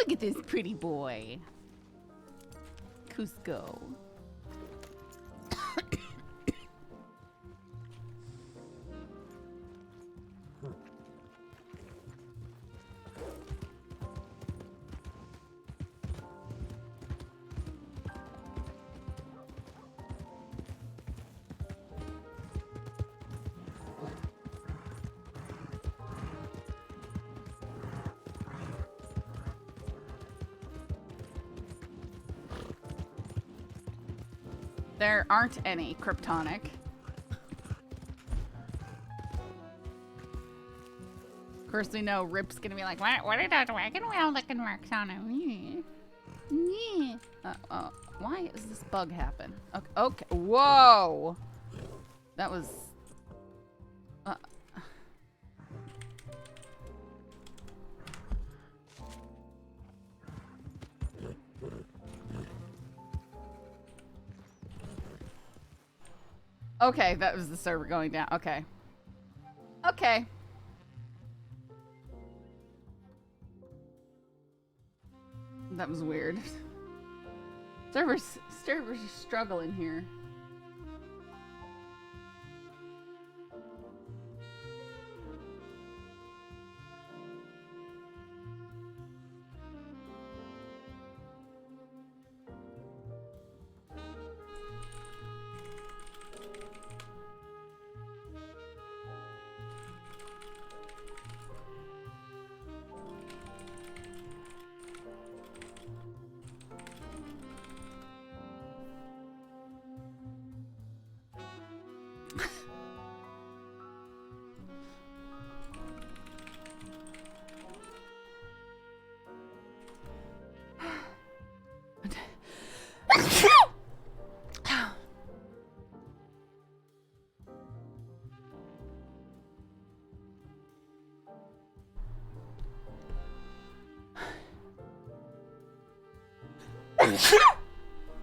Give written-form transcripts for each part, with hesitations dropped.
Look at this pretty boy. Cusco. There aren't any Kryptonic. Of course, we know Rip's gonna be like, what are those wagon wheel looking marks on him? Why does this bug happen? Okay. Whoa! That was... Okay, that was the server going down. Okay. Okay. That was weird. Server's struggling here.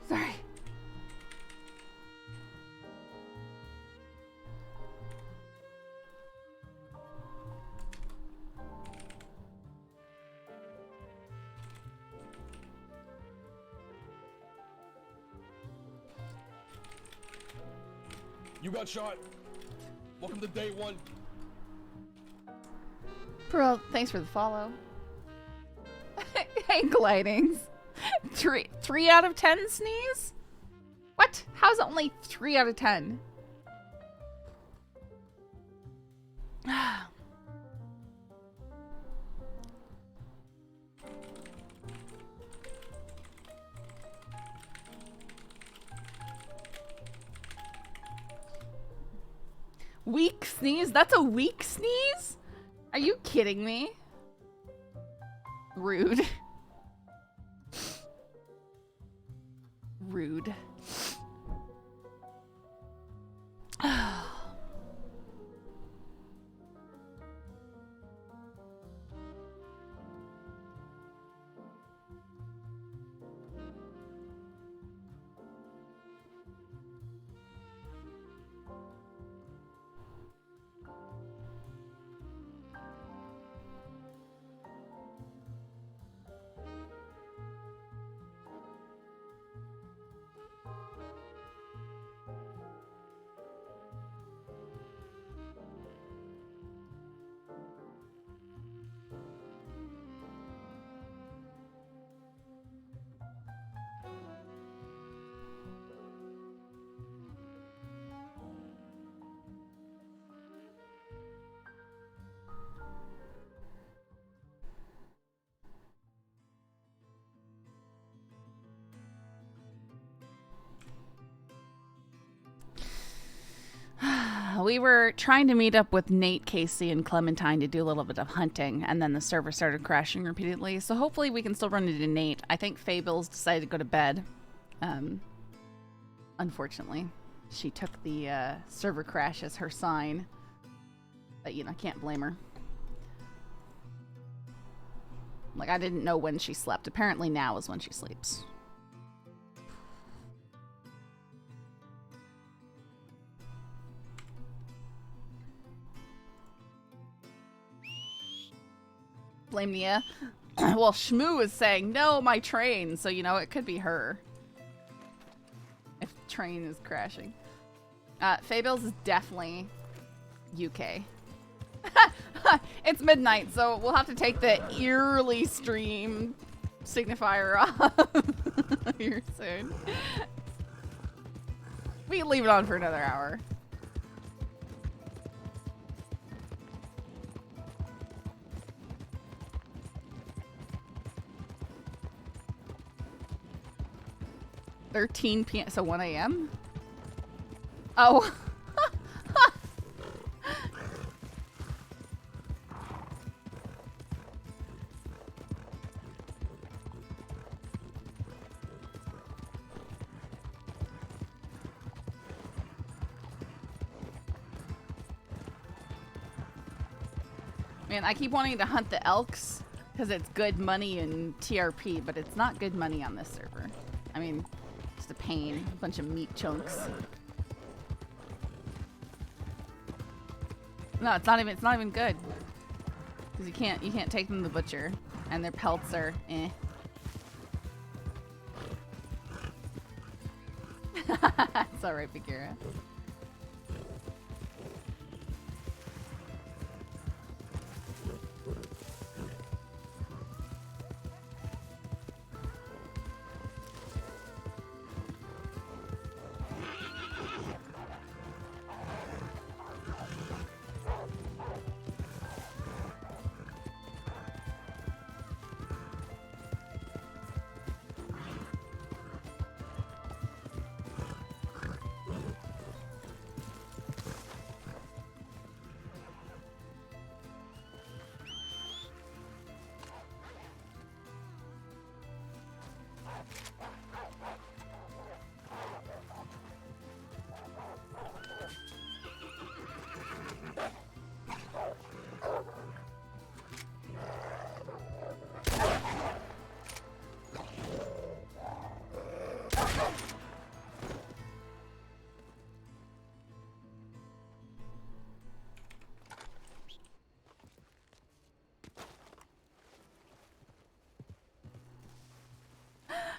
Sorry. You got shot. Welcome to day 1. Pearl, thanks for the follow. Hang glidings. 3 out of 10 sneeze? What? How's it only 3 out of 10? Weak sneeze? That's a weak sneeze? Are you kidding me? Rude. Rude. We were trying to meet up with Nate, Casey, and Clementine to do a little bit of hunting, and then the server started crashing repeatedly. So hopefully we can still run into Nate. I think Fable's decided to go to bed. Unfortunately, she took the server crash as her sign. But, you know, I can't blame her. Like, I didn't know when she slept. Apparently now is when she sleeps. Blame Nia. Well, Shmoo is saying, no, my train. So, you know, it could be her. If train is crashing. Fables is definitely UK. It's midnight, so we'll have to take the early stream signifier off here soon. We can leave it on for another hour. p.m. So 1 a.m. Oh. Man, I keep wanting to hunt the elks because it's good money in TRP, but it's not good money on this server. I mean, just a pain, a bunch of meat chunks. No, it's not even good. Because you can't take them to the butcher, and their pelts are eh. It's alright, Bagheera.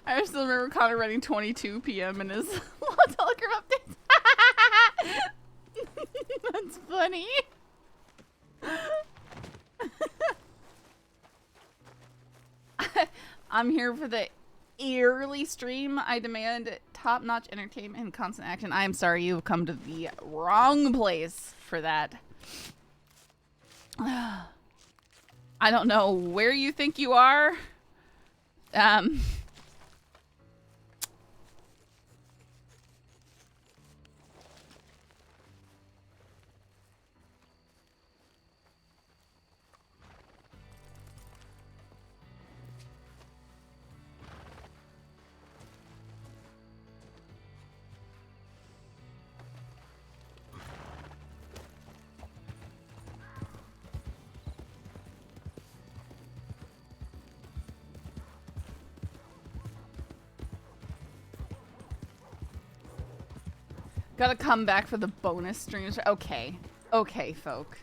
I still remember Connor running 22 p.m. in his Telegram updates. That's funny. I'm here for the early stream. I demand top-notch entertainment and constant action. I am sorry, you've come to the wrong place for that. I don't know where you think you are. Gotta come back for the bonus streams. Okay. Okay, folk.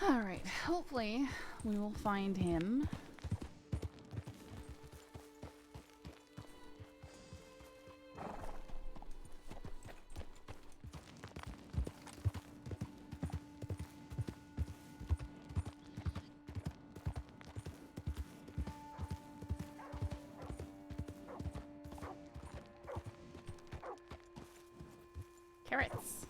Alright, hopefully we will find him. Carrots.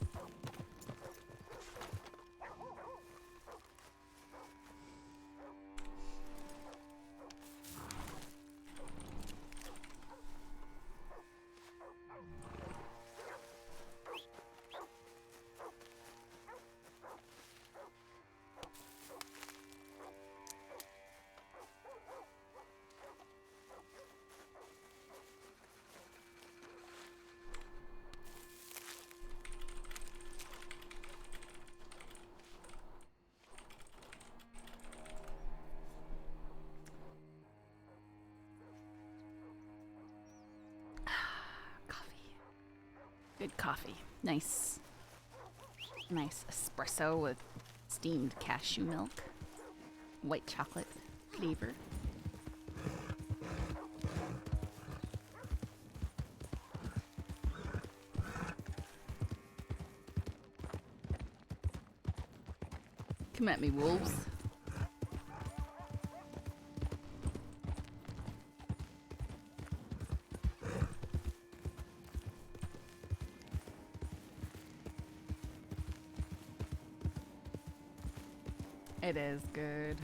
Good coffee. Nice. Nice espresso with steamed cashew milk. White chocolate flavor. Come at me, wolves. It is good.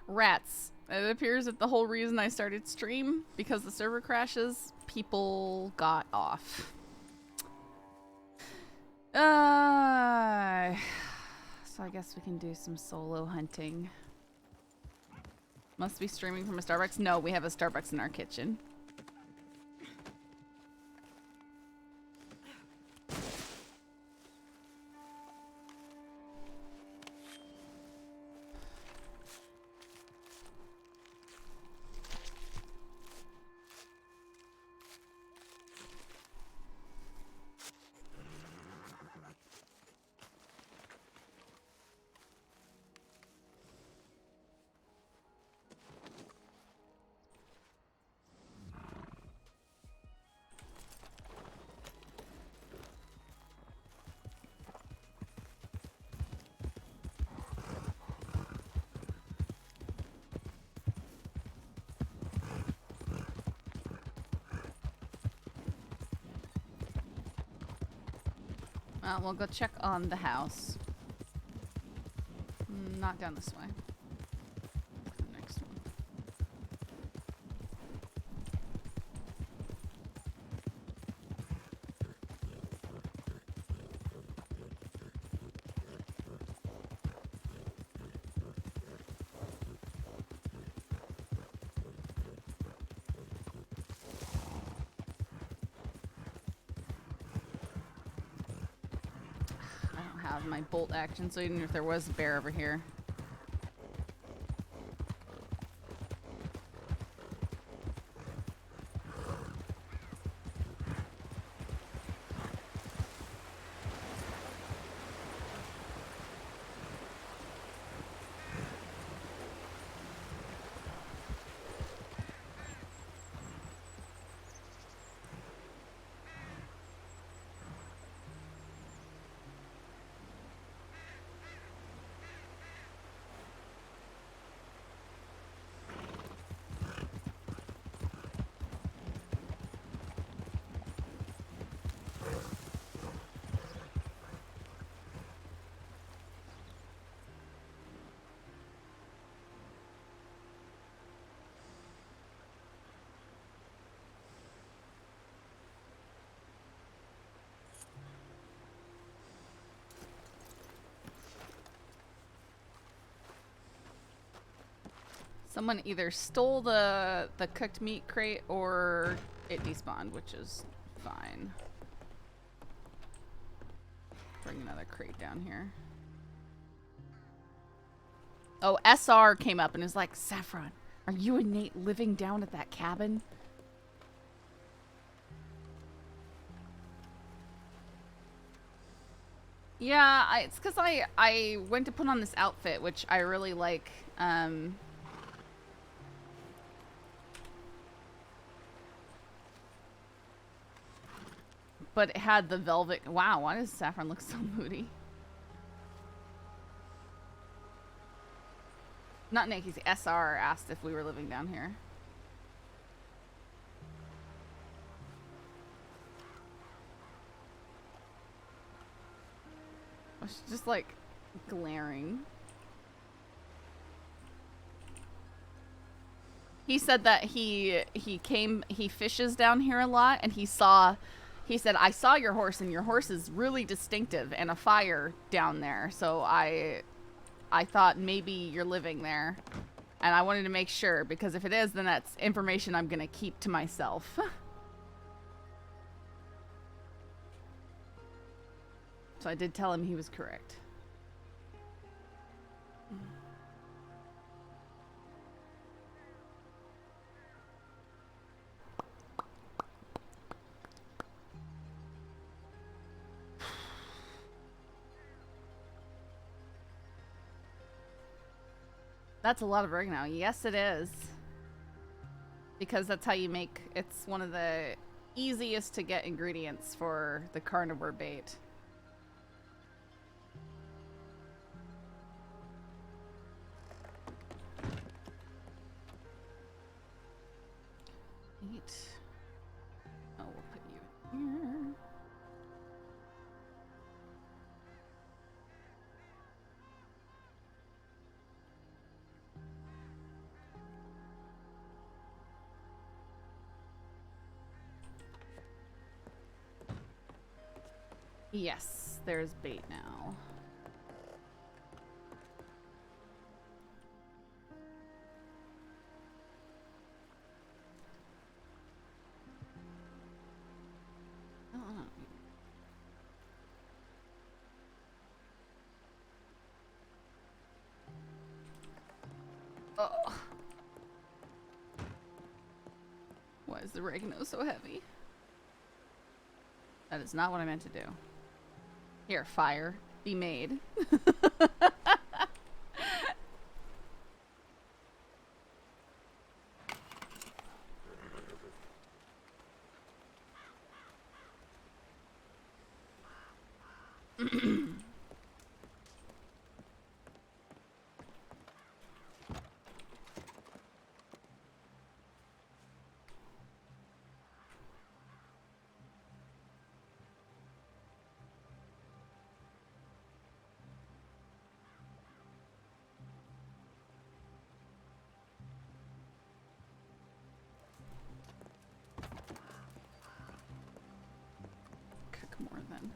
Rats. It appears that the whole reason I started stream, because the server crashes, people got off. So I guess we can do some solo hunting. Must be streaming from a Starbucks. No, we have a Starbucks in our kitchen. We'll go check on the house. Not down this way. The next one. My bolt action, so even if there was a bear over here. Someone either stole the cooked meat crate or it despawned, which is fine. Bring another crate down here. Oh, SR came up and was like, Saffron, are you and Nate living down at that cabin? Yeah, it's because I went to put on this outfit, which I really like. But it had the velvet. Wow, why does Saffron look so moody? Not Nikki's. SR asked if we were living down here. She's just like glaring. He said that he fishes down here a lot, and he said, I saw your horse, and your horse is really distinctive, and a fire down there, so I thought maybe you're living there, and I wanted to make sure, because if it is, then that's information I'm gonna keep to myself. So I did tell him he was correct. That's a lot of oregano. Yes, it is. Because that's how you make... It's one of the easiest to get ingredients for the carnivore bait. Neat. Oh, we'll put you in here. Yes, there's bait now. Oh. Why is the oregano so heavy? That is not what I meant to do. Here, fire. Be made. More then.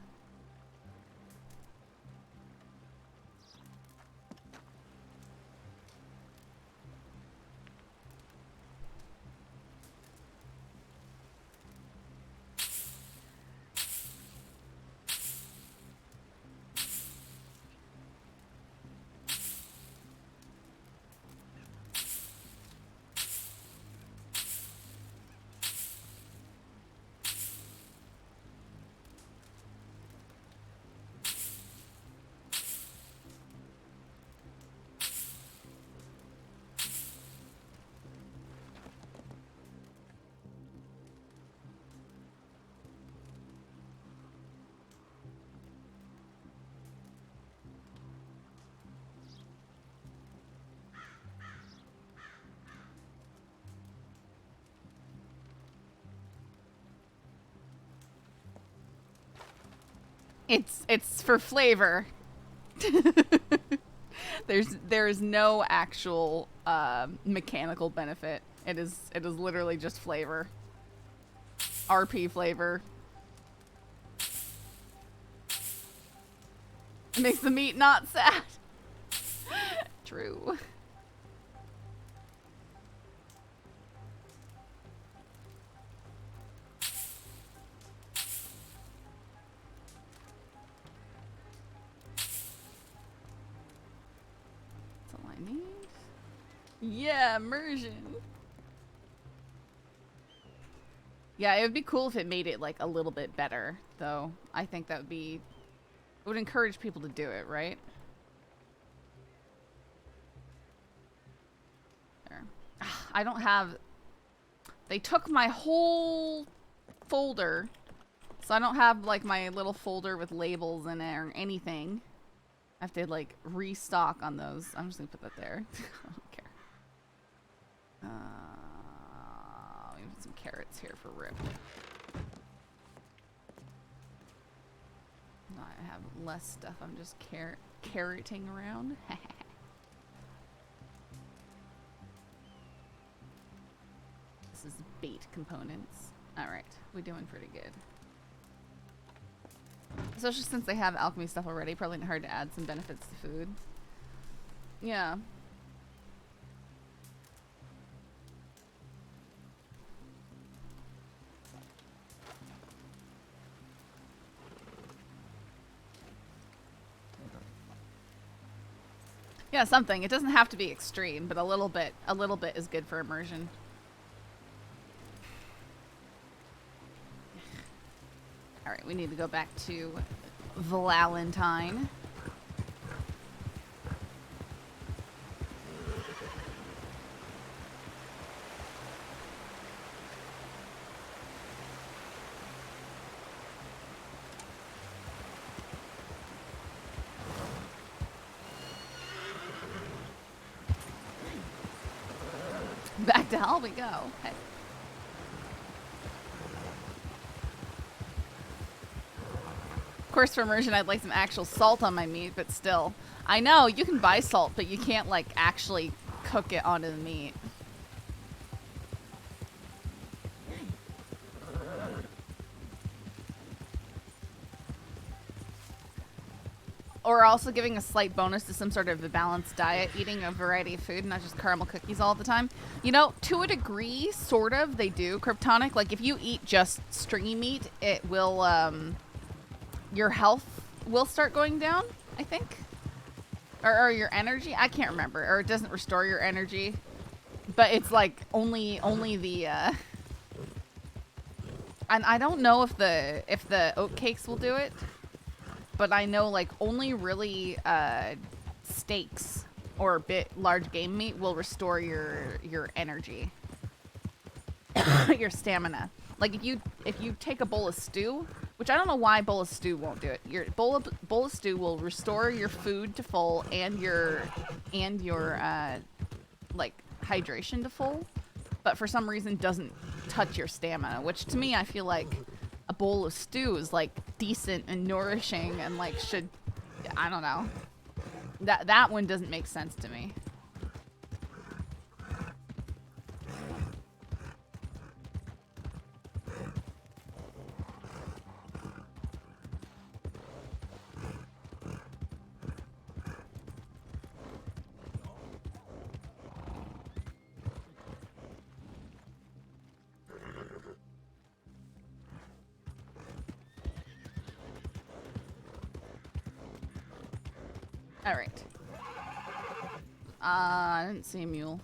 It's for flavor. There's no actual mechanical benefit. It is literally just flavor. RP flavor. It makes the meat not sad. True. Yeah, immersion. Yeah, it would be cool if it made it like a little bit better, though. I think that would be would encourage people to do it, right? There. I don't have... They took my whole folder, so I don't have, like, my little folder with labels in it or anything. I have to, like, restock on those. I'm just gonna put that there. I don't care. We have some carrots here for Rip. No, I have less stuff. I'm just carroting around. This is bait components. Alright, we're doing pretty good. Especially since they have alchemy stuff already, probably not hard to add some benefits to food. Yeah. Yeah, something. It doesn't have to be extreme, but a little bit is good for immersion. Alright, we need to go back to Valentine. Back to hell we go. Hey. Of course, for immersion, I'd like some actual salt on my meat, but still. I know, you can buy salt, but you can't, like, actually cook it onto the meat. Or also giving a slight bonus to some sort of a balanced diet, eating a variety of food, not just caramel cookies all the time. You know, to a degree, sort of, they do. Kryptonic, like, if you eat just stringy meat, it will, your health will start going down, I think. Or your energy? I can't remember. Or it doesn't restore your energy. But it's like only the and I don't know if the oat cakes will do it. But I know like only really steaks or large game meat will restore your energy. Your stamina. Like if you take a bowl of stew, which I don't know why bowl of stew won't do it. Your bowl of stew will restore your food to full and your like hydration to full, but for some reason doesn't touch your stamina, which to me I feel like a bowl of stew is like decent and nourishing and like should, I don't know. That one doesn't make sense to me. Alright. I didn't see a mule.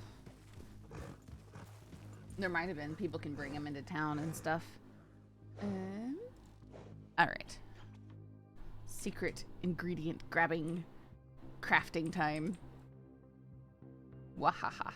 There might have been. People can bring him into town and stuff. Alright. Secret ingredient grabbing crafting time. Wahaha.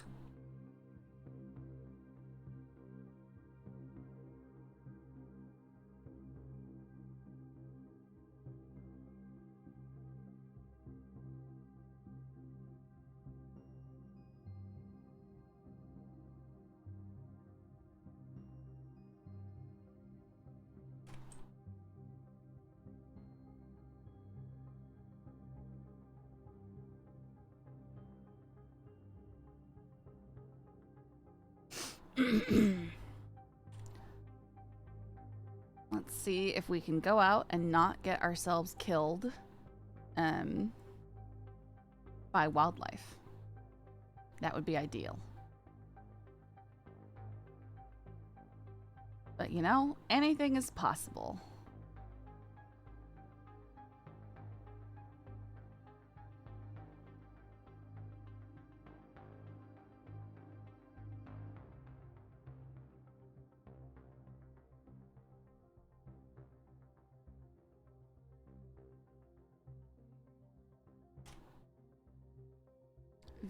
Let's see if we can go out and not get ourselves killed by wildlife. That would be ideal. But you know, anything is possible.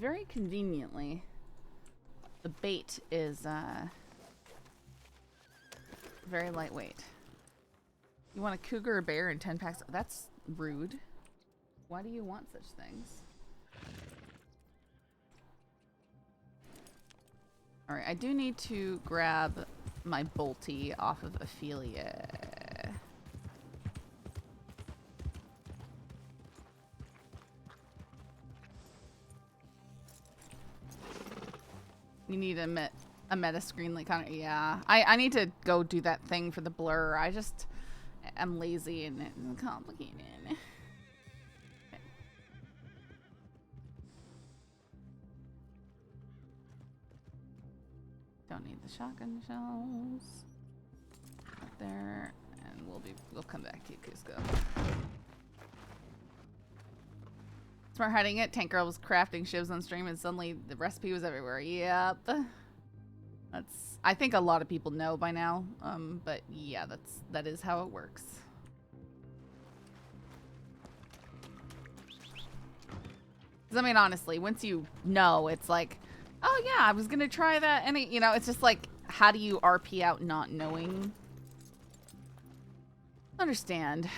very conveniently, the bait is very lightweight. You want a cougar or bear and 10 packs? That's rude. Why do you want such things? Alright, I do need to grab my bolty off of Ophelia. You need a meta screen like kind of, yeah. I need to go do that thing for the blur. I'm lazy and it's complicated. Okay. Don't need the shotgun shells. Up there, and we'll come back to you, Cusco. Smart hiding it. Tank Girl was crafting shivs on stream and suddenly the recipe was everywhere. Yep. I think a lot of people know by now. But yeah, that is how it works. Cause I mean, honestly, once you know, it's like, oh yeah, I was gonna try that, and you know, it's just like, how do you RP out not knowing? Understand.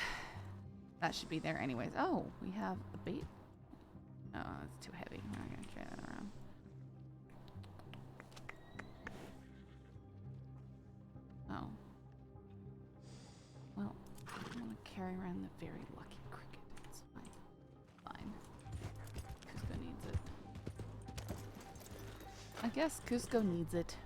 That should be there anyways. Oh, we have a bait. Oh, it's too heavy. We're not gonna carry that around. Oh. Well, I'm gonna carry around the very lucky cricket. It's fine. Fine. Cusco needs it. I guess Cusco needs it.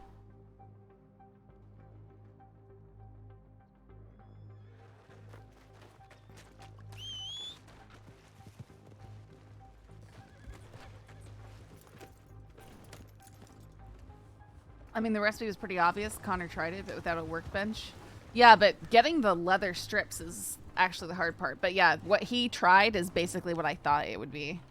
I mean, the recipe was pretty obvious. Connor tried it, but without a workbench. Yeah, but getting the leather strips is actually the hard part. But yeah, what he tried is basically what I thought it would be.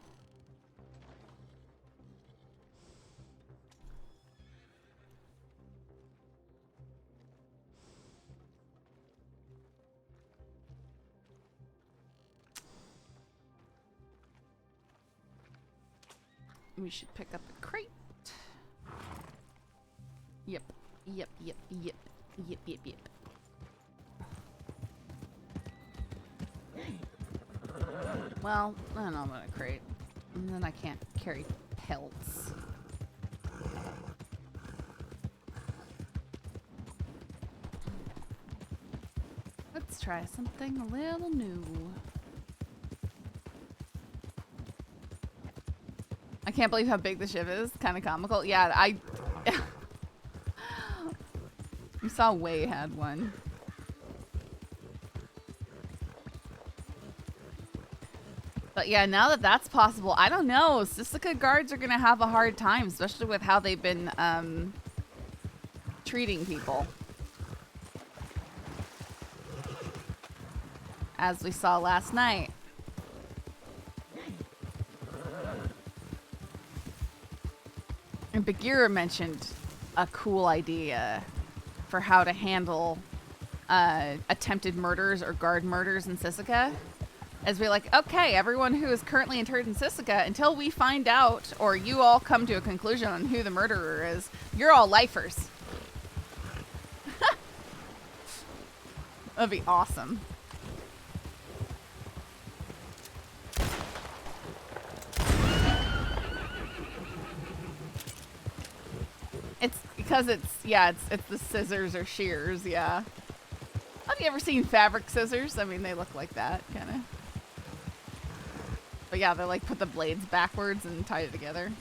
We should pick up a crate. Yep. Yep, yep, yep. Yep, yep, yep. Well, I don't know about a crate. And then I can't carry pelts. Let's try something a little new. I can't believe how big the shiv is. Kind of comical. Yeah, you saw Way had one. But yeah, now that that's possible, I don't know. Sisika guards are going to have a hard time, especially with how they've been treating people. As we saw last night. And Bagheera mentioned a cool idea for how to handle attempted murders or guard murders in Sisika. As we're like, okay, everyone who is currently interred in Sisika, until we find out or you all come to a conclusion on who the murderer is, you're all lifers. That'd be awesome. It's because it's the scissors or shears, yeah. Have you ever seen fabric scissors? I mean, they look like that, kind of. But yeah, they like put the blades backwards and tie it together.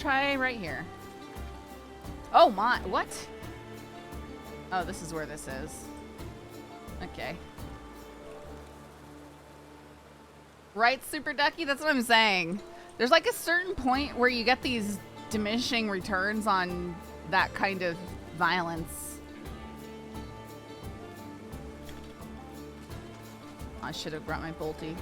try right here. Oh my, what? Oh, this is where this is. Okay. Right, Super Ducky? That's what I'm saying. There's like a certain point where you get these diminishing returns on that kind of violence. I should have brought my bolty.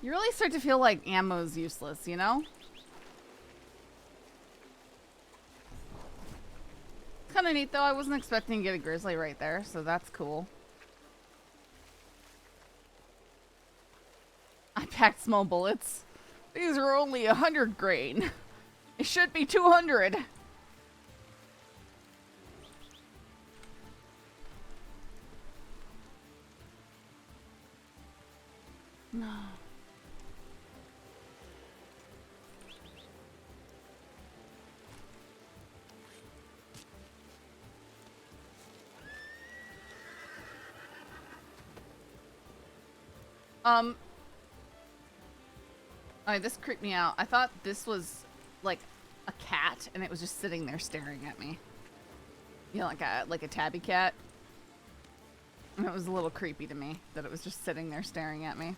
You really start to feel like ammo's useless, you know? Kind of neat though. I wasn't expecting to get a grizzly right there, so that's cool. I packed small bullets. These are only 100 grain. It should be 200. No. Oh, this creeped me out. I thought this was like a cat, and it was just sitting there staring at me. You know, like a tabby cat. And it was a little creepy to me that it was just sitting there staring at me.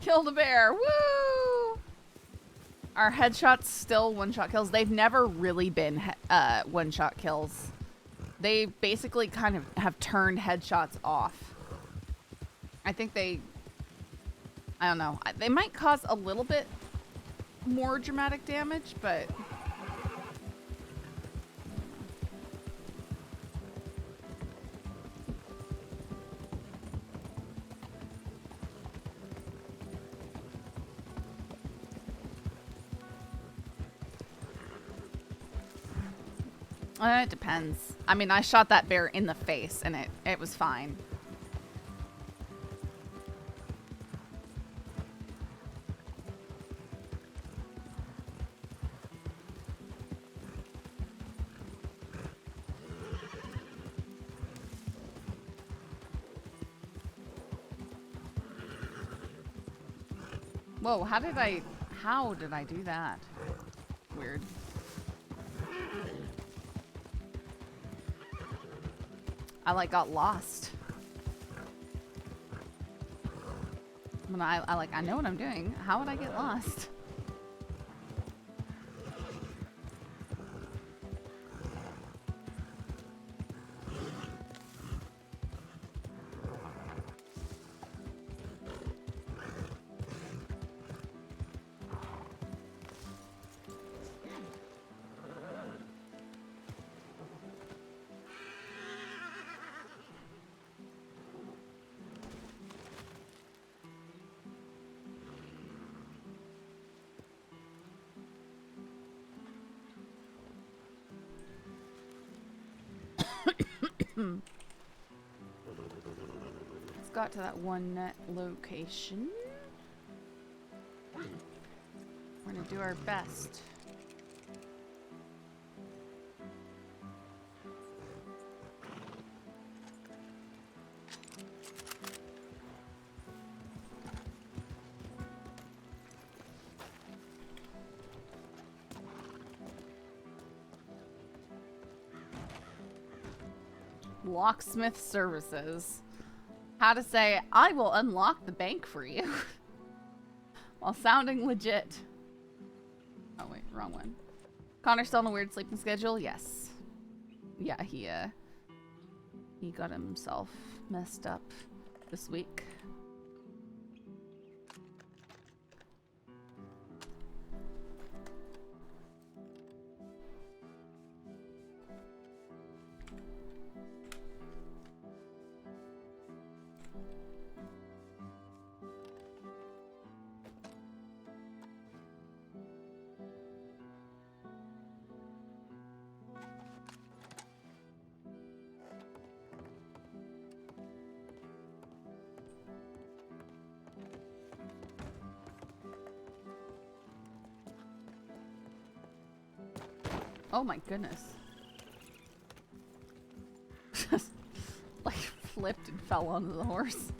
Kill the bear! Woo! Our headshots still one-shot kills. They've never really been one-shot kills. They basically kind of have turned headshots off. I think I don't know. They might cause a little bit more dramatic damage, but... It depends. I mean, I shot that bear in the face, and it was fine. Whoa, how did I do that? Weird. I like got lost. When I know what I'm doing. How would I get lost? Let's got to that one location. We're gonna do our best. Locksmith services. How to say, I will unlock the bank for you. While sounding legit. Oh wait, wrong one. Connor's still on a weird sleeping schedule? Yes. Yeah, he got himself messed up this week. Oh my goodness. Just like flipped and fell onto the horse.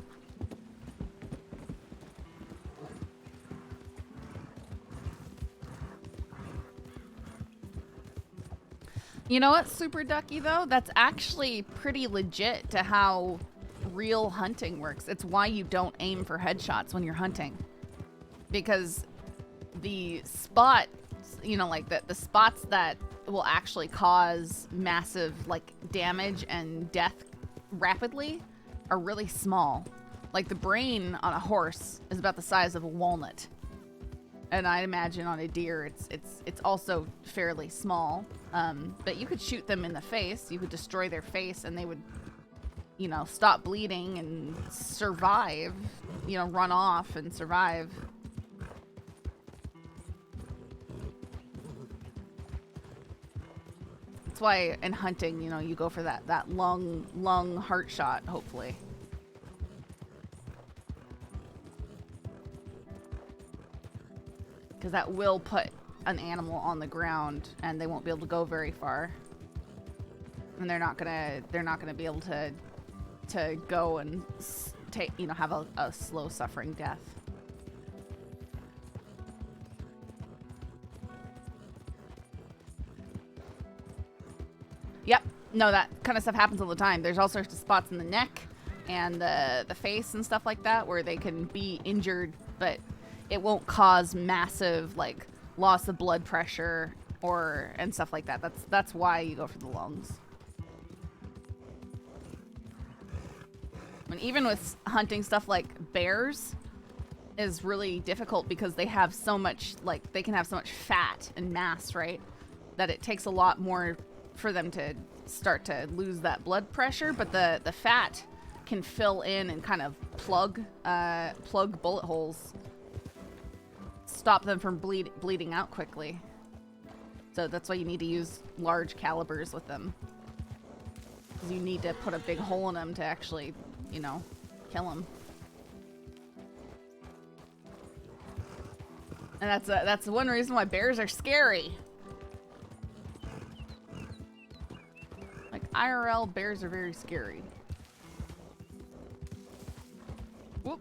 You know what's super ducky though? That's actually pretty legit to how real hunting works. It's why you don't aim for headshots when you're hunting. Because the spot, you know, like the spots that will actually cause massive like damage and death rapidly are really small. Like the brain on a horse is about the size of a walnut, and I imagine on a deer it's also fairly small. But you could shoot them in the face, you could destroy their face, and they would, you know, stop bleeding and survive, you know, run off and survive. That's why in hunting, you know, you go for that lung heart shot, hopefully. Because that will put an animal on the ground and they won't be able to go very far. And they're not gonna be able to go and take, you know, have a slow suffering death. Yep. No, that kind of stuff happens all the time. There's all sorts of spots in the neck and the face and stuff like that where they can be injured, but it won't cause massive like loss of blood pressure and stuff like that. That's why you go for the lungs. And even with hunting stuff like bears is really difficult because they have so much, like they can have so much fat and mass, right? That it takes a lot more for them to start to lose that blood pressure, but the fat can fill in and kind of plug bullet holes, stop them from bleeding out quickly. So that's why you need to use large calibers with them, because you need to put a big hole in them to actually, you know, kill them. And that's one reason why bears are scary. Like IRL, bears are very scary. Whoop.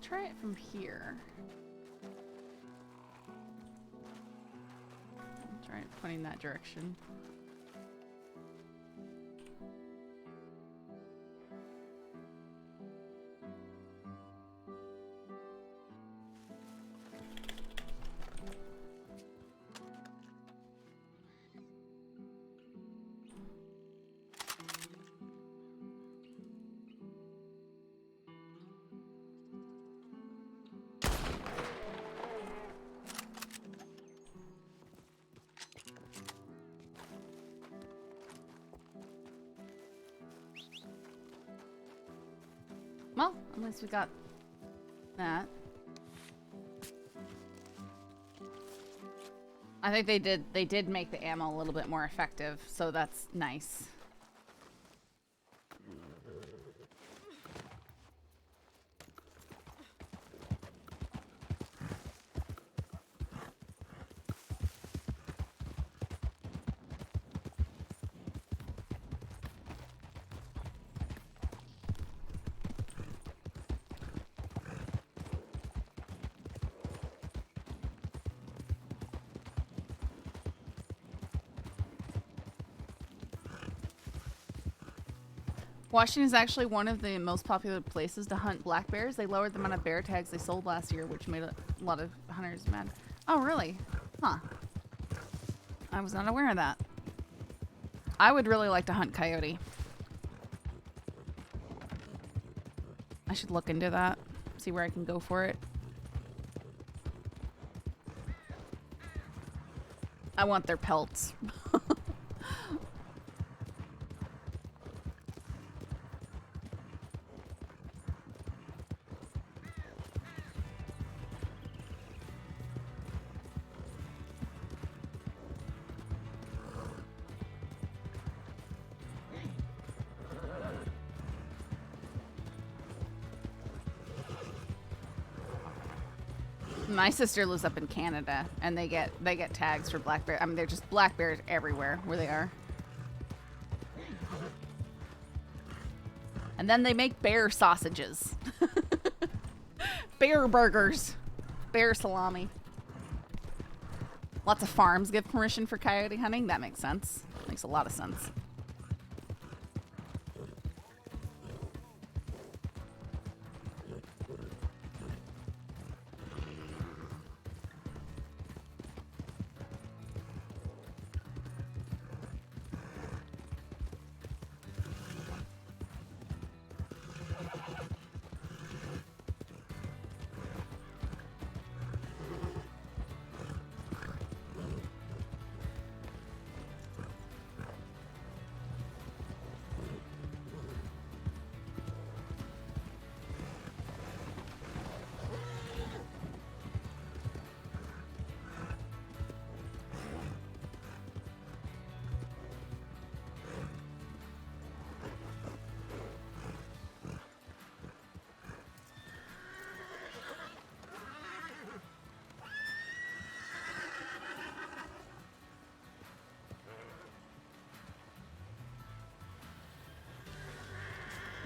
Try it from here. Try it pointing that direction. Well, at least we got that. I think they did make the ammo a little bit more effective, so that's nice. Washington is actually one of the most popular places to hunt black bears. They lowered the amount of bear tags they sold last year, which made a lot of hunters mad. Oh, really? Huh. I was not aware of that. I would really like to hunt coyote. I should look into that. See where I can go for it. I want their pelts. My sister lives up in Canada, and they get tags for black bear. I mean, they're just black bears everywhere where they are. And then they make bear sausages, bear burgers, bear salami. Lots of farms give permission for coyote hunting. That makes sense. Makes a lot of sense.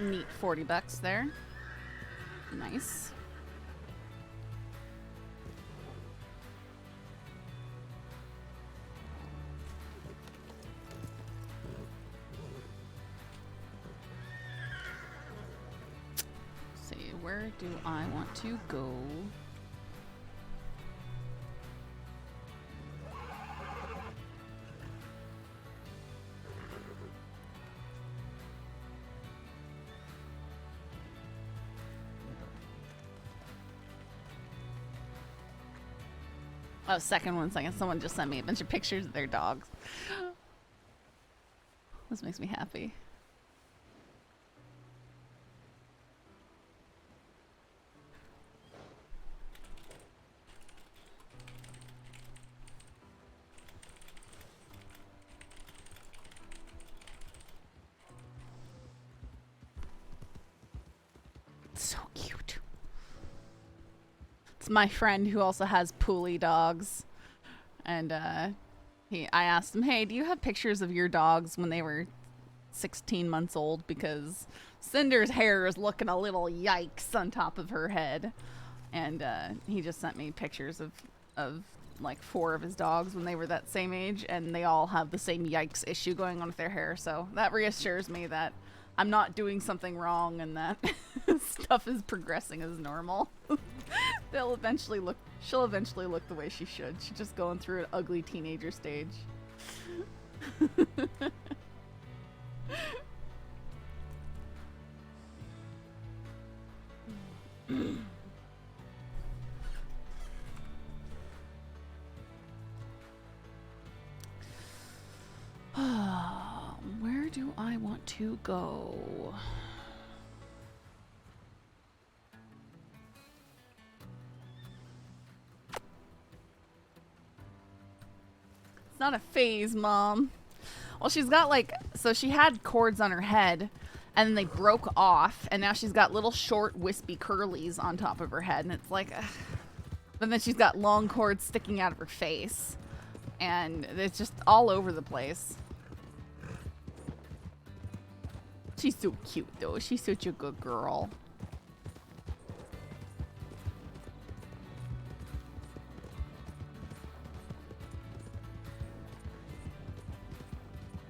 Neat, 40 bucks there. Nice. See, where do I want to go? Oh, second 1 second. Someone just sent me a bunch of pictures of their dogs. This makes me happy. So cute. It's my friend who also has Poolie dogs. And I asked him, hey, do you have pictures of your dogs when they were 16 months old? Because Cinder's hair is looking a little yikes on top of her head. And he just sent me pictures of like 4 of his dogs when they were that same age. And they all have the same yikes issue going on with their hair. So that reassures me that I'm not doing something wrong and that stuff is progressing as normal. She'll eventually look the way she should. She's just going through an ugly teenager stage. Where do I want to go? It's not a phase, Mom. Well, she's got like, so she had cords on her head and then they broke off and now she's got little short wispy curlies on top of her head and it's like, ugh. But then she's got long cords sticking out of her face and it's just all over the place. She's so cute though. She's such a good girl.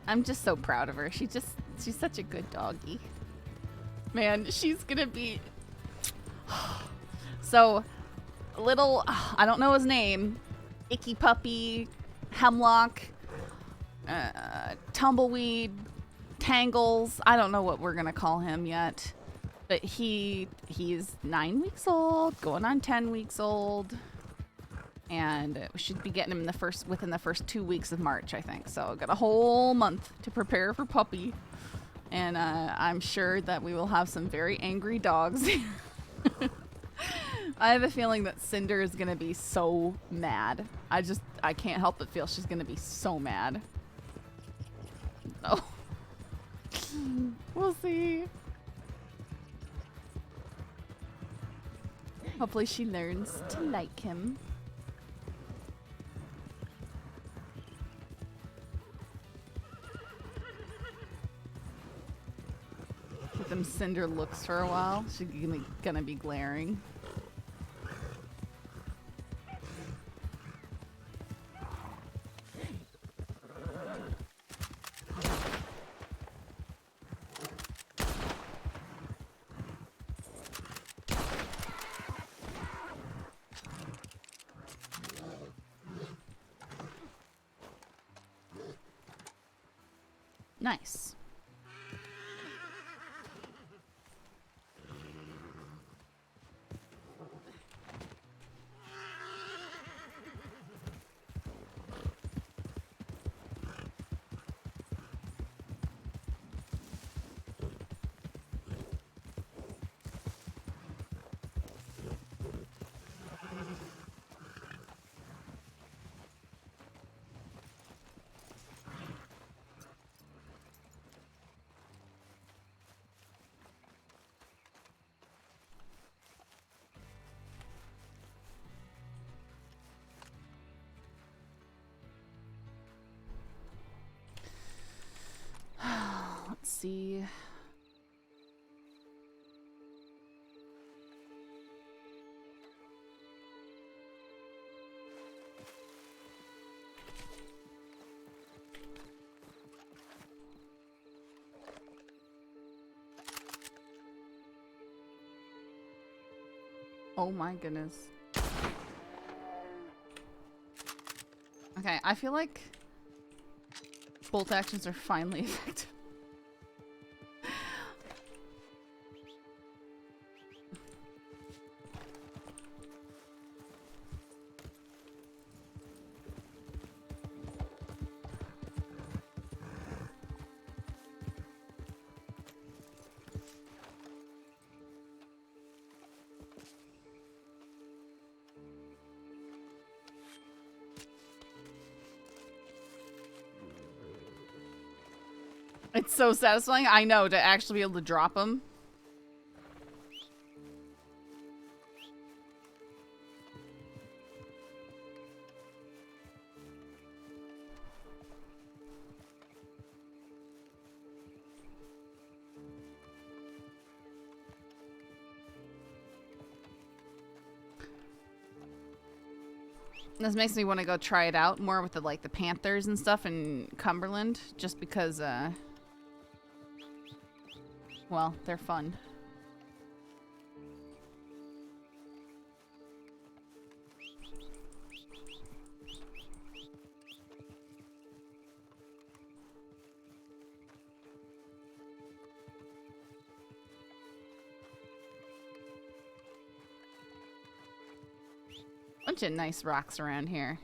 I'm just so proud of her. She's such a good doggy. Man, she's gonna be... So, little... I don't know his name. Icky Puppy, Hemlock, Tumbleweed, Tangles. I don't know what we're gonna call him yet. But he's 9 weeks old, going on 10 weeks old. And we should be getting him within the first 2 weeks of March, I think. So I've got a whole month to prepare for puppy. And I'm sure that we will have some very angry dogs. I have a feeling that Cinder is going to be so mad. I can't help but feel she's going to be so mad. Oh. We'll see. Hopefully she learns to like him. Give them Cinder looks for a while. She's gonna be glaring. Nice. Let's see. Oh my goodness. Okay, I feel like bolt actions are finally effective. It's so satisfying, I know, to actually be able to drop them. This makes me want to go try it out more with the the Panthers and stuff in Cumberland, just because well, they're fun. Bunch of nice rocks around here.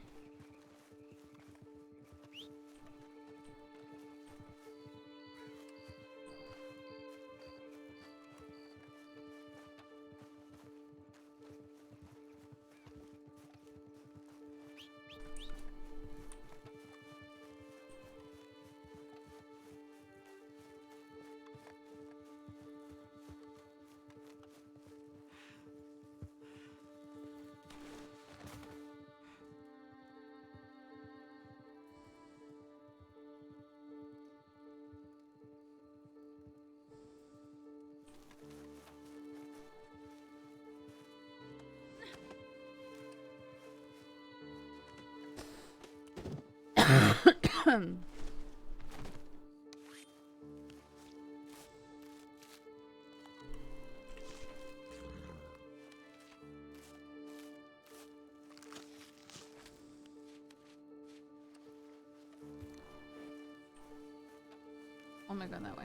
am I going that way?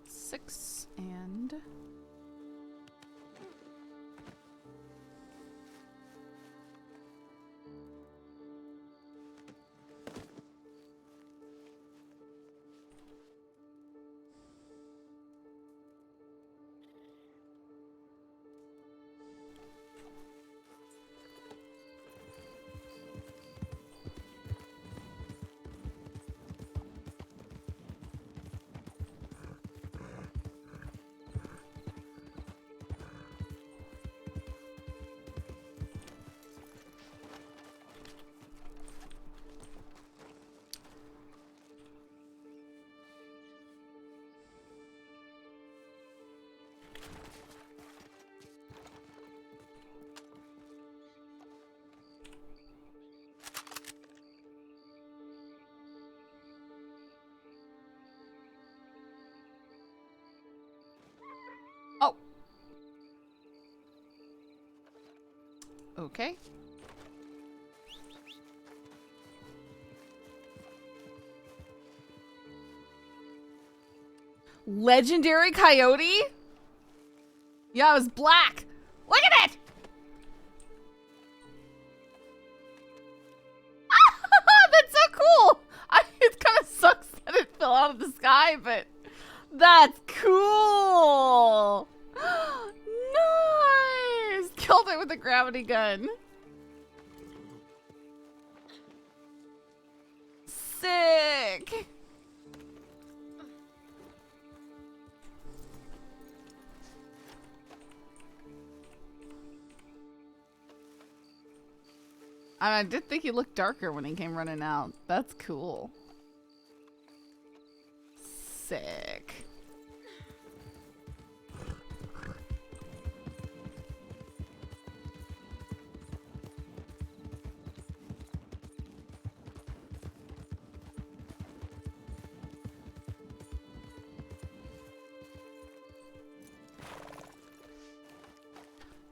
Six and... Oh. Okay. Legendary coyote? Yeah, it was black. Look at it! That's so cool! It kind of sucks that it fell out of the sky, but that's cool! Nice! Killed it with a gravity gun. Sick! I did think he looked darker when he came running out. That's cool. Sick.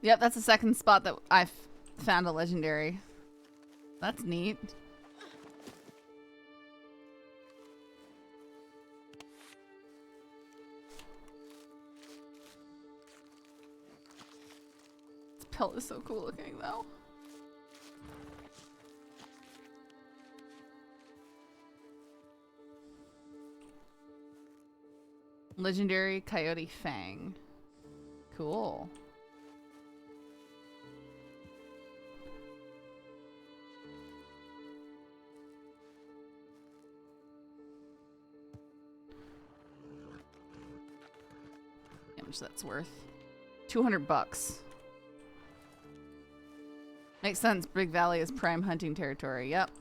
Yep, that's the second spot that I've found a legendary. That's neat. This pelt is so cool looking though. Legendary Coyote Fang. Cool. How much that's worth? $200. Makes sense. Big Valley is prime hunting territory. Yep.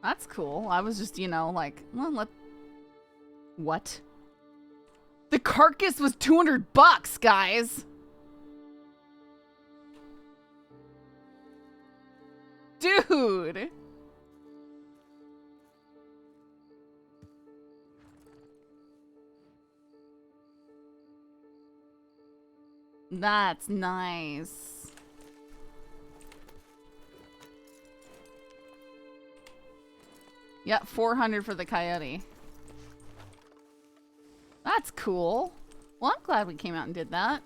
That's cool. I was just, you know, like, well, what? The carcass was $200, guys. Dude. That's nice. Yep, 400 for the coyote. That's cool. Well, I'm glad we came out and did that.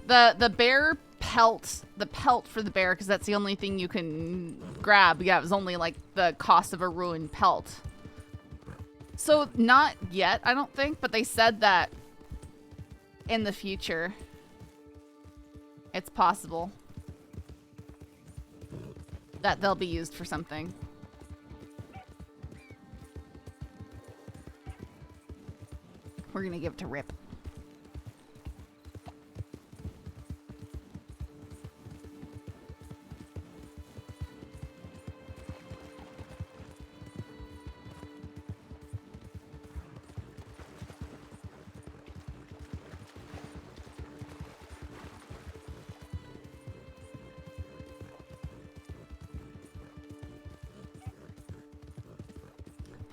The bear pelt, the pelt for the bear, because that's the only thing you can grab. Yeah, it was only like the cost of a ruined pelt. So not yet, I don't think, but they said that in the future it's possible that they'll be used for something. We're gonna give it to Rip.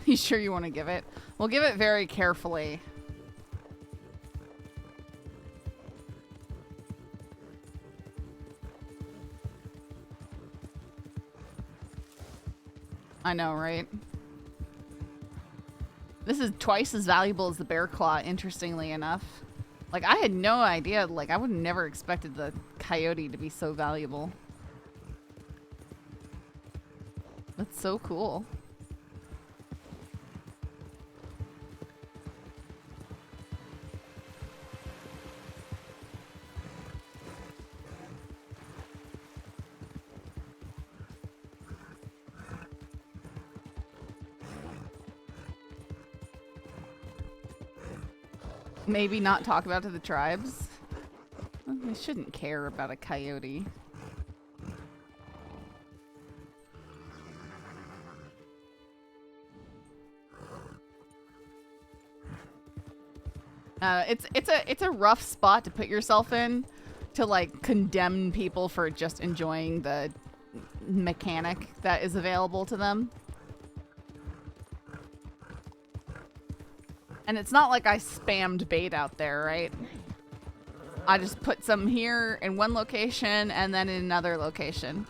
You sure you want to give it? We'll give it very carefully. I know, right? This is twice as valuable as the bear claw, interestingly enough. Like, I had no idea. Like, I would have never expected the coyote to be so valuable. That's so cool. Maybe not talk about it to the tribes. Well, they shouldn't care about a coyote. It's a rough spot to put yourself in, to like condemn people for just enjoying the mechanic that is available to them. And it's not like I spammed bait out there, right? I just put some here in one location and then in another location.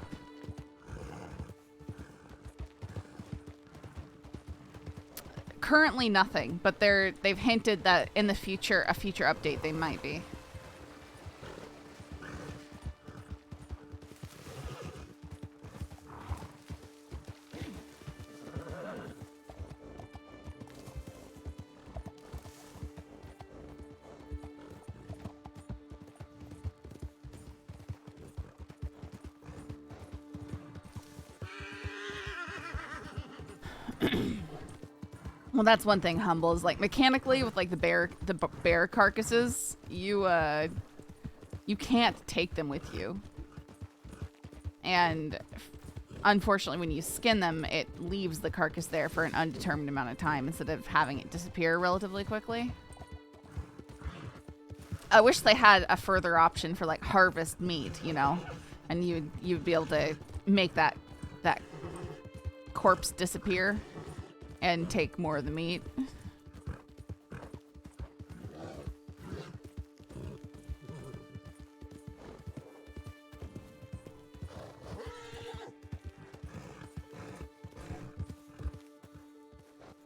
Currently nothing, but they've hinted that in the future, a future update, they might be. Well, that's one thing, Humble, is like mechanically with like the bear carcasses, you can't take them with you. And unfortunately, when you skin them, it leaves the carcass there for an undetermined amount of time instead of having it disappear relatively quickly. I wish they had a further option for like harvest meat, you know, and you'd be able to make that corpse disappear and take more of the meat.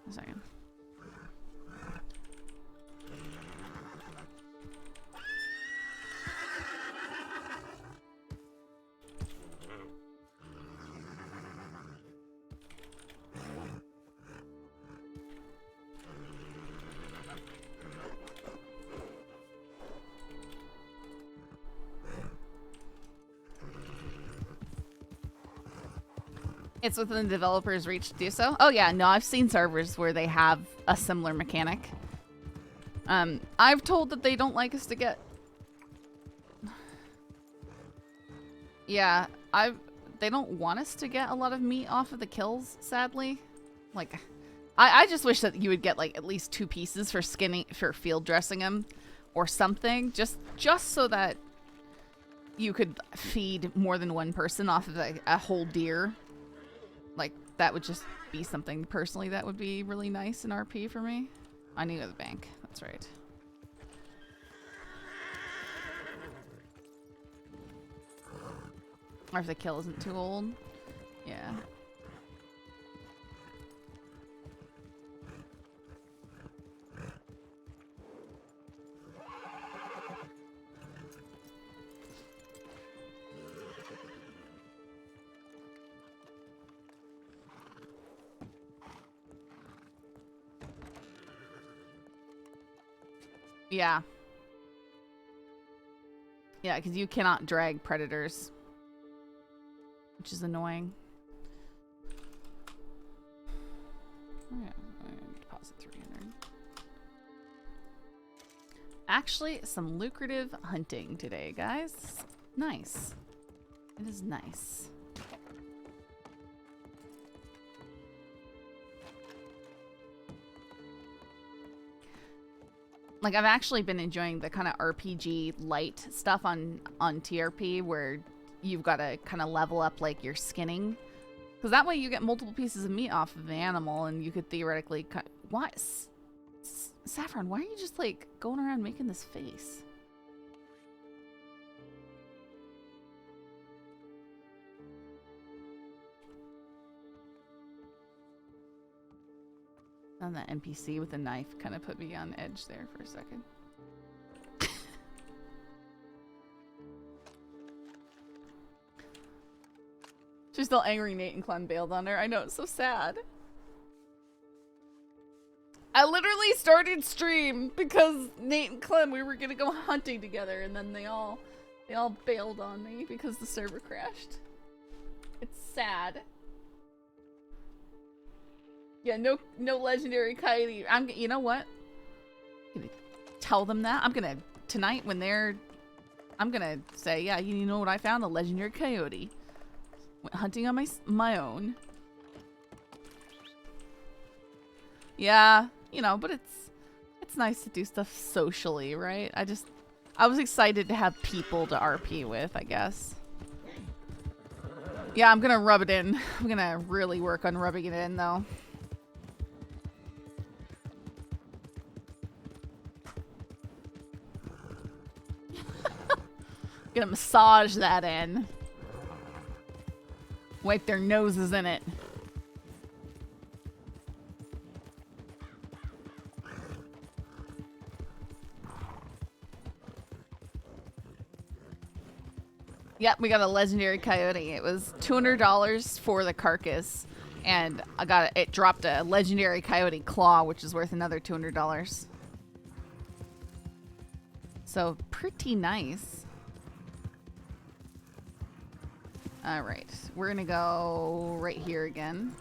A second. It's within the developer's reach to do so. Oh yeah, no, I've seen servers where they have a similar mechanic. I've told that they don't like us to get... Yeah, they don't want us to get a lot of meat off of the kills, sadly. Like, I just wish that you would get like at least 2 pieces for skinning, for field dressing them or something, just so that you could feed more than one person off of a whole deer. Like, that would just be something, personally, that would be really nice in RP for me. I need to go to the bank. That's right. Or if the kill isn't too old. Yeah. Yeah. Yeah, because you cannot drag predators, which is annoying. Oh, yeah, deposit 300. Actually, some lucrative hunting today, guys. Nice. It is nice. Like, I've actually been enjoying the kind of RPG light stuff on TRP where you've got to kind of level up like your skinning, because that way you get multiple pieces of meat off of the animal, and you could theoretically cut. What? Saffron, why are you just like going around making this face? And that NPC with the knife kind of put me on edge there for a second. She's still angry Nate and Clem bailed on her. I know, it's so sad. I literally started stream because Nate and Clem, we were gonna go hunting together, and then they all bailed on me because the server crashed. It's sad. Yeah, no legendary coyote. You know what? I'm gonna tell them that. Tonight when I'm gonna say, yeah, you know what I found? A legendary coyote. Went hunting on my own. Yeah, you know, but it's nice to do stuff socially, right? I was excited to have people to RP with, I guess. Yeah, I'm gonna rub it in. I'm gonna really work on rubbing it in, though. Gonna massage that in. Wipe their noses in it. Yep, we got a legendary coyote. It was $200 for the carcass, and it dropped a legendary coyote claw, which is worth another $200. So pretty nice. All right, we're gonna go right here again.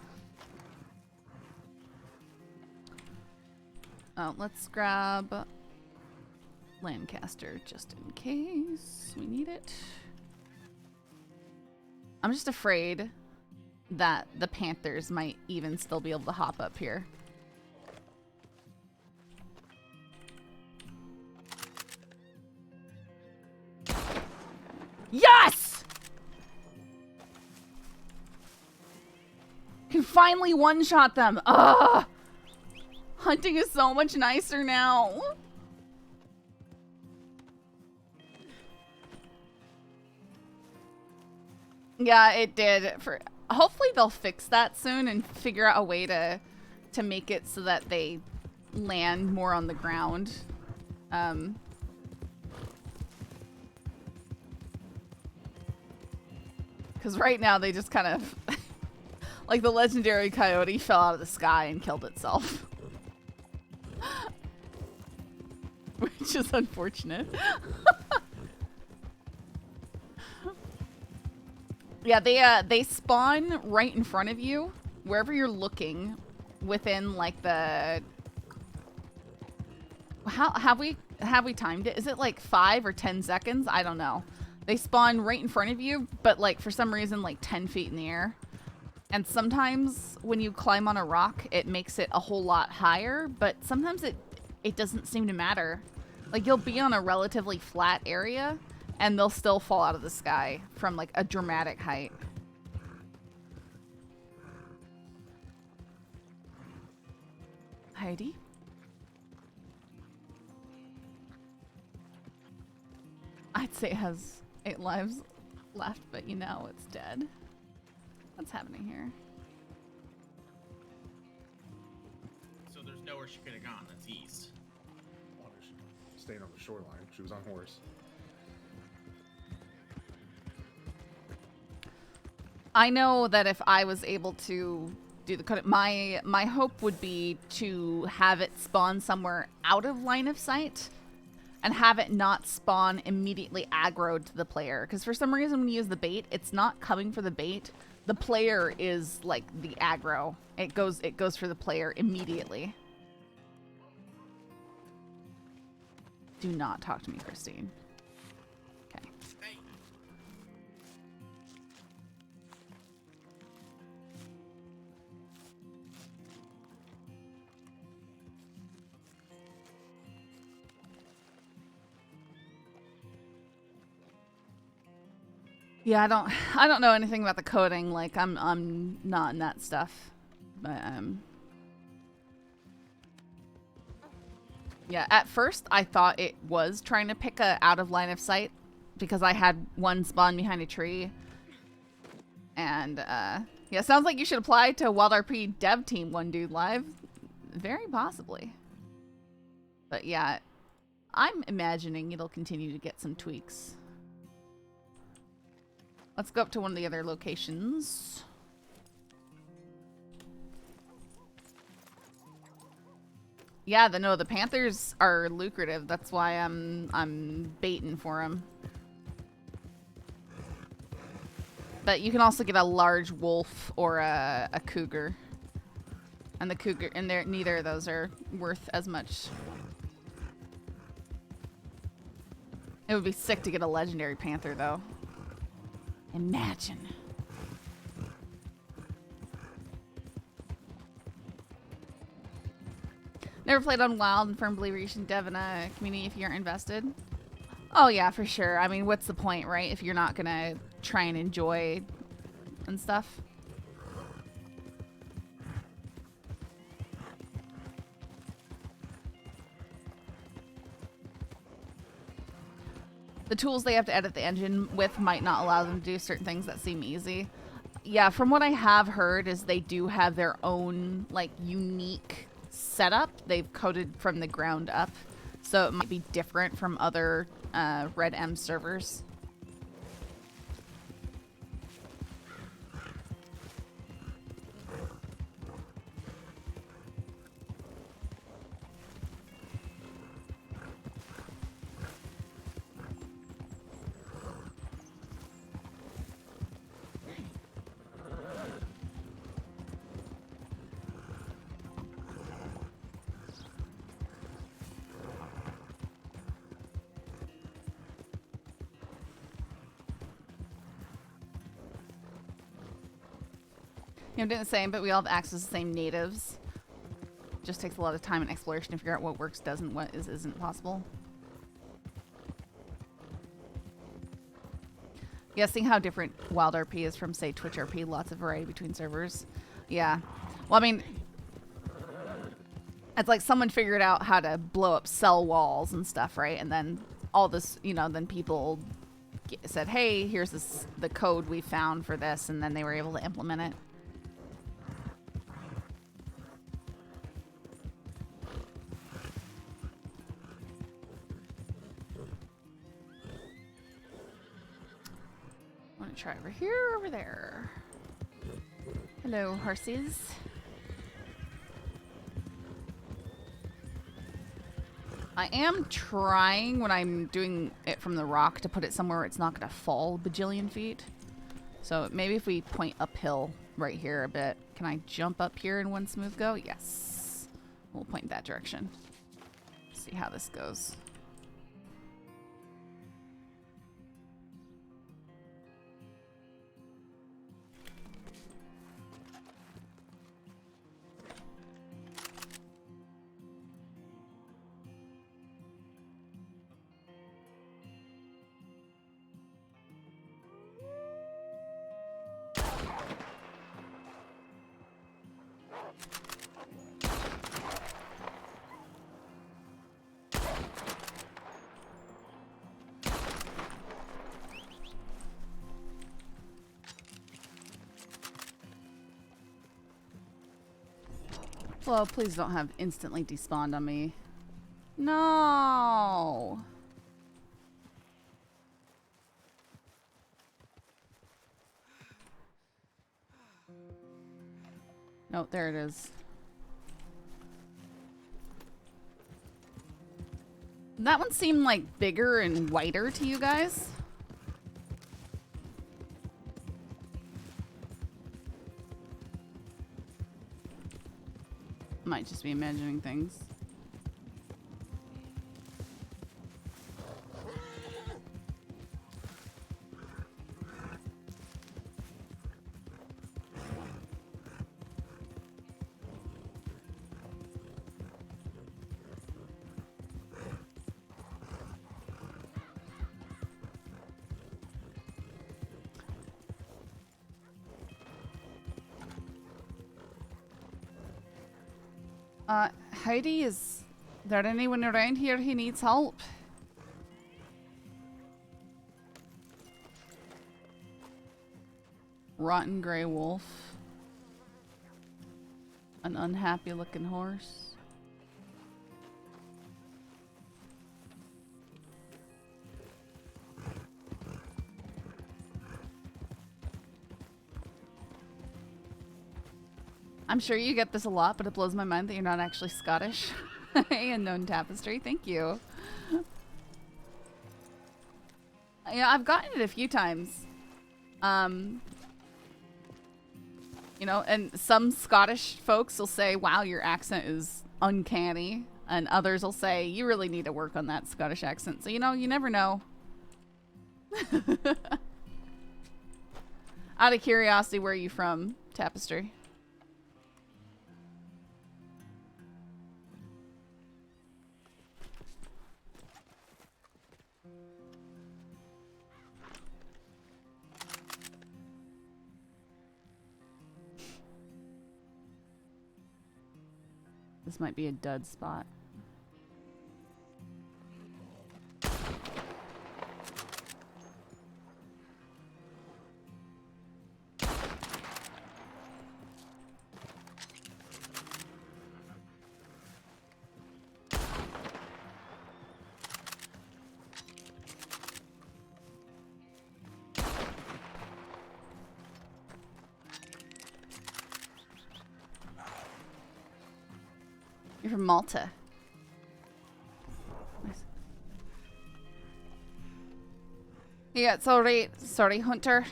Let's grab Lancaster just in case we need it. I'm just afraid that the Panthers might even still be able to hop up here. Yes! Can finally one-shot them. Ugh! Hunting is so much nicer now. Yeah, it did. Hopefully they'll fix that soon and figure out a way to make it so that they land more on the ground. Because right now they just kind of... like the legendary coyote fell out of the sky and killed itself. Which is unfortunate. Yeah, they spawn right in front of you, wherever you're looking, within like the... How have we timed it? Is it like 5 or 10 seconds? I don't know. They spawn right in front of you, but like for some reason like 10 feet in the air. And sometimes when you climb on a rock, it makes it a whole lot higher, but sometimes it doesn't seem to matter. Like you'll be on a relatively flat area and they'll still fall out of the sky from like a dramatic height. Heidi? I'd say it has 8 lives left, but you know it's dead. What's happening here? So there's nowhere she could have gone. That's east. Well, she stayed on the shoreline. She was on horse. I know that if I was able to do the code, my hope would be to have it spawn somewhere out of line of sight and have it not spawn immediately aggroed to the player. Because for some reason when you use the bait, it's not coming for the bait. The player is like the aggro. It goes for the player immediately. Do not talk to me, Christine. Okay. Hey. Yeah, I don't know anything about the coding. Like I'm not in that stuff. But yeah, at first I thought it was trying to pick a out of line of sight because I had one spawn behind a tree. And yeah, sounds like you should apply to WildRP dev team, one dude live. Very possibly. But yeah, I'm imagining it'll continue to get some tweaks. Let's go up to one of the other locations. Yeah, the panthers are lucrative. That's why I'm baiting for them. But you can also get a large wolf or a cougar. And the cougar, and neither of those are worth as much. It would be sick to get a legendary panther, though. Imagine. Never played on Wild and firm believer you should dev in a community if you aren't invested. Oh yeah, for sure. I mean, what's the point, right? If you're not gonna try and enjoy and stuff. The tools they have to edit the engine with might not allow them to do certain things that seem easy. Yeah, from what I have heard is they do have their own, like, unique setup. They've coded from the ground up. So it might be different from other RedM servers. I'm doing the same, but we all have access to the same natives. Just takes a lot of time and exploration to figure out what works, doesn't, what isn't possible. Yeah, seeing how different WildRP is from, say, TwitchRP, lots of variety between servers. Yeah. Well, I mean, it's like someone figured out how to blow up cell walls and stuff, right? And then all this, you know, then people said, hey, here's the code we found for this, and then they were able to implement it. Try over here, over there. Hello, horses. I am trying, when I'm doing it from the rock, to put it somewhere where it's not going to fall a bajillion feet. So maybe if we point uphill right here a bit. Can I jump up here in one smooth go? Yes. We'll point that direction. See how this goes. Well, please don't have instantly despawned on me. No. No, there it is. That one seemed like bigger and whiter to you guys. Might just be imagining things. Heidi, is there anyone around here who needs help? Rotten Grey Wolf. An unhappy looking horse. I'm sure you get this a lot, but it blows my mind that you're not actually Scottish. Hey, Unknown Tapestry, thank you. Yeah, I've gotten it a few times. You know, and some Scottish folks will say, wow, your accent is uncanny. And others will say, you really need to work on that Scottish accent. So, you know, you never know. Out of curiosity, where are you from, Tapestry? This might be a dud spot. You're from Malta. Nice. Yeah, it's alright. Sorry, Hunter.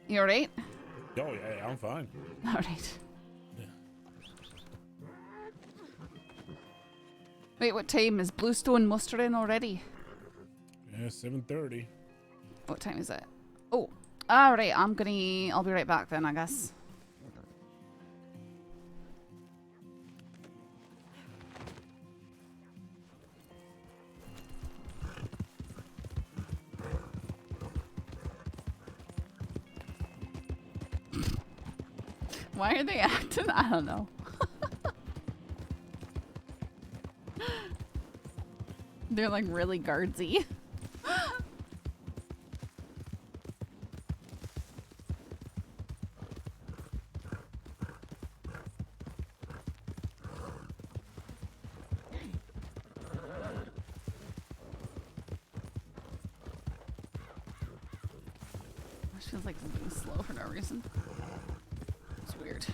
You alright? Oh, yeah, I'm fine. Alright. Yeah. Wait, what time is Bluestone mustering already? Yeah, 7:30. What time is it? Oh, alright, I'll be right back then, I guess. Why are they acting? I don't know. They're like really guardsy. Feels like it's being slow for no reason. It's weird.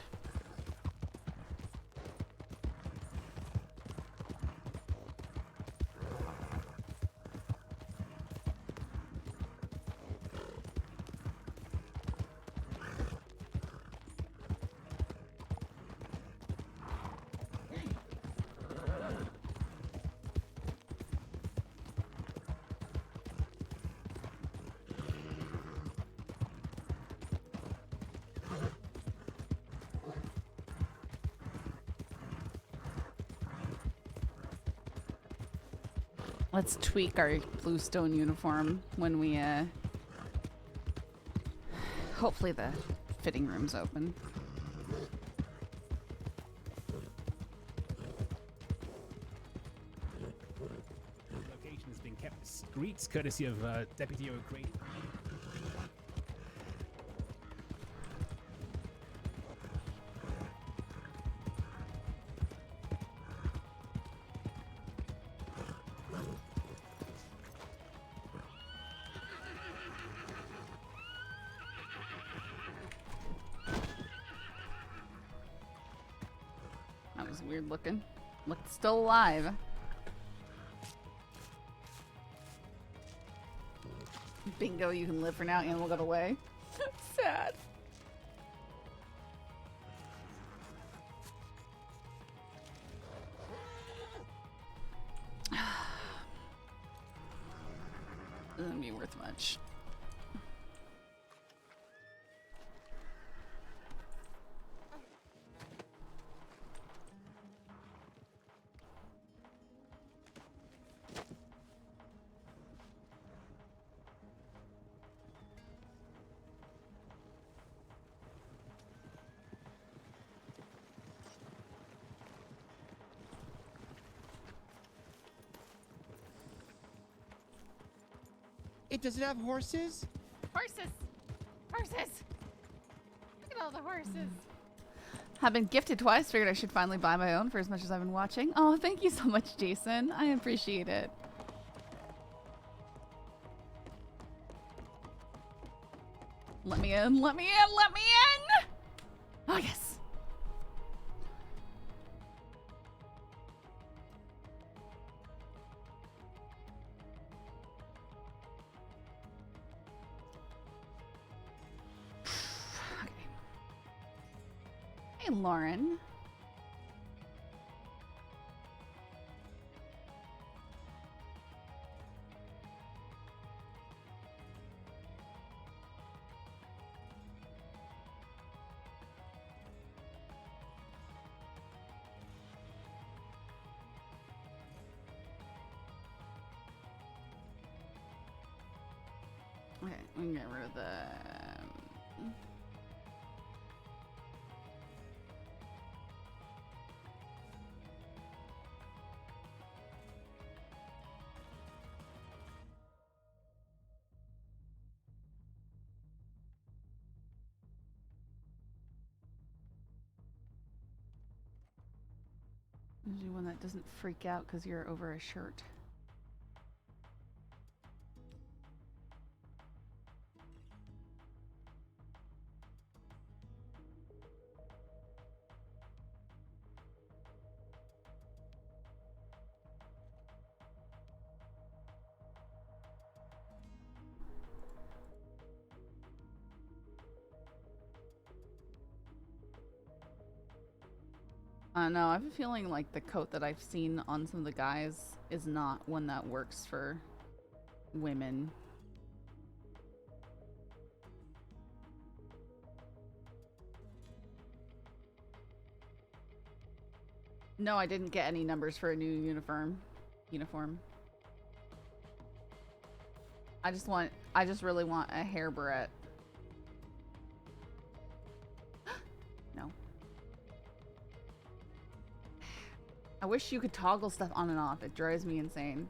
Let's tweak our Bluestone uniform when we, hopefully the fitting room's open. Location has been kept discreet, courtesy of Deputy O'Grady. Weird looking. Looked still alive. Bingo, you can live for now. Animal got away. Sad. Doesn't be worth much. It doesn't have horses? Horses! Horses! Look at all the horses. Have been gifted twice. Figured I should finally buy my own for as much as I've been watching. Oh, thank you so much, Jason. I appreciate it. Let me in, let me in, let me in! Oh, yes. Okay. Hey, Lauren. Okay, we can get rid of the... Usually one that doesn't freak out because you're over a shirt. No, I have a feeling like the coat that I've seen on some of the guys is not one that works for women. No, I didn't get any numbers for a new uniform. I just really want a hair barrette. No. I wish you could toggle stuff on and off. It drives me insane.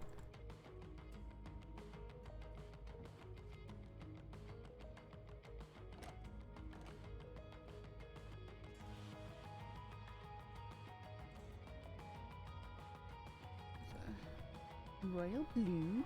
Royal blue.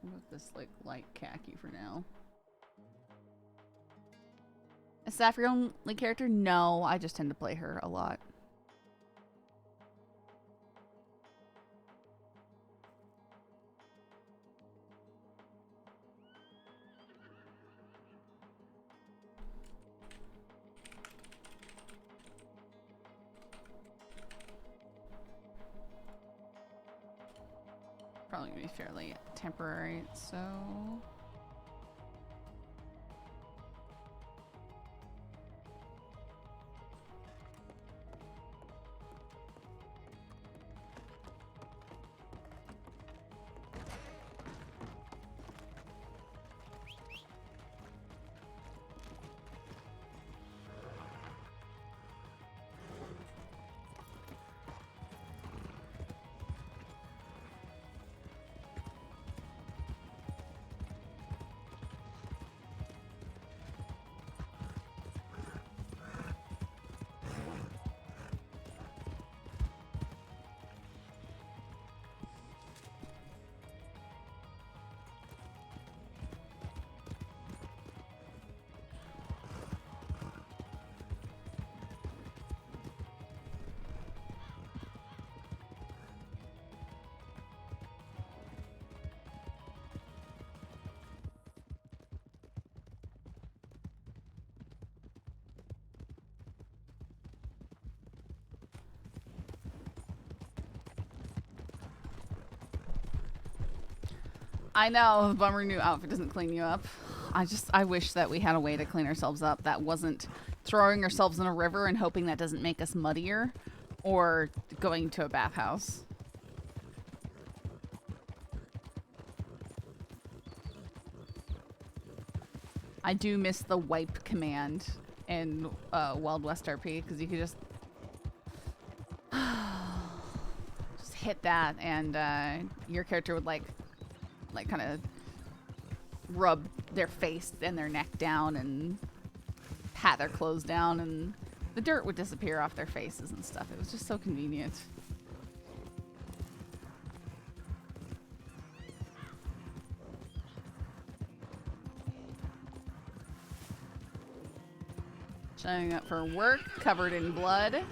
We'll go with this like light khaki for now. A Saffron character? No, I just tend to play her a lot. Probably gonna be fairly temporary, so I know, bummer new outfit doesn't clean you up. I wish that we had a way to clean ourselves up that wasn't throwing ourselves in a river and hoping that doesn't make us muddier or going to a bathhouse. I do miss the wipe command in Wild West RP because you could just hit that and your character would like kind of rub their face and their neck down and pat their clothes down and the dirt would disappear off their faces and stuff. It was just so convenient. Showing up for work, covered in blood.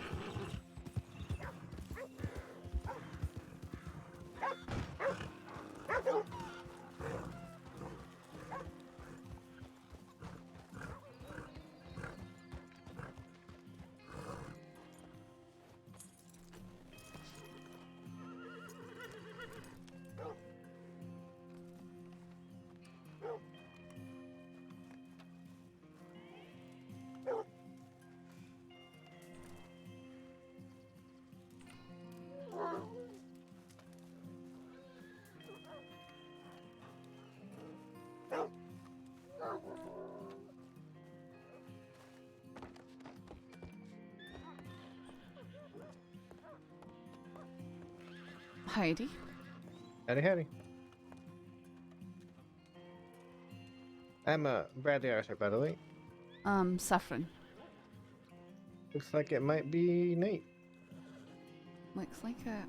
Heidi. Howdy, howdy. I'm Bradley Arthur, by the way. Saffron. Looks like it might be Nate. Looks like it.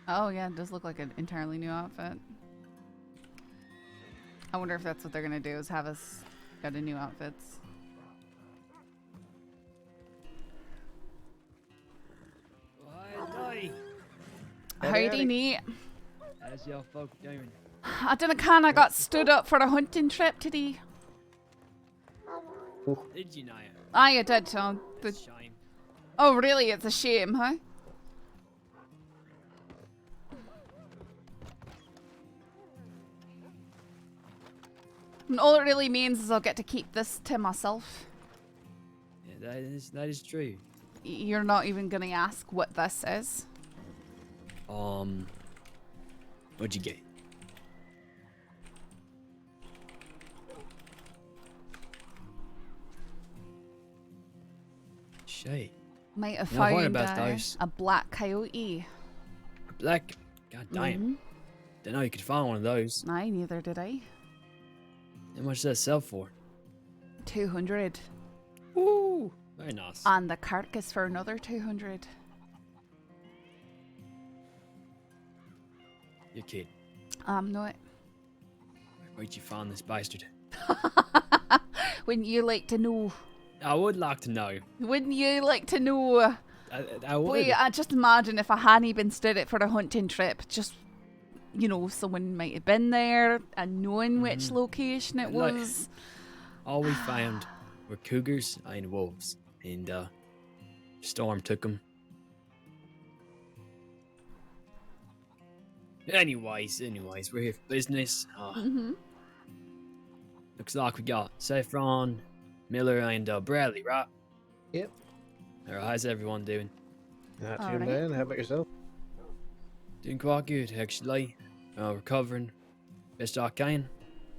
Oh yeah, it does look like an entirely new outfit. I wonder if that's what they're gonna do, is have us go to new outfits. Howdy, Nate. How's y'all folk doing? I don't know, I got stood up for a hunting trip today. Did you know? Aye, I did, Tom. Shame. Oh, really? It's a shame, huh? And all it really means is I'll get to keep this to myself. Yeah, that is true. You're not even gonna ask what this is? What'd you get? Shit. Might have No, what found about those? a black coyote. Black. God damn. Didn't know you could find one of those. Aye, neither did I. How much does that sell for? 200. Woo! Very nice. And the carcass for another 200. You're kidding. Not. Where'd you find this bastard? Wouldn't you like to know? I would like to know. Wouldn't you like to know? I would. Wait, I just imagine if I hadn't been stood it for a hunting trip, just, you know, someone might have been there and known which location it Like, was. all we found were cougars and wolves, and storm took them. Anyways, we're here for business. Looks like we got Saffron, Miller, and Bradley, right? Yep. Alright, how's everyone doing? Not too Alright. bad. How about yourself? Doing quite good, actually. Recovering best I can.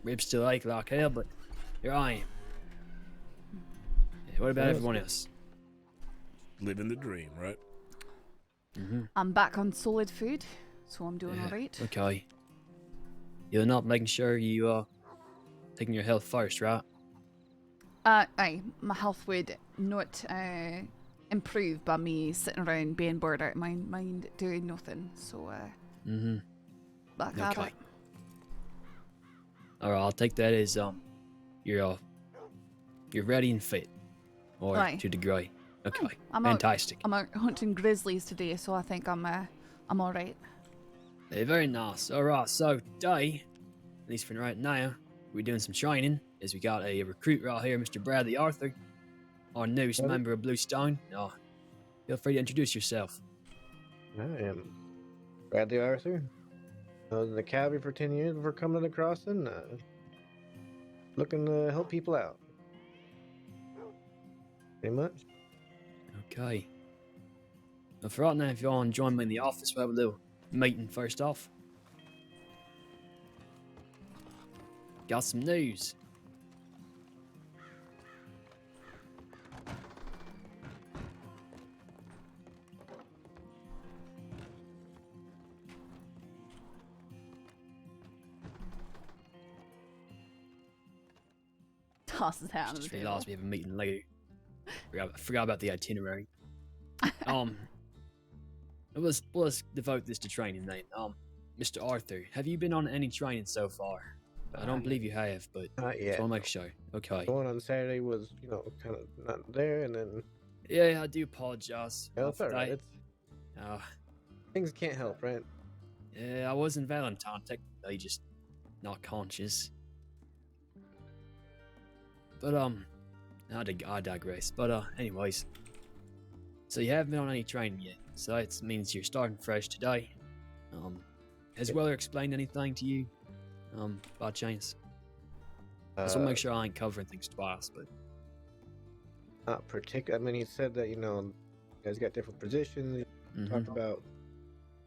Ribs still ache like hell, but here I am. Yeah, what about everyone else? Living the dream, right? I'm back on solid food, so I'm doing alright. Okay. You're not making sure you taking your health first, right? Aye, my health would not improve by me sitting around being bored out of my mind doing nothing. So, back at Okay. it. Alright, I'll take that as you're ready and fit, or Aye. to a degree. Okay, I'm out- fantastic. I'm out hunting grizzlies today, so I think I'm alright. Very nice. Alright, so today, at least for right now, we're doing some training, as we got a recruit right here, Mr. Bradley Arthur, our newest Howdy. member of Bluestone. Feel free to introduce yourself. I am Bradley Arthur. I was in the cavalry for 10 years before coming to the crossing. Looking to help people out. Pretty much. Okay. Well, for right now, if you want to join me in the office, we'll have a little meeting first off. Got some news. Tosses hat on the Just table. realised we have a meeting later. Forgot about the itinerary. Let's devote this to training then. Mr. Arthur, have you been on any training so far? I don't believe you have, but Not just yet. want to make sure. Okay. The one on Saturday was, kind of not there, and then Yeah, I do apologize. it's for alright. that. Things can't help, right? Yeah, I wasn't Valentine, technically, just not conscious. But, I digress. But, anyways. So you haven't been on any training yet, so that means you're starting fresh today. Has Weller explained anything to you, by chance? I just want to make sure I ain't covering things twice, but... Not particular. I mean, he said that, you guys got different positions. Talked about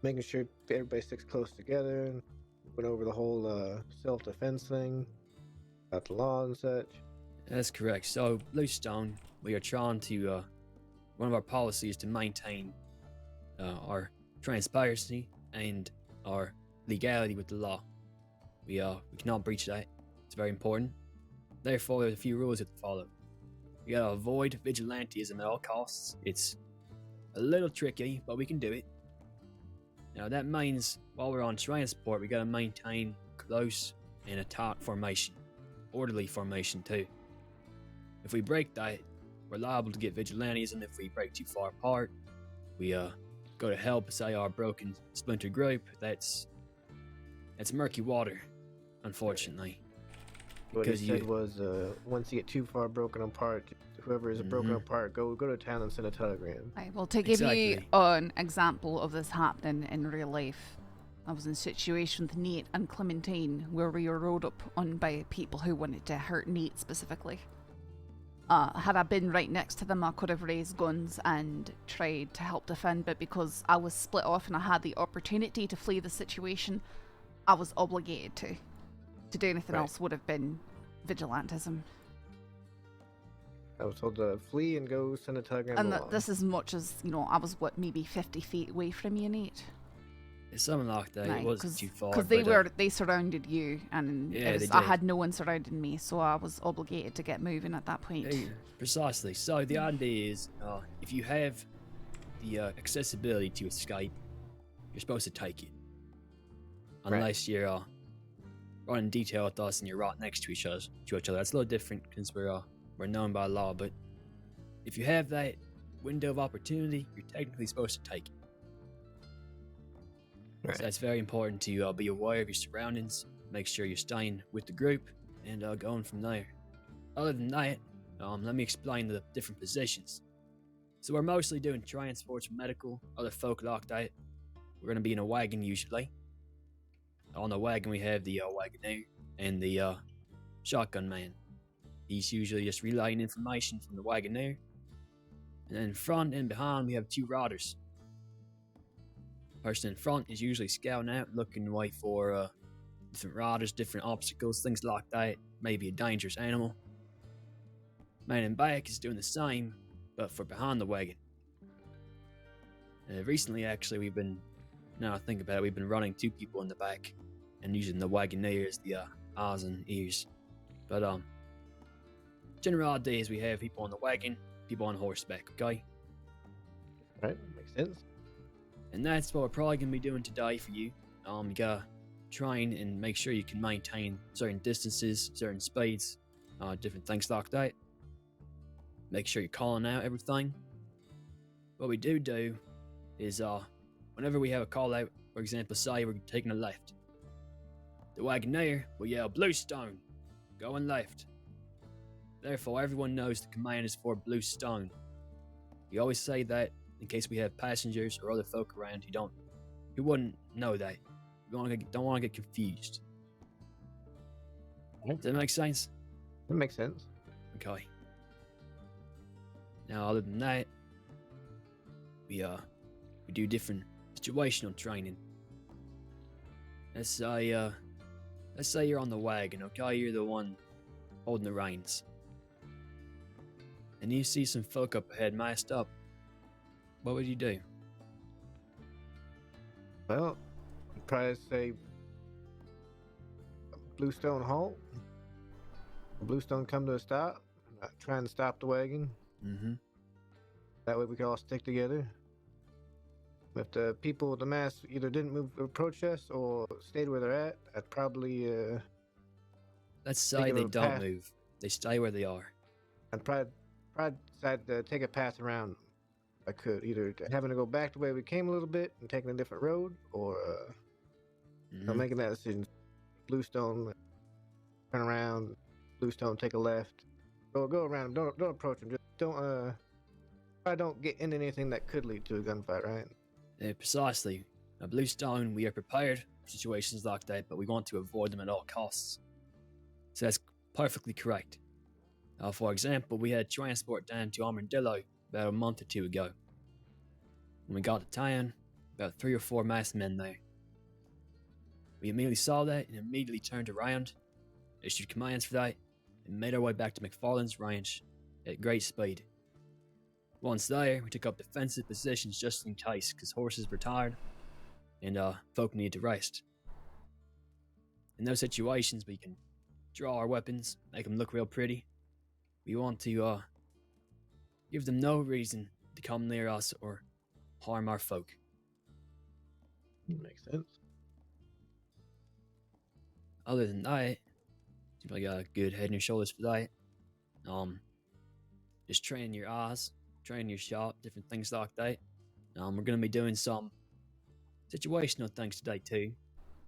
making sure everybody sticks close together. And went over the whole self-defense thing, about the law and such. That's correct. So, Bluestone, we are trying to, one of our policies is to maintain our transparency and our legality with the law. We cannot breach that. It's very important. Therefore, there's a few rules you have to follow. You gotta avoid vigilantism at all costs. It's a little tricky, but we can do it. Now, that means while we're on transport, we gotta maintain close and a tight formation. Orderly formation, too. If we break that, we're liable to get vigilantism. If we break too far apart, we go to help, say, our broken splinter group. That's murky water, unfortunately. What Because he said was, once you get too far broken apart, whoever is broken apart, go to town and send a telegram. Right, well, to give you Exactly. an example of this happening in real life, I was in a situation with Nate and Clementine where we were rode up on by people who wanted to hurt Nate specifically. Had I been right next to them, I could have raised guns and tried to help defend, but because I was split off and I had the opportunity to flee the situation, I was obligated to. To do anything else would have been vigilantism. I was told to flee and go send a telegram And along. this as much as, I was, maybe 50 feet away from you, Nate? It's something like that. It wasn't too far. Because they surrounded you, and Yeah, they I did. had no one surrounding me, so I was obligated to get moving at that point. Yeah, precisely. So the idea is, if you have the accessibility to escape, you're supposed to take it. Unless you're running detail with us and you're right next to each other. That's a little different because we're known by law. But if you have that window of opportunity, you're technically supposed to take it. So that's very important to be aware of your surroundings, make sure you're staying with the group, and going from there. Other than that, let me explain the different positions. So we're mostly doing transports for medical, other folk like that. We're going to be in a wagon usually. On the wagon we have the wagoner and the shotgun man. He's usually just relaying information from the wagoner. And then in front and behind we have two riders. Person in front is usually scouting out, looking away for different riders, different obstacles, things like that. Maybe a dangerous animal. Man in back is doing the same, but for behind the wagon. Recently, actually, now I think about it, we've been running two people in the back and using the wagoner as the eyes and ears. But general idea is we have people on the wagon, people on horseback, okay? Right, makes sense. And that's what we're probably going to be doing today for you. You gotta train and make sure you can maintain certain distances, certain speeds, different things like that. Make sure you're calling out everything. What we do is whenever we have a call out, for example, say we're taking a left, the wagoner will yell, "Bluestone, going left." Therefore, everyone knows the command is for Bluestone. We always say that in case we have passengers or other folk around who don't who wouldn't know that. Don't want to get confused. Does that make sense? That makes sense. Okay. Now, other than that, we do different situational training. Let's say you're on the wagon, okay? You're the one holding the reins. And you see some folk up ahead masked up. What would you do? Well, I'd probably say Bluestone halt. Bluestone come to a stop. Trying to stop the wagon. Mm-hmm. That way we can all stick together. If the people with the mask either didn't approach us or stayed where they're at, I'd probably Let's say Think they of a don't path. move. They stay where they are. I'd probably decide to take a path around them. I could either having to go back the way we came a little bit and taking a different road, or Mhm. making that decision. Bluestone, turn around. Bluestone, take a left. Go around. Don't approach them. Just don't I don't get into anything that could lead to a gunfight, right? Precisely. At Bluestone, we are prepared for situations like that, but we want to avoid them at all costs. So that's perfectly correct. For example, we had transport down to Armadillo about a month or two ago. When we got to town, about 3 or 4 masked men there. We immediately saw that and immediately turned around, issued commands for that, and made our way back to McFarlane's ranch at great speed. Once there, we took up defensive positions just in case, because horses were tired and folk needed to rest. In those situations, we can draw our weapons, make them look real pretty. We want to give them no reason to come near us or harm our folk. Makes sense. Other than that, seems like you got a good head and your shoulders for that. Just training your eyes, training your shot, different things like that. We're going to be doing some situational things today too.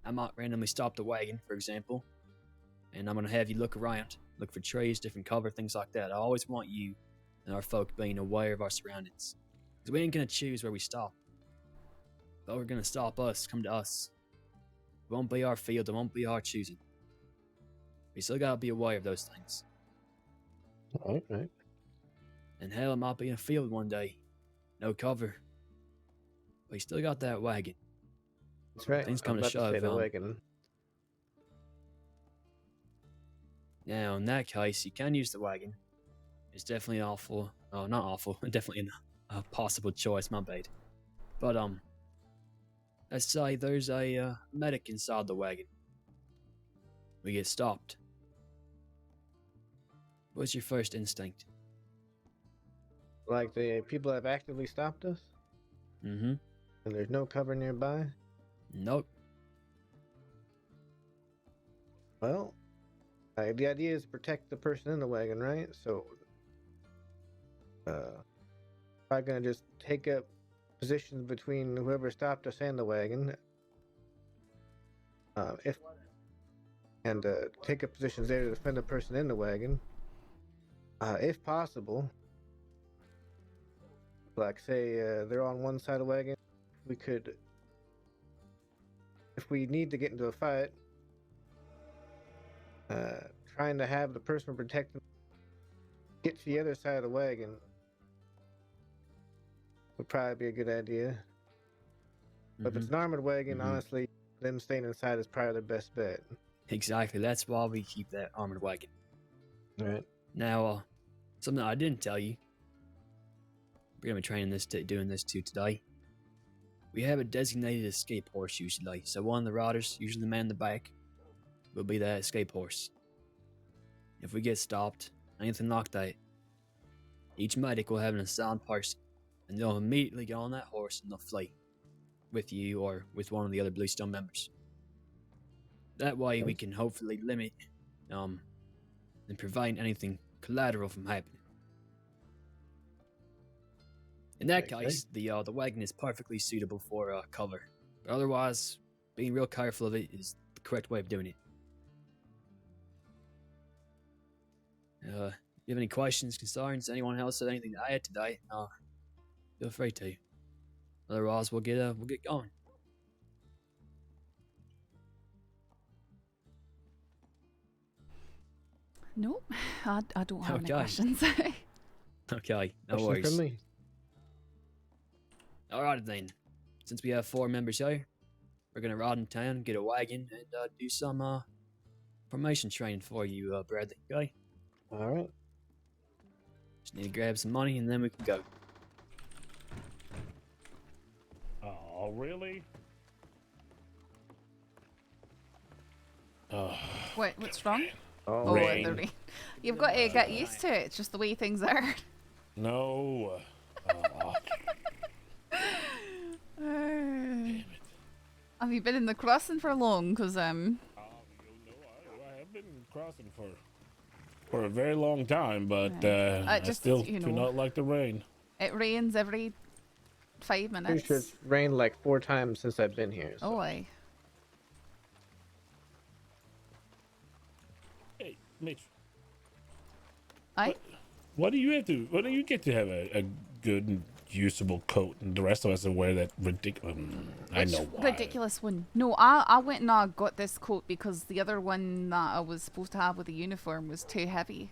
I might randomly stop the wagon, for example, and I'm going to have you look around, look for trees, different cover, things like that. I always want you and our folk being aware of our surroundings, because we ain't going to choose where we stop. But we're going to stop us, come to us. It won't be our field, it won't be our choosing. We still got to be aware of those things. Right. And hell, it might be in a field one day. No cover. But you still got that wagon. That's right. Things I'm come to about shove, say the wagon. Now, in that case, you can use the wagon. It's definitely awful. Oh, not awful. Definitely a possible choice, my bad. But, let's say there's a medic inside the wagon. We get stopped. What's your first instinct? Like the people have actively stopped us, Mm-hmm. and there's no cover nearby. Nope. Well, the idea is to protect the person in the wagon, right? So, I'm gonna just take up positions between whoever stopped us and the wagon. Take up positions there to defend the person in the wagon. If possible, like say they're on one side of the wagon, we could, if we need to get into a fight, trying to have the person protecting get to the other side of the wagon would probably be a good idea. But if it's an armored wagon, honestly, them staying inside is probably the best bet. Exactly. That's why we keep that armored wagon. All right. Now, something I didn't tell you. We're gonna be training doing this too today. We have a designated escape horse usually. So one of the riders, usually the man in the back, will be that escape horse. If we get stopped, anything like that, each medic will have an assigned person, and they'll immediately get on that horse and they'll flee with you or with one of the other Bluestone members. That way, we can hopefully limit and prevent anything collateral from happening. In that case, the wagon is perfectly suitable for cover. But otherwise, being real careful of it is the correct way of doing it. You have any questions, concerns? Anyone else have anything to add today? Feel free to. Otherwise, we'll get going. No, I don't have any Okay. questions. Okay, no Question worries. from me. Alright then. Since we have 4 members here, we're gonna ride in town, get a wagon, and do some formation training for you, Bradley. Okay? All right. Just need to grab some money and then we can go. Oh, really? What's wrong? Oh, Oh, Rain. the rain. You've got to get used to it. It's just the way things are. No. Have you been in the crossing for long? Because I have been crossing for a very long time, but I just, still you do know. not like the rain. it rains every 5 pretty minutes. sure it's rained like 4 times since I've been here. So. Oh, aye. Hey, Mitch, Aye. why do you get to have a good and usable coat, and the rest of us wear that ridiculous? I Which know why. ridiculous one? No, I went and I got this coat because the other one that I was supposed to have with the uniform was too heavy.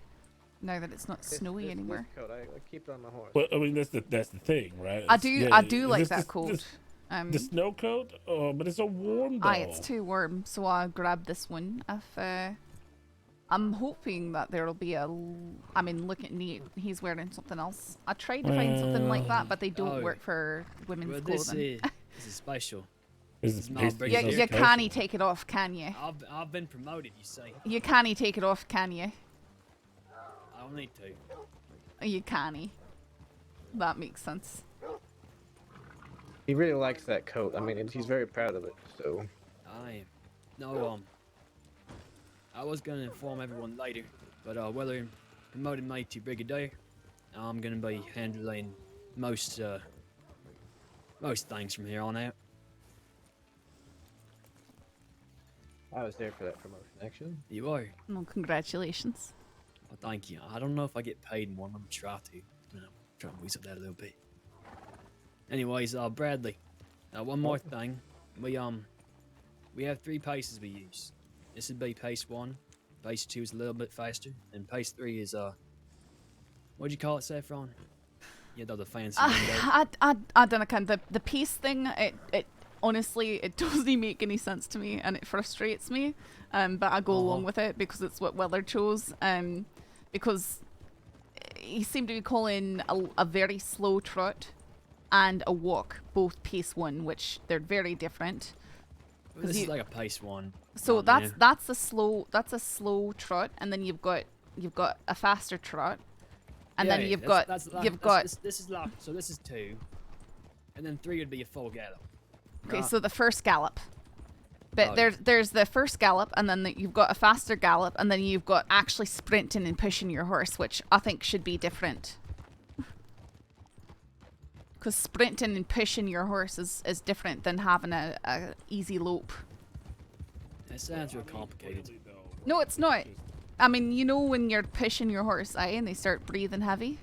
Now that it's not snowy anymore. This coat, I keep it on my horse. Well, I mean that's the thing, right? I It's- do yeah, I do like this- that this- coat. this- Um, the snow coat, but it's so warm though. aye, it's too warm, so I grabbed this one. I'm hoping that there'll be I mean, look at Nate. He's wearing something else. I tried to find something like that, but they don't Oh. work for women's Well, clothing. this is special. Is It's it- not is- big You, is enough. it you special? can't take it off, can you? I've been promoted, you see. You can't take it off, can you? I don't need to. You can't. That makes sense. He really likes that coat. I mean, he's very proud of it. So I was gonna inform everyone later, but Weller promoted me to brigadier. I'm gonna be handling most things from here on out. I was there for that promotion, actually. You are. Well, congratulations. Well, thank you. I don't know if I get paid more. I'm gonna try to. Try to weasel that a little bit. Anyways, Bradley. One more thing. We have 3 paces we use. This would be pace 1. Pace 2 is a little bit faster, and pace 3 is what'd you call it, Saffron? Yeah, the other fancy lingo. I don't know. The pace thing, it honestly, it doesn't make any sense to me, and it frustrates me. But I go along with it because it's what Willard chose. Because he seemed to be calling a very slow trot and a walk both pace 1, which they're very different. Well, this is like a pace 1. So not now. that's a slow trot, and then you've got a faster trot, and then Yeah, this is like, so this is 2, and then 3 would be a full gallop. okay. Right. So the first gallop, but Oh. there's the first gallop, and then you've got a faster gallop, and then you've got actually sprinting and pushing your horse, which I think should be different. Because sprinting and pushing your horse is different than having a easy lope. That sounds real complicated. No, it's not. I mean, you know when you're pushing your horse, and they start breathing heavy?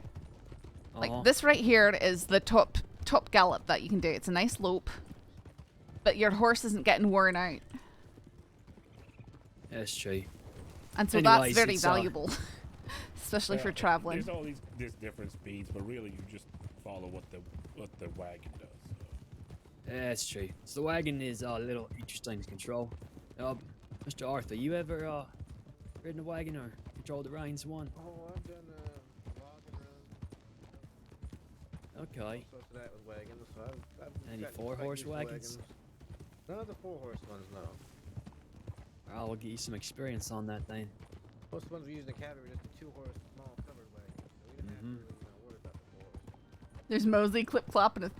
Like this right here is the top gallop that you can do. It's a nice lope, but your horse isn't getting worn out. That's true. And so Anyways, that's very it's, valuable, especially for traveling. There's all these different speeds, but really you just follow what the wagon does. That's true. So the wagon is a little interesting to control. Mr. Arthur, you ever ridden a wagon or controlled the reins one? Oh, I've done logging runs. Okay. Close to that with wagons. So I've Any gotten 4-horse quite used to wagons? None of the 4-horse ones, no. I'll get you some experience on that then. Most of the ones we use in the cavalry are just the 2-horse small covered wagons. So we didn't have to really worry about the 4-horse. There's Mosley clip clop and a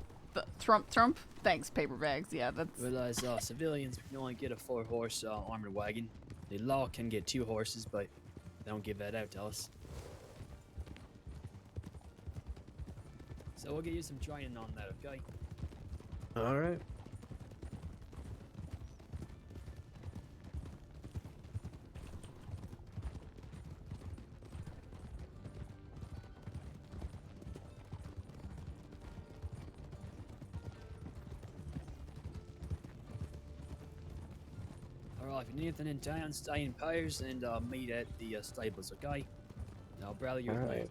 trump. Thanks, paper bags. Yeah, that's. Well, as civilians, we can only get a 4-horse armored wagon. The law can get 2 horses, but they don't give that out to us. So we'll get you some training on that, okay? All right. Alright, if you need anything in town, stay in pairs and meet at the stables, okay? Now, brother, you're Alright.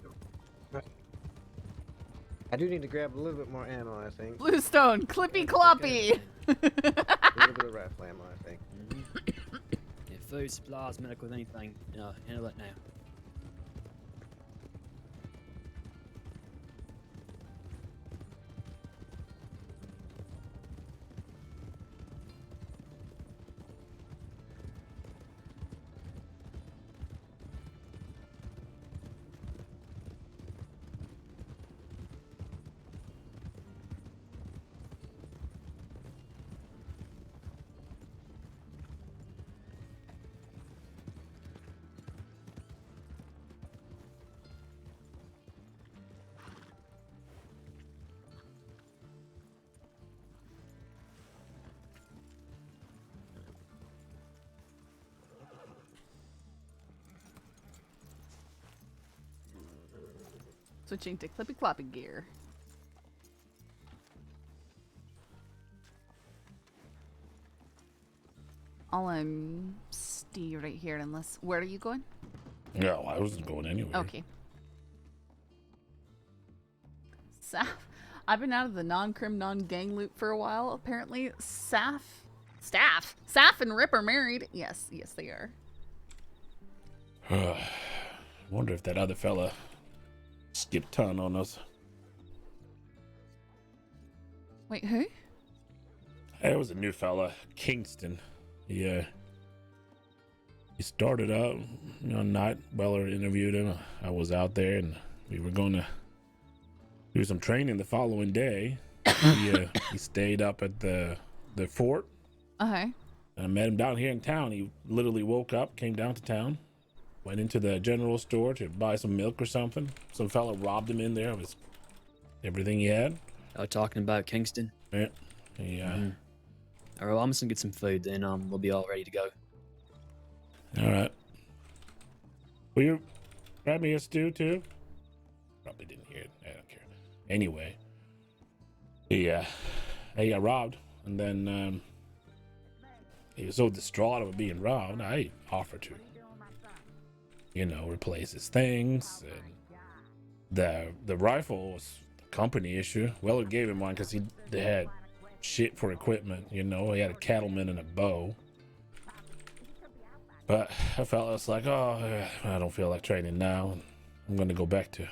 I do need to grab a little bit more ammo, I think. Bluestone, clippy cloppy. A little bit of rifle ammo, I think. Yeah, food, supplies, medical, anything. Handle it now. Switching to clippy cloppy gear. I'll stay right here unless. Where are you going? No, I wasn't going anywhere. Okay. I've been out of the non-crim, non-gang loop for a while. Apparently, Saff and Rip are married. Yes, they are. Wonder if that other fella skipped town on us. Wait, who? It was a new fella, Kingston. He started out, night. Weller interviewed him. I was out there, and we were going to do some training the following day. He stayed up at the fort. Okay. I met him down here in town. He literally woke up, came down to town, went into the general store to buy some milk or something. Some fella robbed him in there with everything he had. Talking about Kingston? Yeah. Yeah. All right, well, I'm just gonna get some food, then we'll be all ready to go. All right. Will you grab me a stew too? Probably didn't hear it. I don't care. Anyway, he got robbed, and then he was so distraught over being robbed. I offered to, replace his things, and the rifle was a company issue. Weller gave him one because they had shit for equipment. He had a cattleman and a bow. But I felt like, I don't feel like training now. I'm going to go back to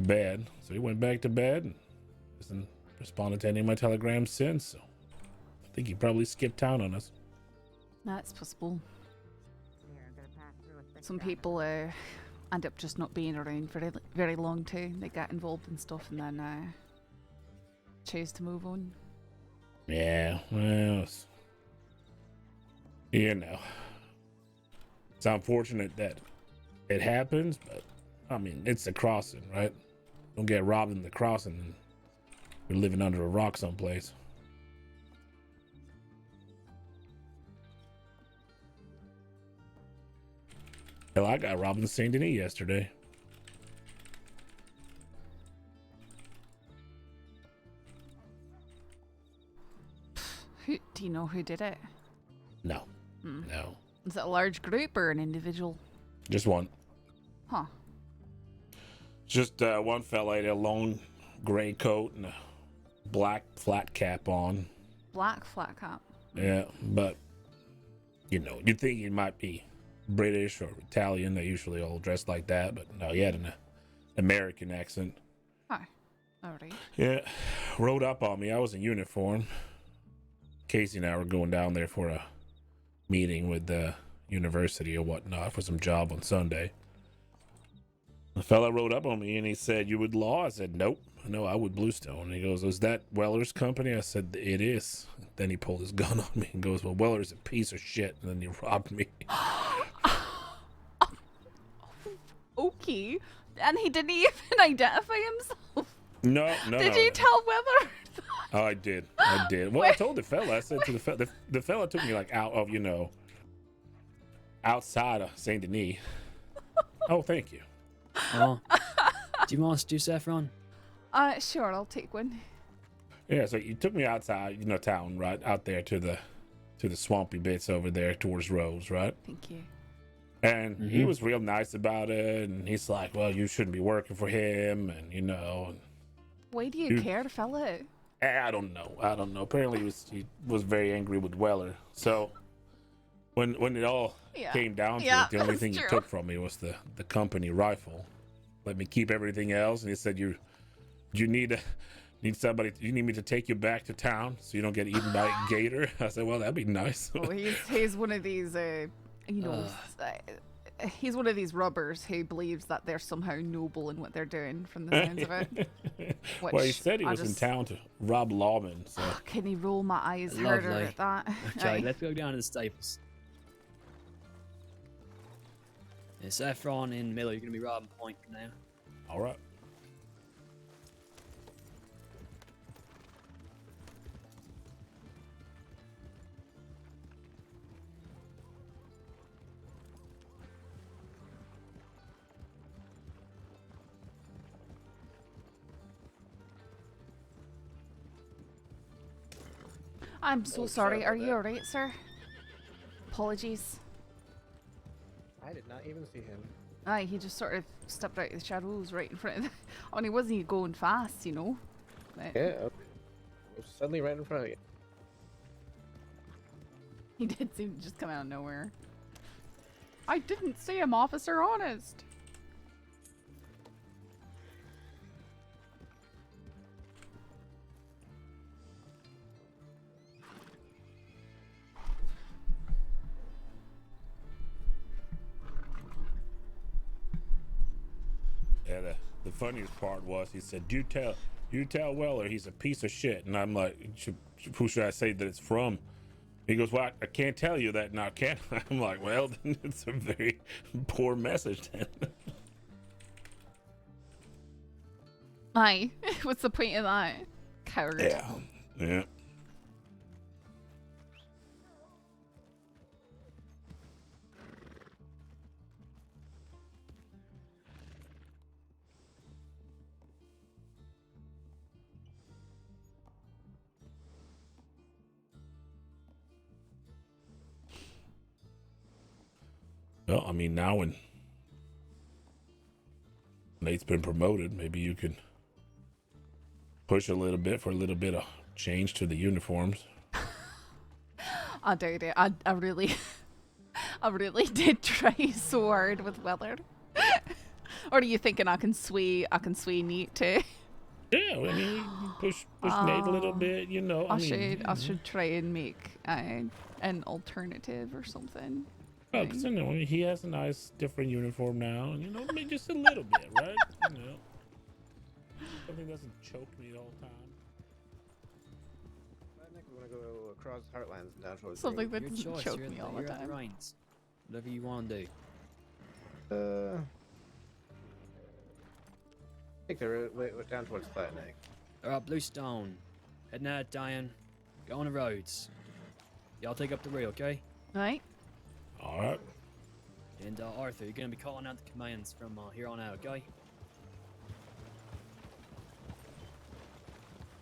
bed. So he went back to bed and hasn't responded to any of my telegrams since. So I think he probably skipped town on us. That's possible. Some people end up just not being around very, very long too. They get involved in stuff and then choose to move on. Yeah, well, it's unfortunate that it happens, but I mean, it's the crossing, right? Don't get robbed in the crossing and you're living under a rock someplace. Hell, I got robbed in Saint Denis yesterday. Do you know who did it? No. No. Is it a large group or an individual? Just one. Huh. Just one fella had a long gray coat and a black flat cap on. Black flat cap. Yeah, but you'd think he might be British or Italian. They usually all dress like that, but no, he had an American accent. Hi. Alright. Yeah, rode up on me. I was in uniform. Casey and I were going down there for a meeting with the university or whatnot for some job on Sunday. The fella rode up on me and he said, "You would law?" I said, "Nope. No, I would Bluestone." And he goes, "Is that Weller's company?" I said, "It is." Then he pulled his gun on me and goes, "Well, Weller's a piece of shit." And then he robbed me. Okay. And he didn't even identify himself. No. Did you tell Weather? Oh, I did. Well, I told the fella. I said to the fella took me like out of, outside of Saint Denis. Oh, thank you. Oh, do you want us to do Saffron? Sure, I'll take one. Yeah, so you took me outside, town, right out there to to the swampy bits over there towards Rose, right? Thank you. And he was real nice about it, and he's like, well, you shouldn't be working for him, and you know. Why do you care to fill it? I don't know. Apparently he was very angry with Weller. So when it all came down to it, the only thing he took from me was the company rifle. Let me keep everything else, and he said, you need somebody, you need me to take you back to town so you don't get eaten by a gator. I said, well, that'd be nice. Oh, he's one of these he's one of these robbers who believes that they're somehow noble in what they're doing from the sounds of it. Well, he said he was in town to rob lawmen. So. Can he roll my eyes harder at that? Okay, let's go down to the stables. And Saffron and Miller, you're going to be robbing point from now. All right. I'm so sorry. Are you alright, sir? Apologies. I did not even see him. Aye, he just sort of stepped out of the shadows right in front of the... I mean, he wasn't going fast, you know? But Yeah, I was suddenly right in front of you. he did seem to just come out of nowhere. I didn't see him, Officer Honest. Yeah, the funniest part was he said, you tell Weller he's a piece of shit. And I'm like, who should I say that it's from? He goes, well, I can't tell you that now, can I? I'm like, well, then it's a very poor message then. Aye, what's the point of that? Coward. Yeah. Well, I mean, now when Nate's been promoted, maybe you could push a little bit for a little bit of change to the uniforms. I doubt it. I really, I really did try so hard with Weller. Or are you thinking I can sway Nate too? Yeah, I mean, push Nate a little bit, you know. I should try and make an alternative or something. Oh, because you know, he has a nice different uniform now, and you know, maybe just a little bit, right? You know, something doesn't choke me the whole time. I think we're gonna go across Heartlands and down towards Something Green. that Your doesn't choice. choke You're me at all the, the you're at the time. reins. Whatever you want to do. I think they're down towards Flat Neck. Alright, Bluestone. Heading out, Diane. Go on the roads. Y'all take up the rear, okay? Right? All right. And Arthur, you're gonna be calling out the commands from here on out, okay?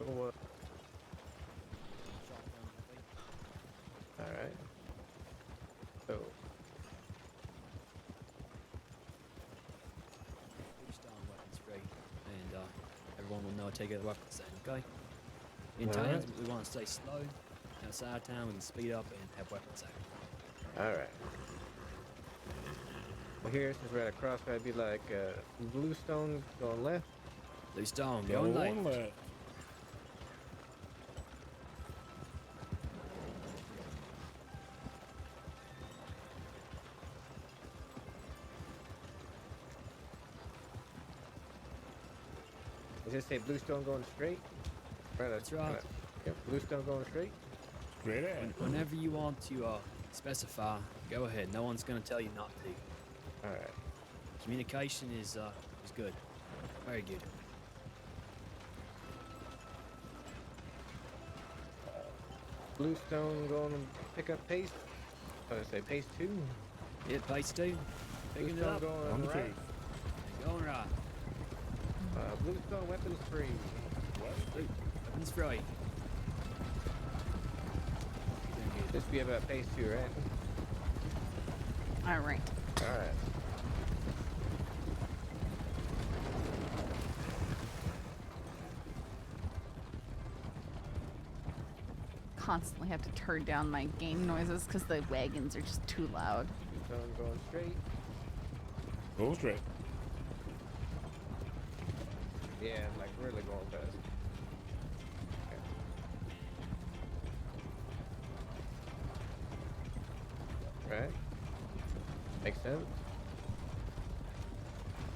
Oh, alright. So, Bluestone weapons free. And everyone will know to take out the weapons then, okay? In Alright. towns, we want to stay slow. Outside town, we can speed up and have weapons out. alright. Well, here, since we're at a crossroad, it'd be like Bluestone going left. Bluestone, going left. Does it say Bluestone going straight? That's right. Yep, Bluestone going straight. Great ad. Whenever you want to specify, go ahead. No one's gonna tell you not to. Alright. Communication is good. Very good. Bluestone going to pick up pace. I say pace 2. Hit pace 2. Picking it Bluestone up. going On the right. case. Going right. Bluestone weapons free. Weapons free. Doing good. This be about phase 2, right? All right. Alright. Constantly have to turn down my game noises because the wagons are just too loud. So I'm going straight. Go straight. Yeah, like really going fast. Okay. Right? Makes sense.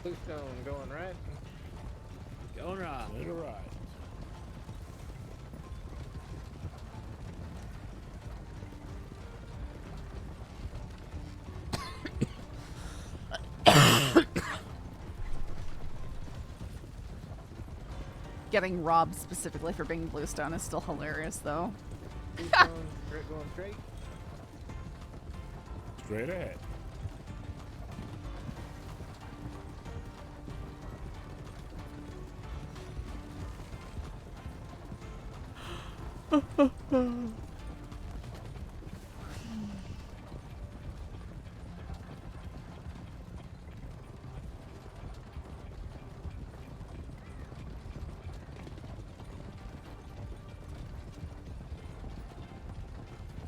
Bluestone going right. Going right. Straight or right. Getting robbed specifically for being Bluestone is still hilarious, though. Bluestone going straight. Straight ahead.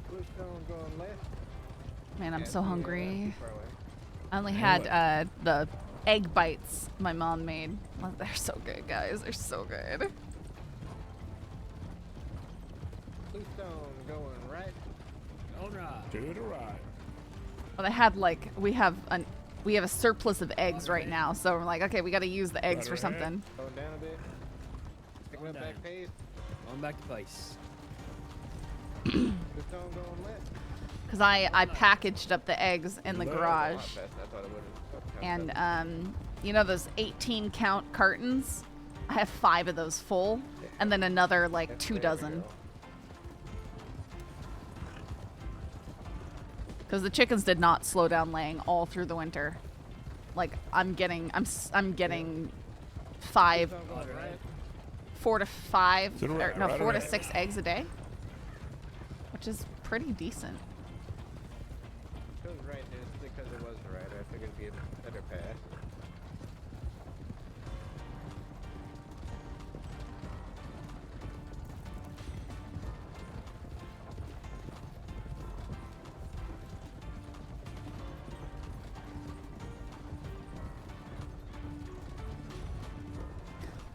Bluestone going left. Man, I'm Yeah, so too hungry. far away. I only had the egg bites my mom made. Oh, they're so good, guys. They're so good. Bluestone going right. Going right. To the right. Well, they had like we have a surplus of eggs right now, so we're like, okay, we got to use the eggs for Butter egg. something. Going down a bit. Picking up Going back down. pace. Going back to base. Bluestone going left. Because I packaged up the eggs in the Left. garage, A lot faster than I thought it would. and you know those 18 count cartons? I have 5 of those full, and then another like 2 dozen. Because the chickens did not slow down laying all through the winter. Like I'm getting 5, 4 to 5, To the or right, no, right 4 to ahead. 6 eggs a day, which is pretty decent. It was right just because it was right. I figured it'd be a better path.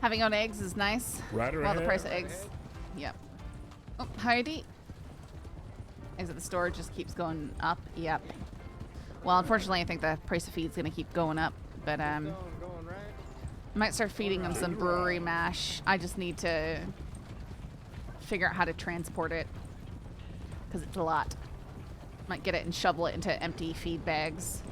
Having own eggs is nice. Right or Well, the ahead. price of eggs. Yep. Oh, Heidi. Eggs at the store just keeps going up. Yep. Well, unfortunately, I think the price of feed's gonna keep going up. But Bluestone going right. I might start feeding them some brewery mash. I just need to figure out how to transport it because it's a lot. Might get it and shovel it into empty feed bags.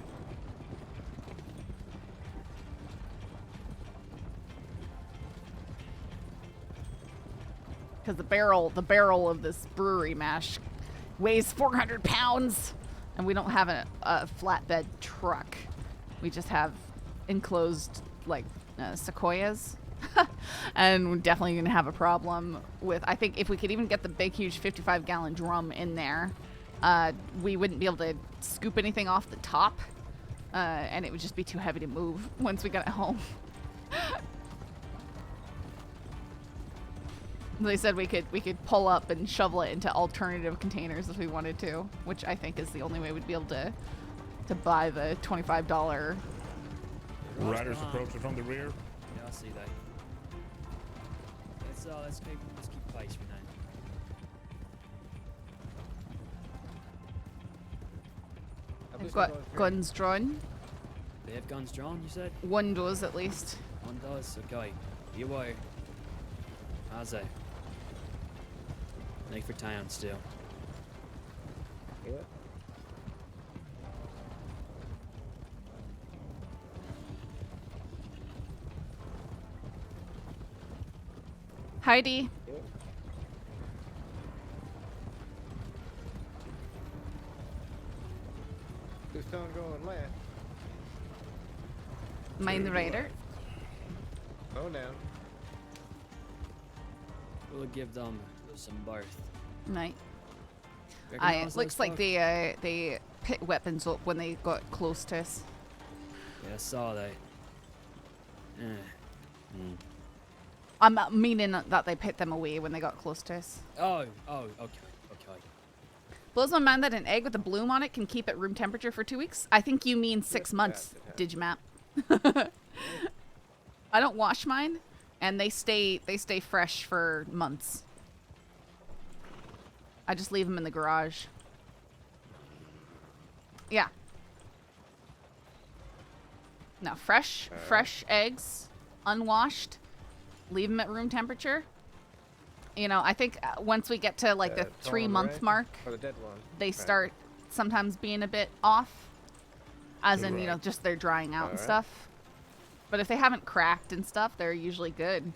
Because the barrel of this brewery mash weighs 400 pounds, and we don't have a flatbed truck. We just have enclosed like sequoias, and we're definitely gonna have a problem with. I think if we could even get the big, huge 55-gallon drum in there, we wouldn't be able to scoop anything off the top, and it would just be too heavy to move once we got it home. They said we could pull up and shovel it into alternative containers if we wanted to, which I think is the only way we'd be able to buy the $25. Riders approaching from the rear. Yeah, I see that. Let's keep pace for now. I've got guns drawn. They have guns drawn, you said? One does at least. One does? Okay. You are. How's that? Make for town still. Yep. Heidi. Yep. Bluestone going left. Mind the Raider. Go down. We'll give them some birth. Night. Recognize It looks those like folk? they picked weapons up when they got close to us. Yeah, I saw that. I'm meaning that they put them away when they got close to us. Oh, okay. Blows my mind that an egg with a bloom on it can keep at room temperature for 2 weeks. I think you mean 6 months, Digimap. I don't wash mine, and they stay fresh for months. I just leave them in the garage. Yeah. No, fresh eggs, unwashed, leave them at room temperature. You know, I think once we get to like the 3-month mark, Or the dead one. they start sometimes being a bit off, as in, you know, just they're drying out and Alright. stuff. But if they haven't cracked and stuff, they're usually good.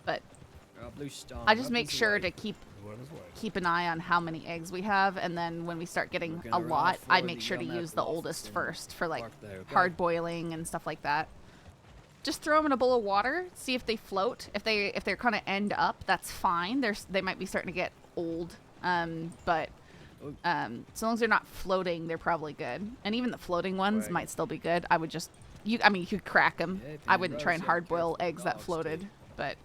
But Bluestone. I just make weapons sure away. to keep an eye on how many eggs we have, and then when we start getting a lot, I make sure to use the oldest first for like hard boiling and stuff like that. Just throw them in a bowl of water, see if they float. If they're kind of end up, that's fine. They might be starting to get old, but so long as they're not floating, they're probably good. And even the floating ones might still be good. I would just you could crack them. Yeah, if I you wouldn't roast try and them, hard boil careful, eggs that dogs floated, do. but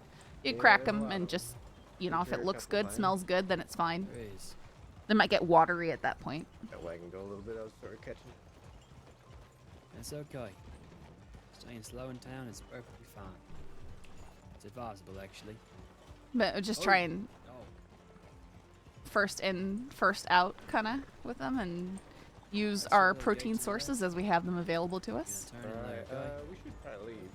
you Yeah, crack there's a them lot and of just, you know, if Sure, it looks couple good, times. smells good, then it's fine. There is. They might get watery at that point. That wagon go a little bit. I was sort of catching. That's okay. Staying slow in town is perfectly fine. It's advisable, actually. But just try and Oh, first in, first out kind of with them, and use That's our a little protein gates in there. sources as we have them available to us. turn in there, Alright, okay? we should probably leave.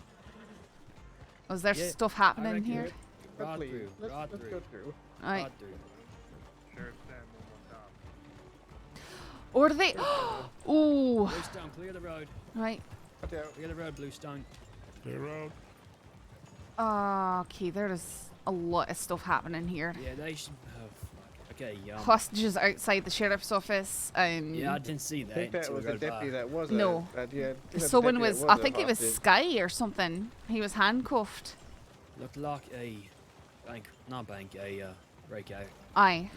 Was there Yeah, stuff I happening reckon here? it- Let's Rod leave. through, Let's rod go through. through. Right. Rod through. Sheriff Sam on top. Or do they? Ooh. Bluestone, clear the road. Right. Watch out. Clear the road, Bluestone. Clear road. Okay, there's a lot of stuff happening here. Yeah, they should. Oh, fuck. Okay, Hostages outside the sheriff's office. Yeah, I didn't see I that. think that until we was the rode by. deputy that was No. yeah, I think that's the Someone deputy was, that I a think it was hostage. Sky or something. He was handcuffed. Looked like a breakout. Aye.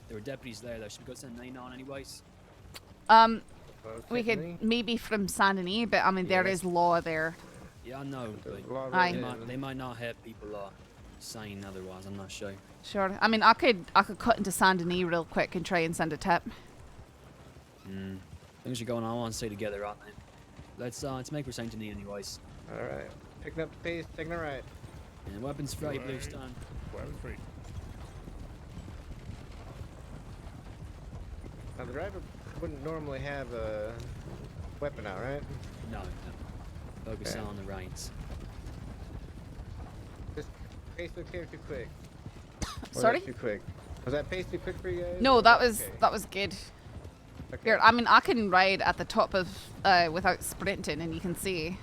There were deputies there though. Should we go send 9 on anyways? We technically, could maybe from Saint Denis, but I mean, there Yes. is law there. Yeah, I know, there's but a lot of Aye. they red might, in. they might not have people saying otherwise. I'm not sure. Sure. I mean, I could cut into Saint Denis real quick and try and send a tip. Things are going on. I want to stay together, aren't they? Let's make for Saint Denis anyways. Alright. Picking up the pace, taking a right. And weapons free, Right. Bluestone. Weapons free. Now the driver wouldn't normally have a weapon out, right? No. Focus Okay. on the reins. This pace looked here too quick. Or Sorry? that too quick. Was that pace too quick for you guys? No, or that was okay? good. Okay. Here, I mean, I can ride at the top of without sprinting, and you can see.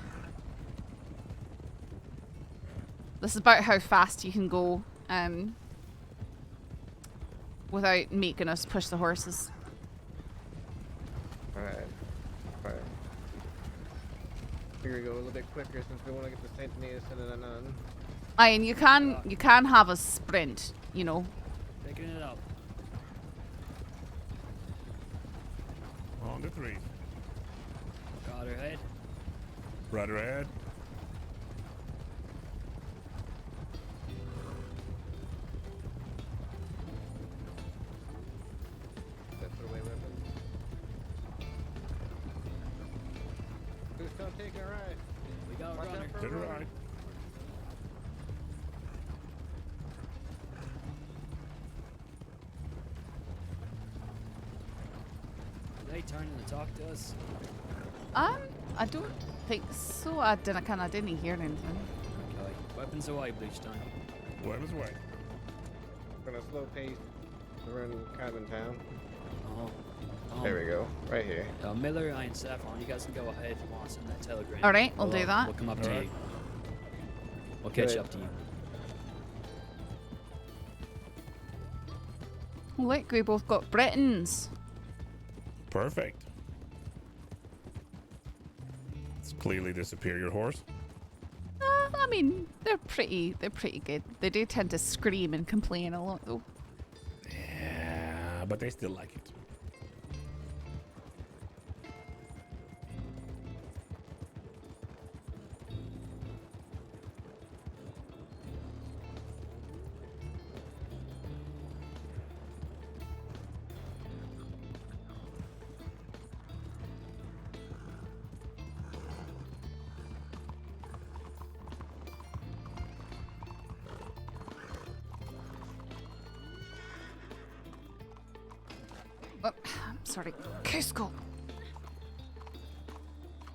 This is about how fast you can go, without making us push the horses. Alright. Alright. Figure we go a little bit quicker since we want to get the Saint Denis and then on. Aye, and you can have a sprint, you know. Picking it up. On to 3. Got her head. Rudder ahead. Let's put away weapons. Who's still taking a ride? We got a Watch out runner. for To the a runner. right. Are they turning to talk to us? I don't think so. I didn't hear anything. Okay. Weapons away, Bluestone. Weapons away. We're gonna slow pace. We're in kind of in town. There we go. go. Right here. Miller and Saffron, you guys can go ahead if you want to send that telegram. All right, we'll do that. We'll come up to Alright. you. We'll catch Good. up to you. Look, we both got Britons. Perfect. It's clearly the superior horse. I mean, they're pretty good. They do tend to scream and complain a lot, though. Yeah, Nah, but they still like it. Oh, I'm sorry. Cusco.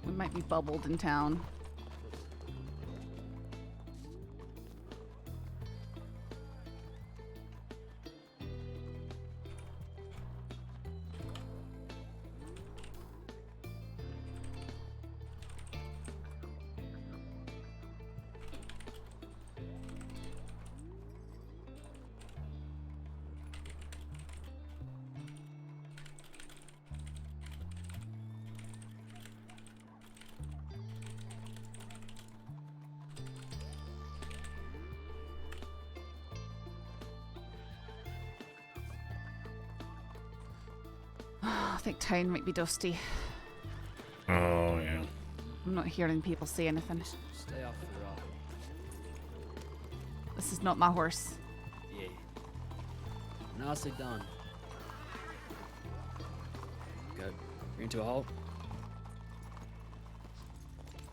We might be bubbled in town. I think town might be dusty. Oh, yeah. I'm not hearing people say anything. Stay off the rock. This is not my horse. Yeah. Nicely done. Good. You're into a halt.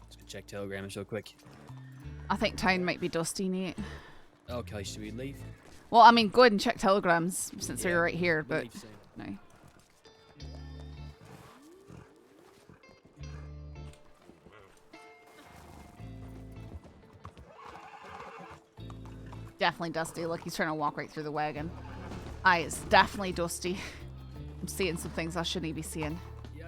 Let's go check telegrams real quick. I think town might be dusty, Nate. Okay, should we leave? Well, I mean, go ahead and check telegrams since Yeah, you're right here, we'll but leave soon. no. Definitely dusty. Look, he's trying to walk right through the wagon. Aye, it's definitely dusty. I'm seeing some things I shouldn't be seeing. Yeah,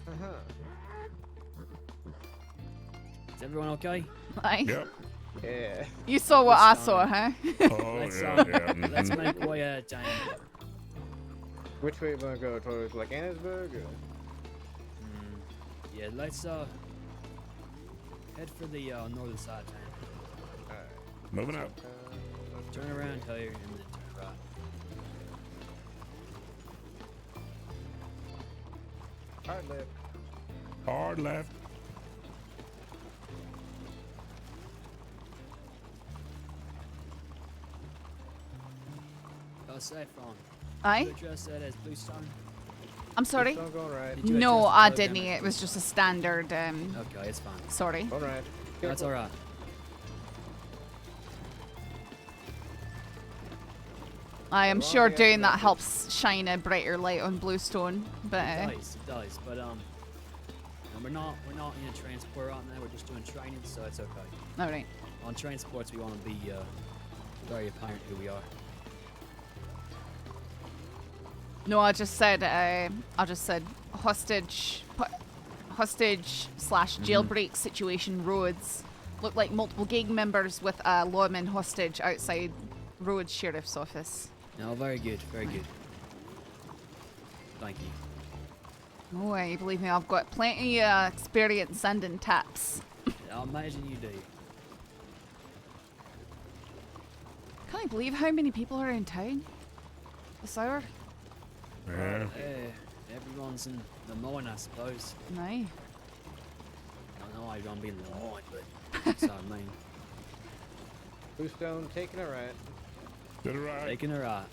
Uh-huh. is everyone okay? Aye. Yep. Yeah. You saw what I It's saw, fine. huh? Oh, Let's, yeah, uh, yeah. Let's mhm. make way down. Which way am I going? Towards like Annisburg? Or? Yeah, let's head for the northern side of town. Alright. Moving up. Turn around here and then turn right. Hard left. Hard left. Saffron. Aye? You address that as Bluestone? I'm sorry? Don't go right. Did you No, adjust the I telegram didn't. as It was just a standard, Okay, it's fine. sorry. All right. That's alright. I am Well, sure yeah, doing that that's it. helps shine a brighter light on Bluestone, but It does, but we're not in a transport right now. We're just doing training, so it's okay. all right. On transports, we want to be very apparent who we are. No, I just said hostage slash jailbreak situation roads. Look like multiple gang members with a lawman hostage outside Road Sheriff's Office. No, very good, very good. Thank you. Oh, I believe me, I've got plenty of experience sending taps. I imagine you do. Can't believe how many people are in town this hour. Yeah. Everyone's in the mine, I suppose. No. I don't know how you're gonna be in the mine, but that's what I mean. Bluestone taking a right. To the right. Taking her out.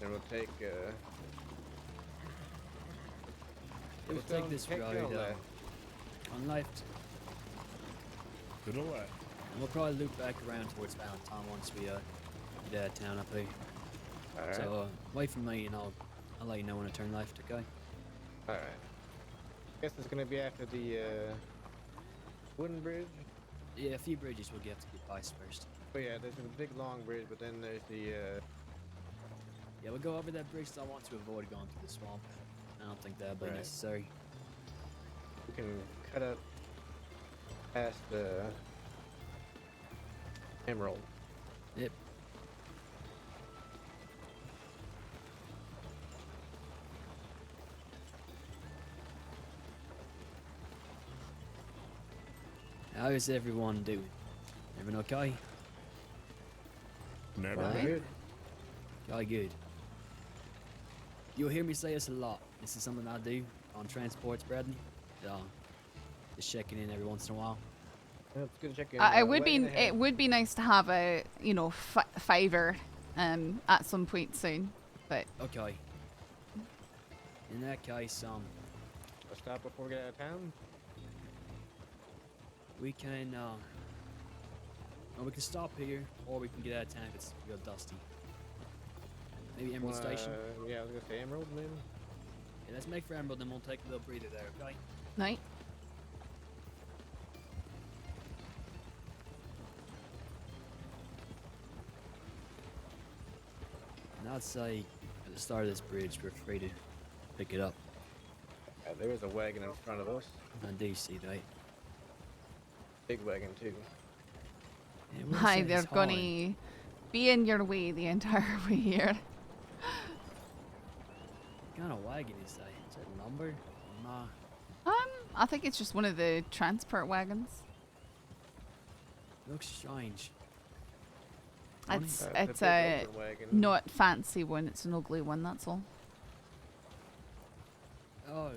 Then we'll take We'll take this take road the left. on left, To the left. and we'll probably loop back around towards Valentine once we get out of town up here. All right. So wait for me, and I'll let you know when I turn left. Okay? All right. Guess it's gonna be after the wooden bridge. Yeah, a few bridges we'll have to get past first. Oh yeah, there's a big long bridge, but then there's the Yeah, we'll go over that bridge. So I want to avoid going through the swamp. I don't think that'll be Right. necessary. we can cut up past the Emerald. Yep. How is everyone doing? Everyone okay? Never. Well, Right. good. Jolly good. You'll hear me say this a lot. This is something I do on transports, Bradley. So, just checking in every once in a while. Yeah, it's good to check in. It would be nice to have a fiver at some point soon, but Okay. In that case, Let's stop before we get out of town. we can, well, we can stop here, or we can get out of town if it's real dusty. Maybe Emerald Station? Yeah, I was gonna say Emerald, maybe. Yeah, let's make for Emerald, then we'll take a little breather there, okay? night. And I'd say at the start of this bridge, we're free to pick it up. There is a wagon in front of us. I do see that. Big wagon too. Yeah, what is Hi, that they're he's hauling? gonna be in your way the entire way here. What kind of wagon is that? Is that lumber? Nah. I think it's just one of the transport wagons. Looks strange. It's The it's big a open wagon. not fancy one. It's an ugly one. That's all. Oh, okay.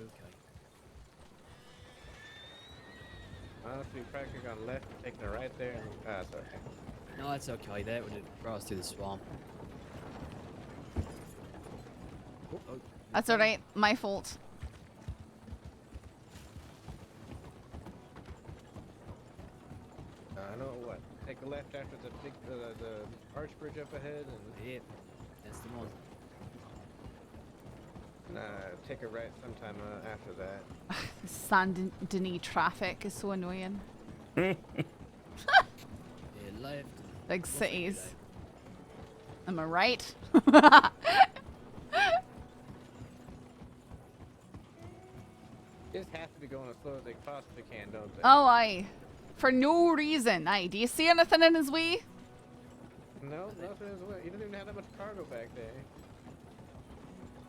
Honestly, we probably could've gone left and taken a right there. And, sorry. No, that's okay. That would have brought us through the swamp. Oh, That's all right. My fault. I know what. Take a left after the big the arch bridge up ahead, yep. That's the one. and take a right sometime after that. Saint Denis traffic is so annoying. Yeah, left. Big We'll figure cities. it Am I right? Just have to be going as slow as they possibly can, don't they? Oh, aye. For no reason. Aye. Do you see anything in his way? No, nothing is way. You don't even have that much cargo back there.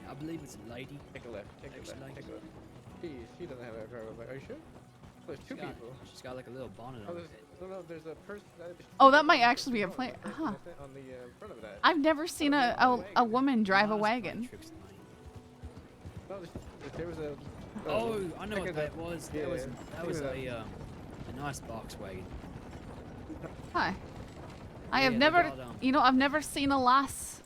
I believe it's a lady. Take a left. Take a Actually, left. like- Take a left. She doesn't have that cargo back. Are you sure? There's two She's got- people. She's got like a little bonnet Oh, on her there's, head. no, there's a person. Oh, that might actually be a no, player. there's a Huh. person on the front of that. I've never seen a woman drive a wagon. No, there was a. Oh, I know think what of that was. yeah, That was think of a nice box wagon. Hi. I Yeah, have they never, got, I've never seen a lass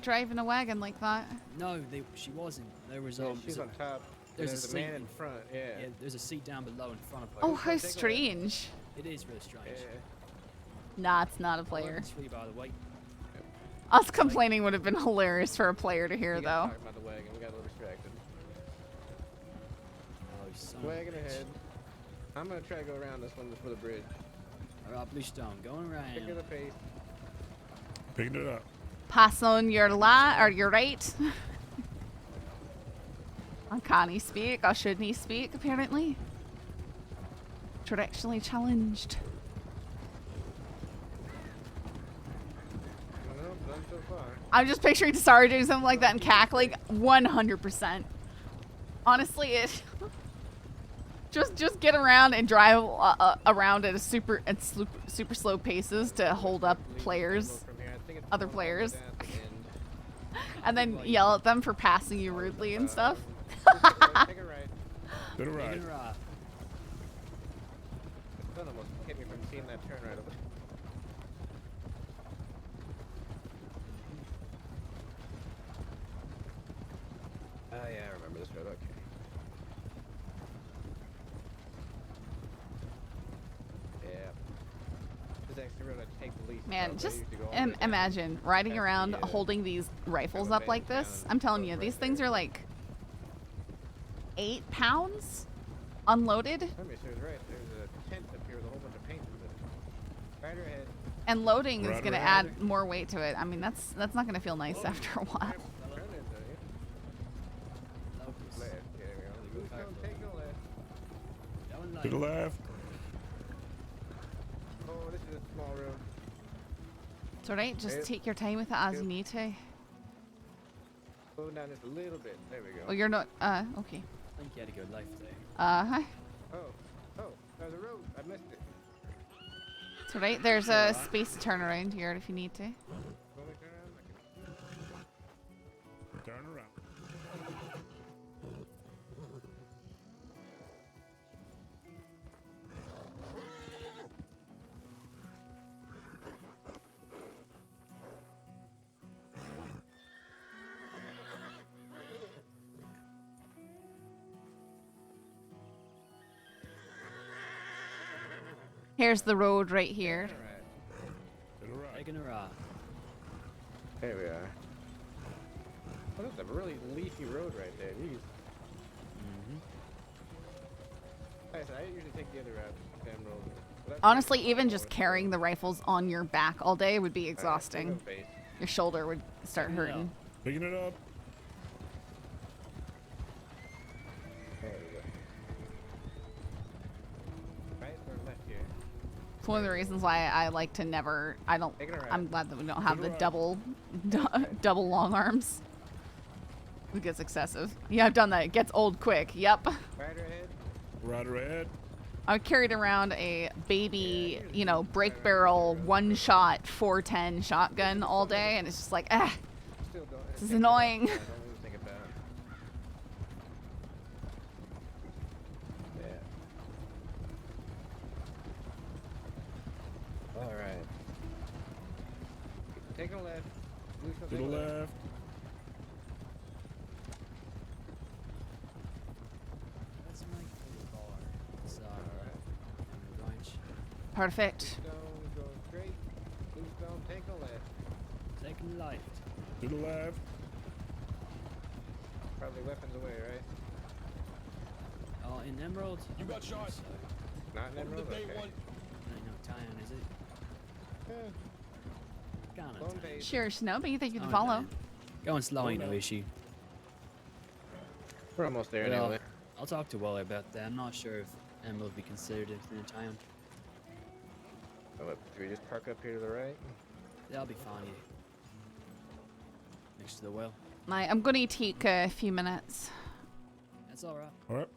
driving a wagon like that. No, she wasn't. There was Yeah, she's on top. there's a There's a seat man in in- front. Yeah. yeah, there's a seat down below in front of her. Oh, how take a look. strange. It is really strange. Nah, it's not a player. It's free, by the way. Us complaining would have been hilarious for a player to hear, We got though. talking about the wagon. We got a little distracted. Oh, son of a Wagon bitch. ahead. I'm gonna try to go around this one before the bridge. All right, Bluestone, going Pick around. the pace. Picking it up. Pass on your or your right. Can he speak or shouldn't he speak, apparently? Directionally challenged. No, none so far. I'm just picturing Sarah doing something like that and cackling 100%. Honestly, it just get around and drive around at a super slow paces to hold up players, From here. I think it's other going all the way players, down to the end. and then yell at them for passing you rudely and stuff. Take a right. Take a right. To the right. Taking a ride. The sun almost hit me from seeing that turn right over. Oh yeah, I remember this road. Okay. Yeah. This is actually the road I take the least. Man, from. I just used to go all the way down. imagine riding Past the, around holding these rifles have a up like bank this. down I'm telling and you, goes these right things there. are like 8 pounds unloaded, Let me see, it's right. There's a tent up here with a whole bunch of paint in it. Right ahead. and loading is Right going to around add more weight to it. I mean, that's not going to feel nice after a while. Turn in there. Locals. Left. Yeah, there we go. Don't take no left. Going To the left. left. Oh, this is a small road. It's alright, just Yep. take your time with it as you Yep. need to. Slow down just a little bit. There we go. Oh, you're not, okay. I think you had to go left there. Hi. Oh, I missed it. It's alright. There's a space turnaround here if you need to. Will we turn around? Turn around. Here's the road right here. To the right. Taking a ride. There we are. Oh, that's a really leafy road right there. Jeez. Like I said, I usually take the other route, damn road. But that's Honestly, pretty even cool. just carrying the rifles on your back all day would be Alright, exhausting. we'll go base. Your shoulder would start hurting. Picking it up. There we go. Right or left here? It's one of the reasons why I like to never. Taking a right. I'm glad that we don't have the right. double long arms. It gets excessive. Yeah, I've done that. It gets old quick. Yep. Right or ahead? Rider ahead. I carried around a baby, you know, break barrel, one shot, 410 shotgun all day, and it's just like, Still don't. this is annoying. Yeah, don't really think about it. Yeah. All right. Taking a left. Bluestone, To the take a left. Let's make the bar. So, branch. Perfect. Bluestone, go straight. Bluestone, take a left. Taking left. To the left. Probably weapons away, right? Oh, in Emerald? You got shot. So, Not in Welcome Emerald? to day Okay. one. ain't no time, is it? Kinda Lone time. base. Sure, Shinobi, thank you for the Oh, follow. man. Going slow ain't no issue. We're almost there Well, anyway. I'll talk to Wally about that. I'm not sure if Emerald would be considered within the town. Oh, look, do we just park up here to the right? That'll be fine, yeah. Next to the well. I'm going to take a few minutes. That's alright. All right.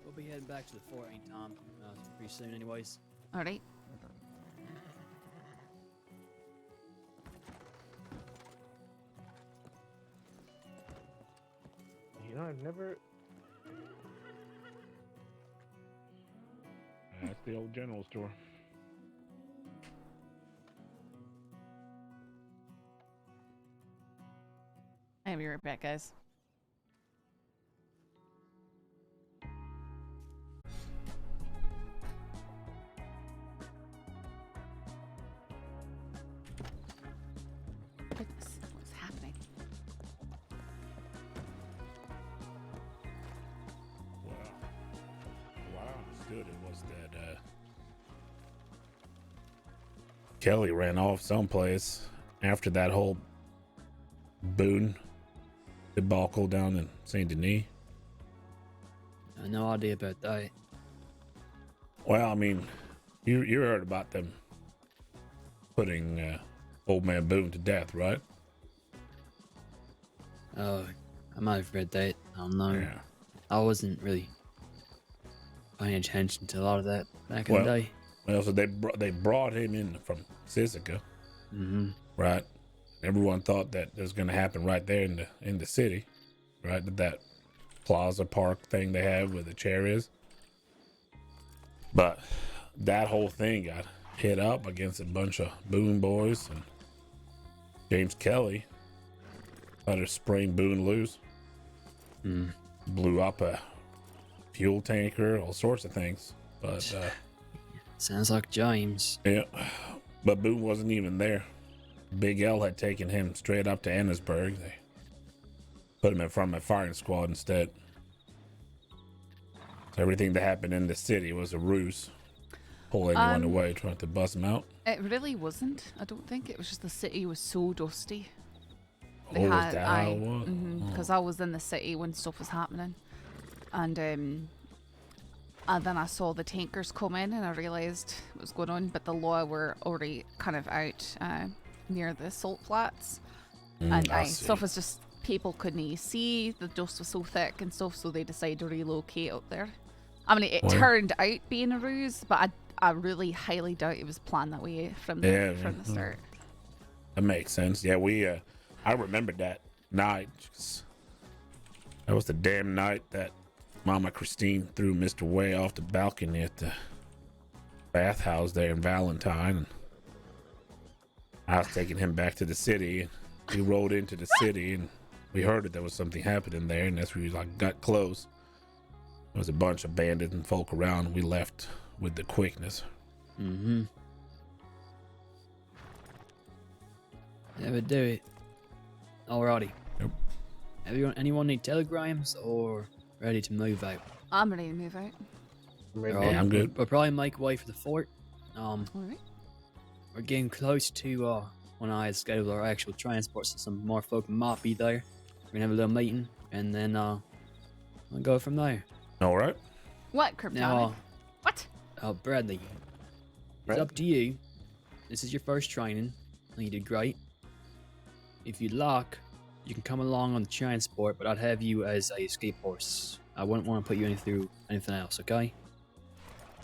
We'll be heading back to the fort anytime. Pretty soon, anyways. All right. You know, I've never. That's the old general store. I'll be right back, guys. What's happening? Well, what I understood it was that Kelly ran off someplace after that whole Boone debacle down in Saint Denis. I have no idea about that. Well, I mean, you heard about them putting old man Boone to death, right? Oh, I might have read that. I don't know. Yeah. I wasn't really paying attention to a lot of that back in Well- the day. Well, so they brought him in from Sisika, Mm-hmm. right? Everyone thought that it was going to happen right there in the city, right? That Plaza Park thing they have where the chair is. But that whole thing got hit up against a bunch of Boone boys, and James Kelly let her spring Boone loose. Mm. Blew up a fuel tanker, all sorts of things. But Sounds like James. yeah, but Boone wasn't even there. Big L had taken him straight up to Ennisburg. They put him in front of a firing squad instead. So everything that happened in the city was a ruse. Pull anyone away, trying to bust him out. It really wasn't. I don't think it was just the city was so dusty. Oh, is that how it was? Because I was in the city when stuff was happening, and then I saw the tankers come in, and I realised what was going on. But the law were already kind of out near the salt flats, and I see. stuff was just people couldn't see. The dust was so thick and stuff, so they decided to relocate up there. I mean, it Well- turned out being a ruse, but I really highly doubt it was planned that way from the start. That makes sense. Yeah, I remembered that night. 'Cause that was the damn night that Mama Christine threw Mr. Way off the balcony at the bathhouse there in Valentine. And I was taking him back to the city. And we rode into the city and we heard that there was something happening there. And that's when we got close. There was a bunch of bandits and folk around. And we left with the quickness. Mm-hmm. Never do it. Alrighty. Yep. Anyone need telegrams or ready to move out? I'm ready to move out. Yeah, I'm good. We'll probably make way for the fort. All right. We're getting close to when I schedule our actual transport, so some more folk might be there. We're gonna have a little meeting, and then we'll go from there. All right. What, Kryptonic? Now, What? Bradley, it's up to you. This is your first training, and you did great. If you'd like, you can come along on the transport, but I'd have you as a escape horse. I wouldn't want to put you through anything else, okay?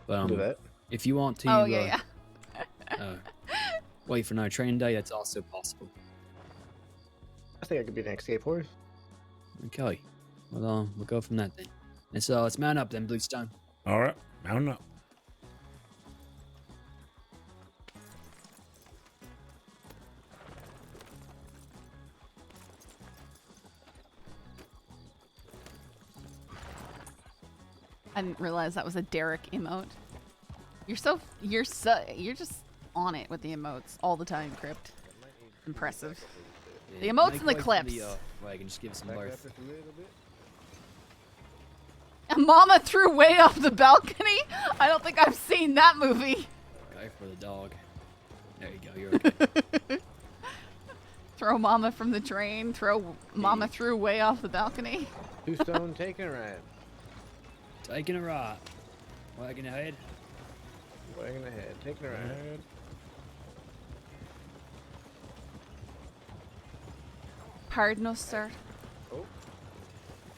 But Do that. if you want to Oh, yeah. wait for another training day, that's also possible. I think I could be an escape horse. Okay. Well, we'll go from that then. And so let's mount up then, Bluestone. All right. Mount up. I didn't realize that was a Derek emote. You're just on it with the emotes all the time, Crypt. Impressive. The emotes Make and the way for clips. Wagon, just give it some birth. Mama threw way off the balcony? I don't think I've seen that movie. Go for the dog. There you go, you're okay. Throw Mama from the train. Throw Mama threw way off the balcony. Bluestone taking a ride. Taking a ride. Wagon ahead. Wagging ahead. Taking a ride. Pardon us, sir. Oh.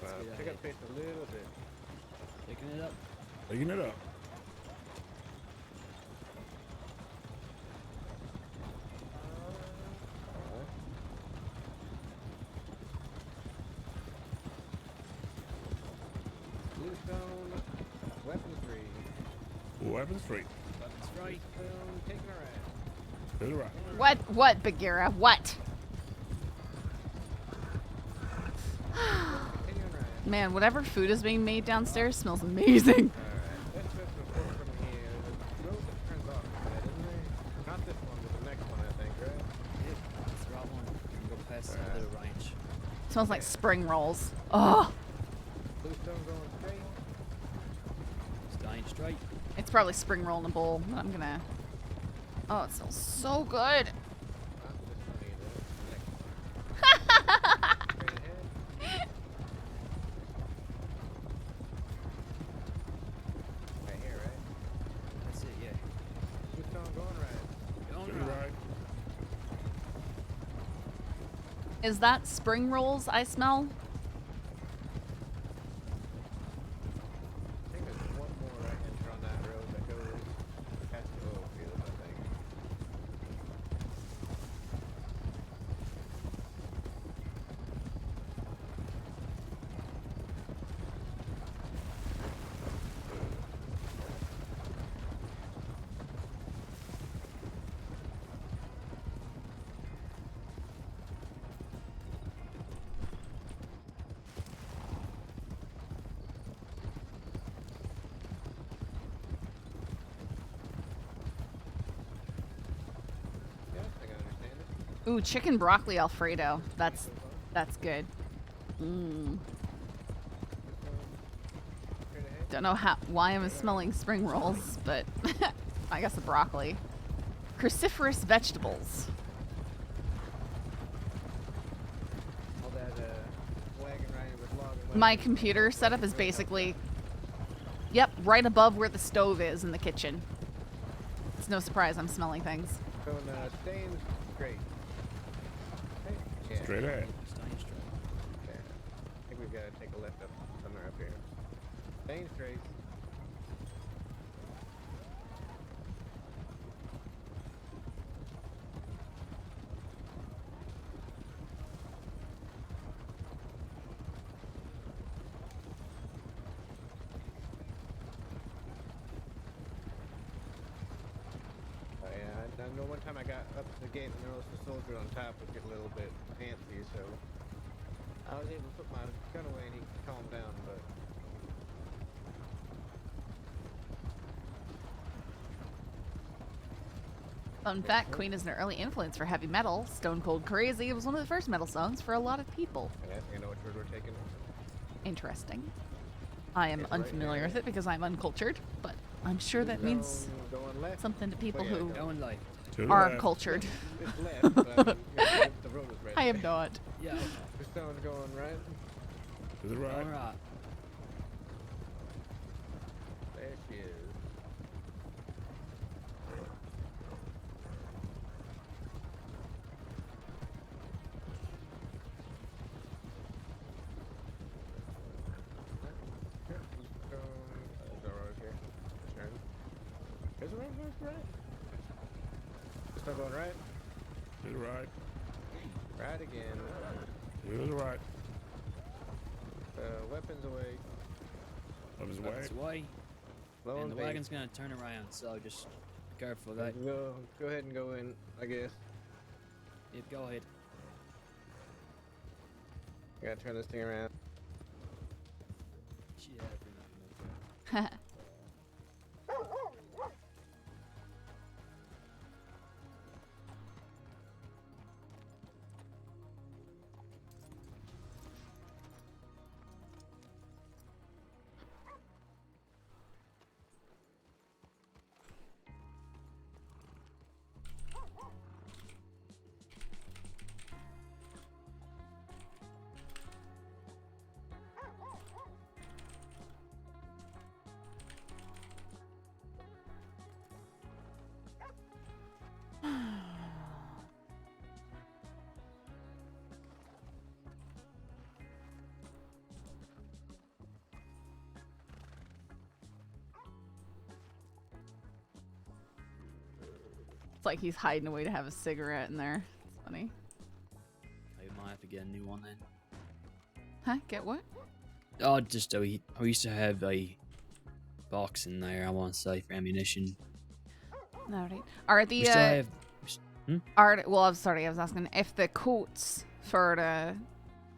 Let's get Pick ahead. up pace a little bit. Picking it up. Picking it up. Bluestone, weapons free. Weapons free. Weapons right. Bluestone taking a ride. To the right. What, Bagheera? What? Continuing ride. Man, whatever food is being made downstairs smells amazing. Alright, let's just report from here. The road that turns off from that, isn't there? Not this one, but the next one, I think, right? That's the right one. You can go past that little range. Smells like spring rolls. Oh, Bluestone going straight. Staying straight. it's probably spring roll in a bowl. But I'm gonna. Oh, it smells so good. Not this one either. Next one. Straight ahead. Right here, right? That's it, yeah. Bluestone going right. Going To the right. right. Is that spring rolls I smell? I think there's one more enter on that road that goes past the oil field, I think. Yeah, I can understand it. Ooh, chicken broccoli Alfredo. That's good. Mmm. Straight ahead. Don't know why I'm smelling spring rolls, but I guess the broccoli. Cruciferous vegetables. All that wagon riding with logging. My computer setup is basically, yep, right above where the stove is in the kitchen. It's no surprise I'm smelling things. Going staying straight. Okay. Yeah. Straight ahead. Staying straight. Okay. I think we've got to take a left up somewhere up here. Staying straight. I know one time I got up to the gate and noticed the soldier on top was getting a little bit antsy, so I was able to put my gun away and he calmed down, but... Fun fact, Queen is an early influence for heavy metal. Stone Cold Crazy was one of the first metal songs for a lot of people. I think I know which word we're taking. Interesting. I am It's right unfamiliar there. with it because I'm uncultured, but I'm sure that means Going left. something to people yeah, who Going light. To the are left. cultured. It's left, but I mean, the road was right. I am not. Yeah. The stone's going right. To the right. All right. There she is. Is it right here? Right? It's still going right? To the right. Right again. To the right. Weapons away. Of his way. It's away. Low And the pace. wagon's gonna turn around, so just be careful of that. Go ahead and go in, I guess. Yep, go ahead. I gotta turn this thing around. Yeah, It's like he's hiding away to have a cigarette in there. It's funny. I might have to get a new one then. Huh? Get what? Oh, just I used to have a box in there. I want to say for ammunition. Alright. Are We the still have. well, I'm sorry, I was asking if the coats for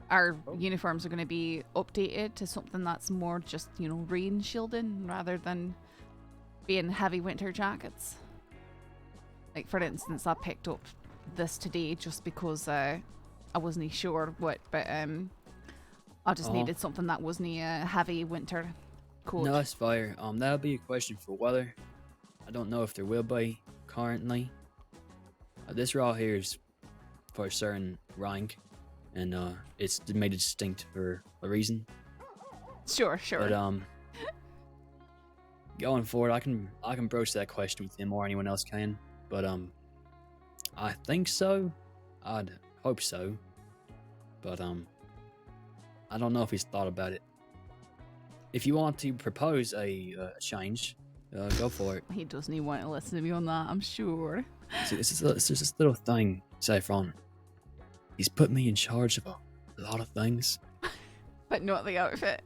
our uniforms are going to be updated to something that's more just, you know, rain shielding rather than being heavy winter jackets. Like, for instance, I picked up this today just because I wasn't sure what, but I just needed something that wasn't a heavy winter coat. No, it's fire. That'll be a question for weather. I don't know if there will be currently. This raw here is for a certain rank, and it's made distinct for a reason. Sure. But going forward, I can broach that question with him or anyone else can. But I think so. I'd hope so. But I don't know if he's thought about it. If you want to propose a change, go for it. He doesn't even want to listen to me on that, I'm sure. See, it's just this little thing, Saffron. He's put me in charge of a lot of things. But not the outfit.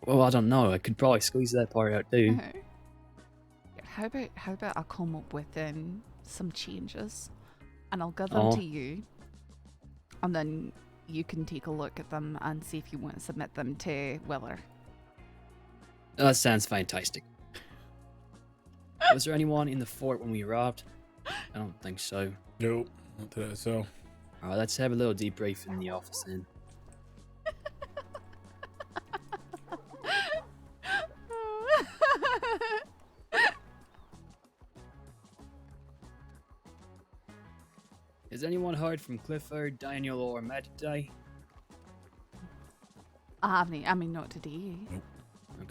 Well, I don't know. I could probably squeeze that part out too. Okay. How about I come up with some changes, and I'll give them to you, and then you can take a look at them and see if you want to submit them to Willer. That sounds fantastic. Was there anyone in the fort when we arrived? I don't think so. Nope. Not today, so. Alright, let's have a little debrief in the office then. Has anyone heard from Clifford, Daniel, or Matt today? I haven't. I mean, not today.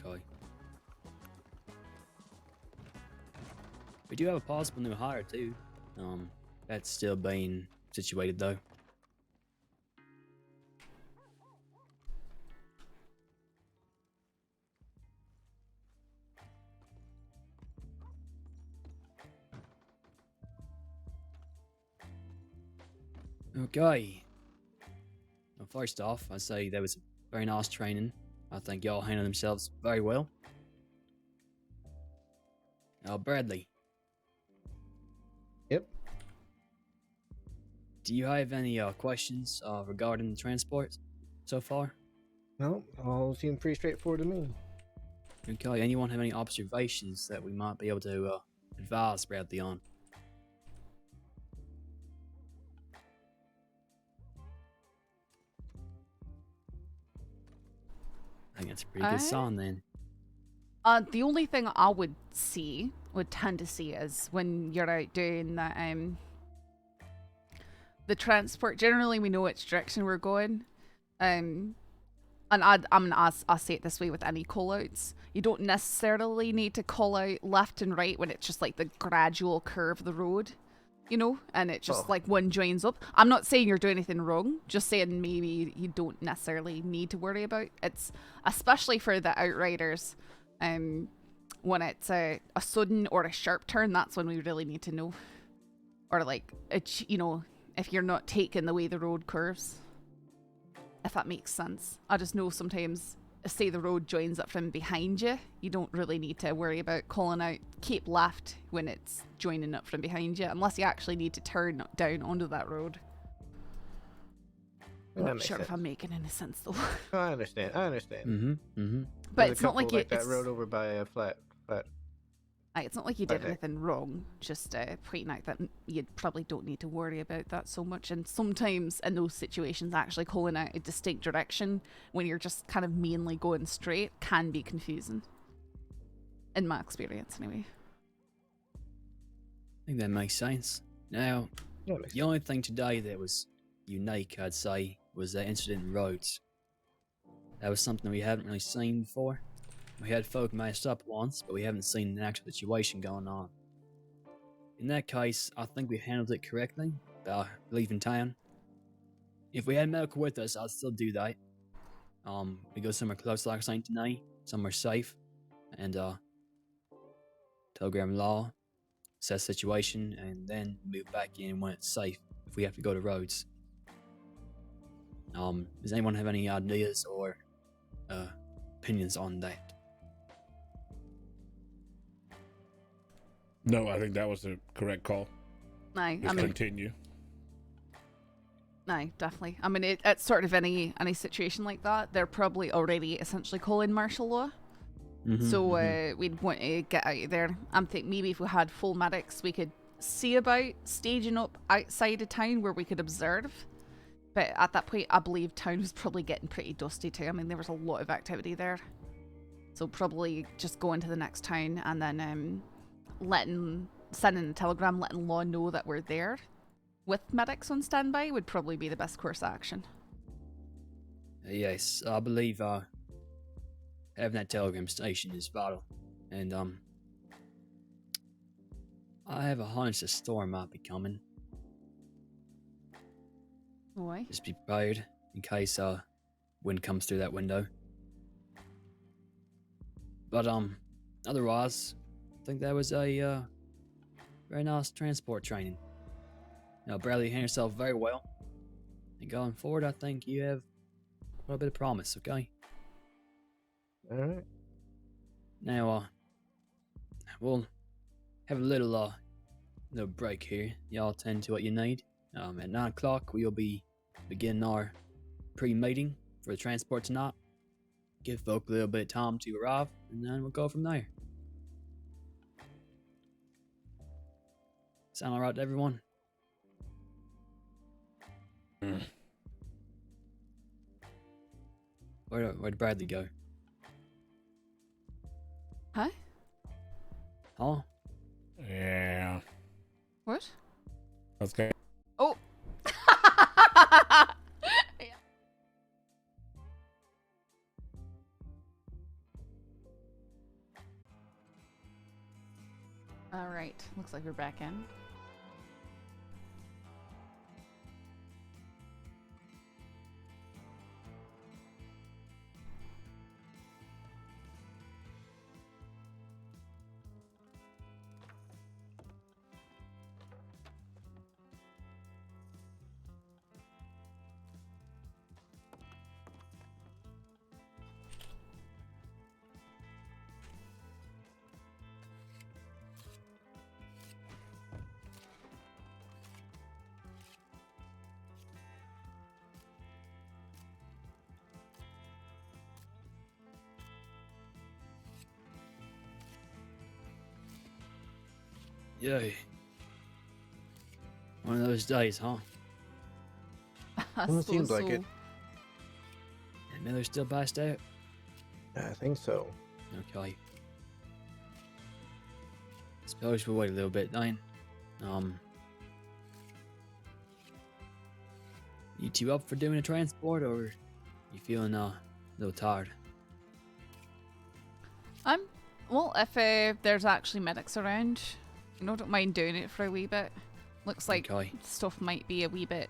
Okay. We do have a possible new hire too. That's still being situated though. Okay. Well, first off, I say that was very nice training. I think y'all handled themselves very well. Now, Bradley, Do you have any questions regarding the transport so far? No, all seemed pretty straightforward to me. Okay, anyone have any observations that we might be able to advise Bradley on? I think that's a pretty good sign then. The only thing I would tend to see is when you're out doing the transport. Generally, we know which direction we're going. And I'll say it this way with any call-outs. You don't necessarily need to call out left and right when it's just like the gradual curve of the road, you know, and it just like one joins up. I'm not saying you're doing anything wrong, just saying maybe you don't necessarily need to worry about it's, especially for the outriders. When it's a sudden or a sharp turn, that's when we really need to know, or like it's, you know, if you're not taking the way the road curves. If that makes sense. I just know sometimes, say the road joins up from behind you, you don't really need to worry about calling out keep left when it's joining up from behind you, unless you actually need to turn down onto that road. I'm not sure if I'm making any sense though. I understand. But it's not like like that road over by a flat. It's not like you did anything wrong, just pointing out that you probably don't need to worry about that so much. And sometimes in those situations, actually calling out a distinct direction when you're just kind of mainly going straight can be confusing. In my experience, anyway. I think that makes sense. Now, the only thing today that was unique, I'd say, was that incident in roads. That was something we haven't really seen before. We had folk messed up once, but we haven't seen an actual situation going on. In that case, I think we handled it correctly by leaving town. If we had medical with us, I'd still do that. We go somewhere close like St. Denis, somewhere safe, and telegram law, assess situation, and then move back in when it's safe if we have to go to roads. Does anyone have any ideas or opinions on that? No, I think that was the correct call. Continue. Aye, definitely. I mean, it's sort of any situation like that, they're probably already essentially calling martial law. We'd want to get out of there. I'm thinking maybe if we had full medics, we could see about staging up outside of town where we could observe. But at that point, I believe town was probably getting pretty dusty too. I mean, there was a lot of activity there. So probably just going to the next town and then sending a telegram letting law know that we're there with medics on standby would probably be the best course of action. Yes, I believe having that telegram station is vital. And I have a hunch a storm might be coming. Why? Just be prepared in case wind comes through that window. But otherwise, I think that was a very nice transport training. Now, Bradley, you handled yourself very well. And going forward, I think you have quite a bit of promise, okay? Alright. Now, we'll have a little break here. Y'all tend to what you need. At 9 o'clock, we'll be beginning our pre-meeting for the transport tonight. Give folk a little bit of time to arrive, and then we'll go from there. Sound alright to everyone? Where'd Bradley go? Huh? Huh? Yeah. What? Let's go. Oh! Alright, looks like we're back in. Yeah. One of those days, huh? Well, it seems like it. And Miller's still passed out? I think so. Okay. Suppose we'll wait a little bit then. You two up for doing a transport, or you feeling a little tired? Well, if there's actually medics around, don't mind doing it for a wee bit. Looks like Okay. stuff might be a wee bit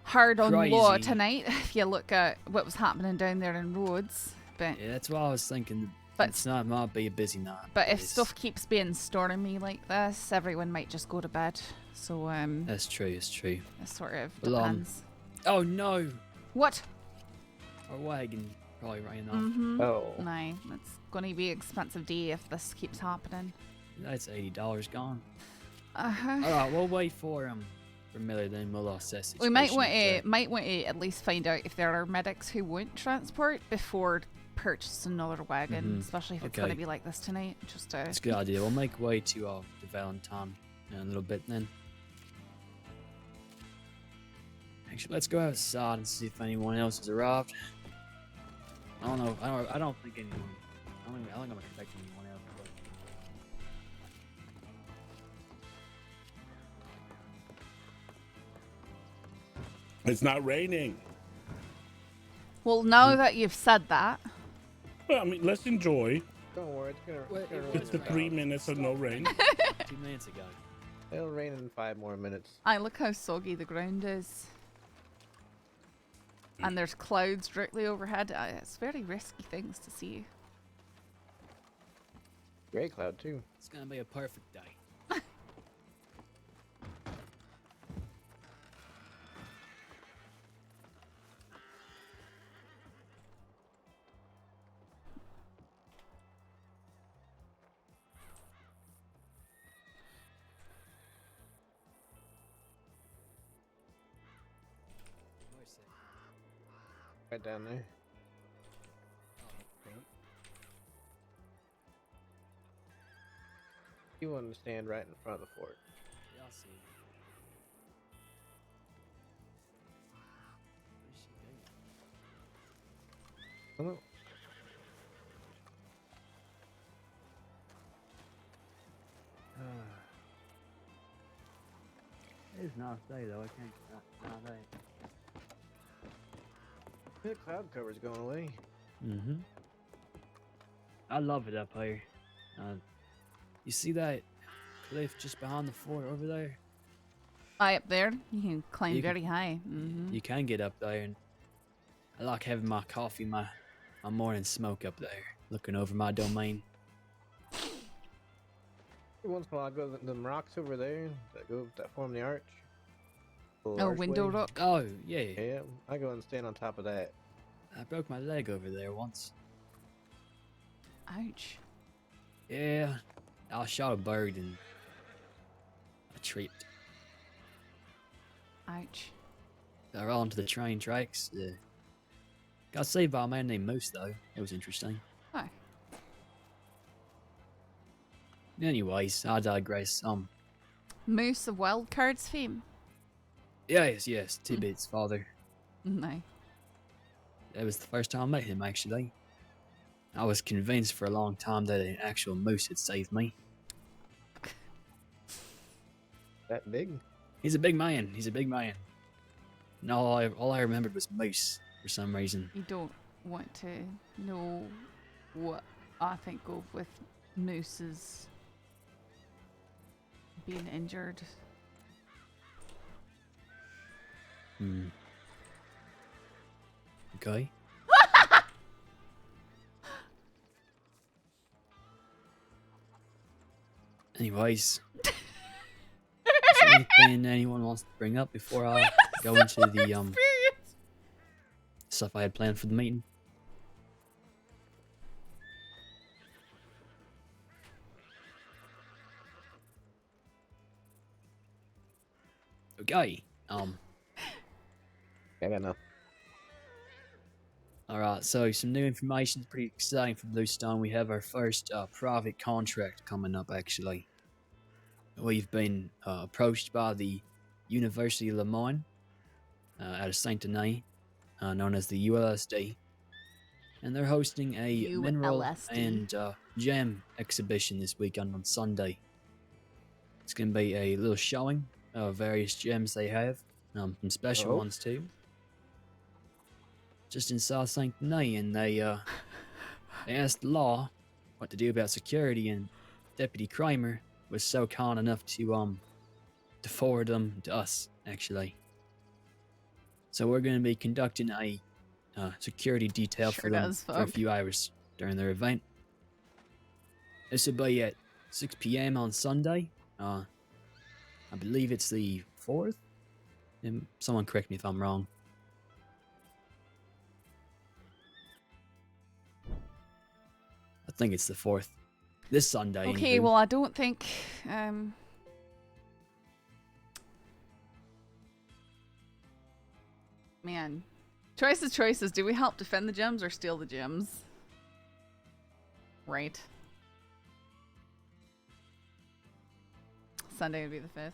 hard on law Crazy. tonight if you look at what was happening down there in Rhodes. But Yeah, that's what I was thinking. But- It's not might be a busy night. but if it's- stuff keeps being stormy like this, everyone might just go to bed. So That's true, it's true. it sort of Well, depends. Oh no! What? Our wagon probably ran off. Mm-hmm. Oh. No, it's going to be an expensive day if this keeps happening. That's $80 gone. Uh-huh. Alright, we'll wait for Miller, then we'll assess it. We might want to at least find out if there are medics who won't transport before purchasing another wagon, Mhm. especially if it's Okay. going to be like this tonight. Just That's a good idea. We'll make way to the Valentine in a little bit then. Actually, let's go outside and see if anyone else has arrived. I don't know. I don't think anyone. I don't think I'm expecting anyone else. But... It's not raining. well, now that you've said that, Well, I mean, let's enjoy Don't worry, it's gonna. Wait, it rain was the in 3 about- minutes of no rain. 2 minutes ago. It'll rain in 5 more minutes. I look how soggy the ground is, and there's clouds directly overhead. It's very risky things to see. Gray cloud too. It's gonna be a perfect day. Right down there. You want to stand right in front of the fort. Yeah, I'll see. What is she doing? Hello. It's not day though. I can't. Not day. The cloud cover's going away. Mm-hmm. I love it up here. You see that cliff just behind the fort over there? High up there, you can climb You can- very high. Mm-hmm. You can get up there, and I like having my coffee, my morning smoke up there, looking over my domain. Every once in a while, I go to the rocks over there that form the arch. Little Oh, archway. window rock. Oh yeah, Yeah, I go and stand on top of that. I broke my leg over there once. Ouch. Yeah, I shot a bird and I tripped. Ouch. I ran onto the train tracks. Got saved by a man named Moose though. It was interesting. Oh. Anyways, I digress. Moose of Wild Cards fame. Yes, Tibbit's father. No. That was the first time I met him, actually. I was convinced for a long time that an actual moose had saved me. That big? He's a big man. And all I remembered was moose for some reason. You don't want to know what I think of with mooses being injured. Hmm. Okay. Anyways, is there anything anyone wants to bring up before I go into the stuff I had planned for the meeting? Okay. I got nothing. Alright, so some new information, pretty exciting for Bluestone. We have our first private contract coming up, actually. we've been approached by the University of Le Mans out of Saint Denis, known as the ULSD, and they're hosting a mineral ULSD. and gem exhibition this weekend on Sunday. It's going to be a little showing of various gems they have, some special ones too. Just inside Saint Denis, and they asked the law what to do about security, and Deputy Kramer was so kind enough to forward them to us, actually. So we're going to be conducting a security detail Sure for them does, for a fuck. few hours during their event. This will be at 6 p.m. on Sunday. I believe it's the 4th. Someone correct me if I'm wrong. I think it's the 4th. This Sunday. Okay, anywho. well, I don't think. Man. Choices. Do we help defend the gems or steal the gems? Right. Sunday would be the 5th.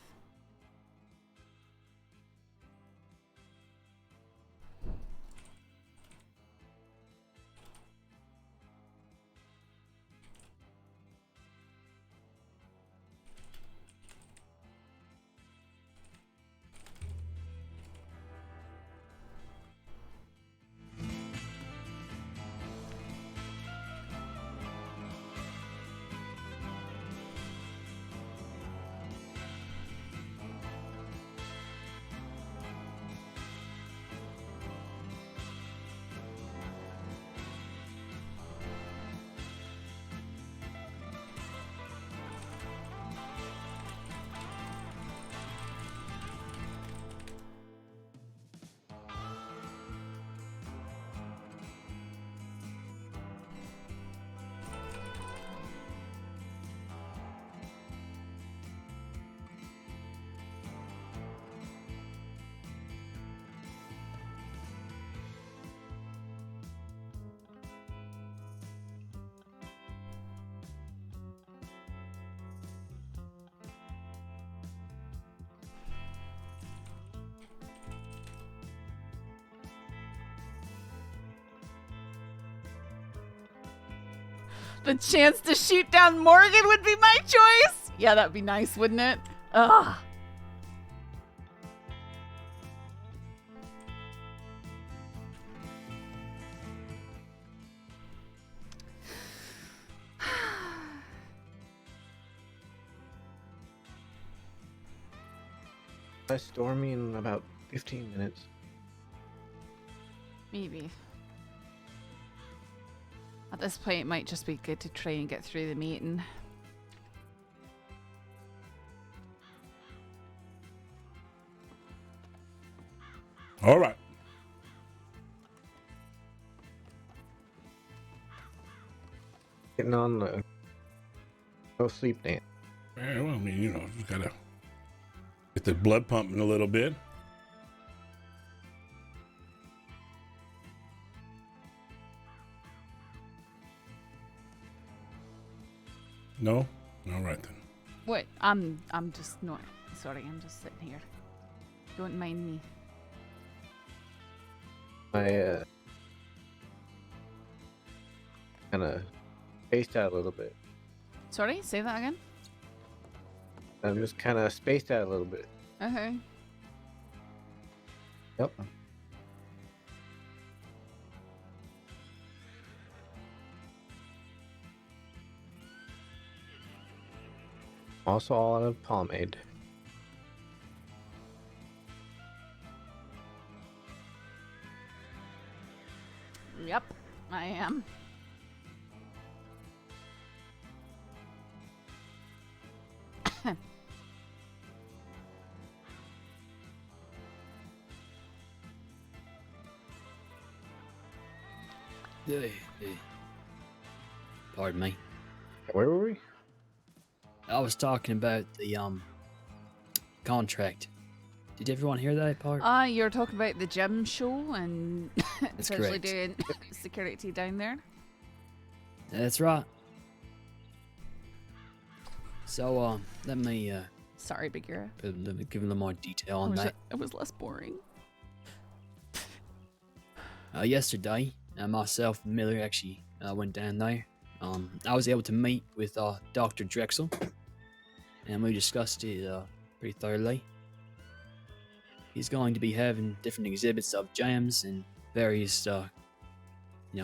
The chance to shoot down Morgan would be my choice. Yeah, that'd be nice, wouldn't it? Ugh. Less stormy in about 15 minutes. Maybe. At this point, it might just be good to try and get through the meeting. All right. Getting on the no sleep dance. Yeah, well, I mean, you know, just gotta get the blood pumping a little bit. No? All right then. Wait, I'm just not. Sorry, I'm just sitting here. Don't mind me. I kind of spaced out a little bit. Sorry, say that again. I'm just kind of spaced out a little bit. Okay. Yep. Also all out of pomade. Yep, I am. Pardon me. Where were we? I was talking about the contract. Did everyone hear that part? You're talking about the gym show and That's essentially correct. doing security down there. That's right. So, let me Sorry, Bagheera. give a little more detail on that. It was less boring. Yesterday, myself and Miller actually went down there. I was able to meet with Dr. Drexel, and we discussed it pretty thoroughly. He's going to be having different exhibits of gems and various,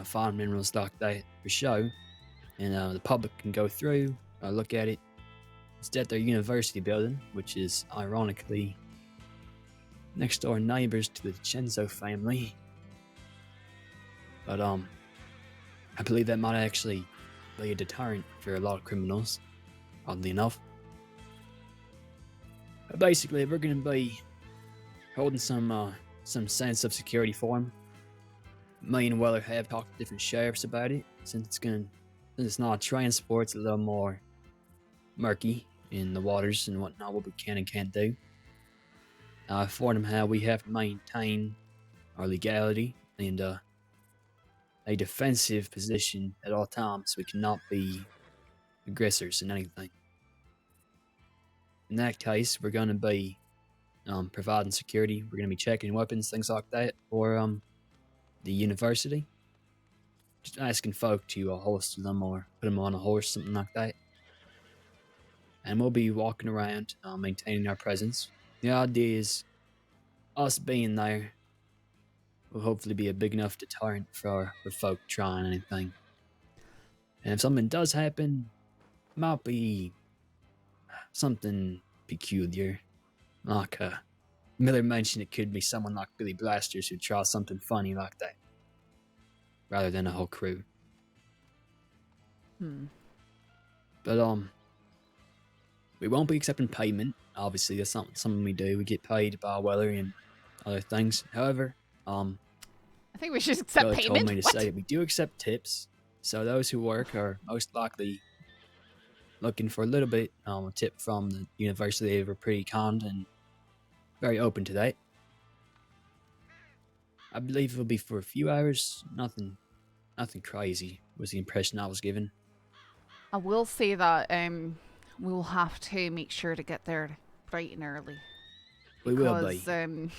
fine minerals like that for show, and the public can go through, look at it. It's at their university building, which is ironically next door neighbors to the Chenzo family. But I believe that might actually be a deterrent for a lot of criminals, oddly enough. But basically, we're going to be holding some sense of security for him. Me and Weller have talked to different sheriffs about it, since it's not a transport, it's a little more murky in the waters and whatnot, what we can and can't do. I informed him how we have to maintain our legality and a defensive position at all times. We cannot be aggressors in anything. In that case, we're going to be providing security. We're going to be checking weapons, things like that, for the university. Just asking folk to holster them or put them on a horse, something like that. And we'll be walking around, maintaining our presence. The idea is, us being there will hopefully be a big enough deterrent for folk trying anything. And if something does happen, it might be something peculiar. Like Miller mentioned, it could be someone like Billy Blasters who tries something funny like that, rather than a whole crew. But we won't be accepting payment. Obviously, that's not something we do. We get paid by Weller and other things. However, I think we should accept Billy payment. told me to say that we do accept tips. So those who work are most likely looking for a little bit a tip from the university. They were pretty kind and very open to that. I believe it'll be for a few hours. Nothing crazy was the impression I was given. I will say that we will have to make sure to get there bright and early. We will be. Because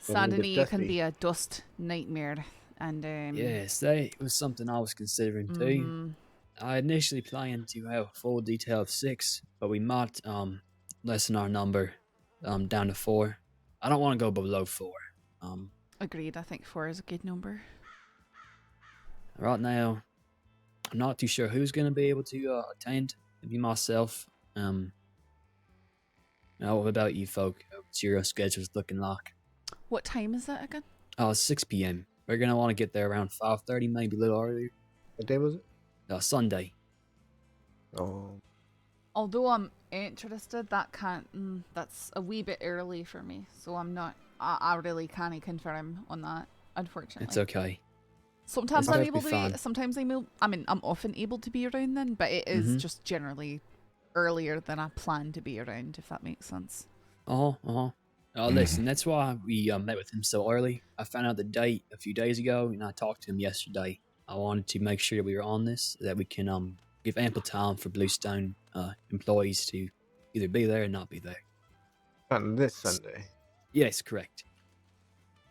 Saturday can be a dust nightmare. And yes, that was something I was considering too. I initially planned to have a full detail of 6, but we might lessen our number down to 4. I don't want to go below 4. Agreed. I think 4 is a good number. Right now, I'm not too sure who's going to be able to attend. It'll be myself. Now, what about you folk? What's your schedules looking like? What time is that again? 6 p.m. We're going to want to get there around 5:30, maybe a little earlier. What day was it? Sunday. Oh. Although I'm interested, that's a wee bit early for me. So I'm not, I really can't confirm on that, unfortunately. It's okay. Sometimes It's I'm perfectly able to fine. be, sometimes I'm often able to be around then, but it is just generally earlier than I plan to be around, if that makes sense. Listen, that's why we met with him so early. I found out the date a few days ago, and I talked to him yesterday. I wanted to make sure that we were on this, that we can give ample time for Bluestone employees to either be there or not be there. On this Sunday. Yes, correct.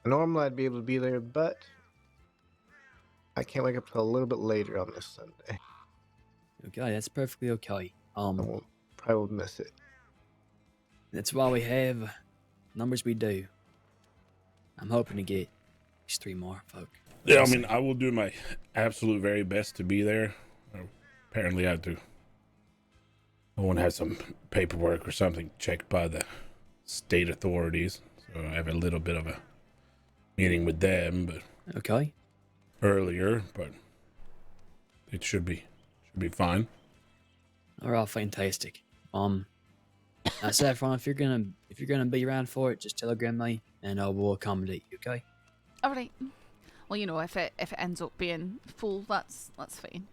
Normally I'd be able to be there, but I can't wake up till a little bit later on this Sunday. Okay, that's perfectly okay. I probably will miss it. That's why we have numbers we do. I'm hoping to get at least 3 more folk. Yeah, I mean, I will do my absolute very best to be there. Apparently, I want to have some paperwork or something checked by the state authorities. So I have a little bit of a meeting with them, but Okay. earlier, but it should be fine. All right, fantastic. Saffron, if you're gonna be around for it, just telegram me and we'll accommodate you. Okay. All right. Well, if it ends up being full, that's fine,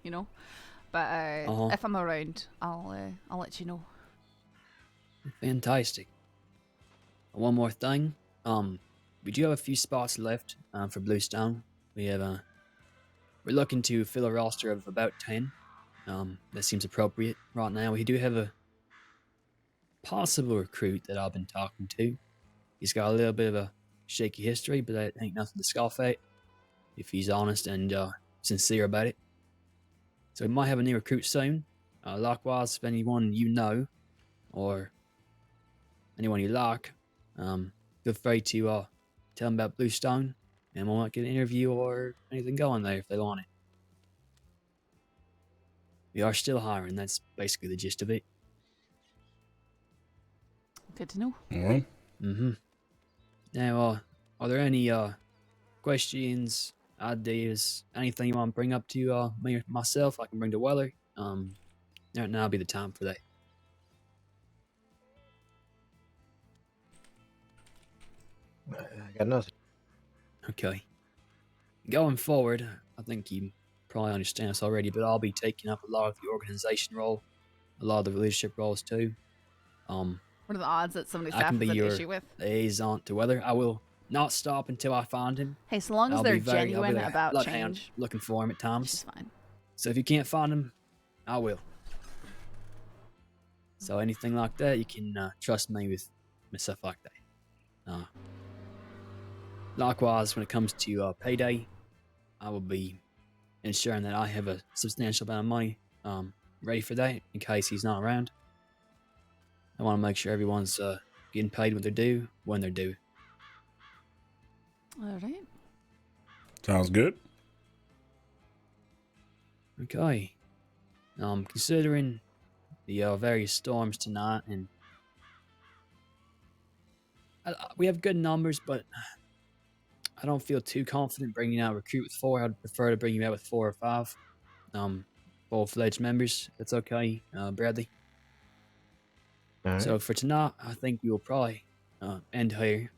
But if I'm around, I'll let you know. Fantastic. One more thing. We do have a few spots left for Bluestone. We have we're looking to fill a roster of about 10. that seems appropriate right now. We do have a possible recruit that I've been talking to. He's got a little bit of a shaky history, but that ain't nothing to scoff at if he's honest and sincere about it. So we might have a new recruit soon. Likewise, if anyone you know or anyone you like, feel free to tell them about Bluestone, and we might get an interview or anything going there if they want it. We are still hiring. That's basically the gist of it. Good to know. All right. Mm-hmm. Now, are there any questions, ideas, anything you want to bring up to me or myself? I can bring to Weller. Now'll be the time for that. I got nothing. Okay. Going forward, I think you probably understand this already, but I'll be taking up a lot of the organization role, a lot of the leadership roles too. What are the odds that somebody I staff can has be an your issue with? liaison to Weather. I will not stop until I find him. Hey, so long as I'll they're be very- I'll be genuine their about bloodhound change, looking for him at which times. is fine. So if you can't find him, I will. So anything like that, you can trust me with stuff like that. Likewise, when it comes to payday, I will be ensuring that I have a substantial amount of money ready for that in case he's not around. I want to make sure everyone's getting paid what they're due when they're due. All right. Sounds good. Okay. Considering the various storms tonight, and we have good numbers, but I don't feel too confident bringing out a recruit with 4. I'd prefer to bring you out with 4 or 5 full-fledged members. That's okay, Bradley. All right. So for tonight, I think we will probably end here.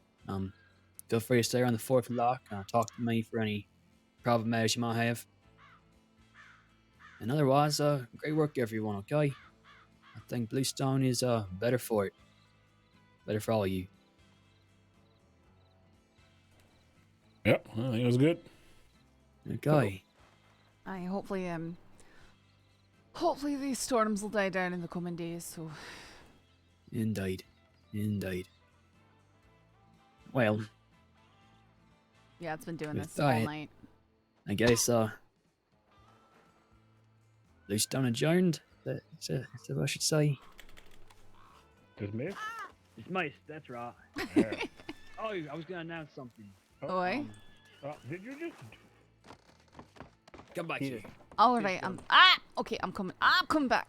Feel free to stay around the fort if you like. Talk to me for any private matters you might have. And otherwise, great work, everyone, okay? I think Bluestone is better for it. Better for all of you. Yep, I think it was good. Okay. Hopefully these storms will die down in the coming days, so Indeed. Indeed. Well, yeah, it's been doing With this all that- night. I guess Bluestone adjourned. Is that what I should say? Dismissed? Dismissed, that's right. Yeah. Oh, I was gonna announce something. Oi. Did you just... Come back here. All right, okay, I'm coming back.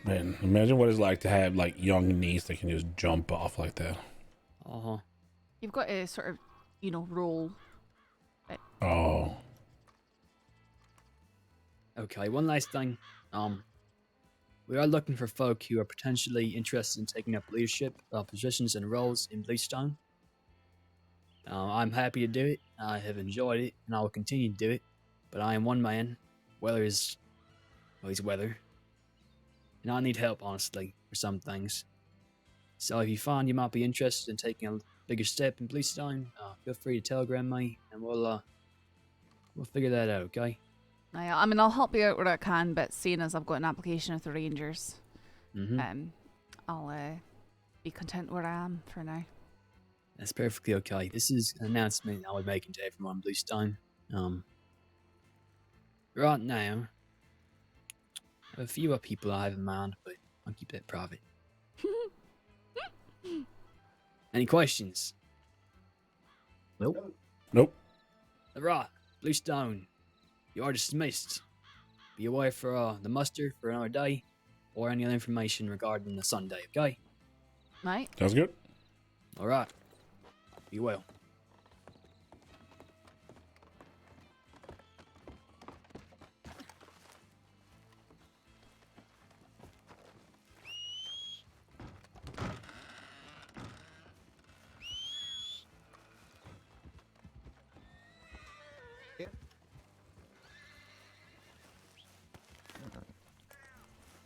Man, imagine what it's like to have like young niece that can just jump off like that. Uh-huh. You've got to sort of, roll. Oh. Okay, one last thing. We are looking for folk who are potentially interested in taking up leadership positions and roles in Bluestone. I'm happy to do it. I have enjoyed it, and I will continue to do it. But I am one man. Weather is, well, he's Weather. And I need help, honestly, for some things. So if you find you might be interested in taking a bigger step in Bluestone, feel free to telegram me, and we'll figure that out, okay? I'll help you out where I can, but seeing as I've got an application with the Rangers, Mm-hmm. I'll be content where I am for now. That's perfectly okay. This is an announcement I was making to everyone in Bluestone. Right now, I have a few other people I have in mind, but I'll keep that private. Any questions? Nope. Nope. All right, Bluestone, you are dismissed. Be away for the muster for another day, or any other information regarding the Sunday, okay? Right? Sounds good. All right. Be well.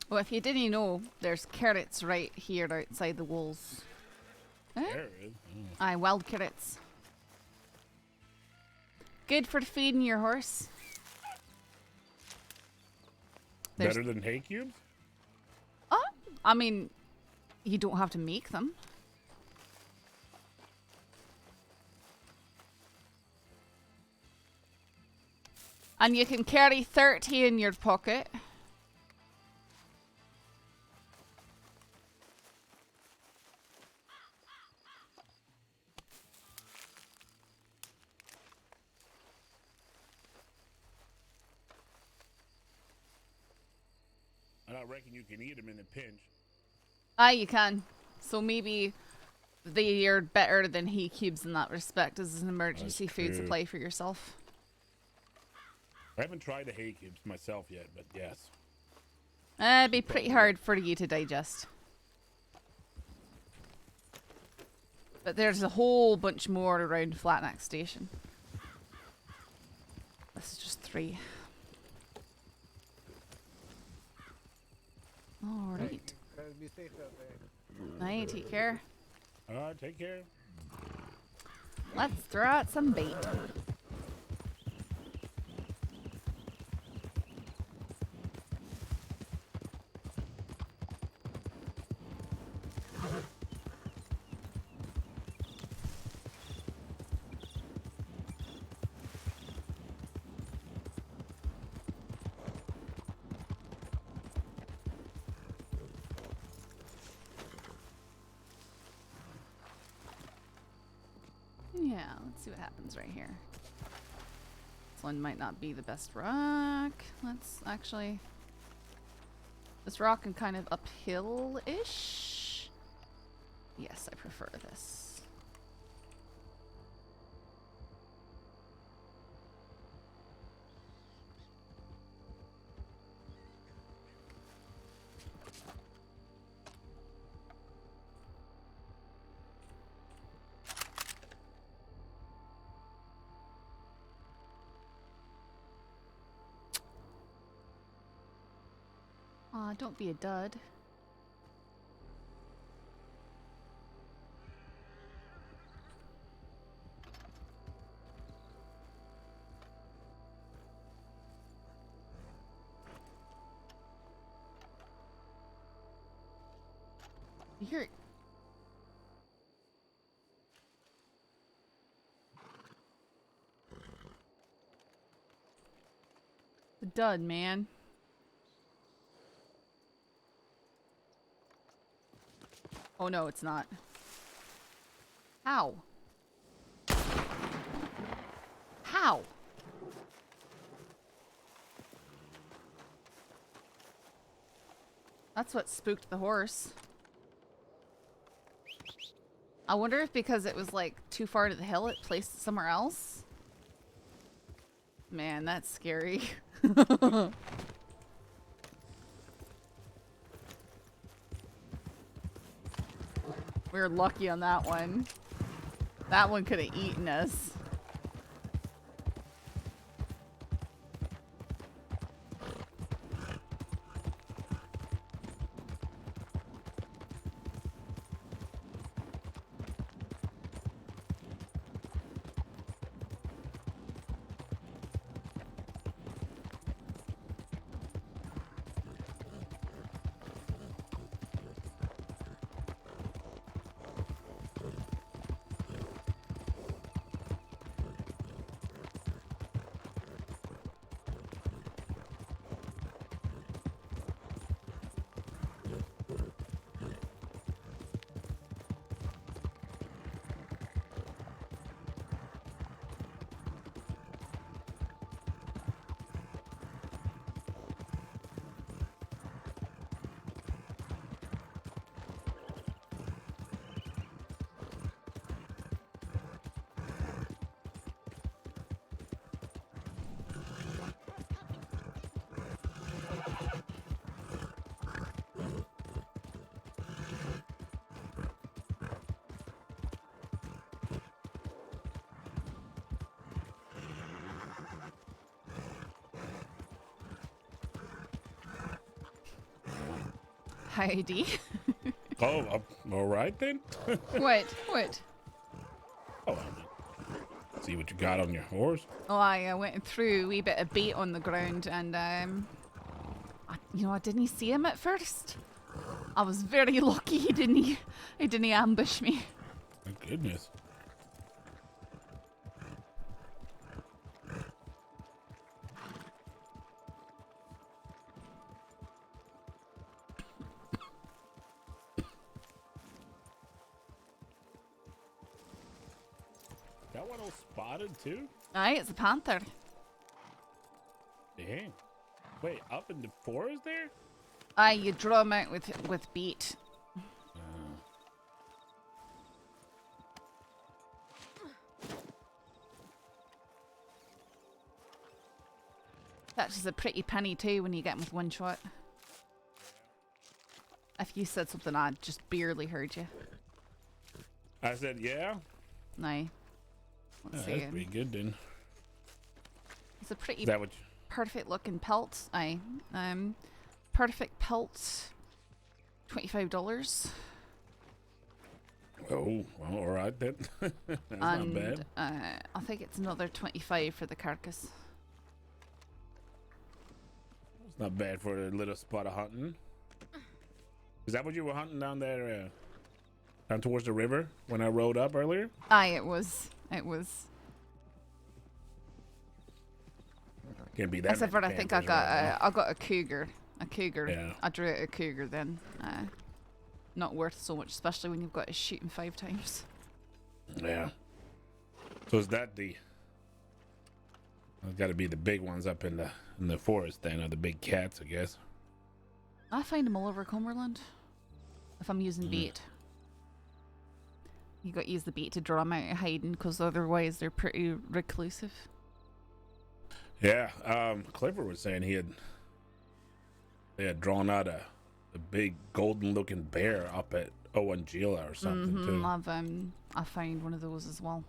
Well, if you didn't know, there's carrots right here outside the walls. Eh? There it is. Aye, wild carrots. Good for feeding your horse. There's- Better than hay cubes? I mean, you don't have to make them. And you can carry 30 in your pocket. I reckon you can eat them in a pinch. Ah, you can. So maybe they're better than hay cubes in that respect as an emergency food true. supply for yourself. I haven't tried the hay cubes myself yet, but yes. It'd be pretty hard for you to digest. But there's a whole bunch more around Flatneck Station. This is just 3. Alright. Guys, be safe out there. Night, take care. Alright, take care. Let's throw out some bait. Yeah, let's see what happens right here. This one might not be the best rock. Let's actually... This rock and kind of uphill-ish? Yes, I prefer this. Aw, don't be a dud. You're... A dud, man. Oh no, it's not. How? How? That's what spooked the horse. I wonder if because it was like too far to the hill, it placed it somewhere else. Man, that's scary. We were lucky on that one. That one could have eaten us. Heidi. Oh, all right then. What? What? Oh, I mean, see what you got on your horse. Oh, I went through a wee bit of bait on the ground and You know, I didn't see him at first. I was very lucky he didn't ambush me. My goodness. That one all spotted too? Aye, it's a panther. Damn. Wait, up in the forest there? Aye, you draw him out with beat. That's just a pretty penny too when you get him with one shot. If you said something, I just barely heard you. I said, yeah. Aye. Let's see. That's pretty good then. It's a pretty Is that what perfect looking pelt. Aye. Perfect pelt. $25. Oh, well, all right then. That's And, not bad. I think it's another 25 for the carcass. It's not bad for a little spot of hunting. Is that what you were hunting down there, down towards the river when I rode up earlier? Aye, it was. It was. Can't be that. Except for I think I got a cougar. A cougar. Yeah. I drew out a cougar then. Not worth so much, especially when you've got to shoot him 5 times. Yeah. So is that the? It's got to be the big ones up in the forest then, or the big cats, I guess. I find them all over Cumberland. If I'm using bait. You got to use the bait to draw them out of hiding, because otherwise they're pretty reclusive. Yeah. Clifford was saying they had drawn out a big golden looking bear up at Owanjila or something too. I found one of those as well.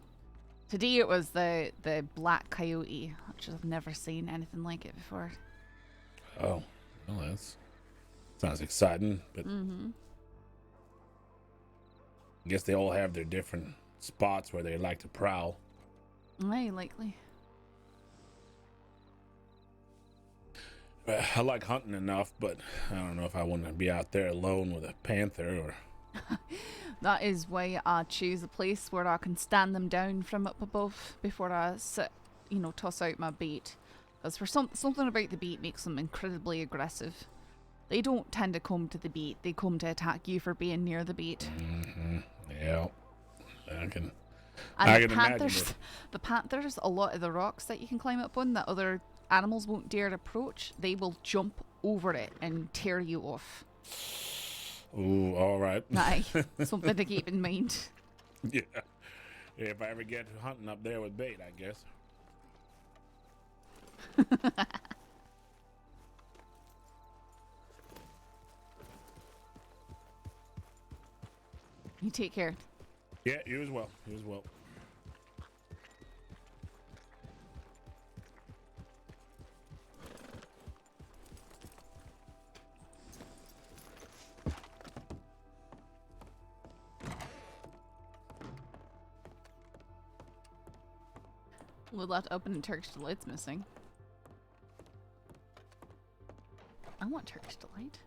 Today it was the black coyote, which I've never seen anything like it before. Oh, well, that sounds exciting, but I guess they all have their different spots where they like to prowl. Aye, likely. I like hunting enough, but I don't know if I want to be out there alone with a panther or. That is why I choose a place where I can stand them down from up above before I sit, toss out my bait. Because for something about the bait makes them incredibly aggressive. They don't tend to come to the bait; they come to attack you for being near the bait. Yeah, I can. And I the can panthers, imagine. the panthers, a lot of the rocks that you can climb up on that other animals won't dare approach, they will jump over it and tear you off. Ooh, all right. Aye, something to keep in mind. Yeah. If I ever get hunting up there with bait, I guess. You take care. Yeah, you as well. You as well. We'll have to open and Turkish Delight's missing. I want Turkish Delight.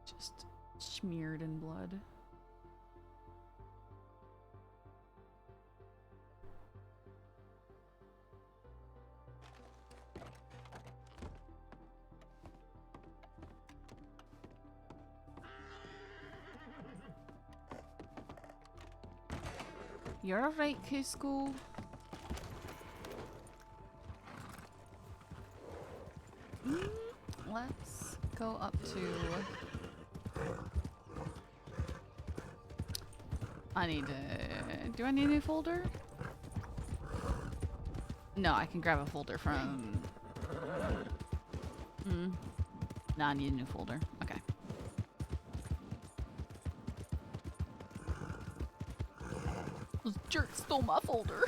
Just smeared in blood. You're alright, Cusco. Let's go up to... I need to... Do I need a new folder? No, I can grab a folder from... No, I need a new folder. Okay. Those jerks stole my folder.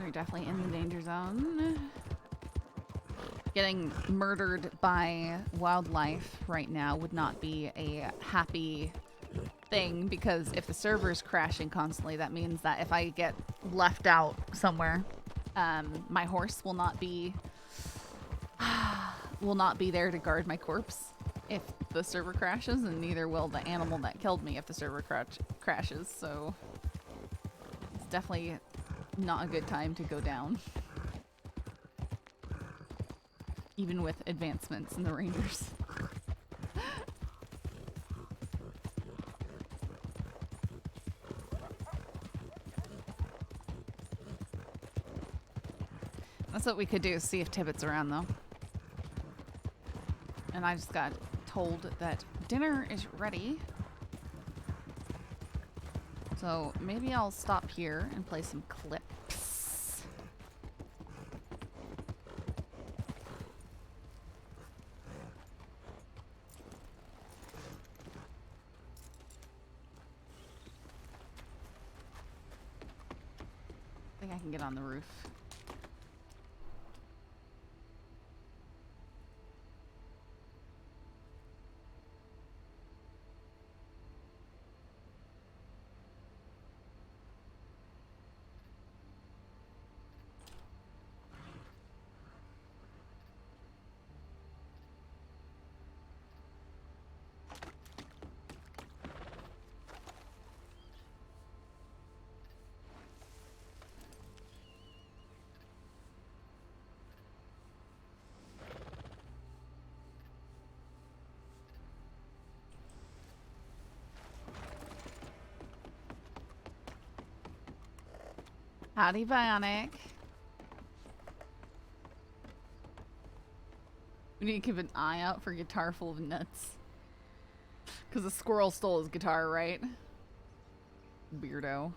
They're definitely in the danger zone. Getting murdered by wildlife right now would not be a happy thing, because if the server's crashing constantly, that means that if I get left out somewhere, my horse will not be there to guard my corpse if the server crashes, and neither will the animal that killed me if the server crashes. So it's definitely not a good time to go down. Even with advancements in the Rangers. That's what we could do, see if Tibbit's around though. And I just got told that dinner is ready. So maybe I'll stop here and play some clips. I think I can get on the roof. Howdy, Bionic. We need to keep an eye out for guitar full of nuts. Because the squirrel stole his guitar, right? Weirdo.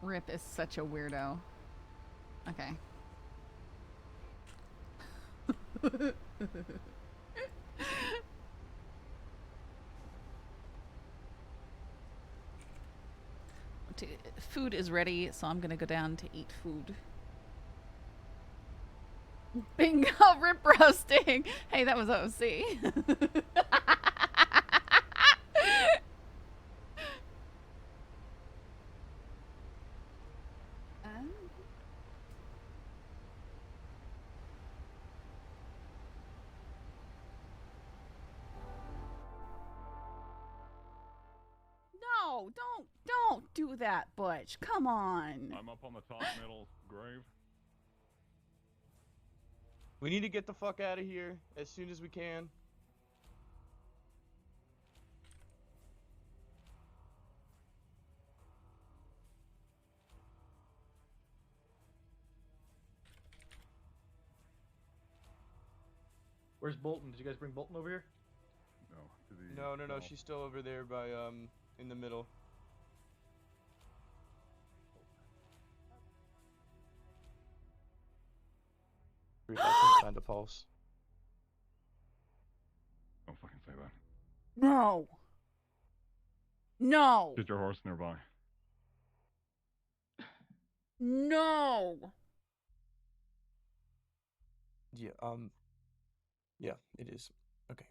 Rip is such a weirdo. Okay. Food is ready, so I'm gonna go down to eat food. Bingo, rip roasting. Hey, that was OC. No, don't do that, Butch. Come on. I'm up on the top middle grave. We need to get the fuck out of here as soon as we can. Where's Bolton? Did you guys bring Bolton over here? No, no, she's still over there by in the middle. Find a pulse. Don't fucking say that. No. No. Get your horse nearby. No. Yeah, yeah, it is. Okay.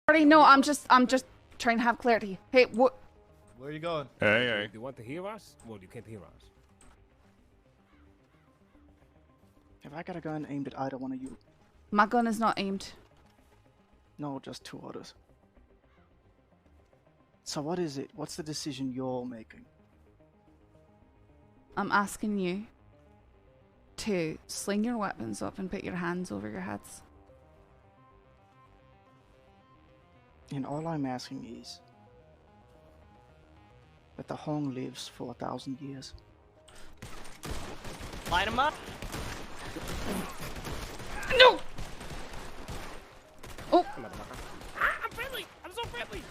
Already no, I'm just trying to have clarity. Hey, what? Where are you going? Hey. Do you want to hear us? Well, you can't hear us. Have I got a gun aimed at either one of you? My gun is not aimed. No, just two others. So what is it? What's the decision you're making? I'm asking you to sling your weapons up and put your hands over your heads. And all I'm asking is that the Hong lives for 1,000 years. Light him up. No! Oh! I'm friendly! I'm so friendly!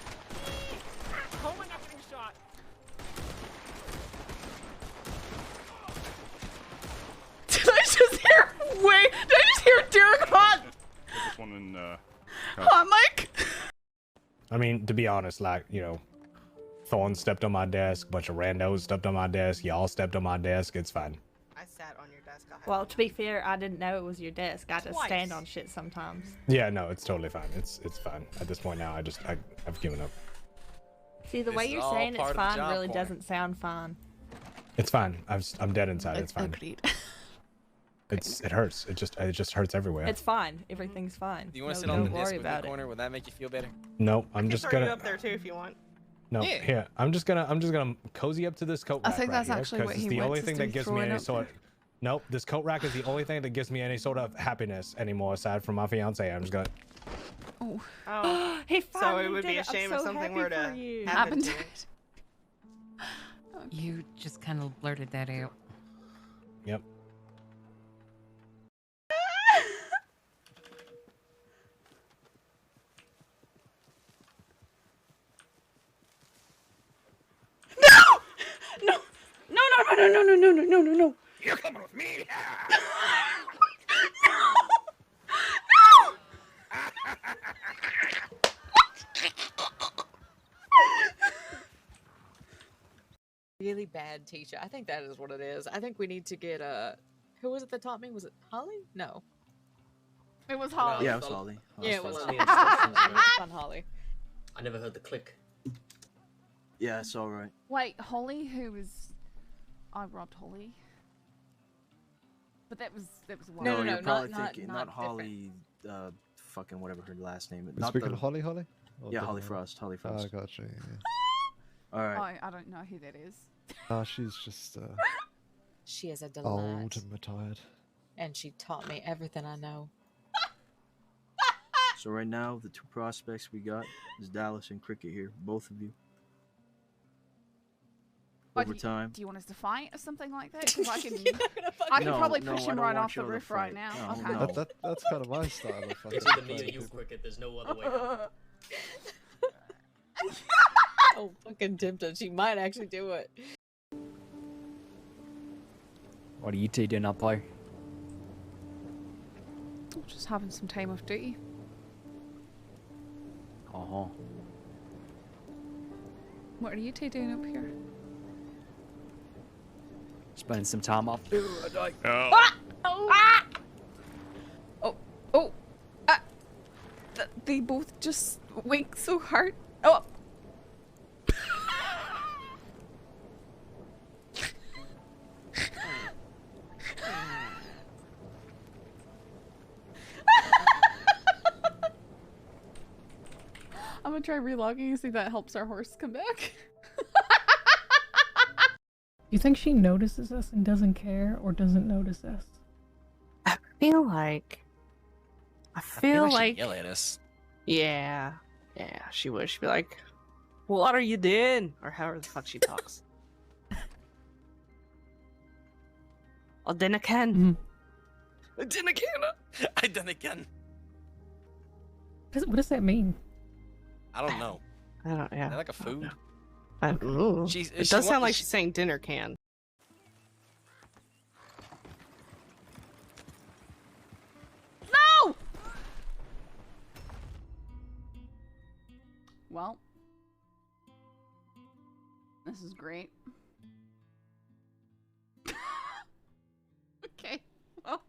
How am I not getting shot? Did I just hear Did I just hear Derek Hot? This one in, Hot mic? I mean, to be honest, like, you know, Thorn stepped on my desk, a bunch of randos stepped on my desk, y'all stepped on my desk, it's fine. I sat on your desk. Well, to be fair, I didn't know it was your desk. I just stand on shit sometimes. Yeah, no, it's totally fine. It's fine. At this point now, I've given up. See, the way you're saying it's fine really doesn't sound fine. It's fine. I'm dead inside. It's fine. Agreed. It hurts. It just hurts everywhere. It's fine. Everything's fine. Do you want to No, sit on the don't desk worry with the about it. corner? Would that make you feel better? No, I'm just throw you gonna. up there too if you want. No, Yeah. here. I'm just gonna cozy up to this coat I rack think right that's here, actually 'cause what it's he the wants only us thing to that be gives me throwing any up sort. Nope, this coat rack is the only thing that gives me any sort of happiness anymore, aside from my fiance. I'm just gonna. Oh. He So finally it would be did a it. I'm shame so if something happy were for to you. happen to Happened. it. You just kind of blurted that out. Yep. No! You're coming with me! Really bad teacher. I think that is what it is. I think we need to get who was it that taught me? Was it Holly? No. It was Holly. Yeah, it was Holly. Yeah, it was Holly. on Holly. I never heard the click. Yeah, it's alright. Wait, Holly, who was... I robbed Holly. But that was a while No, ago. you're probably not thinking different. not Holly. Fucking whatever her last name is. We're Not speaking the, of Holly? Or Yeah, Holly different? Frost. Holly Oh, Frost. gotcha. Yeah. All right. I don't know who that is. She's just She is a delight. old and retired. And she taught me everything I know. So right now, the two prospects we got is Dallas and Cricket here, both of you. What, Over time. Do you want us to fight or something like that? 'Cause I can probably push him right off the roof right now. Okay. That's kind of my style of fucking It's either me or fighting you, people. Cricket. There's no other way out. Oh, fucking tempted. She might actually do it. What are you two doing up there? Just having some time off duty. Uh-huh. What are you two doing up here? Spending some time off. Ah! Ah! Oh! They both just wink so hard. Oh! I'm gonna try relogging and see if that helps our horse come back. You think she notices us and doesn't care, or doesn't notice us? I feel like she'd yell at us. Yeah, she would. She'd be like, "What are you doing?" Or however the fuck she talks. I done again. I done again. I done again. What does that mean? I don't know. I don't. Yeah. Is that like a food? Ooh. She's- It she does wa- sound like she- she's saying dinner can. No! Well, this is great. Okay, well.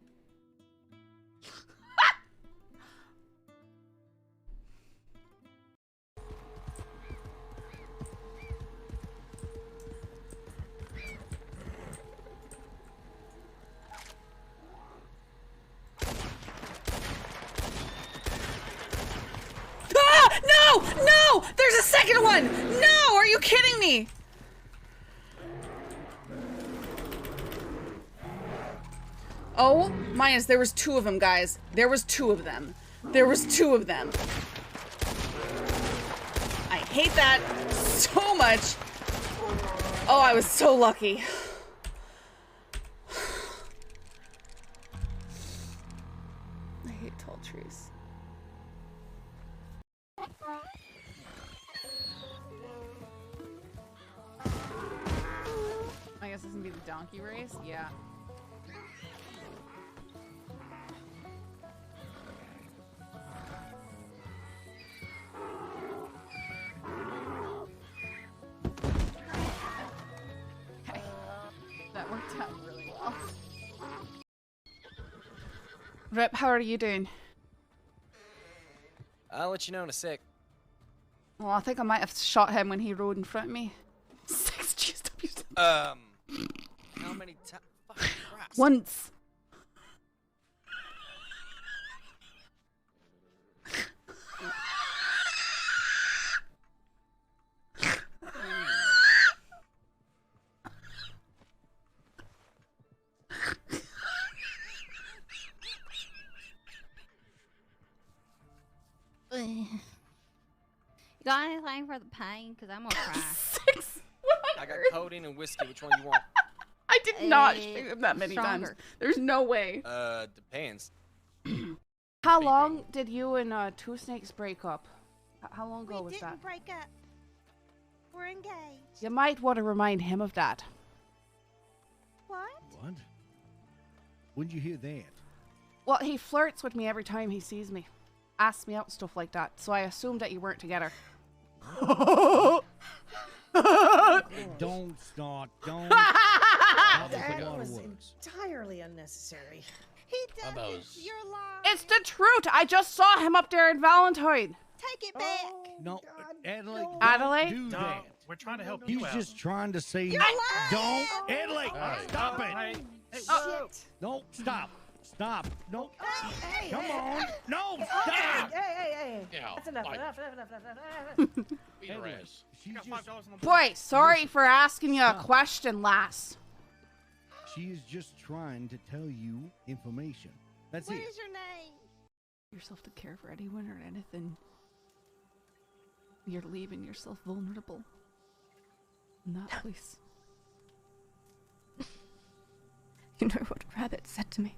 Ah! No! No! There's a second one! No! Are you kidding me? Oh, minus, there was two of them, guys. There was two of them. There was two of them. I hate that so much. Oh, I was so lucky. donkey race? Yeah. Okay. That worked out really well. Rip, how are you doing? I'll let you know in a sec. Well, I think I might have shot him when he rode in front of me. 6 GSWs. How many times? Once. You got anything for the pain? Because I'm gonna cry. 6. I got codeine and whiskey. Which one you want? I did not shoot him that many stronger. times. There's no way. Depends. How long did you and Two Snakes break up? How long ago was that? break up. We're engaged. You might want to remind him of that. What? What? When'd you hear that? Well, he flirts with me every time he sees me. Asks me out and stuff like that. So I assumed that you weren't together. Don't start. Don't. That was entirely unnecessary. He does it. You're lying. It's the truth. I just saw him up there in Valentine. Take it back. No, Adelaide. don't Adelaide? Do No, that. we're trying to help He's you out. just trying to say. You're lying. Don't, Adelaide. Stop it. Hey, Shit. No, stop. Stop. No. Hey, Come hey, on. No, Hey, stop. hey. Yeah, That's enough. like- Enough. Beat her ass. She's got just, $5 on the Boy, sorry for asking you a Stop. question, lass. she is just trying to tell you information. That's What it. is your name? Yourself to care for anyone or anything. You're leaving yourself vulnerable. Not please. You know what Rabbit said to me?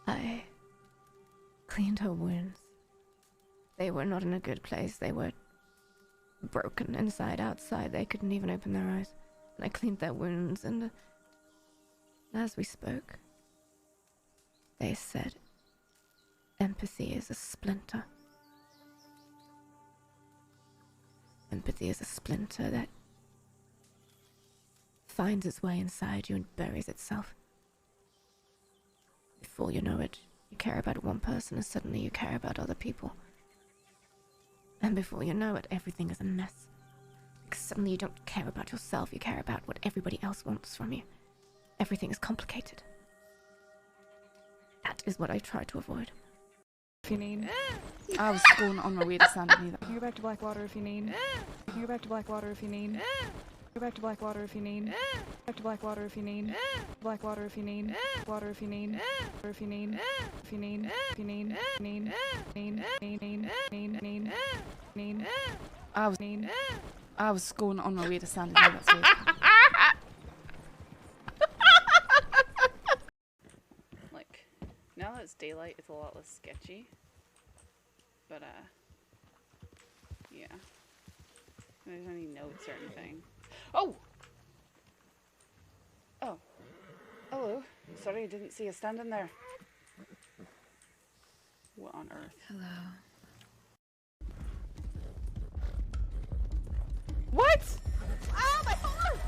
I cleaned her wounds. They were not in a good place. They were broken inside, outside. They couldn't even open their eyes. And I cleaned their wounds, and as we spoke, they said, empathy is a splinter. Empathy is a splinter that finds its way inside you and buries itself. Before you know it, you care about one person and suddenly you care about other people. And before you know it, everything is a mess. Because suddenly you don't care about yourself, you care about what everybody else wants from you. Everything is complicated. That is what I try to avoid. If you need. I was going on my way to Santa Anita. You can go back to Blackwater if you need. You can go back to Blackwater if you need. Go back to Blackwater if you need. Back to Blackwater if you need. Blackwater if you need. Water if you need. Or if you need. If you need. If you need. Need. I was going on my way to Santa Anita. That's it. Like, now that it's daylight, it's a lot less sketchy. But, yeah. There's any notes or anything. Oh! Oh. Hello. Sorry, I didn't see you standing there. What on earth? Hello. What? Oh, my horse!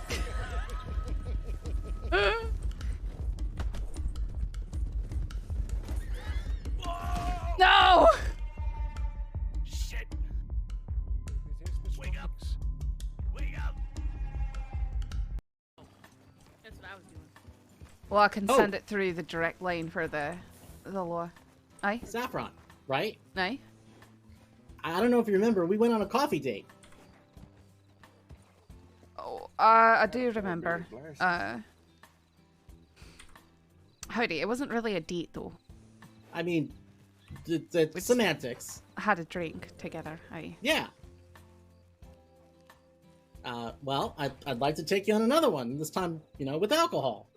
No! Shit! Wake up! Wake up! That's what I was doing. Well, I can send it through the direct line for the law. Aye? Saffron, right? Aye? I don't know if you remember, we went on a coffee date. Oh, I do remember. Howdy, it wasn't really a date though. I mean, the semantics. Had a drink together, aye. Yeah. Well, I'd like to take you on another one, this time, with alcohol.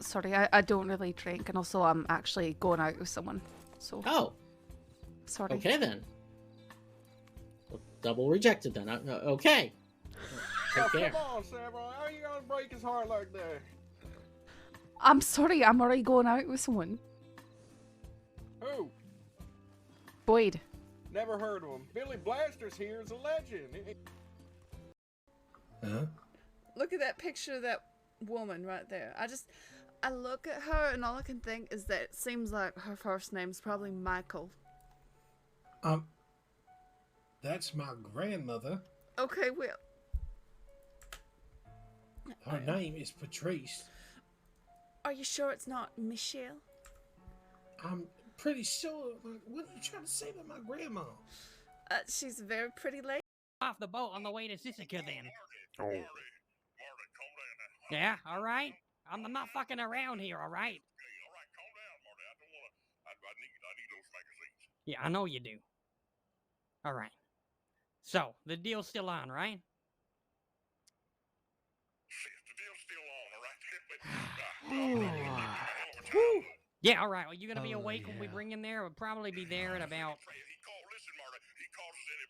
Sorry, I don't really drink, and also I'm actually going out with someone, so... Oh. Sorry. Okay, then. Well, double rejected, then. Okay. Oh, care. come on, Saffron. How are you gonna break his heart like that? I'm sorry, I'm already going out with someone. Who? Boyd. Never heard of him. Billy Blaster's here is a legend. Huh? Look at that picture of that woman right there. I look at her and all I can think is that it seems like her first name's probably Michael. That's my grandmother. Okay, well. Her name is Patrice. Are you sure it's not Michelle? I'm pretty sure. Like, what are you trying to say about my grandma? She's a very pretty lady. Off the boat on the way to Sisika then. Oh. Yeah, alright? I'm not fucking around here, alright? Yeah, I know you do. Alright. So, the deal's still on, right? Yeah, alright. Well, you gonna be awake when we bring him there? We'll probably be there at about...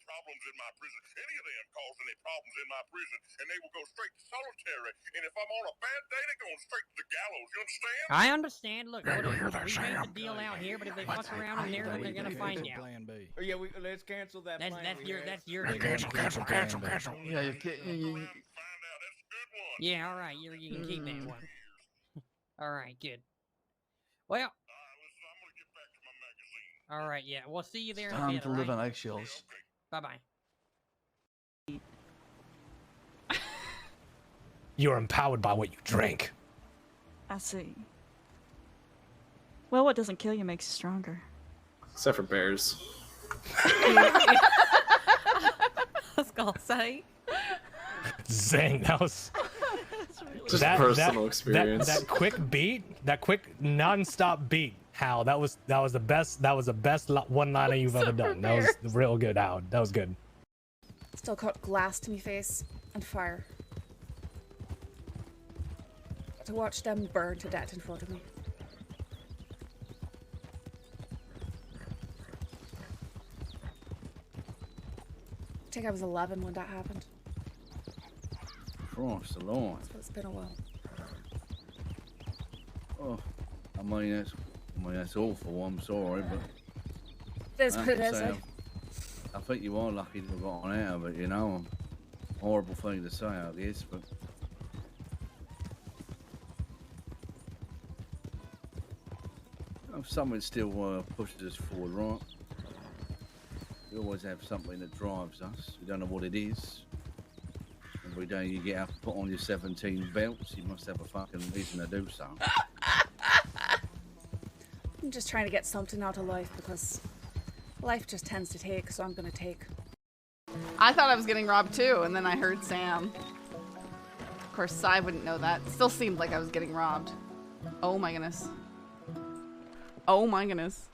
Problems in my prison. Any of them cause any problems in my prison, and they will go straight to solitary. And if I'm on a bad day, they're going straight to the gallows. You understand? I understand. Look, we made the deal out here, but if they fuck around in there, then they're gonna find out. Plan B. Yeah, let's cancel that plan. That's your Cancel. Yeah, you can't. Yeah, all right. You can keep that one. All right, good. Well. All right, yeah. We'll see you there in a Time bit. to live on eggshells. Bye-bye. You're empowered by what you drink. I see. Well, what doesn't kill you makes you stronger. Except for bears. I was gonna say. Zang, that was just personal experience. That quick beat, that quick non-stop beat. Hal, that was the best one-liner you've ever done. That was real good, Hal. That was good. Still caught glass to me face and fire. To watch them burn to death in front of me. I think I was 11 when that happened. Christ alone. So it's been a while. Oh, I mean that's awful. I'm sorry, but That's what it is. I think you are lucky to have gotten out of it. You know, horrible thing to say, I guess, but. Something still pushes us forward, right? We always have something that drives us. We don't know what it is. Every day you get up and put on your 17 belts, you must have a fucking reason to do so. I'm just trying to get something out of life because life just tends to take, so I'm gonna take. I thought I was getting robbed too, and then I heard Sam. Of course, Sai wouldn't know that. It still seemed like I was getting robbed. Oh my goodness. Oh my goodness.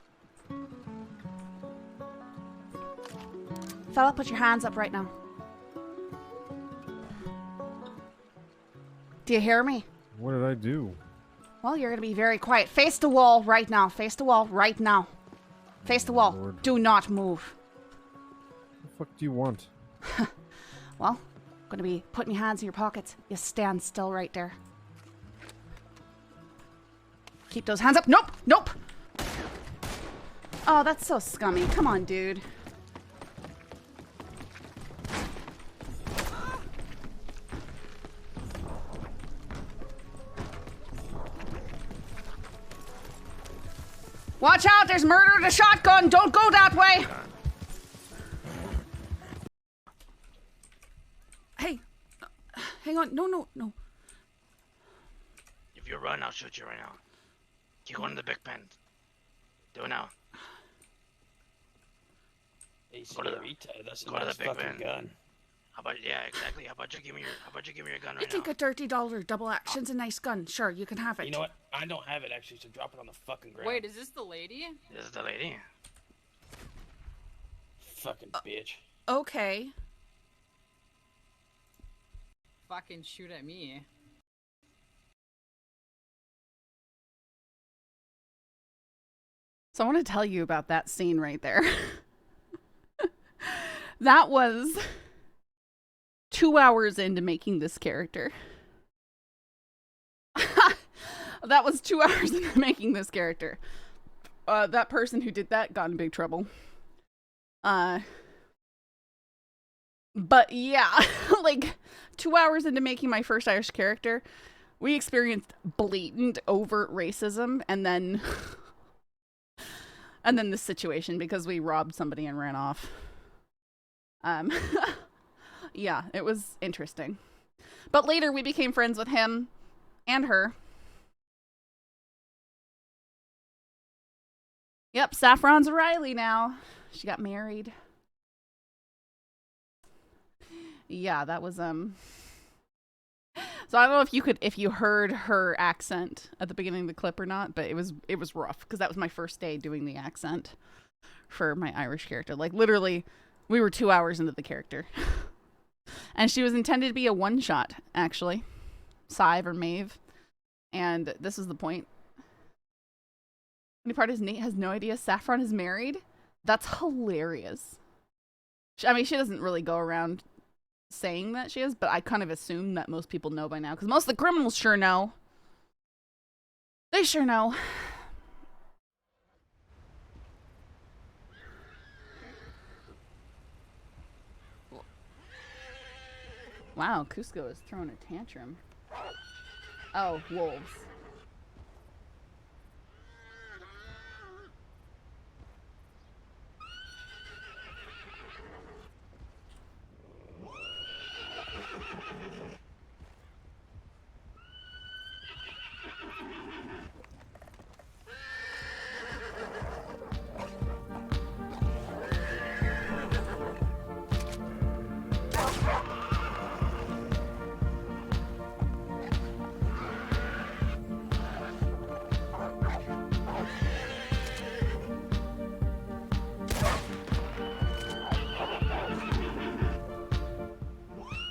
Fella, put your hands up right now. Do you hear me? What did I do? Well, you're gonna be very quiet. Face the wall right now. Face the wall right now. Face the wall. Lord. Do not move. What the fuck do you want? Well, I'm gonna be putting your hands in your pockets. You stand still right there. Keep those hands up. Nope! Nope! Oh, that's so scummy. Come on, dude. Watch out! There's murder with a shotgun! Don't go that way! Hey! Hang on. No, no, no. If you run, I'll shoot you right now. Keep going to the big pen. Do it now. Hey, Go to the- that's a go to the nice big fucking man. gun. How about, yeah, exactly. How about you give me your gun You right think now? a $30 double action's a nice gun? Sure, you can have it. You know what? I don't have it actually, so drop it on the fucking ground. Wait, is this the lady? This is the lady. Fucking bitch. Okay. Fucking shoot at me. So I want to tell you about that scene right there. That was 2 hours into making this character. That was 2 hours into making this character. That person who did that got in big trouble. But yeah, like 2 hours into making my first Irish character, we experienced blatant overt racism, and then this situation because we robbed somebody and ran off. Yeah, it was interesting. But later we became friends with him and her. Yep, Saffron's Riley now. She got married. Yeah, that was So I don't know if you heard her accent at the beginning of the clip or not, but it was rough because that was my first day doing the accent for my Irish character. Like literally, we were 2 hours into the character. And she was intended to be a one-shot, actually. Sive or Maeve. And this is the point. Any part is Nate has no idea Saffron is married? That's hilarious. I mean, she doesn't really go around saying that she is, but I kind of assume that most people know by now, because most of the criminals sure know. They sure know. Wow, Cusco is throwing a tantrum. Oh, wolves.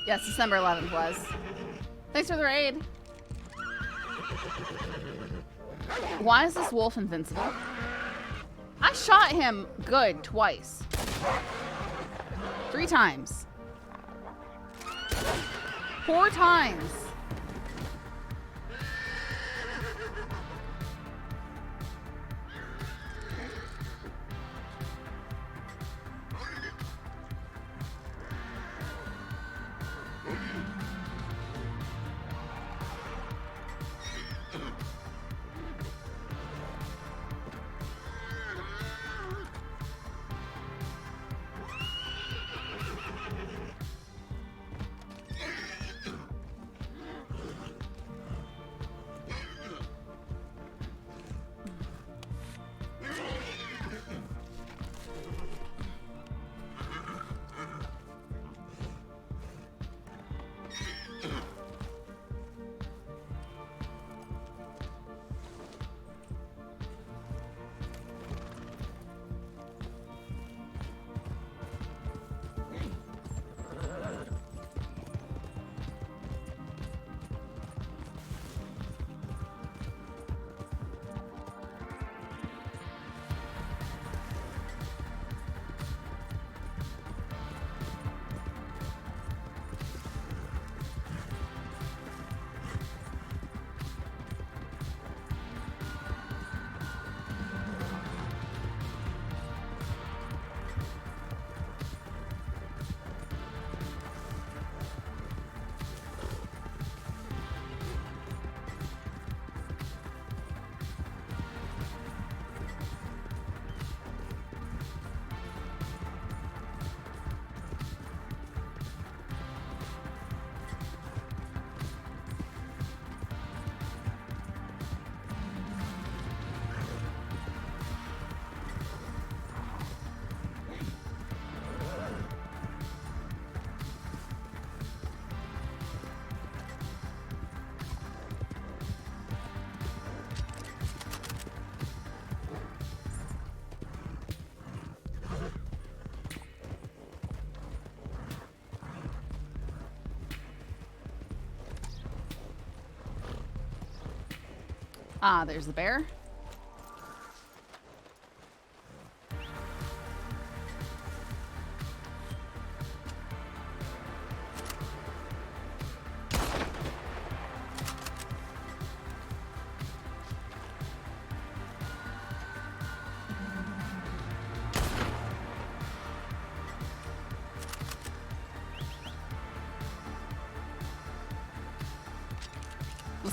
Yes, December 11th was. Thanks for the raid. Why is this wolf invincible? I shot him good twice. 3 times. 4 times. Ah, there's the bear.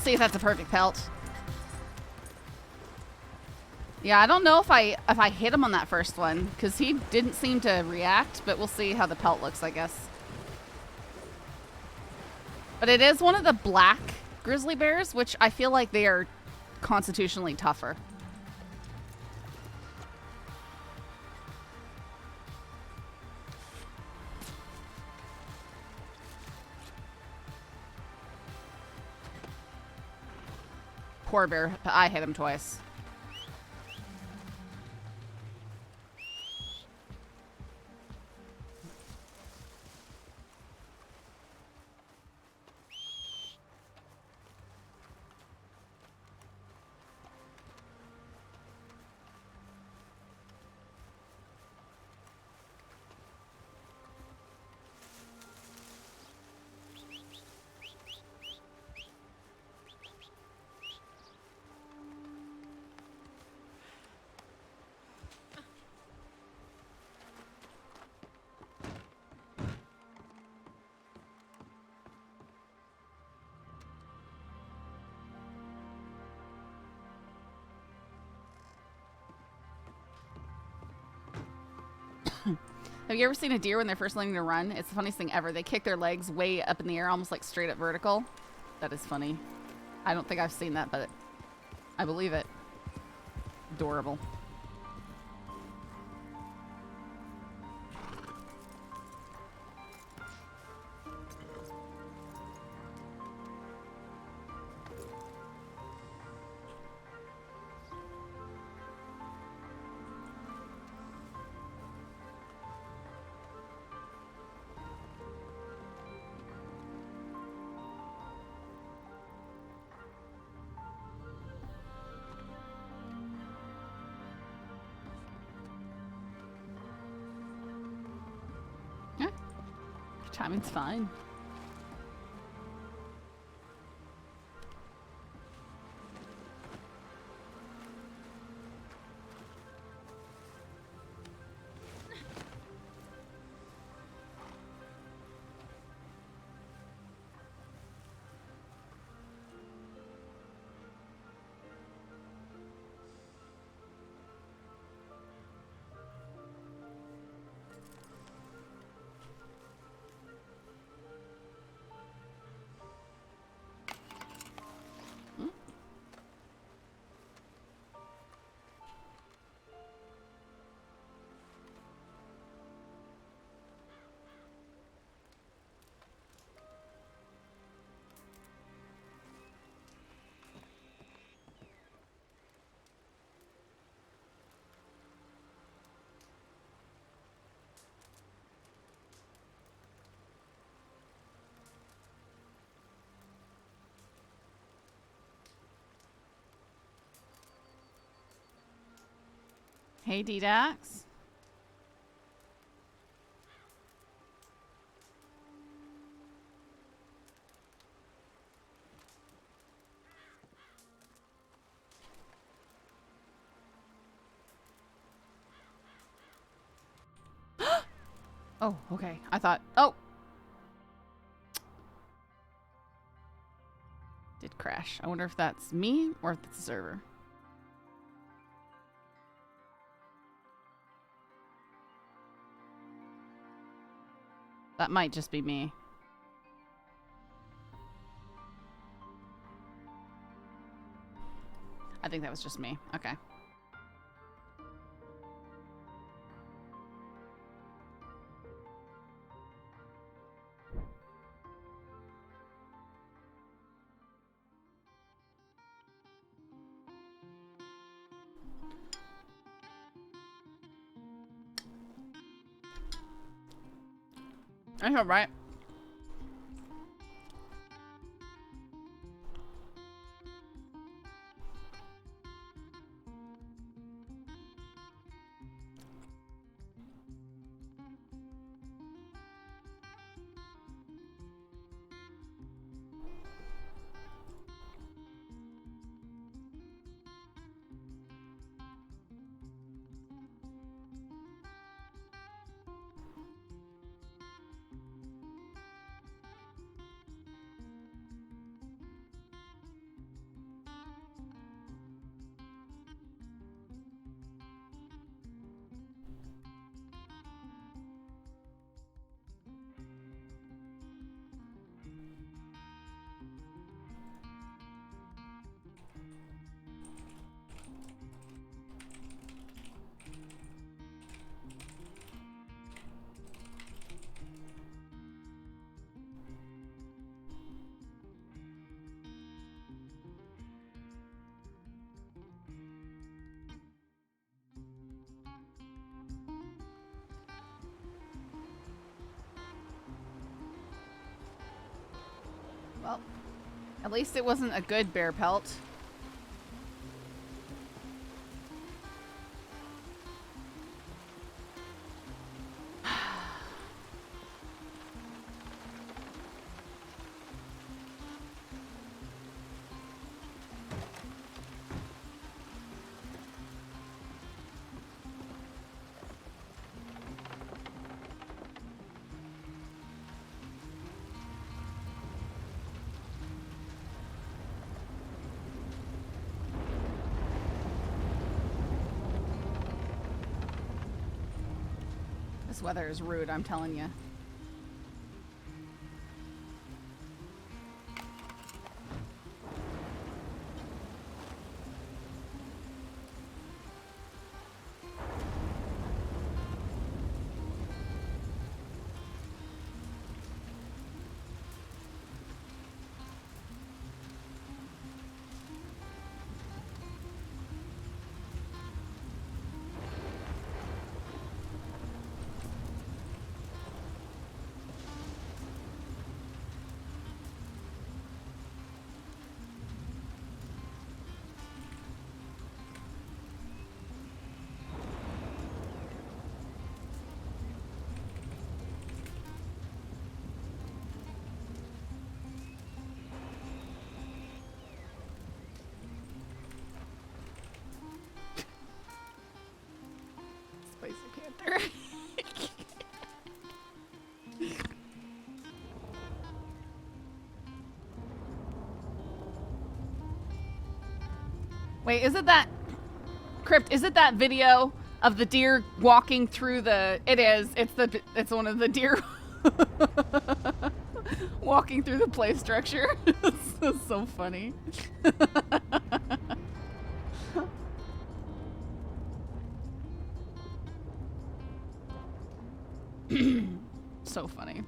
see if that's a perfect pelt. Yeah, I don't know if I hit him on that first one, because he didn't seem to react, but we'll see how the pelt looks, I guess. But it is one of the black grizzly bears, which I feel like they are constitutionally tougher. Poor bear, but I hit him twice. Have you ever seen a deer when they're first learning to run? It's the funniest thing ever. They kick their legs way up in the air, almost like straight up vertical. That is funny. I don't think I've seen that, but I believe it. Adorable. Timing's fine. Hey, D-Dax. Oh, okay. I thought, oh. Did crash. I wonder if that's me or if it's the server. That might just be me. I think that was just me. Okay. I know, right? Well, at least it wasn't a good bear pelt. This weather is rude, I'm telling you. Spicy Panther. Wait, is it that Crypt? Is it that video of the deer walking through the? It is. It's one of the deer walking through the play structure. It's so funny. So funny.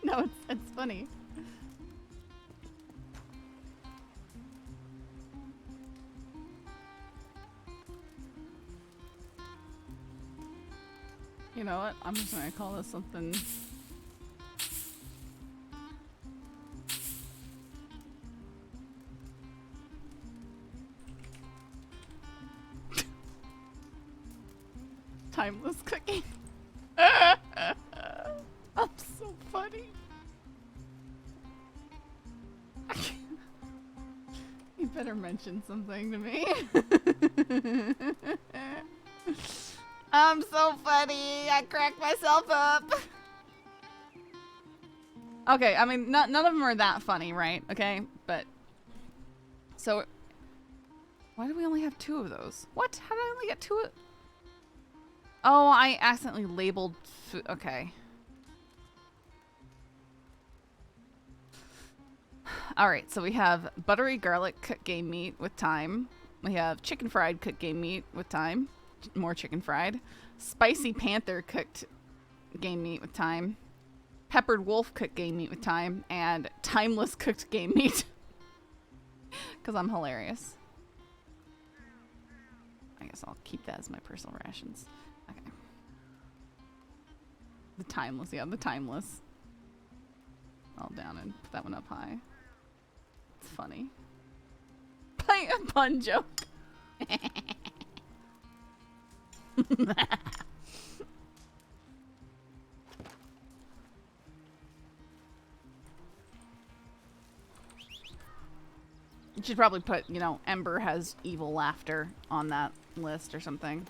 No, it's funny. You know what? I'm just gonna call this something. Timeless cooking. I'm so funny. You better mention something to me. I'm so funny. I crack myself up. Okay, I mean, none of them are that funny, right? Okay, but so why do we only have 2 of those? What? How did I only get 2? Oh, I accidentally labeled food. Okay. All right, so we have buttery garlic cooked game meat with thyme. We have chicken fried cooked game meat with thyme. More chicken fried. Spicy panther cooked game meat with thyme. Peppered wolf cooked game meat with thyme. And timeless cooked game meat. Because I'm hilarious. I guess I'll keep that as my personal rations. Okay. The timeless, yeah, the timeless. All down and put that one up high. It's funny. Play a pun joke. You should probably put, you know, Ember has evil laughter on that list or something.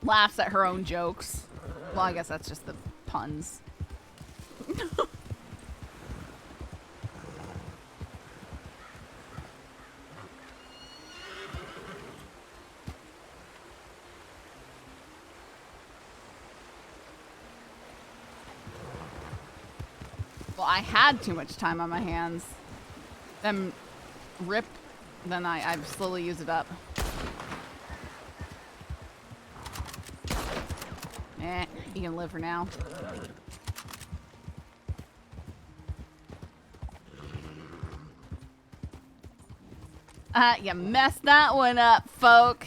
Laughs at her own jokes. Well, I guess that's just the puns. Well, I had too much time on my hands. Then rip, then I've slowly used it up. You can live for now. You messed that one up, folk.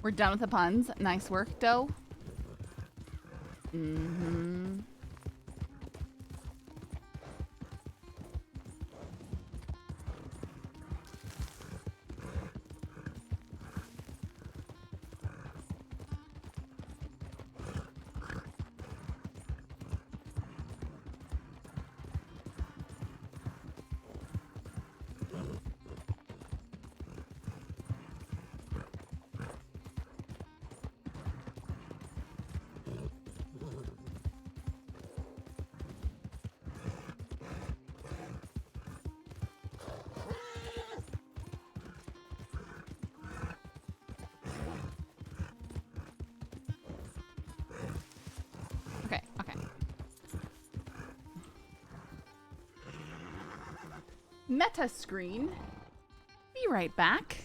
We're done with the puns. Nice work, Doe. Mm-hmm. Meta screen. Be right back.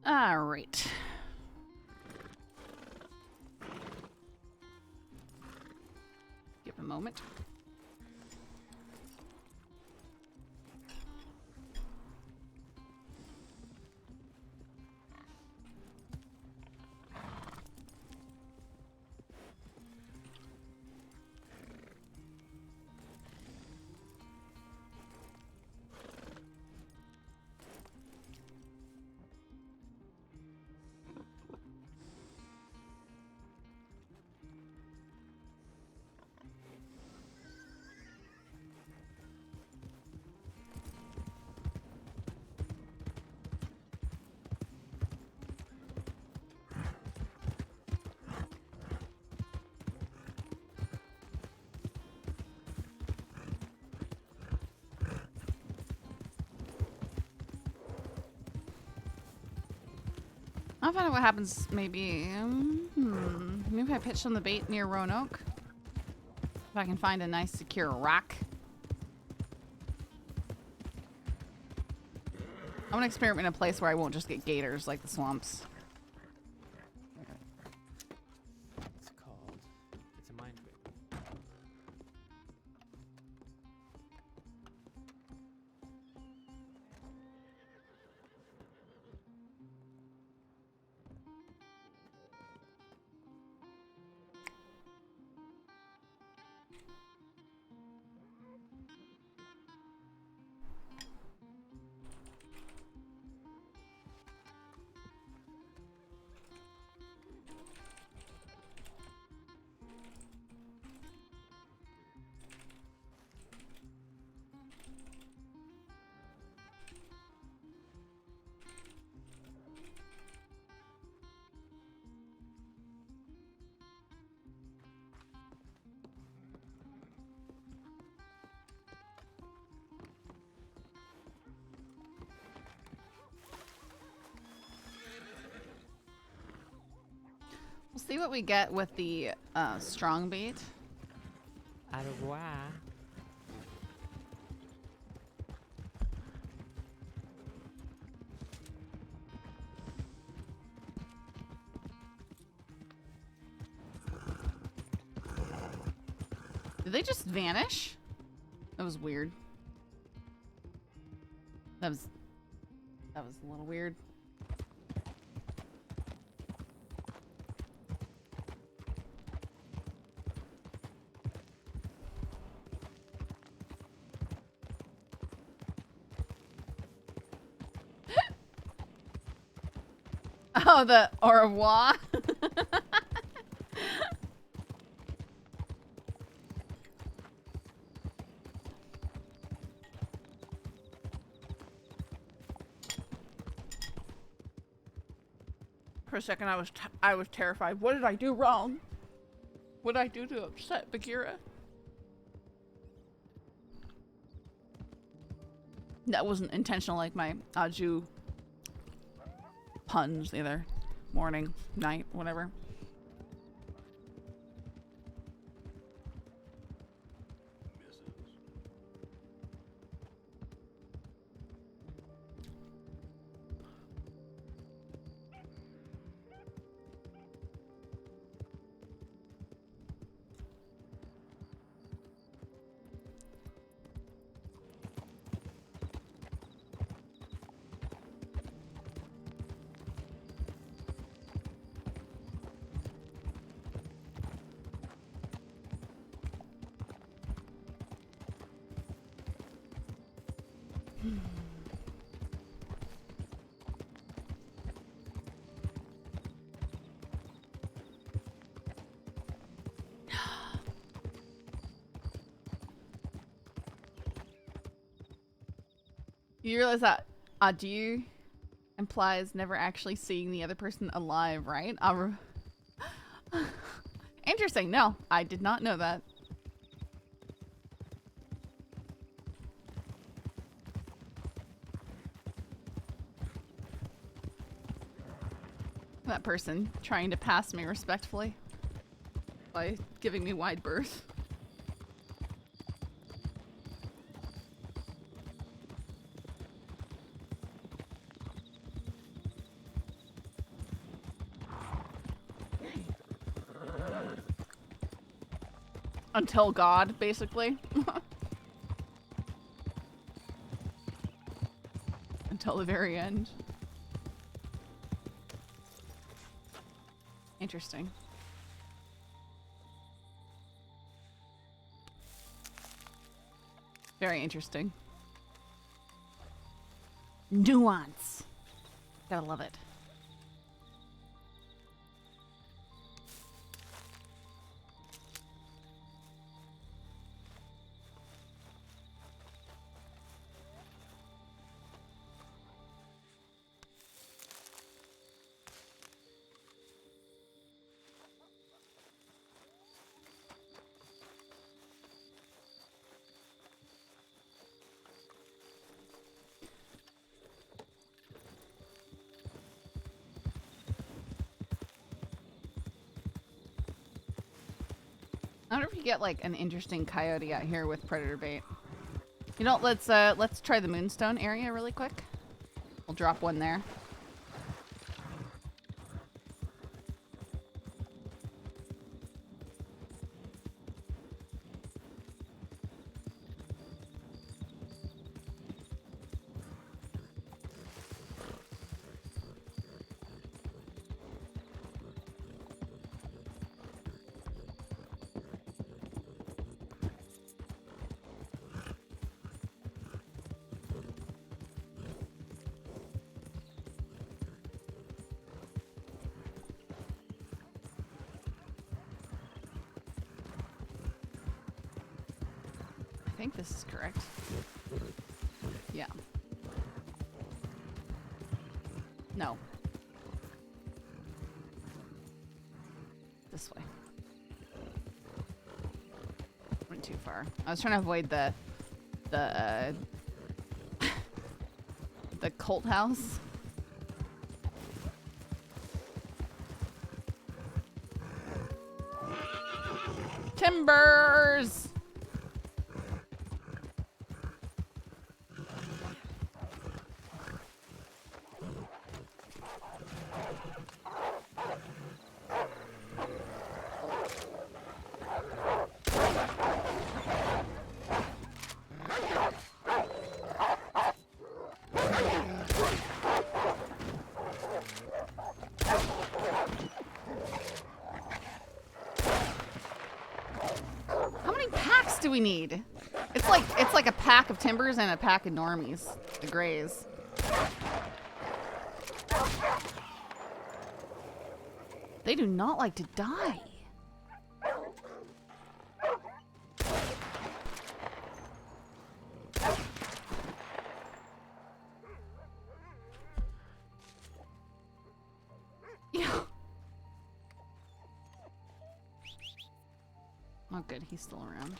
All right. Give a moment. I'll find out what happens. Maybe. Maybe I pitch on the bait near Roanoke. If I can find a nice secure rock. I want to experiment in a place where I won't just get gators like the swamps. It's called. It's a mind trick. We'll see what we get with the strong bait. Au revoir. Did they just vanish? That was weird. That was a little weird. Oh, the au revoir. For a second, I was terrified. What did I do wrong? What did I do to upset Bagheera? That wasn't intentional, like my Aju puns either. Morning, night, whatever. You realize that adieu implies never actually seeing the other person alive, right? Interesting. No, I did not know that. That person trying to pass me respectfully by giving me wide berth. Until God, basically. Until the very end. Interesting. Very interesting. Nuance. Gotta love it. I wonder if you get like an interesting coyote out here with predator bait. You know, let's try the Moonstone area really quick. We'll drop one there. I think this is correct. Yeah. No. This way. Went too far. I was trying to avoid the cult house. Timbers! We need. It's like a pack of timbers and a pack of normies, the grays. They do not like to die. Yeah. Oh good, he's still around.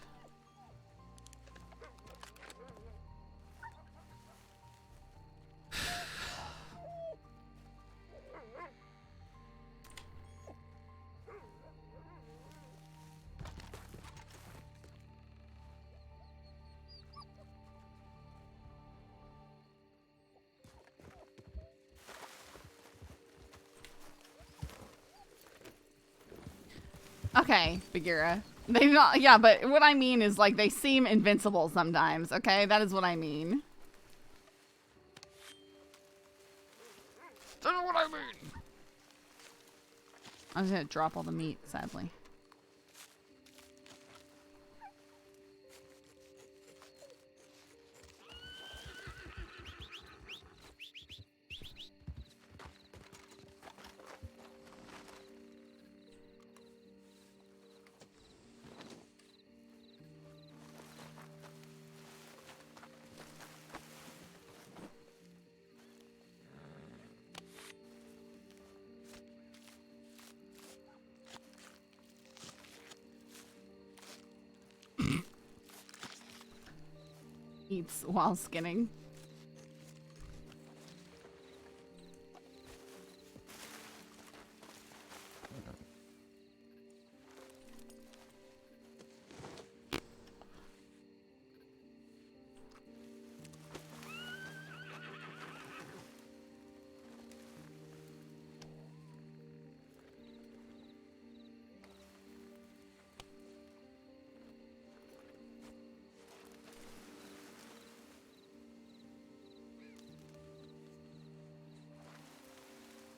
Okay, Bagheera. They not, yeah, but what I mean is like they seem invincible sometimes, okay? That is what I mean. That's what I mean. I was gonna drop all the meat, sadly. Eats while skinning.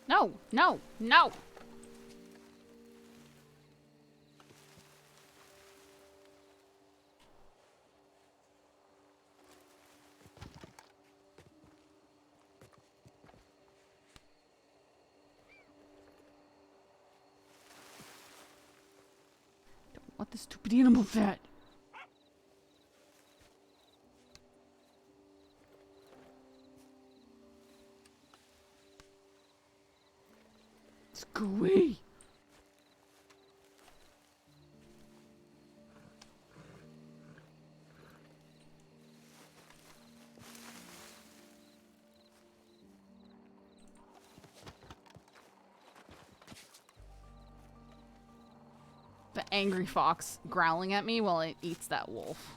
No, no, no. Don't want the stupid animal fat. Screwy. angry fox growling at me while it eats that wolf.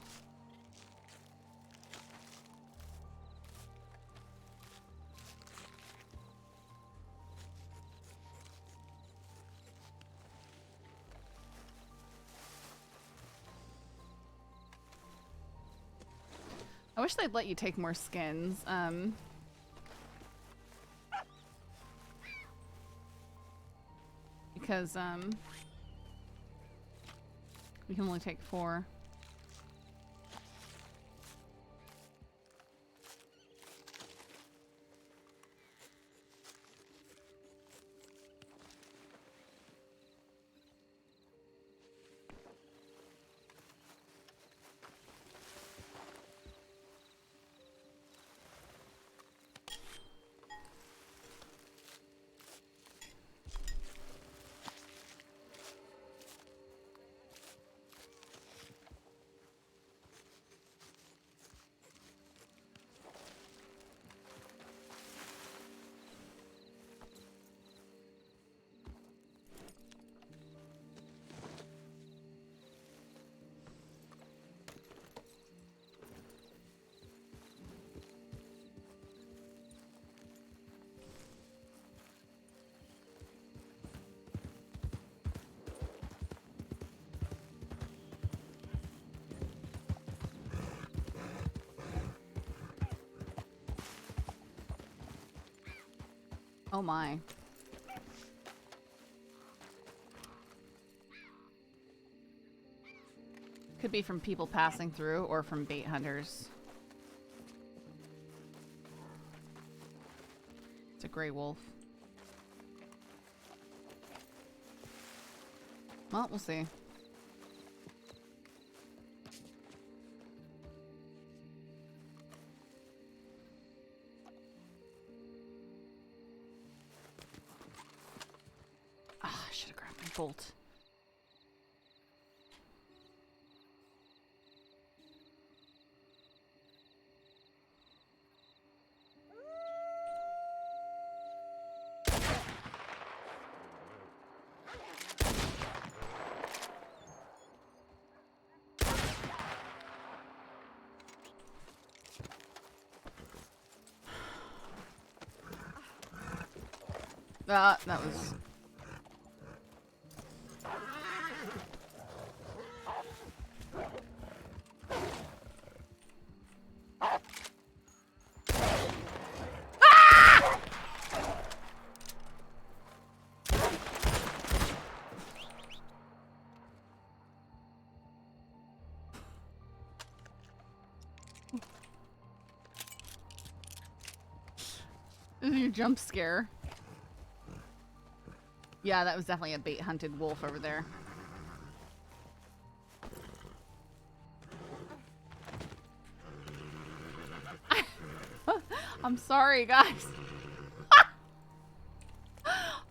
I wish they'd let you take more skins. Because we can only take 4. Oh my. Could be from people passing through or from bait hunters. It's a gray wolf. Well, we'll see. Bolt. That was... This is your jump scare. Yeah, that was definitely a bait hunted wolf over there. I'm sorry, guys.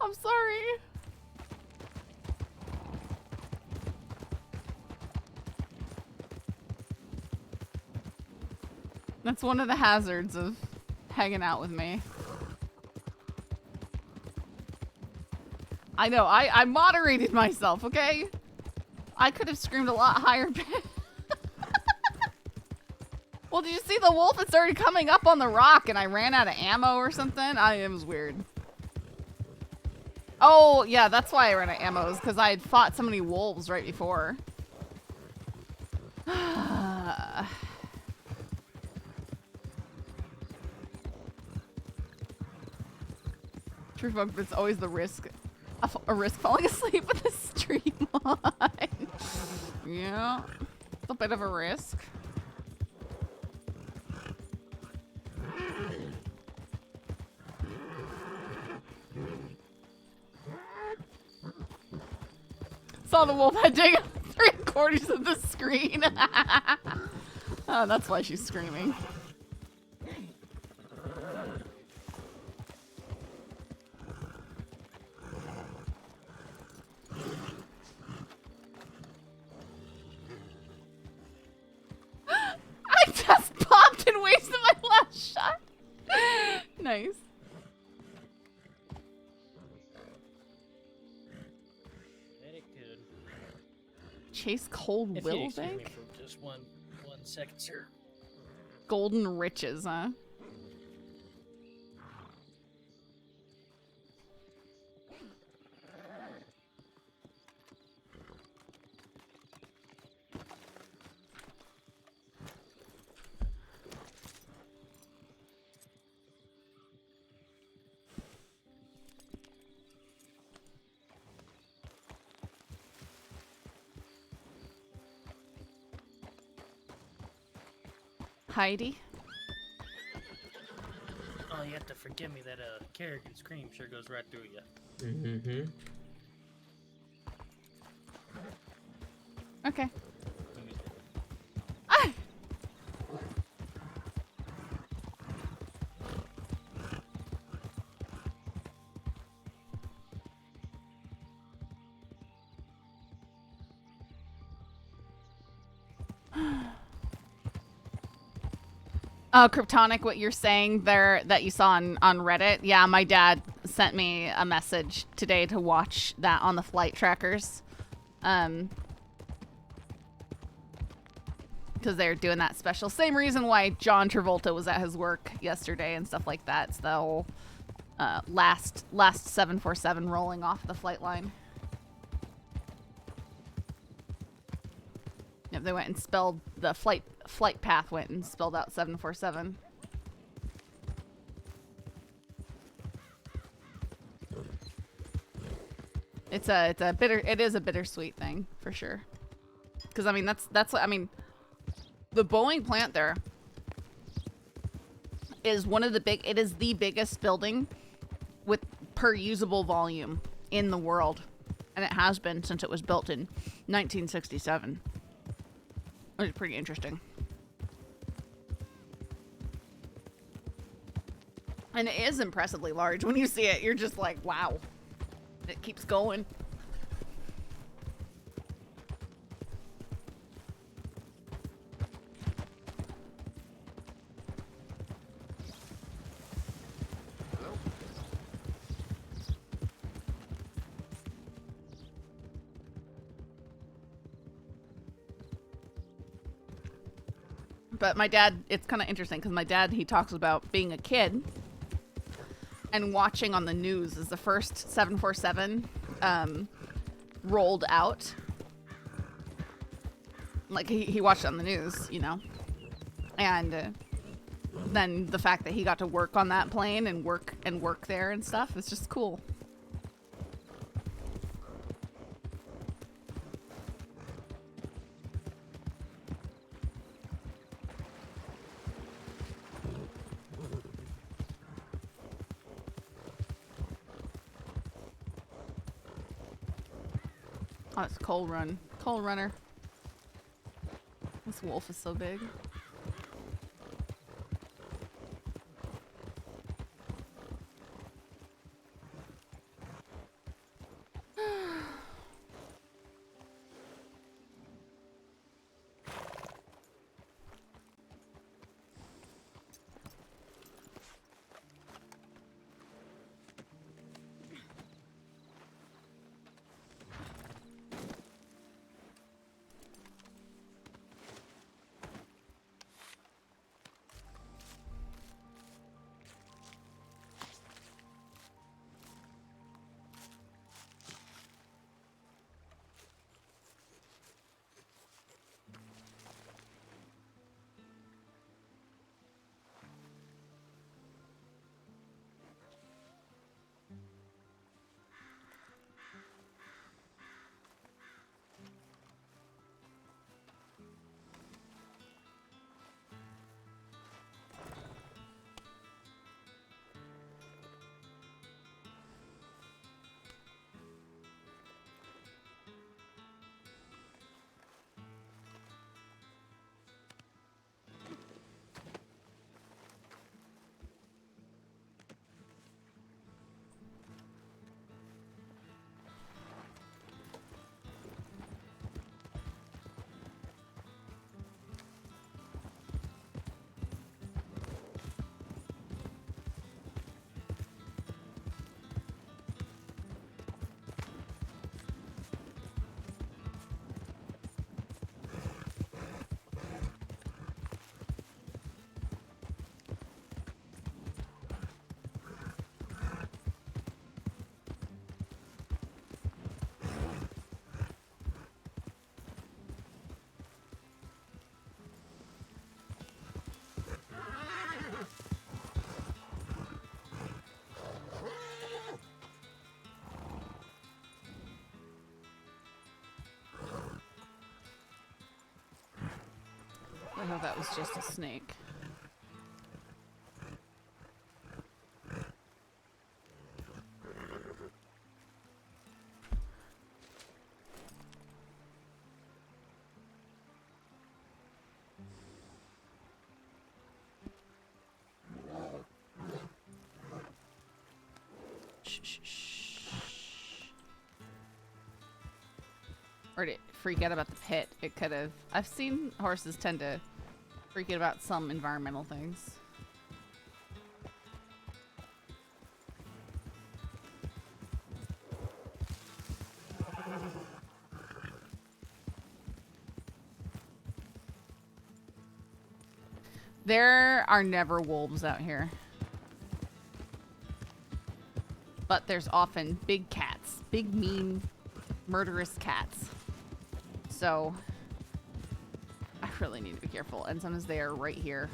I'm sorry. That's one of the hazards of hanging out with me. I know, I moderated myself, okay? I could have screamed a lot higher. Well, did you see the wolf? It started coming up on the rock and I ran out of ammo or something? It was weird. Oh, yeah, that's why I ran out of ammo, is because I had fought so many wolves right before. True folk, but it's always the risk. A risk falling asleep with the stream on. Yeah, it's a bit of a risk. Saw the wolf head take 3/4 of the screen. Oh, that's why she's screaming. I just popped and wasted my last shot. Nice. Very good. Chase Cold If you Will excuse me Bank? for just one second, sir. Golden Riches, huh? Heidi? Oh, you have to forgive me that Kerrigan's cream sure goes right through you. Mm-hmm. Okay. Ah! Kryptonic, what you're saying there that you saw on Reddit. Yeah, my dad sent me a message today to watch that on the flight trackers. Because they're doing that special. Same reason why John Travolta was at his work yesterday and stuff like that. It's the whole last 747 rolling off the flight line. Yep, they went and spelled the flight path went and spelled out 747. It is a bittersweet thing for sure. Because I mean that's what I mean. The Boeing plant there is it is the biggest building with per usable volume in the world, and it has been since it was built in 1967. Which is pretty interesting. And it is impressively large. When you see it, you're just like, wow. It keeps going. But my dad, it's kind of interesting because my dad, he talks about being a kid and watching on the news as the first 747 rolled out. Like he watched it on the news, you know, and then the fact that he got to work on that plane and work there and stuff, it's just cool. Oh, it's Coal Runner. This wolf is so big. that was just a snake. Or did it freak out about the pit? It could have. I've seen horses tend to freak out about some environmental things. There are never wolves out here. But there's often big cats. Big, mean, murderous cats. So, I really need to be careful. And sometimes they are right here.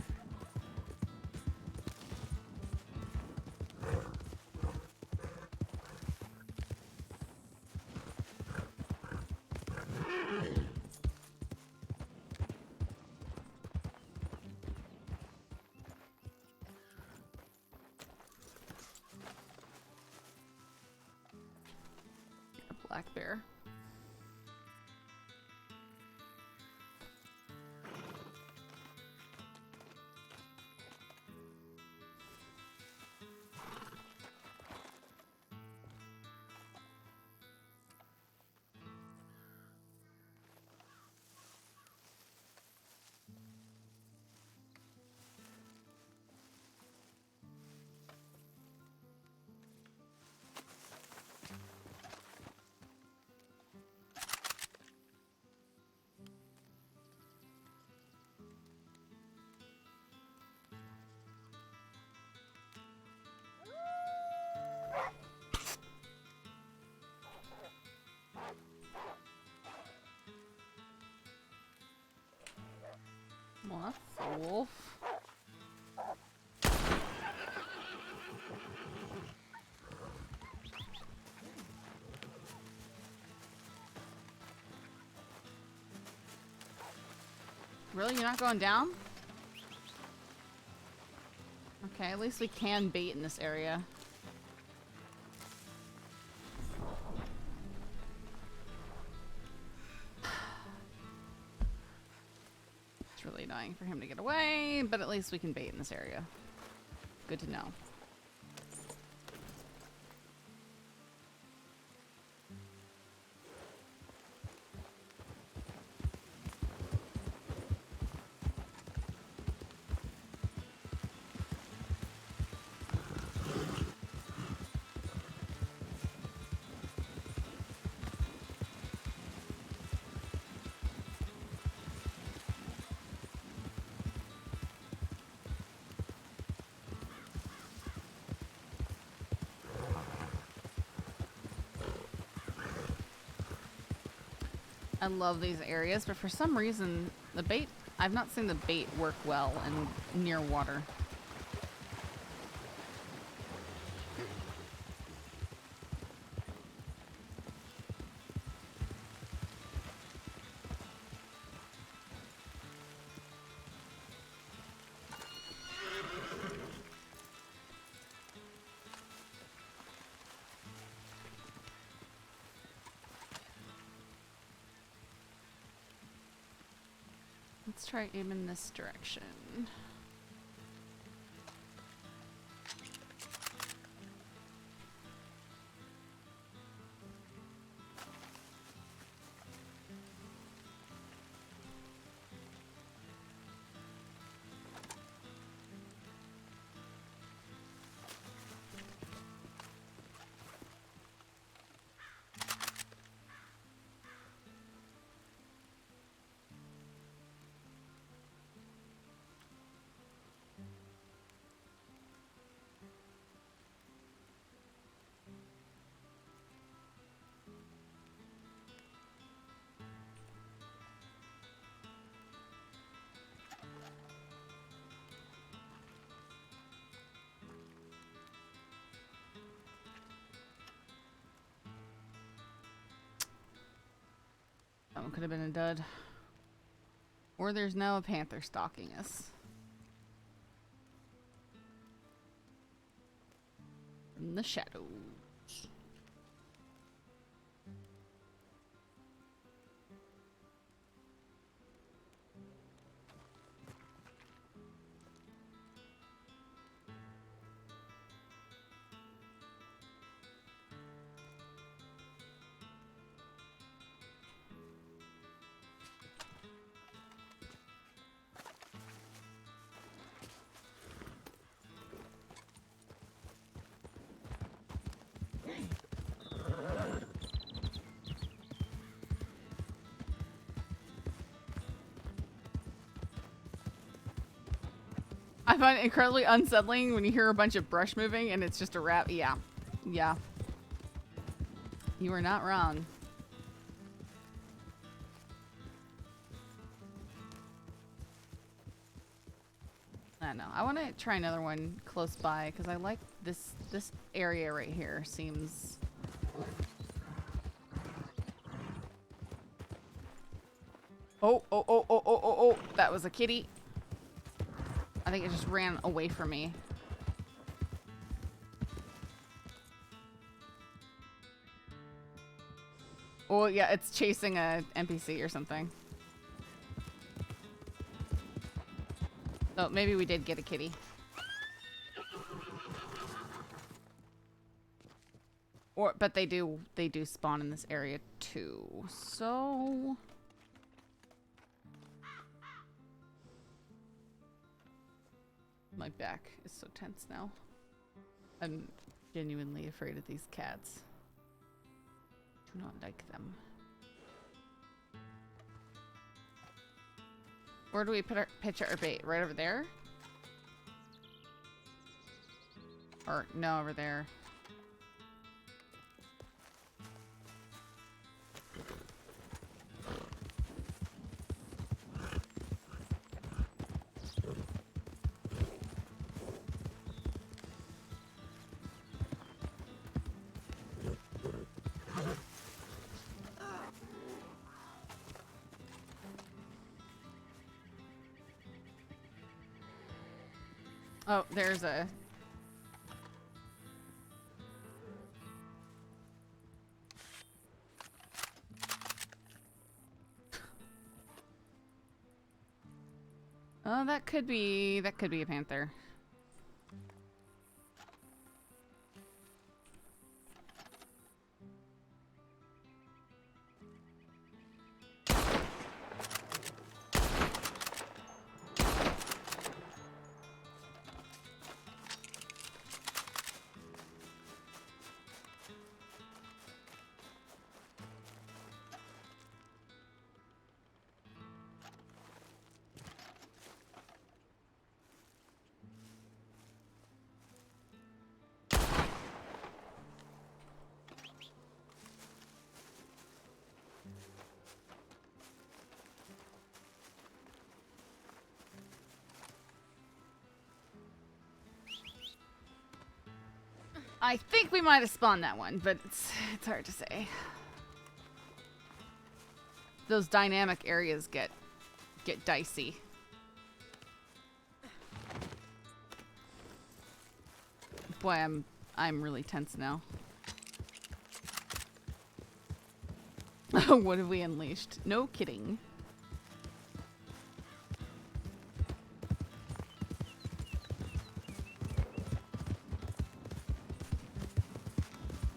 Black bear. Well, that's a wolf. Really? You're not going down? Okay, at least we can bait in this area. It's really annoying for him to get away, but at least we can bait in this area. Good to know. I love these areas, but for some reason, the bait, I've not seen the bait work well in near water. Let's try aiming this direction. That one could have been a dud. Or there's no panther stalking us. In the shadows. I find it incredibly unsettling when you hear a bunch of brush moving and it's just a rat. Yeah. Yeah. You are not wrong. I don't know. I want to try another one close by because I like this area right here. Seems... Oh, oh, oh, oh, oh, oh, oh. That was a kitty. I think it just ran away from me. Oh, yeah, it's chasing a NPC or something. So maybe we did get a kitty. But they do spawn in this area too. So my back is so tense now. I'm genuinely afraid of these cats. Do not like them. Where do we pitch our bait? Right over there? Or no, over there. Oh, there's a... Oh, that could be a panther. I think we might have spawned that one, but it's hard to say. Those dynamic areas get dicey. Boy, I'm really tense now. What have we unleashed? No kidding.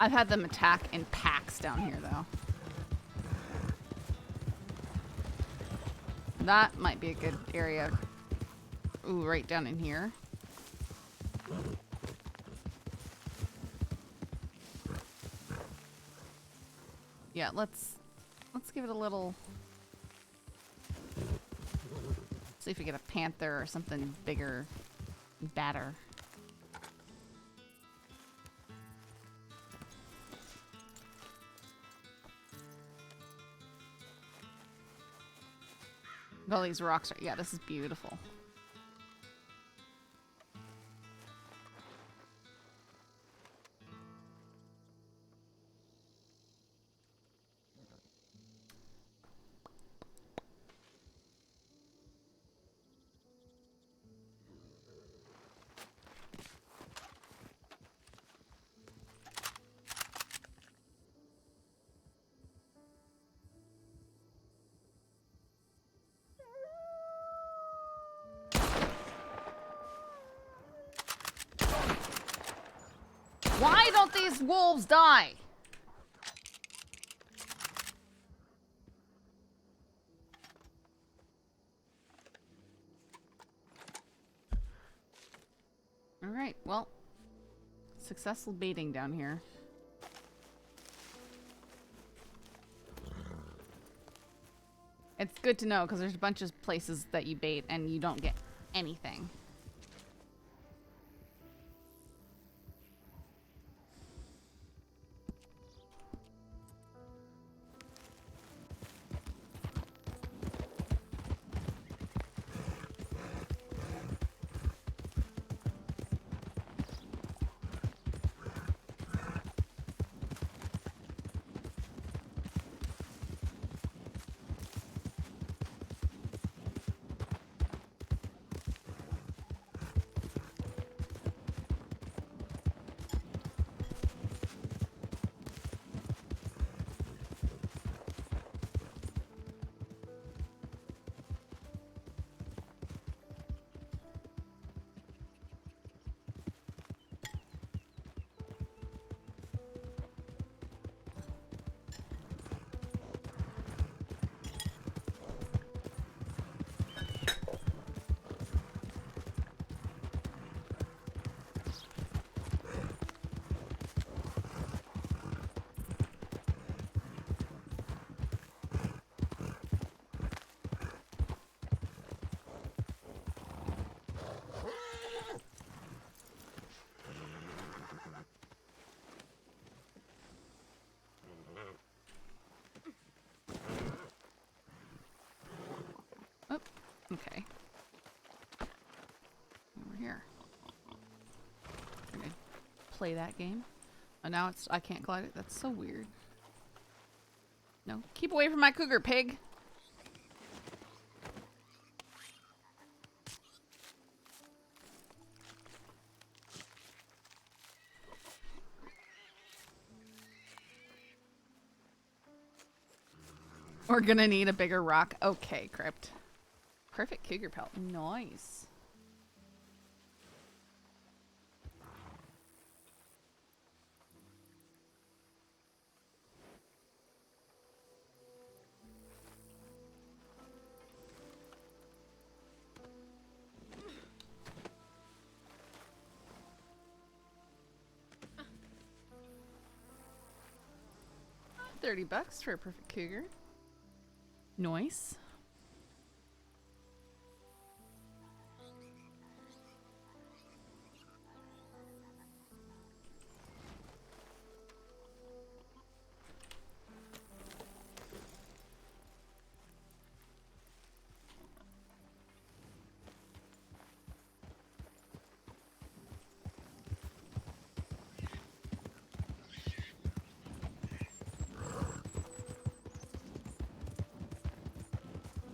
I've had them attack in packs down here, though. That might be a good area. Ooh, right down in here. Yeah, let's give it a little... See if we get a panther or something bigger, badder. All these rocks are... Yeah, this is beautiful. don't these wolves die? Alright, well. Successful baiting down here. It's good to know, because there's a bunch of places that you bait and you don't get anything. Okay. Over here. I'm gonna play that game. Oh, now it's I can't glide it. That's so weird. No, keep away from my cougar, pig. We're gonna need a bigger rock. Okay, Crypt. Perfect cougar pelt. Nice. $30 for a perfect cougar. Nice.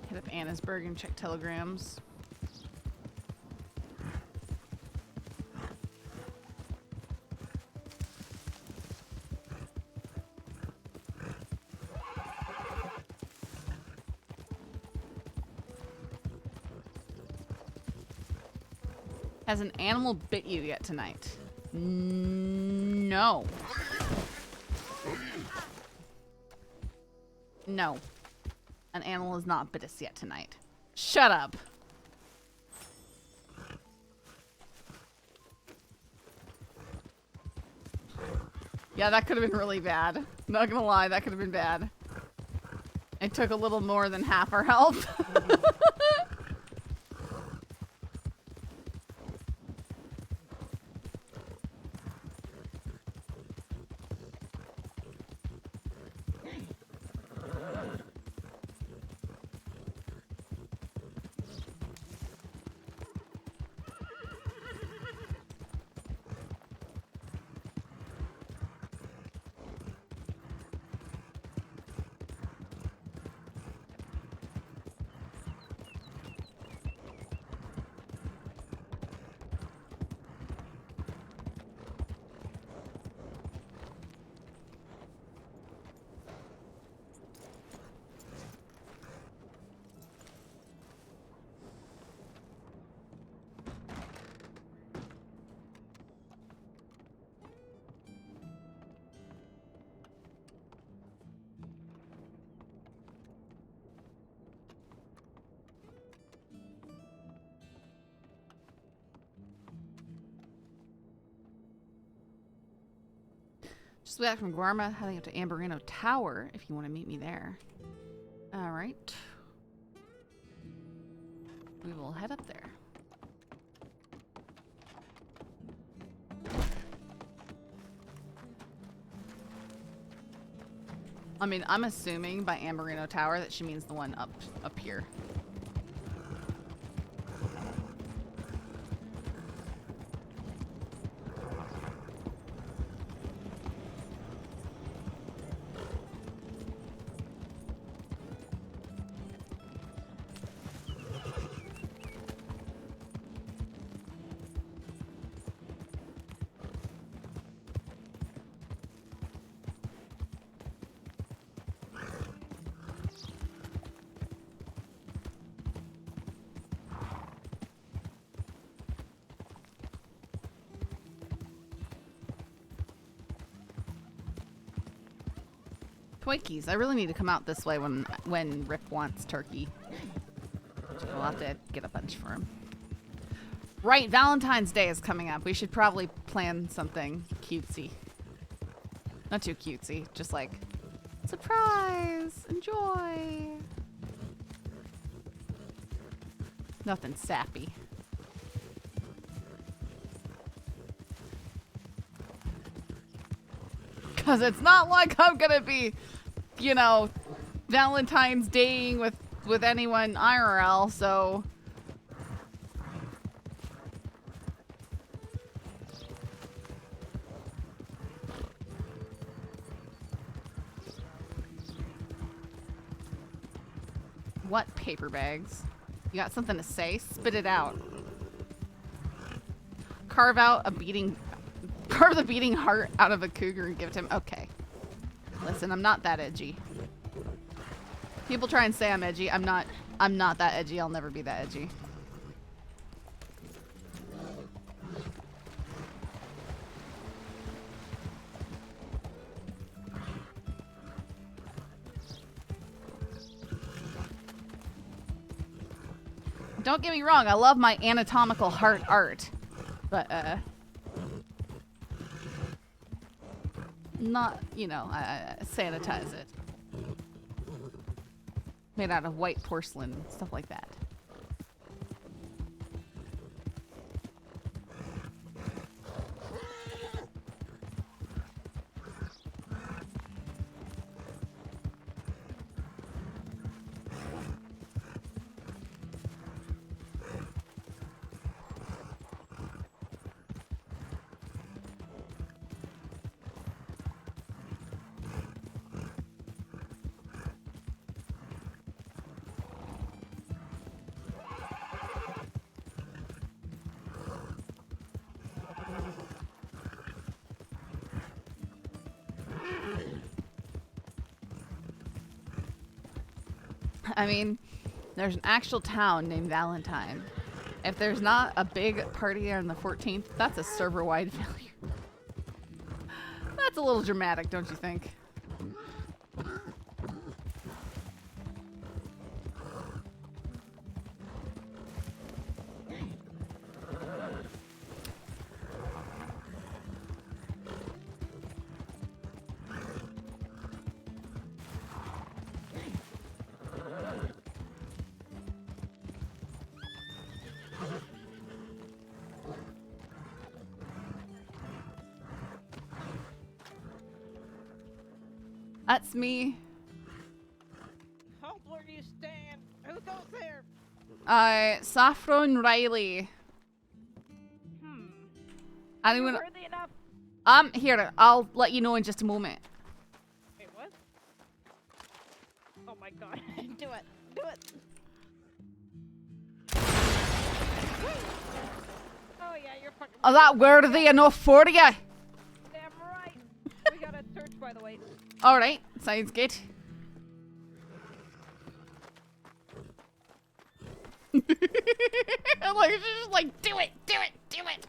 Hit up Annisburg and check telegrams. Has an animal bit you yet tonight? No. No. An animal has not bit us yet tonight. Shut up. Yeah, that could have been really bad. Not gonna lie, that could have been bad. It took a little more than half our health. Just back from Guarma, heading up to Amberino Tower if you want to meet me there. Alright. We will head up there. I mean, I'm assuming by Amberino Tower that she means the one up here. Twinkies. I really need to come out this way when Rip wants turkey. We'll have to get a bunch for him. Right, Valentine's Day is coming up. We should probably plan something cutesy. Not too cutesy, just like surprise, enjoy. Nothing sappy. Because it's not like I'm gonna be, you know, Valentine's Daying with anyone IRL, so. What paper bags? You got something to say? Spit it out. Carve the beating heart out of a cougar and give it to him. Okay. Listen, I'm not that edgy. People try and say I'm edgy. I'm not that edgy. I'll never be that edgy. Don't get me wrong, I love my anatomical heart art. But, not, you know, sanitize it. Made out of white porcelain, stuff like that. I mean, there's an actual town named Valentine. If there's not a big party there on the 14th, that's a server-wide failure. That's a little dramatic, don't you think? That's me. Hold where you stand. Who goes there? Saffron Riley. Anyone? Worthy enough? Here, I'll let you know in just a moment. Wait, what? Oh my god. Do it. Do it. Oh yeah, you're fucking. Is that worthy enough for you? Damn right. We got a search, by the way. Alright, sounds good. I'm like, she's just like, do it, do it, do it.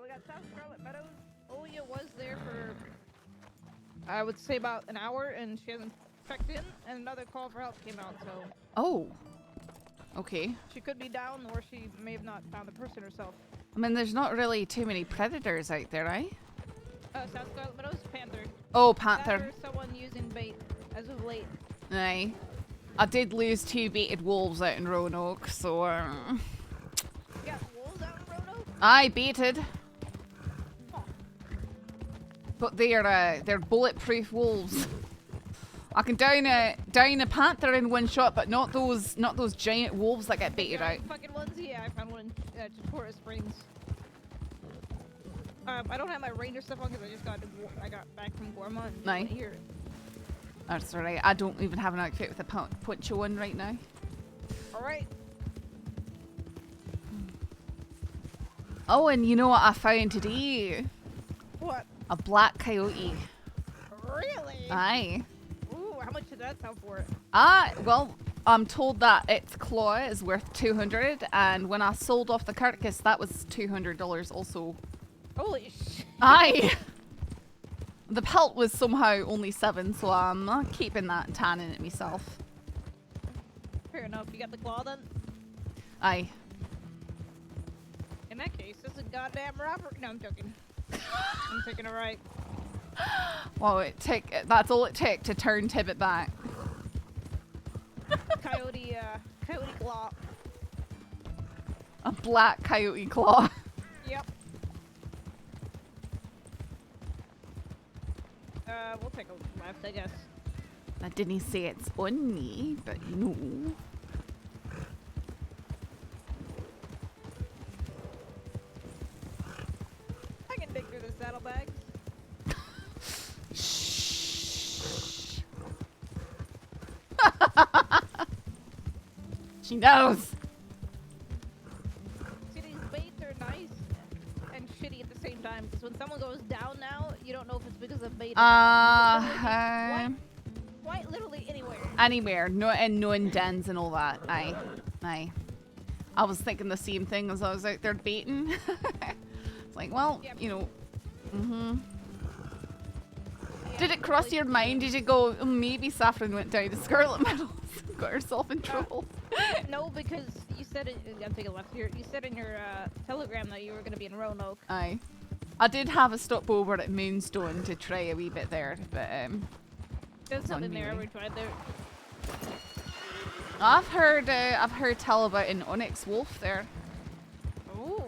We got South Scarlet Meadows. Olya was there for, I would say, about an hour, and she hasn't checked in, and another call for help came out, so. Oh. Okay. She could be down, or she may have not found the person herself. I mean, there's not really too many predators out there, right? South Scarlet Meadows, Panther. Oh, Panther. That or someone using bait as of late. Aye. I did lose 2 baited wolves out in Roanoke, so You got wolves out in Roanoke? I baited. But they're bulletproof wolves. I can down a panther in one shot, but not those giant wolves that get baited out. Fucking ones, yeah. I found one in Torres Springs. I don't have my ranger stuff on because I got back from Gorma and Nice. here. That's alright. I don't even have an outfit with a poncho on right now. All right. Oh, and you know what I found today? What? A black coyote. Really? Aye. Ooh, how much did that sell for? Well, I'm told that its claw is worth 200, and when I sold off the carcass, that was $200 also. Holy shit. Aye. The pelt was somehow only 7, so I'm not keeping that and tanning it myself. Fair enough. You got the claw then? Aye. In that case, this is a goddamn robbery. No, I'm joking. I'm taking it right. Well, that's all it took to turn Tibbit back. Coyote claw. A black coyote claw. Yep. We'll take a left, I guess. I didn't say it's on me, but you know. I can dig through the saddlebags. She knows. See, these baits are nice and shitty at the same time. Because when someone goes down now, you don't know if it's because of bait. Quite literally anywhere. Anywhere, no, and no in dens and all that. Aye. I was thinking the same thing as I was out there baiting. It's like, well, you know. Did it cross your mind? Did you go, oh, maybe Saffron went down to Scarlet Meadows and got herself in trouble? No, because you said it. I'm taking a left here. You said in your telegram that you were going to be in Roanoke. Aye. I did have a stopover at Moonstone to try a wee bit there, but There's something there. We tried there. I've heard tell about an onyx wolf there. Ooh.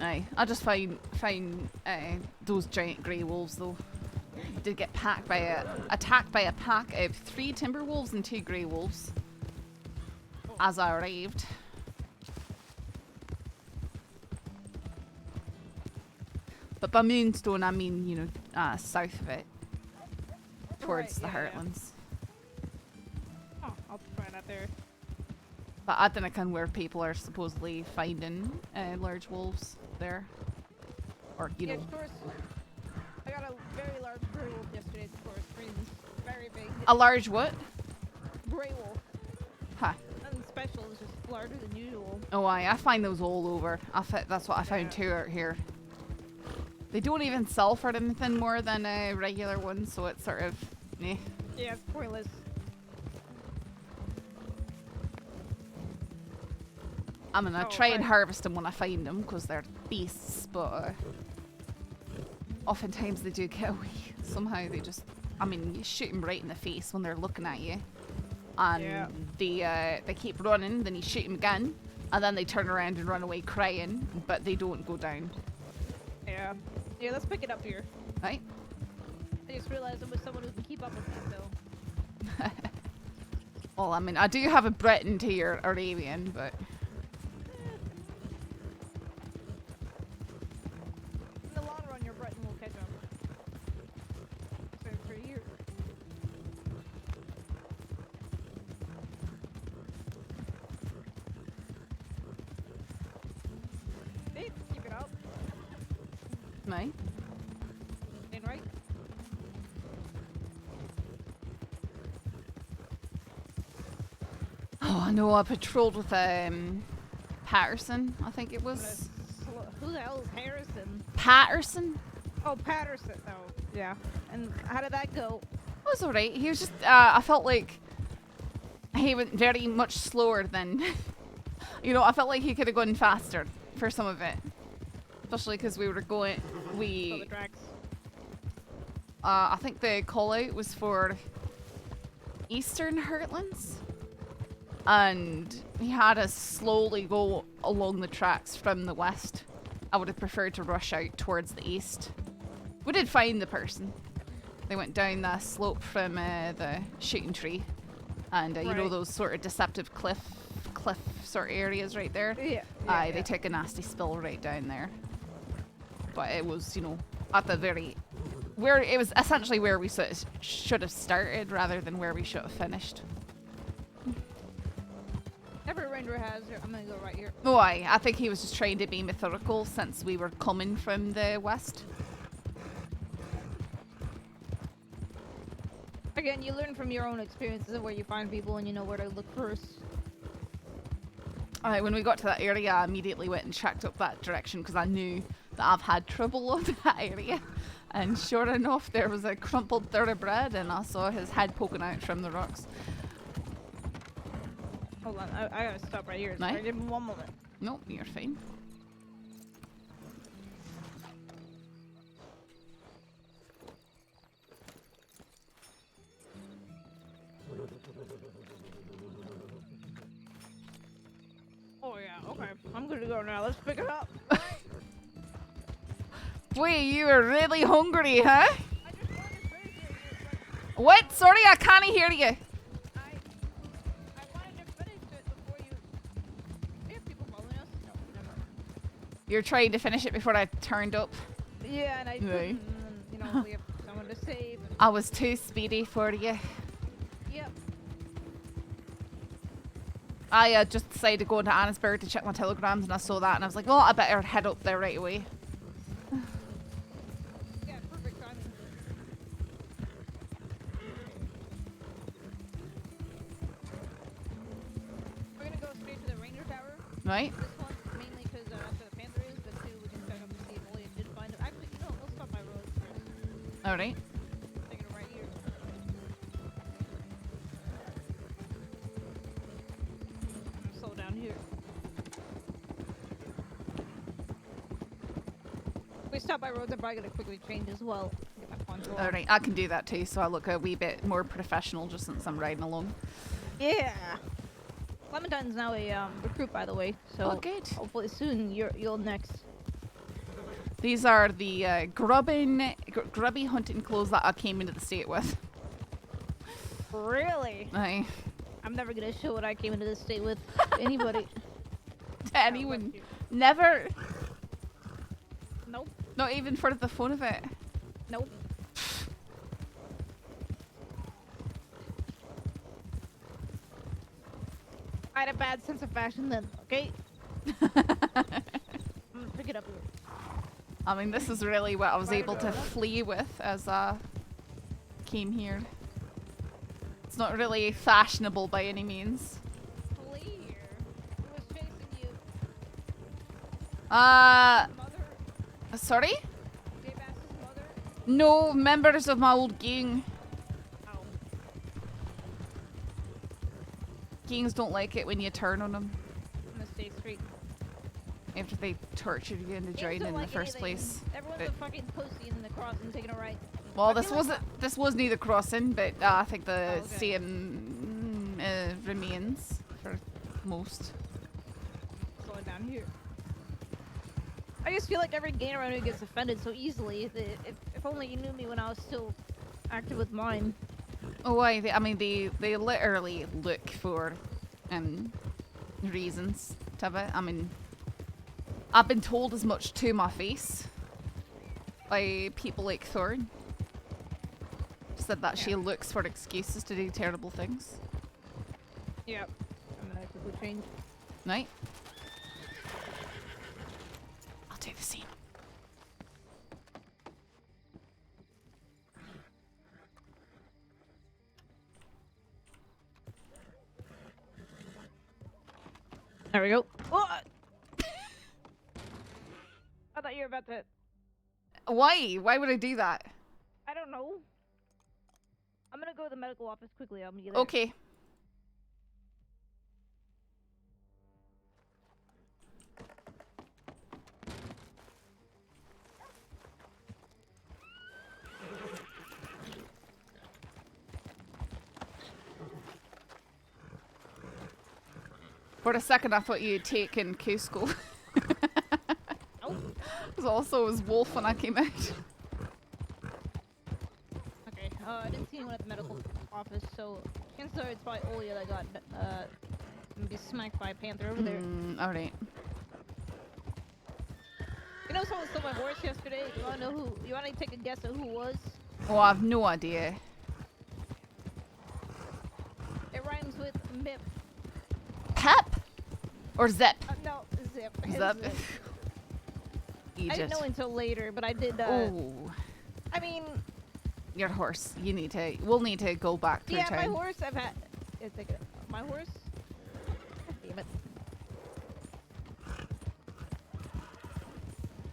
Aye. I just find those giant grey wolves though. Did get attacked by a pack of 3 timber wolves and 2 grey wolves as I arrived. But by Moonstone, I mean, you know, south of it, towards the Heartlands. Oh, I'll try that there. But I don't know where people are supposedly finding large wolves there, or you know. I got a very large grey wolf yesterday at Torres Springs. Very big. A large what? Grey wolf. Huh. Nothing special. It's just larger than usual. Oh, I find those all over. That's what I found too out here. They don't even sell for anything more than regular ones, so it's sort of, eh. Yeah, it's pointless. I'm gonna try and harvest them when I find them, because they're beasts, but oftentimes they do get away. Somehow they just, I mean, you shoot them right in the face when they're looking at you. And they keep running, then you shoot them again, and then they turn around and run away crying, but they don't go down. Yeah. Yeah, let's pick it up here. Right. I just realized I'm with someone who can keep up with me, so. Well, I mean, I do have a Breton to your Arabian, but... In the long run, your Breton will catch up. So for you. Hey, keep it up. Right. And right. Oh, I know. I patrolled with Patterson, I think it was. Who the hell is Harrison? Patterson? Oh, Patterson. Oh, yeah. And how did that go? It was alright. He was just, I felt like he went very much slower than You know, I felt like he could have gone faster for some of it. Especially because we were going... I think the call-out was for Eastern Heartlands. And he had us slowly go along the tracks from the west. I would have preferred to rush out towards the east. We did find the person. They went down the slope from the shooting tree. And you know those sort of deceptive cliff sort of areas right there? Yeah. They took a nasty spill right down there. But it was, you know, at the very... where it was essentially where we sort of should have started rather than where we should have finished. Every ranger has it. I'm gonna go right here. Oh, I think he was just trying to be methodical since we were coming from the west. Again, you learn from your own experiences of where you find people and you know where to look first. When we got to that area, I immediately went and checked up that direction because I knew that I've had trouble on that area. And sure enough, there was a crumpled thoroughbred and I saw his head poking out from the rocks. Hold on, I gotta stop right here. Right. Sorry, give me 1 moment. Nope, you're fine. Oh yeah, okay. I'm good to go now. Let's pick it up. Boy, you are really hungry, huh? What? Sorry, I can't hear you. You're trying to finish it before I turned up. Yeah, and I couldn't, you know, we have someone to save. I was too speedy for you. Yep. I just decided to go into Annisburg to check my telegrams and I saw that and I was like, well, I better head up there right away. Yeah, perfect timing. We're gonna go straight to the Ranger Tower. Right. This one, mainly because that's where the Panther is, but two, we can check up and see if Olya did find him. Actually, you know, we'll stop by road first. Alright. Taking it right here. Slow down here. If we stop by roads, I'm probably gonna quickly change as well. Get my poncho on. Alright, I can do that too, so I look a wee bit more professional just since I'm riding along. Yeah. Clementine's now a recruit, by the way. So Oh, good. hopefully soon you'll next. These are the grubby hunting clothes that I came into the state with. Really? Aye. I'm never gonna show what I came into this state with to anybody. To anyone. Never. Nope. Not even for the fun of it. Nope. I had a bad sense of fashion then, okay? I'm gonna pick it up here. I mean, this is really what I was able to flee with as I came here. It's not really fashionable by any means. Flee here? Who was chasing you? Sorry? J-Bass's mother? No, members of my old gang. Oh. Gangs don't like it when you turn on them. I'm gonna stay straight. After they tortured you into Gangs joining don't in like the first anything. place. Everyone's But- a fucking pussy in the cross and taking a right. Well, I this feel like wasn't. This was neither crossing, but I think the Oh, okay. same remains for most. Going down here. I just feel like every gang around here gets offended so easily. If only you knew me when I was still active with mine. Oh, I mean, they literally look for reasons to it. I mean, I've been told as much to my face by people like Thorn. Said that she looks for excuses to do terrible things. Yep. I'm gonna quickly change. Right? I'll do the same. There we go. Oh! I thought you were about to... Why? Why would I do that? I don't know. I'm gonna go to the medical office quickly. I'll meet you there. Okay. For a second, I thought you'd taken Cusco. Because also it was wolf when I came out. Okay, I didn't see anyone at the medical office, so chances are it's probably Olya that got maybe smacked by a panther over there. Alright. You know someone stole my horse yesterday? You wanna know who? You wanna take a guess at who it was? Oh, I have no idea. It rhymes with Mip. Pep? Or Zip? No, Zip. Zip. I didn't know until later, but I did. Oh. I mean, your horse. You need to. We'll need to go back through yeah, town. my horse. I've had. It's like my horse. God damn it!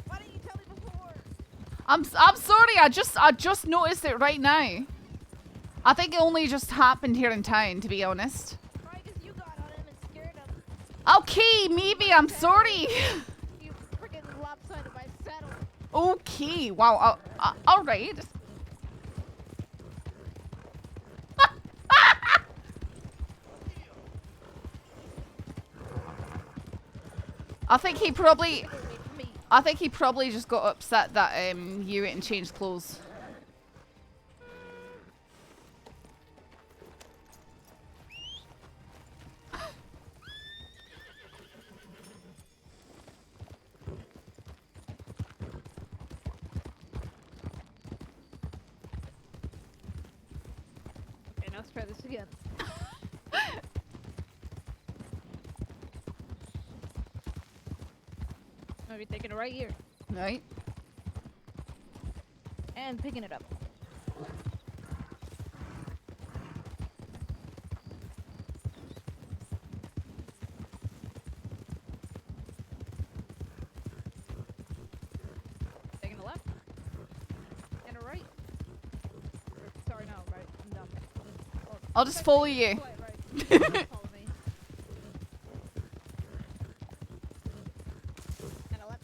Why didn't you tell me before? I'm sorry. I just noticed it right now. I think it only just happened here in town, to be honest. Probably 'cause you got on him and scared him. Okay, maybe. I'm sorry. You freaking lopsided my saddle. Okay. Wow. All right. I think he probably just got upset that you went and changed clothes. Okay, now let's try this again. I'll be taking it right here. Right. And picking it up. Taking a left. And a right. Sorry, no, right. I'm dumb. Oh, I'll just follow you. Follow me. And a left.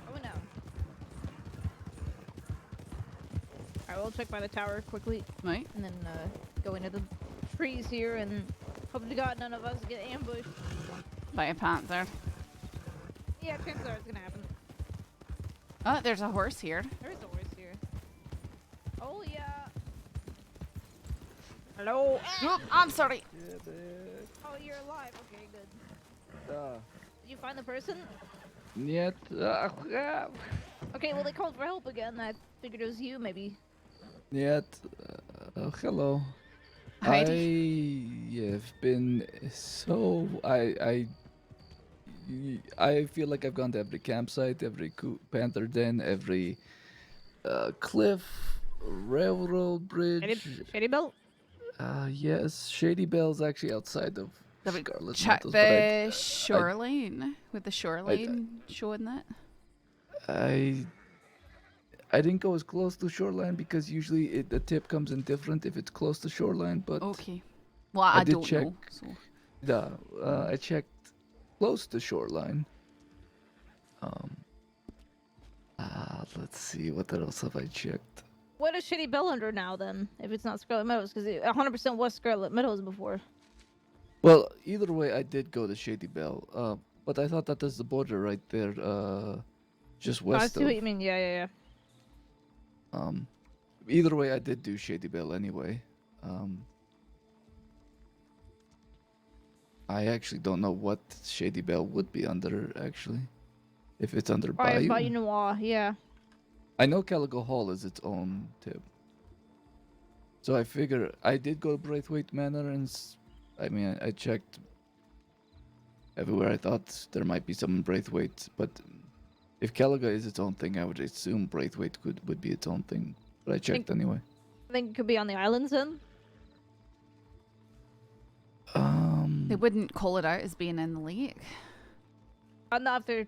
Going down. Alright, we'll check by the tower quickly. Right. And then go into the trees here and hope to God none of us get ambushed. By a panther. Yeah, chances are it's gonna happen. Oh, there's a horse here. There is a horse here. Oh yeah. Hello. Oh, I'm sorry. Oh, you're alive. Okay, good. Did you find the person? Нет. Okay, well they called for help again. I figured it was you, maybe. Нет. Hello. Heidi. I have been so I feel like I've gone to every campsite, every panther den, every cliff, railroad bridge. Shady Belt? Yes, Shady Bell's actually outside of Scarlet Check Meadows, the shoreline. With the shoreline showing that. I didn't go as close to shoreline because usually the tip comes in different if it's close to shoreline, but Okay. Well, I did don't check. know. So. I checked close to shoreline. Let's see, what else have I checked? What is Shady Bell under now then? If it's not Scarlet Meadows, because it 100% was Scarlet Meadows before. Well, either way, I did go to Shady Bell, but I thought that there's the border right there, just I west see what you mean. Yeah. Either way, I did do Shady Bell anyway. I actually don't know what Shady Bell would be under, actually. If it's under Bayou. Bayou Noir, yeah. I know Calico Hall is its own tip. So I figure I did go to Braithwaite Manor and I checked everywhere I thought there might be some in Braithwaite, but if Calico is its own thing, I would assume Braithwaite would be its own thing. But I checked anyway. I think it could be on the islands then. They wouldn't call it out as being in the lake. Not if they're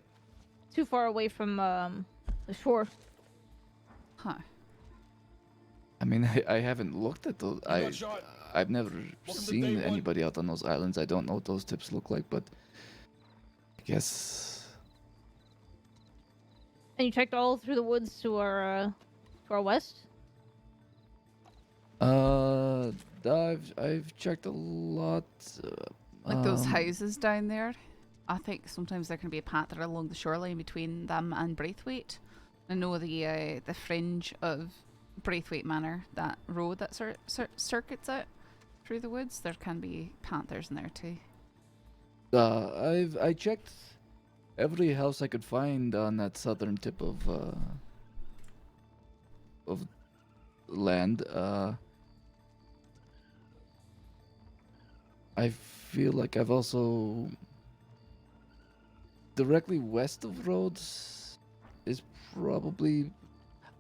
too far away from the shore. Huh. I mean, I haven't looked at those. I've never seen anybody out on those islands. I don't know what those tips look like, but guess. And you checked all through the woods to our west? I've checked a lot. Like those houses down there. I think sometimes there can be a panther along the shoreline between them and Braithwaite. I know the fringe of Braithwaite Manor, that road that circuits out through the woods, there can be panthers in there too. I checked every house I could find on that southern tip of land. I feel like I've also directly west of roads is probably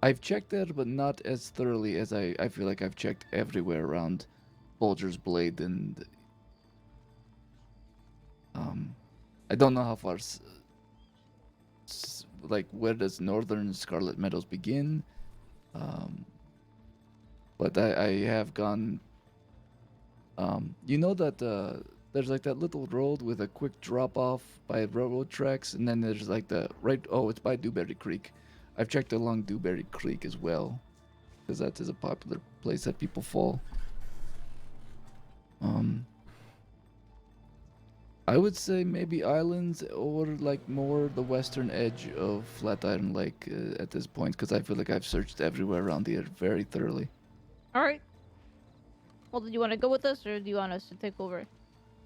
I've checked there, but not as thoroughly as I feel like I've checked everywhere around Bulger's Blade, and I don't know how far like where does northern Scarlet Meadows begin, but I have gone. You know that there's like that little road with a quick drop off by railroad tracks, and then there's like it's by Dewberry Creek. I've checked along Dewberry Creek as well, because that is a popular place that people fall. I would say maybe islands or like more the western edge of Flatiron Lake at this point, because I feel like I've searched everywhere around here very thoroughly. All right. Well, do you want to go with us, or do you want us to take over?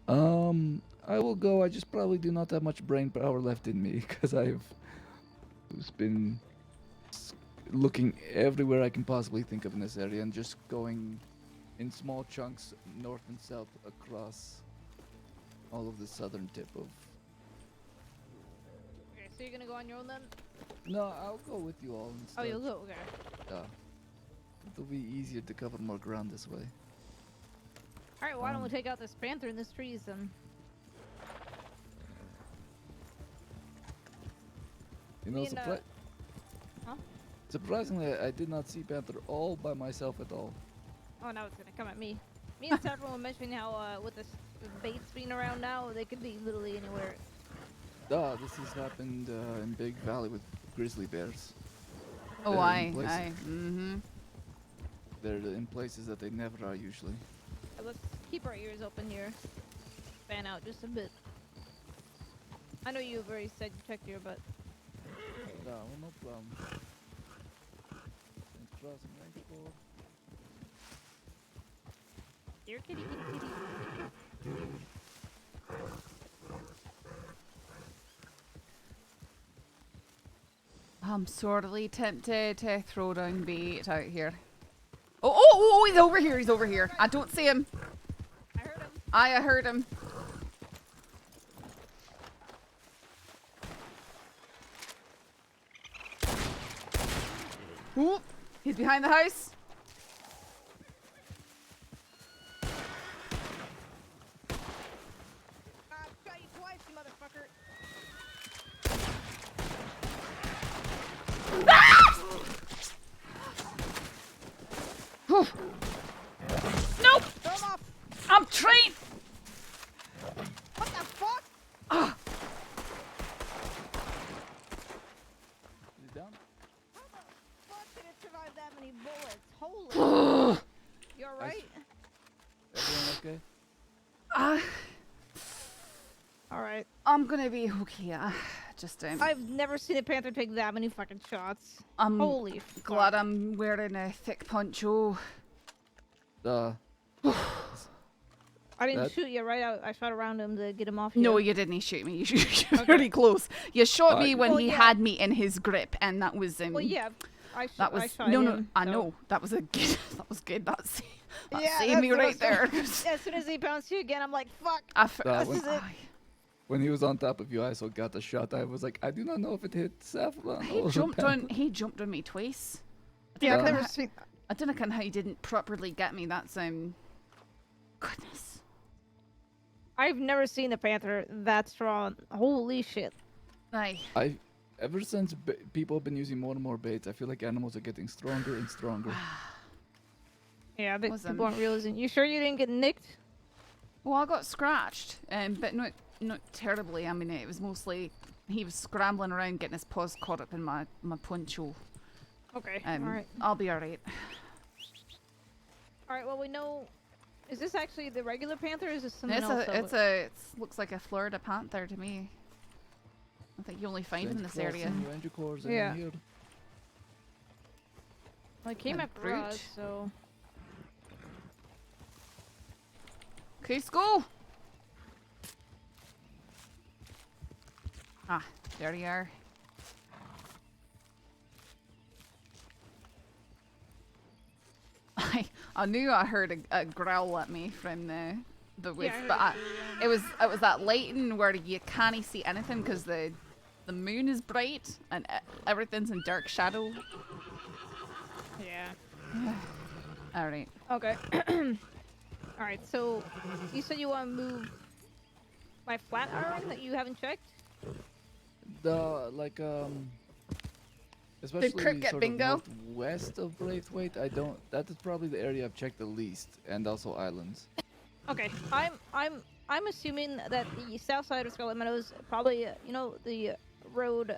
I will go. I just probably do not have much brain power left in me, because I've been looking everywhere I can possibly think of in this area and just going in small chunks north and south across all of the southern tip of... Okay, so you're gonna go on your own then? No, I'll go with you all instead. Oh, you'll go? Okay. It'll be easier to cover more ground this way. Alright, why don't we take out this panther in the trees then? You know, huh? surprisingly, I did not see Panther all by myself at all. Oh, now it's gonna come at me. Me and Saffron were mentioning how with the baits being around now, they could be literally anywhere. This has happened in Big Valley with grizzly bears. Oh, They're in places that they never are usually. Let's keep our ears open here. Fan out just a bit. I know you've already said you checked here, but... No problem. Here, kitty, kitty, kitty. I'm sorely tempted to throw down bait out here. Oh, he's over here, he's over here. I don't see him. I heard him. I heard him. Ooh, he's behind the house. I shot you twice, you motherfucker. Nope! Throw him off. I'm trained! What the fuck? Ah! Is he down? How the fuck did it survive that many bullets? Holy. You alright? Everyone okay? Alright. I'm gonna be okay. Just I've never seen a panther take that many fucking shots. I'm Holy glad I'm wearing a thick poncho. I didn't shoot you, right? I shot around him to get him off. No, you didn't shoot me. You shot pretty close. You shot me when he had me in his grip, and that was Well, yeah. I that was I shot no. him, I so- know that was a good. That was good. That saved that's me what right I there. said. As soon as he bounced you again, I'm like, fuck. when, This is it. when he was on top of you, I also got the shot. I was like, I do not know if it hit Saffron He or jumped Panther. on. He jumped on me twice. Yeah, I've I never seen. I don't know how he didn't properly get me. That's goodness. I've never seen a panther that strong. Holy shit. Aye. Ever since people have been using more and more baits, I feel like animals are getting stronger and stronger. Yeah, but Was people aren't realizing. You sure you didn't get nicked? Well, I got scratched, but Not terribly. I mean, it was mostly he was scrambling around getting his paws caught up in my poncho. Okay. Alright. I'll be alright. Alright, well we know... Is this actually the regular panther or is this something It's else? it looks like a Florida panther to me. I think you only find them in this area. Yeah. Well, it came after brute. us, so... Okay, let's go! Ah, there you are. I knew I heard a growl at me from the woods, but it was that lighting where you can't see anything because the moon is bright and everything's in dark shadow. Yeah. All right. Okay. All right. So you said you want to move my flat iron that you haven't checked. Especially cricket sort bingo? of northwest of Braithwaite, I don't. That is probably the area I've checked the least, and also islands. Okay. I'm assuming that the south side of Scarlet Meadows, probably you know the road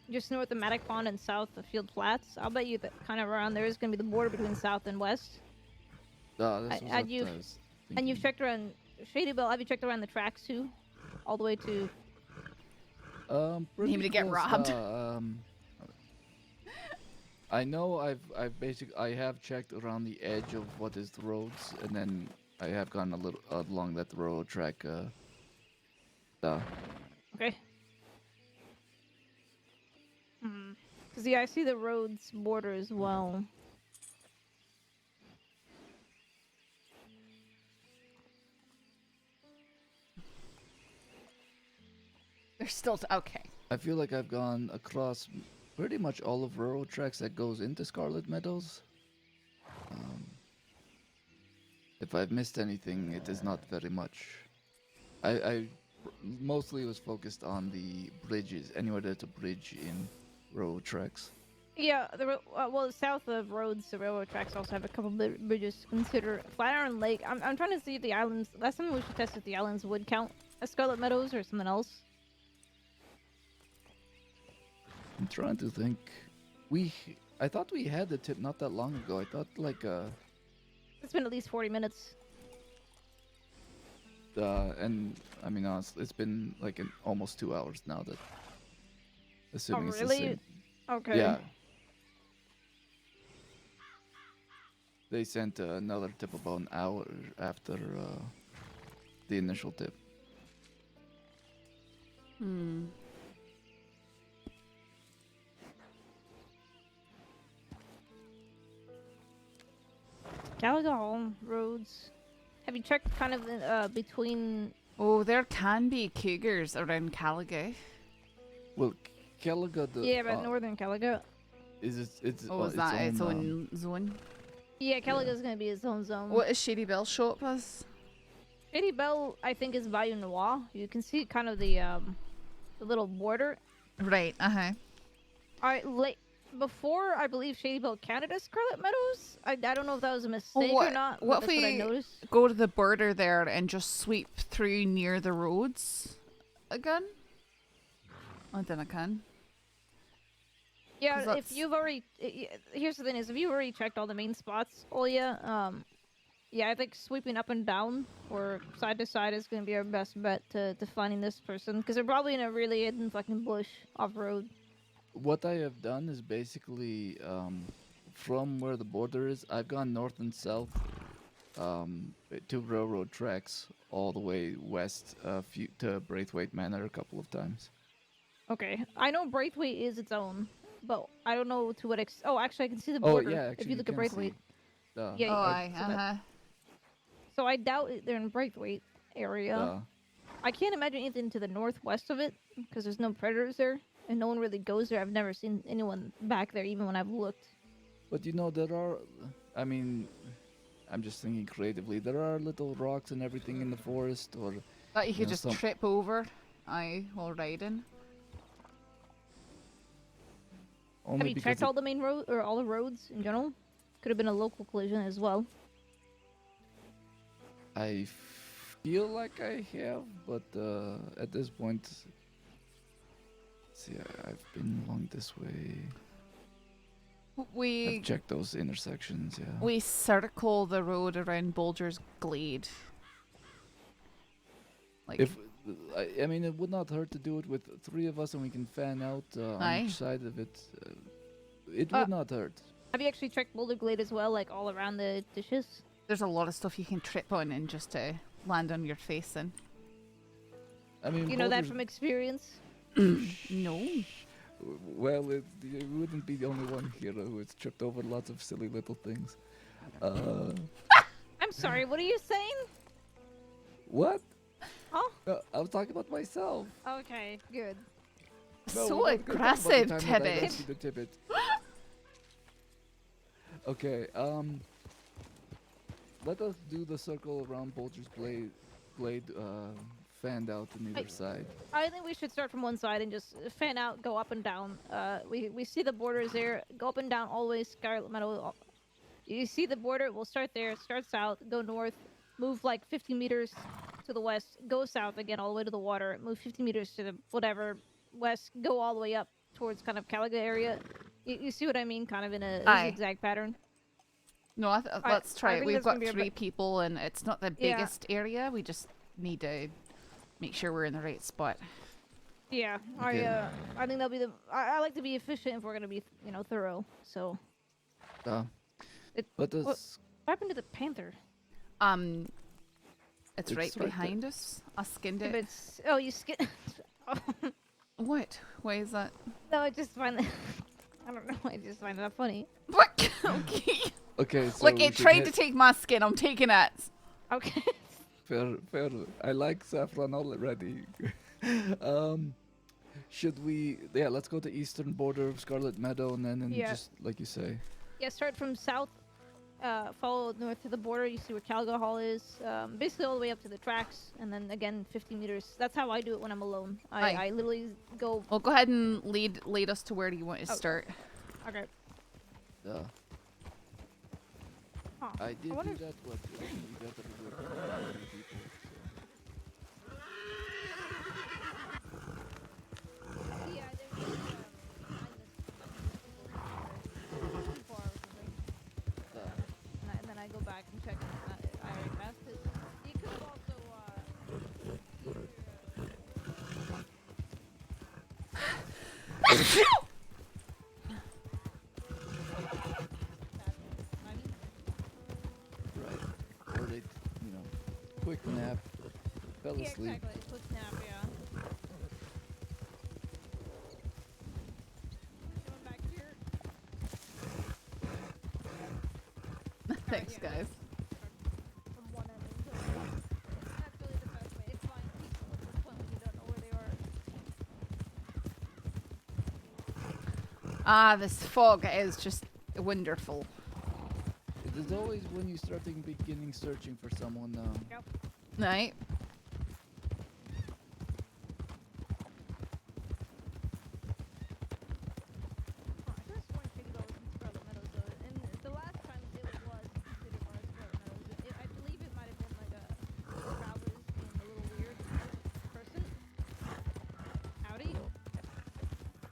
just north of Maddock Pond and south of Field Flats. I'll bet you that kind of around there is going to be the border between south and west. And you've checked around Shady Bell. Have you checked around the tracks too, all the way to? Pretty Him to get close, robbed. I know I have checked around the edge of what is the roads, and then I have gone a little along that railroad track. Okay. Cause yeah, I see the roads border as well. They're still okay. I feel like I've gone across pretty much all of railroad tracks that goes into Scarlet Meadows. If I've missed anything, it is not very much. I mostly was focused on the bridges, anywhere there's a bridge in railroad tracks. Yeah, well, south of roads, the railroad tracks also have a couple bridges to consider. Flatiron Lake, I'm trying to see if the islands, last time we should test if the islands would count as Scarlet Meadows or something else. I'm trying to think. I thought we had the tip not that long ago. I thought like It's been at least 40 minutes. And I mean honestly, it's been like almost 2 hours now. That assuming it's the really? same. Okay. Yeah. They sent another tip about an hour after the initial tip. Gallagher roads. Have you checked kind of between... Oh, there can be cougars around Caliga. Well, Caliga... Yeah, but northern Caliga. Is it... It's, is that its own zone? Yeah, Caliga's gonna be its own zone. What is Shady Bell shop as? Shady Bell, I think, is Bayou Noir. You can see kind of the little border. Right, Alright, before, I believe Shady Bell counted as Scarlet Meadows. I don't know if that was a mistake or not. What if that's we what I noticed. go to the border there and just sweep through near the roads again? I think I can. Yeah, if you've already... Here's the thing is, if you've already checked all the main spots, Olya, yeah, I think sweeping up and down or side to side is going to be our best bet to finding this person. Because they're probably in a really hidden fucking bush off-road. What I have done is basically, from where the border is, I've gone north and south, to railroad tracks, all the way west to Braithwaite Manor a couple of times. Okay, I know Braithwaite is its own, but I don't know to what extent. Oh, actually, I can see the border. Oh, yeah, actually, if you look at Braithwaite. Yeah. So I doubt they're in Braithwaite area. I can't imagine anything to the northwest of it, because there's no predators there. And no one really goes there. I've never seen anyone back there, even when I've looked. But you know, there are... I mean, I'm just thinking creatively. There are little rocks and everything in the forest, or... That you could just trip over, while riding. Have you checked all the main roads, or all the roads in general? Could have been a local collision as well. I feel like I have, but at this point, see, I've been along this way. I've checked those intersections, yeah. We circle the road around Bulger's Glade. Like, If I mean, it would not hurt to do it with 3 of us, and we can fan out on each side of it. It would not hurt. Have you actually checked Boulder Glade as well, like all around the dishes? there's a lot of stuff you can trip on and just land on your face in. I mean, you know that from experience? No. Well, you wouldn't be the only one here who has tripped over lots of silly little things. I'm sorry, what are you saying? What? Oh? I was talking about myself. Okay, good. No, So we're not gonna talk about aggressive, the time that I Tibbit. left you the Tibbit. Okay, let us do the circle around Bulger's blade fanned out on either side. I think we should start from one side and just fan out, go up and down. We see the borders there, go up and down always, Scarlet Meadow. You see the border, we'll start there, start south, go north, move like 50 meters to the west, go south again all the way to the water, move 50 meters to the whatever west, go all the way up towards kind of Caliga area. You see what I mean? Kind of in a zigzag pattern. No, let's try it. We've got 3 people and it's not the biggest area. We just need to make sure we're in the right spot. Yeah, I think that'll be the. I like to be efficient if we're gonna be, thorough. So. What what happened to the panther? It's right behind us. I skinned it. Oh, you skinned. What? Why is that? No, I just find that. I don't know. I just find that funny. What? Okay. Okay. So look, it tried to take my skin. I'm taking it. Okay. Fair. I like Saffron already. Should we? Yeah, let's go to eastern border of Scarlet Meadow, and then just like you say. Yeah, start from south. Follow north to the border. You see where Calga Hall is. Basically all the way up to the tracks, and then again 50 meters. That's how I do it when I'm alone. I literally go. Well, go ahead and lead us to where do you want to start. Okay. I did do that, but we got to do it with other people. Yeah, and then I go back and check. I already passed it. You could have also. Right. Or they, quick nap, fell asleep. Yeah, exactly. Quick nap, yeah. Going back here. Thanks, guys. From one end to the other. That's really the best way. It's fine. People at this point when you don't know where they are. Ah, this fog is just wonderful. It is always when you beginning searching for someone. Yep. Right.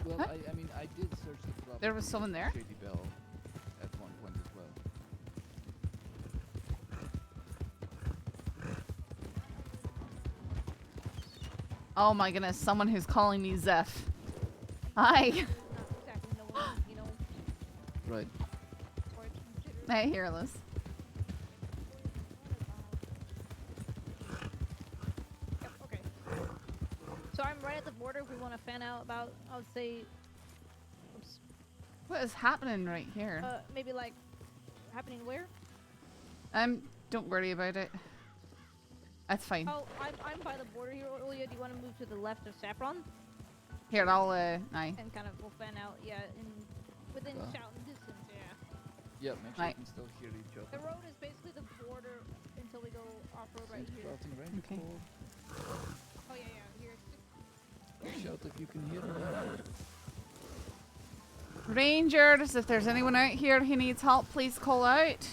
Well, I mean, I did search the property. There was someone there? Shady Bell at one point as well. Oh my goodness, someone who's calling me Zeph. Hi. Right. Hey, here, Liz. Yep, okay. So I'm right at the border. If we want to fan out about, I would say. Oops. What is happening right here? Maybe like happening where? Don't worry about it. That's fine. Oh, I'm by the border here, Olya. Do you want to move to the left of Saffron? Here, I'll And kind of we'll fan out, yeah, within shouting distance, yeah. Yeah, make sure you can still hear each other. The road is basically the border until we go off-road right here. Okay. Oh yeah, here. Shout if you can hear me. Rangers, if there's anyone out here who needs help, please call out.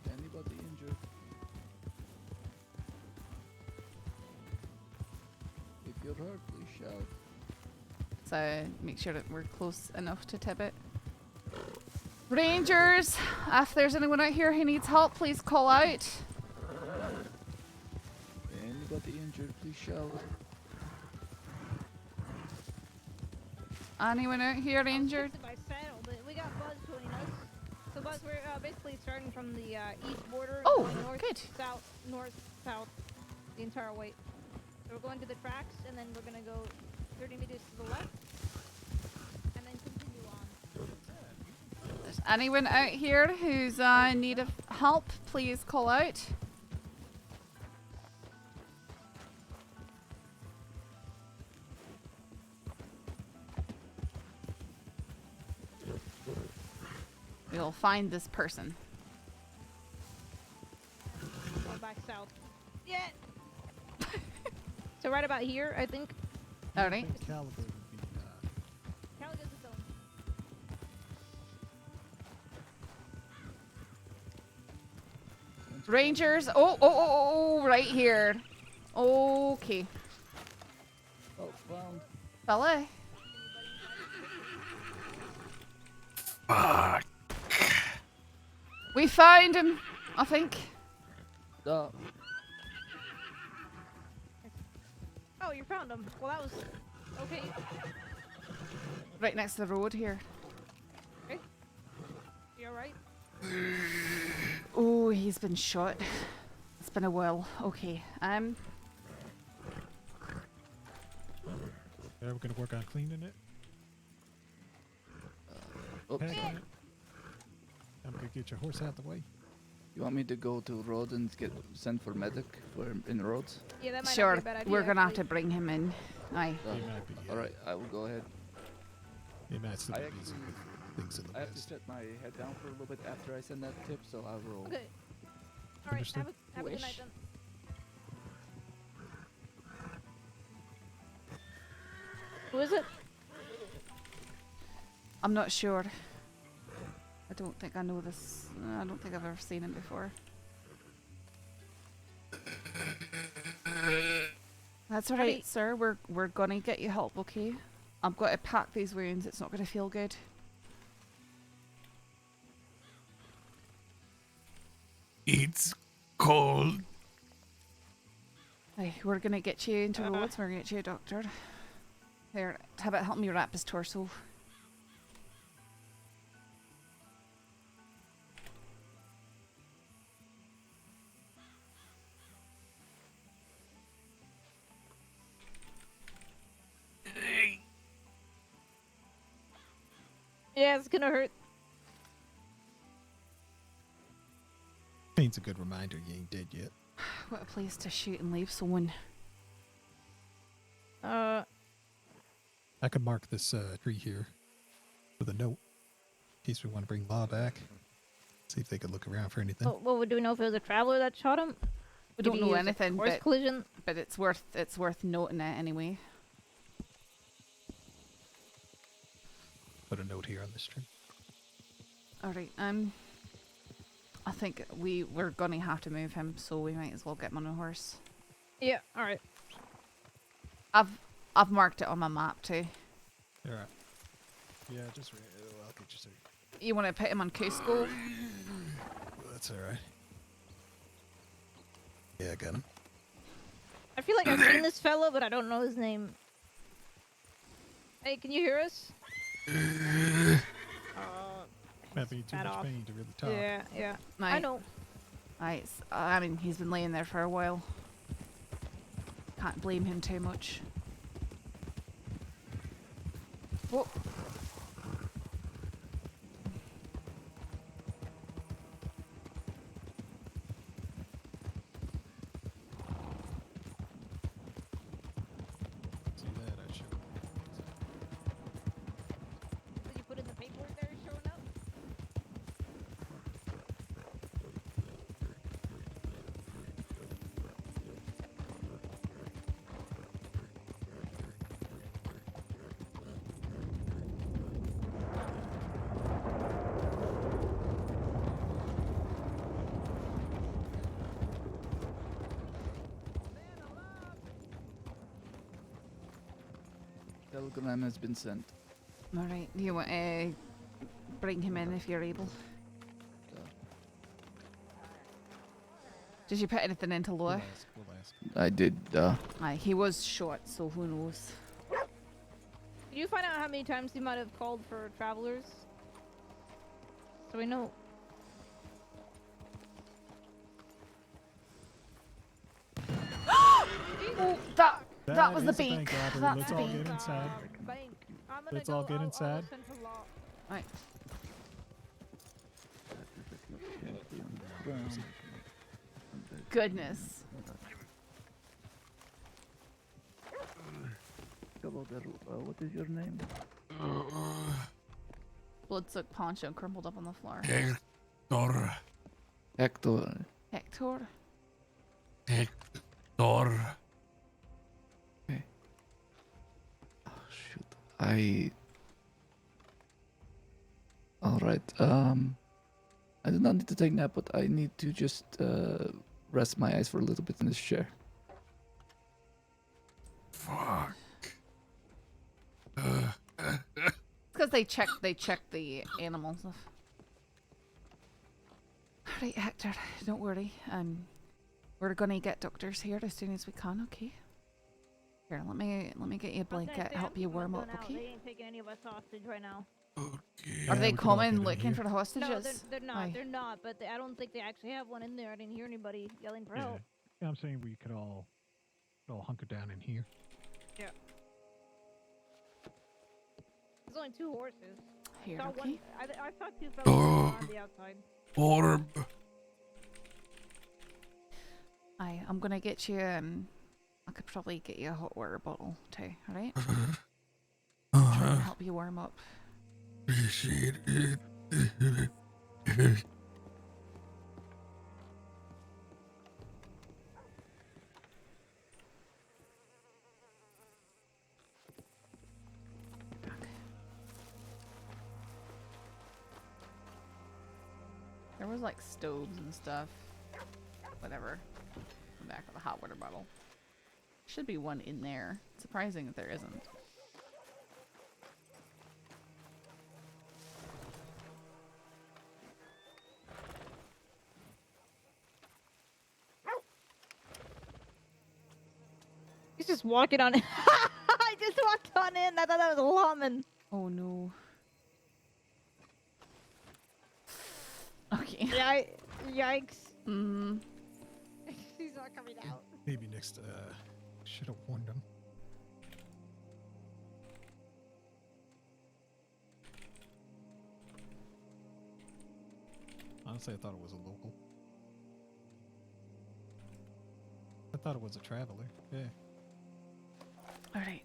Anybody injured? her, please shout. So make sure that we're close enough to Tibbit. Rangers, if there's anyone out here who needs help, please call out. Anybody injured, please shout. Anyone out here injured? By saddle, but we got Buzz joining us. So Buzz, we're basically starting from the east border. Oh, going north, good. South, north, south, the entire way. So we're going to the tracks, and then we're gonna go 30 meters to the left, and then continue on. If there's anyone out here who's in need of help, please call out. We'll find this person. Going back south. Yeah. So right about here, I think. All right. Caligo's its own. Rangers. Oh, right here. Okay. Oh, found. Fella. Fuck. We found him, I think. Oh, you found him. Well, that was okay. Right next to the road here. Okay. You alright? Oh, he's been shot. It's been a while. Okay. Yeah, we're gonna work on cleaning it. Oops. Packing it. I'm gonna get your horse out the way. You want me to go to road and send for medic for in roads? Yeah, that might Sure. not be a bad idea. We're gonna have actually. to bring him in. Aye. All right, I will go ahead. He might still I be actually- busy with things in the I have to west. set my head down for a little bit after I send that tip, so I will. Okay. All right. Understood. Have a good night Wish. then. Who is it? I'm not sure. I don't think I know this. I don't think I've ever seen him before. That's all right, sir. We're gonna get you help, okay? I'm going to pack these wounds. It's not gonna feel good. It's cold. Hey, we're gonna get you into roads. We're gonna get you a doctor. Here, how about help me wrap his torso? Yeah, it's gonna hurt. Pain's a good reminder you ain't dead yet. What a place to shoot and leave someone. I could mark this tree here with a note in case we want to bring Law back. See if they could look around for anything. Well, do we know if it was a traveler that shot him? We Did don't he know use a anything, horse but collision? it's worth noting it anyway. Put a note here on this tree. All right. I think we're gonna have to move him, so we might as well get him on a horse. Yeah. All right. I've marked it on my map too. All right. Yeah, just I'll get you. You want to put him on Cusco? That's all right. Yeah, I got him. I feel like I've seen this fellow, but I don't know his name. Hey, can you hear us? Might be too bad much off. pain to really talk. Yeah. I know. Nice. I mean, he's been laying there for a while. Can't blame him too much. Whoa. See that? I should. Did you put in the paperwork there showing up? telegram has been sent. All right. Do you want to bring him in if you're able? Did you put anything into Loa? We'll ask. I did. Aye, he was short, so who knows? Did you find out how many times he might have called for travelers? So we know. Oh, that was the is a bank. robbery. That's Let's the all bank. get inside. Bank. I'm gonna Let's go, all get I'll inside. listen to law. Right. Goodness. Hello there. What is your name? Bloodsoaked poncho crumpled up on the floor. Hector. Hector. Hector. Hector. Okay. Oh shoot. Alright, I do not need to take a nap, but I need to just rest my eyes for a little bit in this chair. Fuck. It's because they check the animals. Alright, Hector, don't worry. We're gonna get doctors here as soon as we can, okay? Here, let me get you a blanket, help you warm up, okay? They ain't taking any of us hostage right now. Are they we can all get coming in looking here. for the hostages? No, they're not. Aye. They're not. But I don't think they actually have one in there. I didn't hear anybody yelling for help. Yeah, I'm saying we could all hunker down in here. Yeah. There's only 2 horses. Here, Saw okay. one, I saw 2 fellas on the outside. Orb. Aye, I'm gonna get you. I could probably get you a hot water bottle too. All right. Try and help you warm up. Appreciate it. There was like stoves and stuff. Whatever. Come back with a hot water bottle. Should be one in there. Surprising that there isn't. He's just walking on in. I just walked on in. I thought that was a lawman. Oh no. Okay. Yikes. Mm. He's not coming out. Maybe next. Should have warned him. Honestly, I thought it was a local. I thought it was a traveler. Yeah. All right.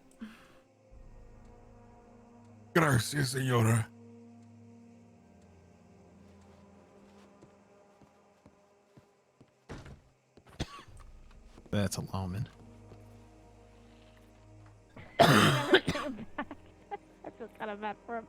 Gracias, señora. That's a lawman. I feel kind of bad for him.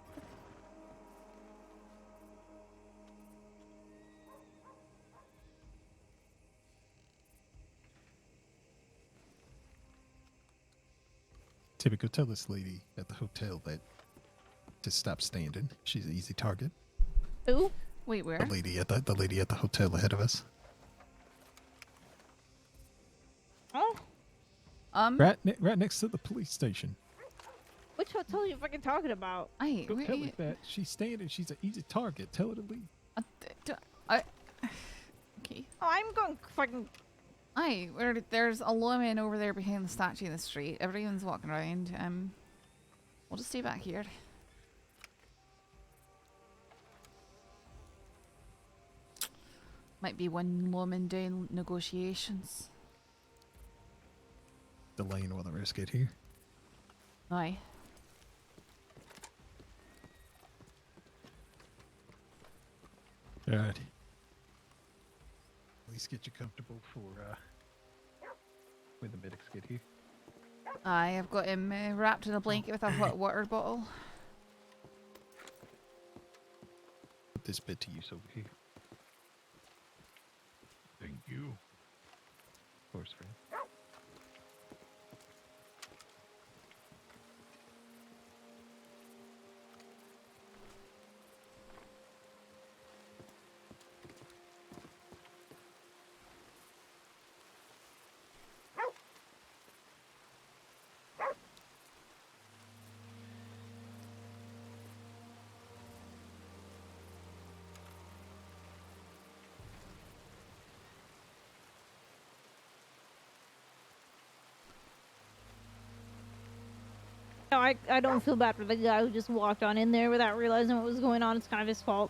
Tibbit, go tell this lady at the hotel that to stop standing. She's an easy target. Who? Wait, where? The lady at the hotel ahead of us. Oh? Right next to the police station. Which hotel are you fucking talking about? Aye, Go tell her that she's standing. She's an easy target. Tell her to leave. Okay. Oh, I'm going fucking. Aye, there's a woman over there behind the statue in the street. Everyone's walking around. We'll just stay back here. Might be one woman doing negotiations. Delaying while the rest get here. Aye. Alright. At least get you comfortable for when the medics get here. Aye, I've got him wrapped in a blanket with a hot water bottle. Put this bit to use over here. Thank you. Of course, friend. No, I don't feel bad for the guy who just walked on in there without realizing what was going on. It's kind of his fault.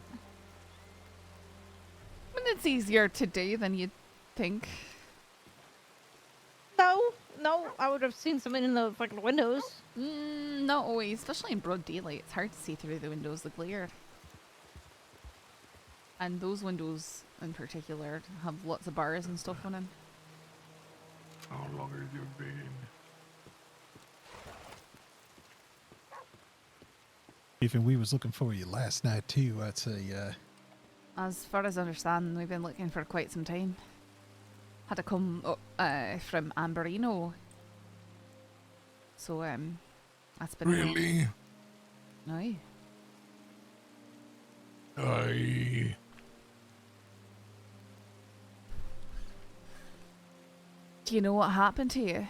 I mean, it's easier to do than you'd think. No, I would have seen something in the fucking windows. Not always, especially in broad daylight. It's hard to see through the windows, the glare. And those windows in particular have lots of bars and stuff on them. How long have you been? Even we was looking for you last night too. I'd say. As far as I understand, we've been looking for quite some time. Had to come from Amberino. So, that's been... Really? No. I... Do you know what happened to you?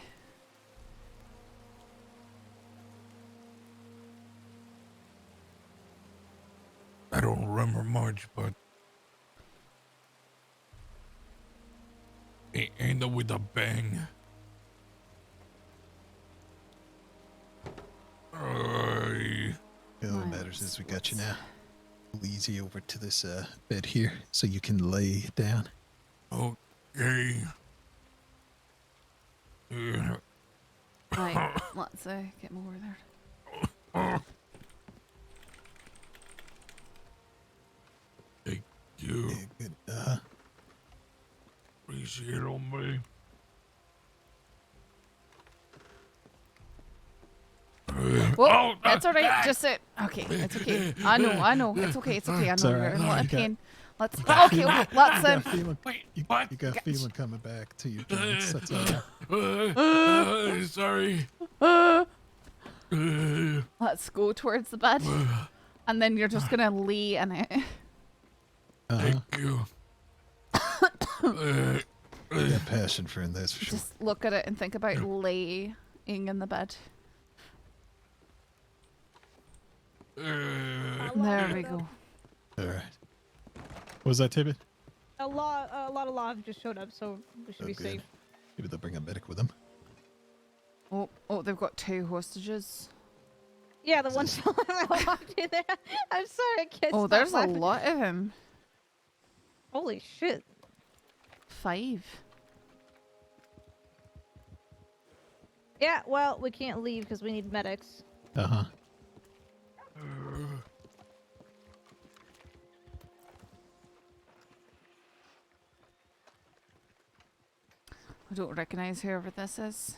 I don't remember much, but it ended with a bang. All that matters is we got you now. We'll ease you over to this bed here so you can lay down. Okay. Right, let's get him over there. Thank you. Yeah, good. Appreciate it on me. Whoa, that's alright, just sit. Okay, it's okay. I know, it's okay, I know It's you're alright. in a lot of You got- pain. Let's, you got okay, feeling- let's, you got feeling, you got Got- feeling coming back to your joints. That's all. Sorry. Let's go towards the bed. And then you're just gonna lay in it. Thank you. You got passion for this for sure. Just look at it and think about laying in the bed. There we go. All right. What was that, Tibbit? A lot of lava just showed up, so we should be good. safe. Maybe they'll bring a medic with them. Oh, they've got 2 hostages. Yeah, the one I walked in there. I'm sorry, I can't Oh, stop there's a laughing. lot of them. Holy shit. 5. Yeah, well, we can't leave because we need medics. Uh-huh. I don't recognize whoever this is.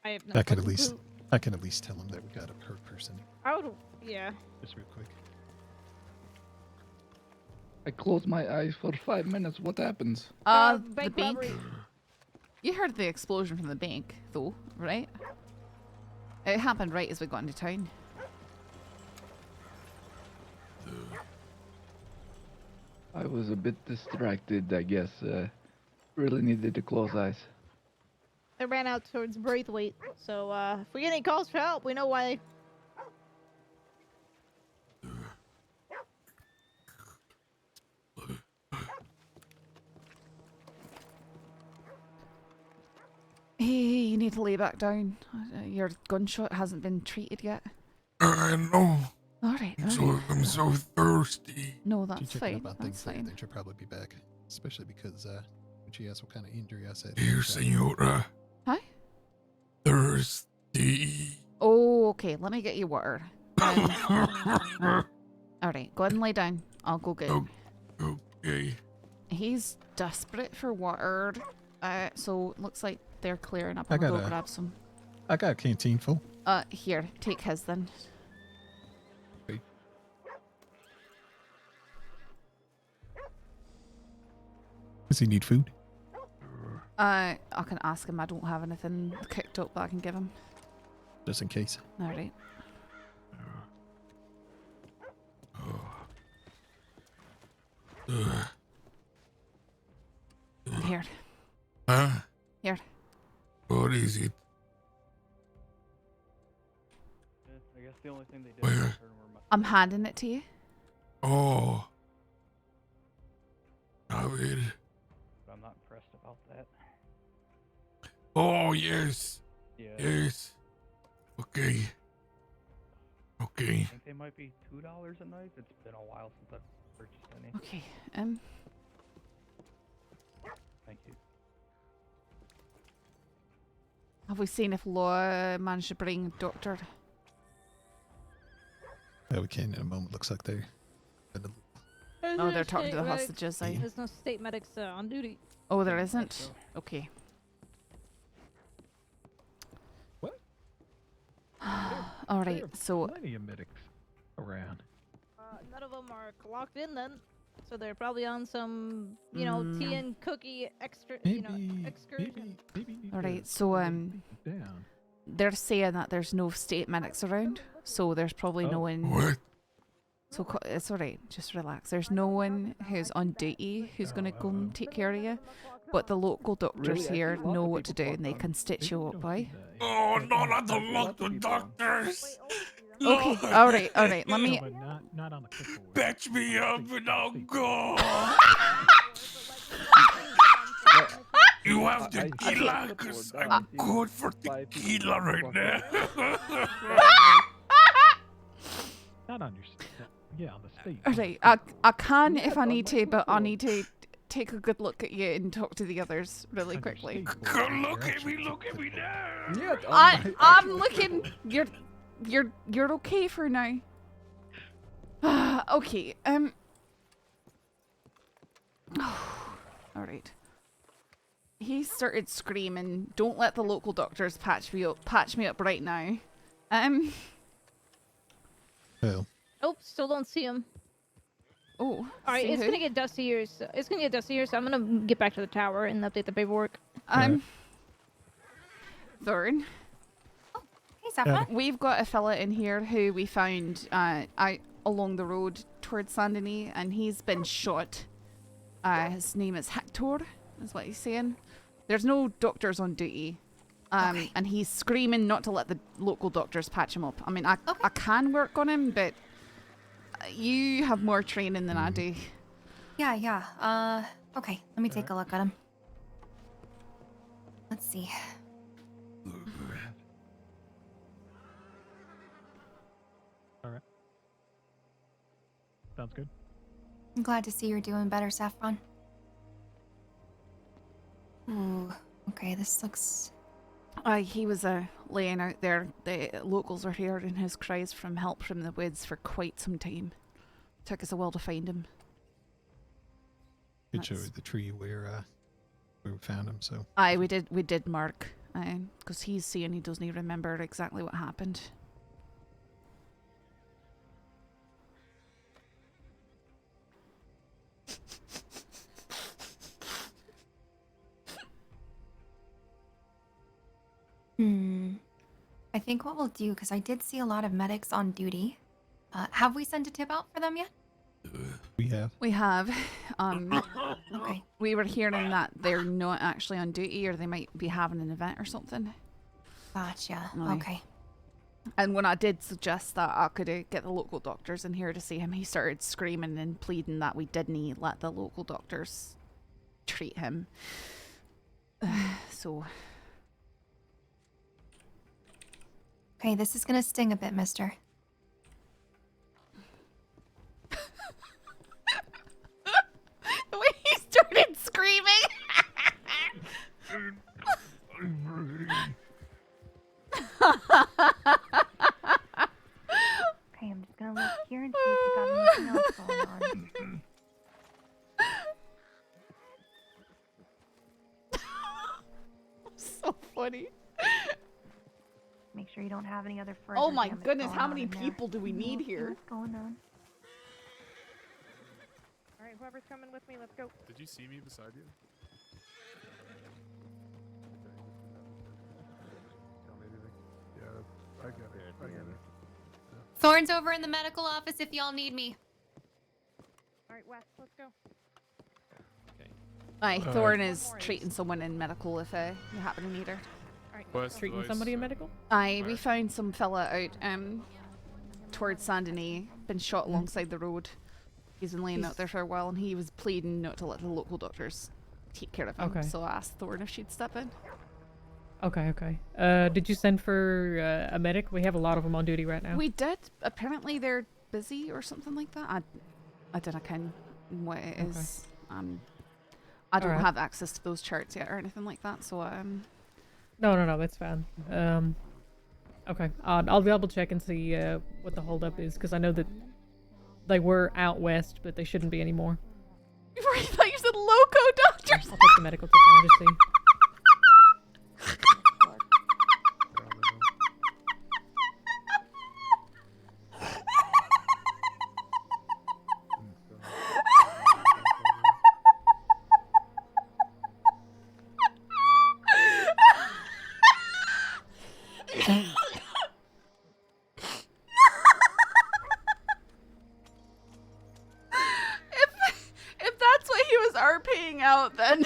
I have no I can at fucking least clue. I can at least tell them that we got a hurt person. I would, yeah. Just real quick. I closed my eyes for 5 minutes. What happens? The bank bank. robbery. You heard the explosion from the bank, though, right? It happened right as we got into town. I was a bit distracted, I guess. Really needed to close eyes. They ran out towards Braithwaite, so if we get any calls for help, we know why. Hey, you need to lay back down. Your gunshot hasn't been treated yet. I know. Alright, I'm so thirsty. No, Keep that's checking fine. up on That's things later. fine. They should probably be back. Especially because when she asked what kind of injury I said. Here, senora. Hi? Thirsty. Oh, okay. Let me get you water. Alright, go ahead and lay down. I'll go get him. Okay. He's desperate for water. So it looks like they're clearing up. I I'll go got a- grab some. I got a canteen full. Here, take his then. Does he need food? I can ask him. I don't have anything cooked up that I can give him. Just in case. Alright. Here. Huh? Here. What is it? I guess the only thing they did Where? was turn where my I'm handing it to you. Oh. David. but I'm not impressed about that. Oh, yes. Yeah. Yes. Okay. Okay. I think they might be $2 a night. It's been a while since I've purchased any. Okay. Thank you. Have we seen if Law managed to bring a doctor? Yeah, we can in a moment. Looks like they're. Oh, they're talking to the hostages. There's no state medics on duty. Oh, there isn't? Okay. What? Alright, so. Plenty of medics around. None of them are locked in then. So they're probably on some, you know, tea and cookie excursion. Alright, so they're saying that there's no state medics around, so there's probably no one. What? So it's alright, just relax. There's no one who's on duty who's gonna go and take care of you, but the local doctors here know what to do and they can stitch you up, right? Oh, no, not the local doctors. Okay, alright, let me. Not on the clipboard. Patch me up and I'll go. You have tequila, because I'm good for tequila right now. Not on your. Yeah, on the state. Alright, I can if I need to, but I need to take a good look at you and talk to the others really quickly. Look at me now. Yeah, I'm looking. You're okay for now. Okay. Alright. He started screaming, "Don't let the local doctors patch me up right now." Oh. Nope, still don't see him. Oh. Alright, it's gonna get dusty here. So I'm gonna get back to the tower and update the paperwork. Thorn. Hey, Saffron. We've got a fella in here who we found out along the road towards Saint Denis, and he's been shot. His name is Hector, is what he's saying. There's no doctors on duty. And he's screaming not to let the local doctors patch him up. I mean, I can work on him, but you have more training than I do. Yeah. Okay, let me take a look at him. Let's see. Alright. Sounds good. I'm glad to see you're doing better, Saffron. Ooh, okay, this looks... He was laying out there. The locals are hearing his cries for help from the woods for quite some time. Took us a while to find him. Could show you the tree where we found him. So. We did mark, because he's saying he doesn't even remember exactly what happened. I think what we'll do, because I did see a lot of medics on duty. Have we sent a tip out for them yet? We have. We have. Okay. We were hearing that they're not actually on duty, or they might be having an event or something. Gotcha. Aye. Okay. And when I did suggest that I could get the local doctors in here to see him, he started screaming and pleading that we didn't let the local doctors treat him. So... Okay, this is gonna sting a bit, mister. The way he started screaming! Okay, I'm just gonna look here and see if we got anything else going on. So funny. Make sure you don't have any other further Oh my damage goodness, going how on many in there. people do we need Let's see here? what's going on? Alright, whoever's coming with me, let's go. Did you see me beside you? Tell me anything? Yeah, I get it. I get it. Thorn's over in the medical office if y'all need me. Alright, Wes, let's go. Thorn is treating someone in medical if you happen to need her. Treating somebody in medical? We found some fella out towards Saint Denis, been shot alongside the road. He's been laying out there for a while, and he was pleading not to let the local doctors take care of him. Okay. So I asked Thorn if she'd step in. Okay, okay. Did you send for a medic? We have a lot of them on duty right now. We did. Apparently they're busy or something like that. I don't know what it is. I don't Alright. have access to those charts yet or anything like that, so No, that's fine. Okay, I'll double check and see what the holdup is, because I know that they were out west, but they shouldn't be anymore. I thought you said loco doctors. I'll take the medical ticket and just see. if that's what he was RPing out, then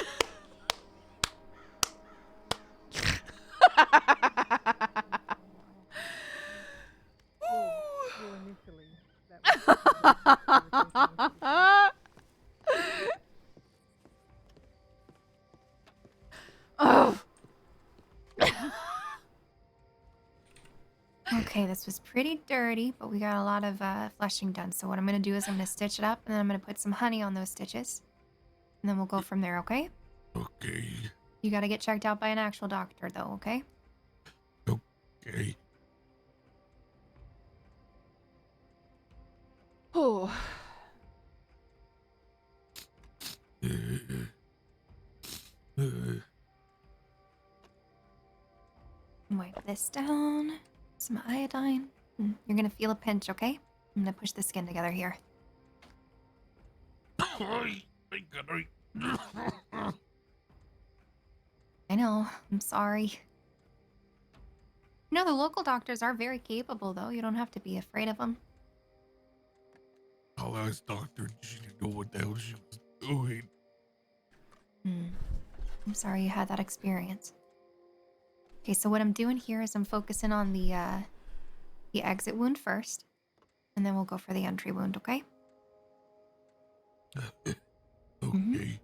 Oh. Okay, this was pretty dirty, but we got a lot of flushing done. So what I'm going to do is I'm going to stitch it up, and then I'm going to put some honey on those stitches. And then we'll go from there, okay? Okay. You got to get checked out by an actual doctor, though, okay? Okay. Oh. Wipe this down. Some iodine. You're going to feel a pinch, okay? I'm going to push the skin together here. I know. I'm sorry. You know, the local doctors are very capable, though. You don't have to be afraid of them. I'll ask Doctor. She didn't know what the hell she was doing. I'm sorry you had that experience. Okay, so what I'm doing here is I'm focusing on the exit wound first, and then we'll go for the entry wound, okay? Okay.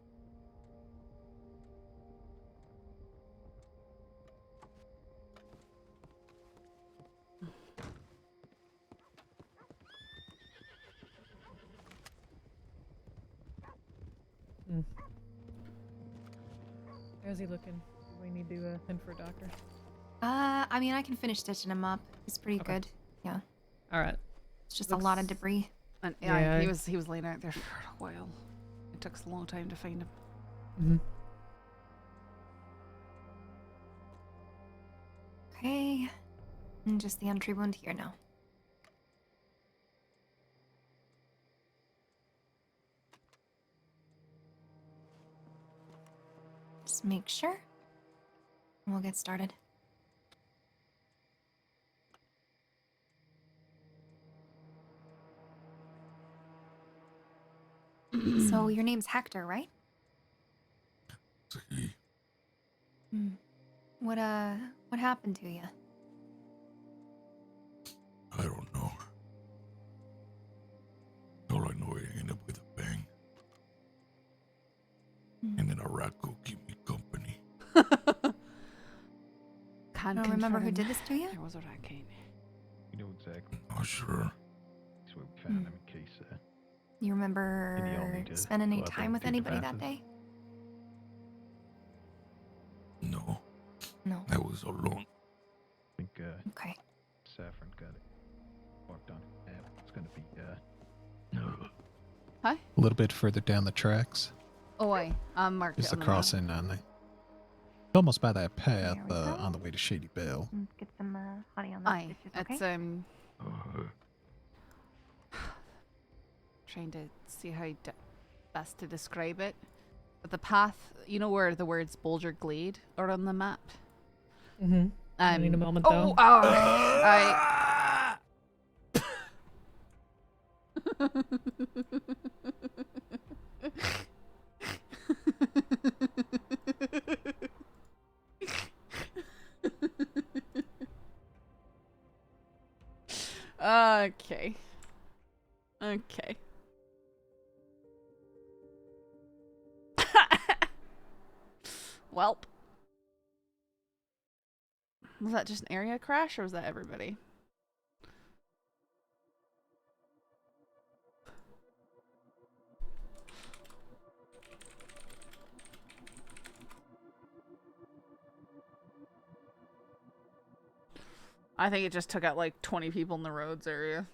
How's he looking? Do we need to send for a doctor? I mean, I can finish stitching him up. He's pretty good. Yeah. All right. It's just a lot of debris. And yeah, he was laying out there for a while. It took us a long time to find him. Okay. And just the entry wound here now. Just make sure. And we'll get started. So your name's Hector, right? What happened to you? I don't know. All I know, I ended up with a bang. And then a rat go keep me company. I don't remember who did this to you? There was a raccoon. You know exactly. Not sure. That's where we found him in case. You remember spending any go out there time and with take the anybody that bathroom. day? No. No. I was alone. I think Okay. Saffron got it marked on it. It's gonna be Hi? A little bit further down the tracks. Oh, I marked Just it the on the map. crossing on the. Almost by that path on the way to Shady Bell. Get some honey on those Aye, stitches, okay? it's trying to see how best to describe it. But the path, you know where the words Boulder Glade are on the map? I need a moment, oh, though. I Okay. Okay. Welp. Was that just an area crash or was that everybody? I think it just took out like 20 people in the roads area.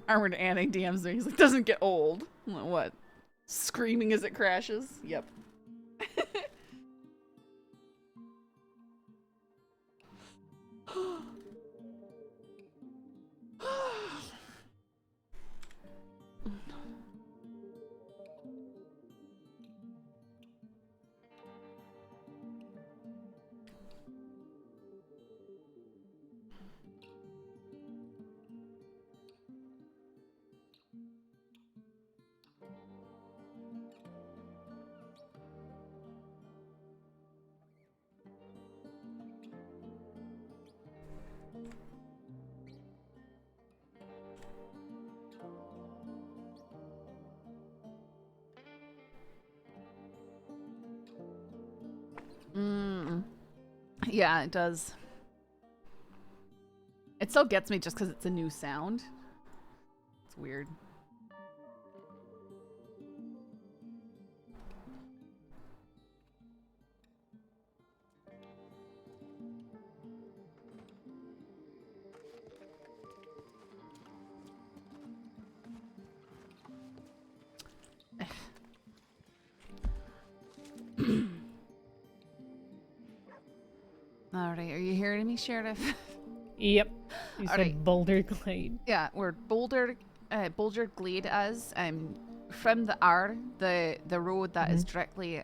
Armored Annie DMs me. He's like, doesn't get old. I'm like, what? Screaming as it crashes? Yep. Yeah, it does. It still gets me just because it's a new sound. It's weird. Alright, are you hearing me, Sheriff? Yep. You said Boulder Glade. Yeah, we're Boulder Glade as from the R, the road that is directly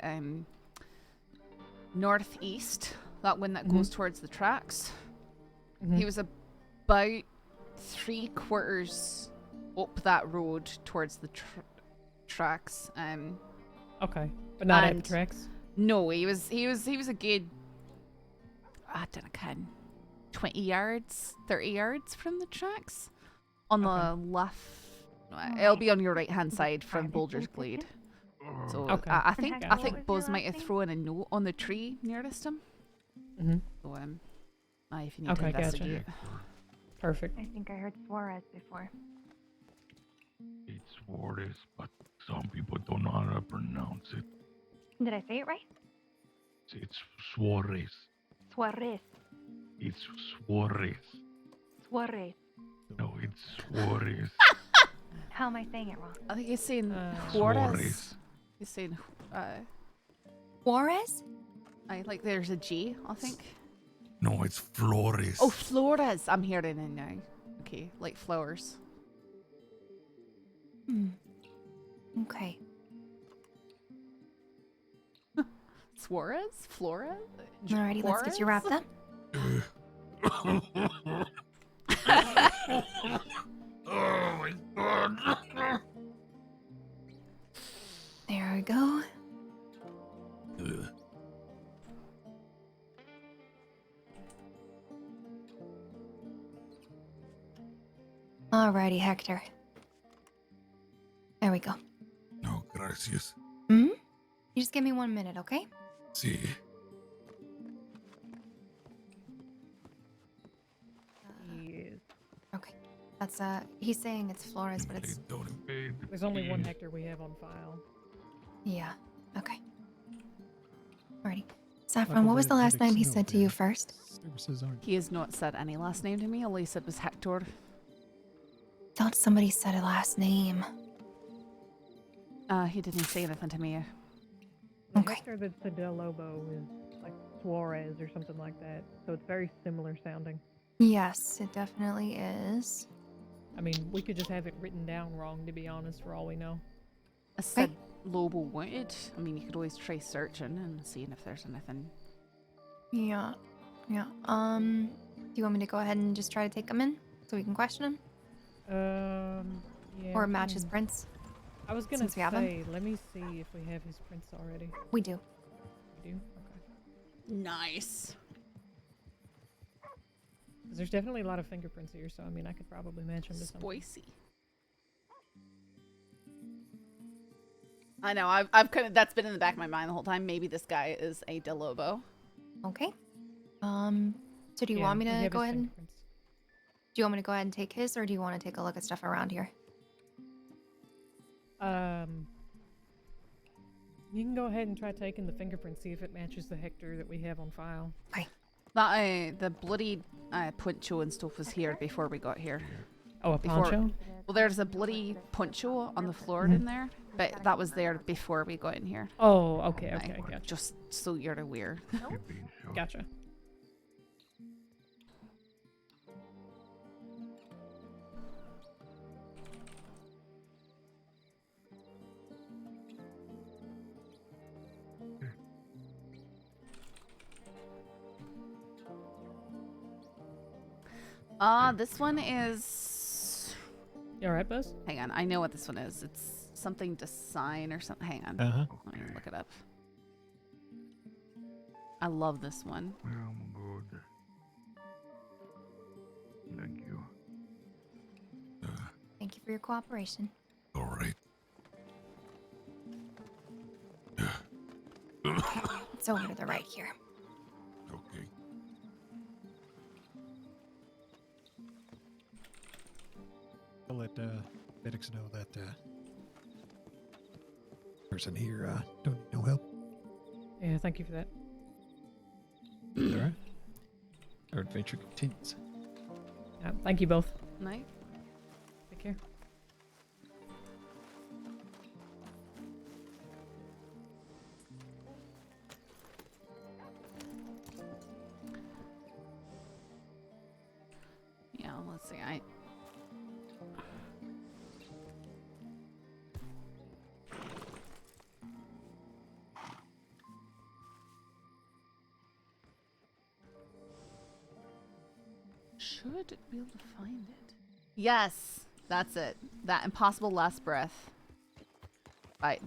northeast, that one that goes towards the tracks. He was about 3/4 up that road towards the tracks. Okay, but not at the tracks. No, he was a good, I don't know, 20 yards, 30 yards from the tracks. On the left, it'll be on your right hand side from Boulder's Glade. So I think Buzz might have thrown a note on the tree nearest him. So if you need to investigate. Gotcha. Perfect. I think I heard Suarez before. It's Suarez, but some people don't know how to pronounce it. Did I say it right? It's Suarez. Suarez. It's Suarez. Suarez. No, it's Suarez. How am I saying it wrong? I think he's saying Suarez. Juarez. He's saying Juarez? Like there's a G, I think. No, it's Flores. Oh, Flores. I'm hearing it now. Okay, like flowers. Okay. Suarez? Flores? Alrighty, let's get you wrapped up. Oh my god. There we go. Alrighty, Hector. There we go. No, gracias. You just give me 1 minute, okay? Sí. Okay. That's he's saying it's Flores, but it's There's only one Hector we have on file. yeah. Okay. Alrighty. Saffron, what was the last name he said to you first? He has not said any last name to me. All he said was Hector. Thought somebody said a last name. He didn't say anything to me. The Hector that said Del Lobo is like Suarez or something like that. So it's very similar sounding. Yes, it definitely is. I mean, we could just have it written down wrong, to be honest, for all we know. I said Lobo wanted. I mean, you could always try searching and seeing if there's anything. Yeah. Yeah. Do you want me to go ahead and just try to take him in so we can question him? Yeah. Or match his prints? I was gonna Since we have him? say, let me see if we have his prints already. We do. We do? Okay. Nice. 'Cause there's definitely a lot of fingerprints here, so I mean, I could probably match him to something. Spicy. I know. I've kind of that's been in the back of my mind the whole time. Maybe this guy is a De Lobo. Okay. So do you want me to go ahead and... Do you want me to go ahead and take his, or do you want to take a look at stuff around here? You can go ahead and try taking the fingerprint, see if it matches the Hector that we have on file. Okay. The bloody poncho and stuff was here before we got here. Oh, a poncho? Well, there's a bloody poncho on the floor in there, but that was there before we got in here. Oh, okay, gotcha. Just so you're aware. Gotcha. This one is... You alright, Buzz? Hang on, I know what this one is. It's something design or something. Hang on. Let me look it up. I love this one. I'm good. Thank you. Thank you for your cooperation. All right. It's over to the right here. Okay. I'll let medics know that person here don't need no help. Yeah, thank you for that. All right. Our adventure continues. Thank you both. Night. Take care. Yeah, let's see. Should be able to find it. Yes, that's it. That Impossible Last Breath.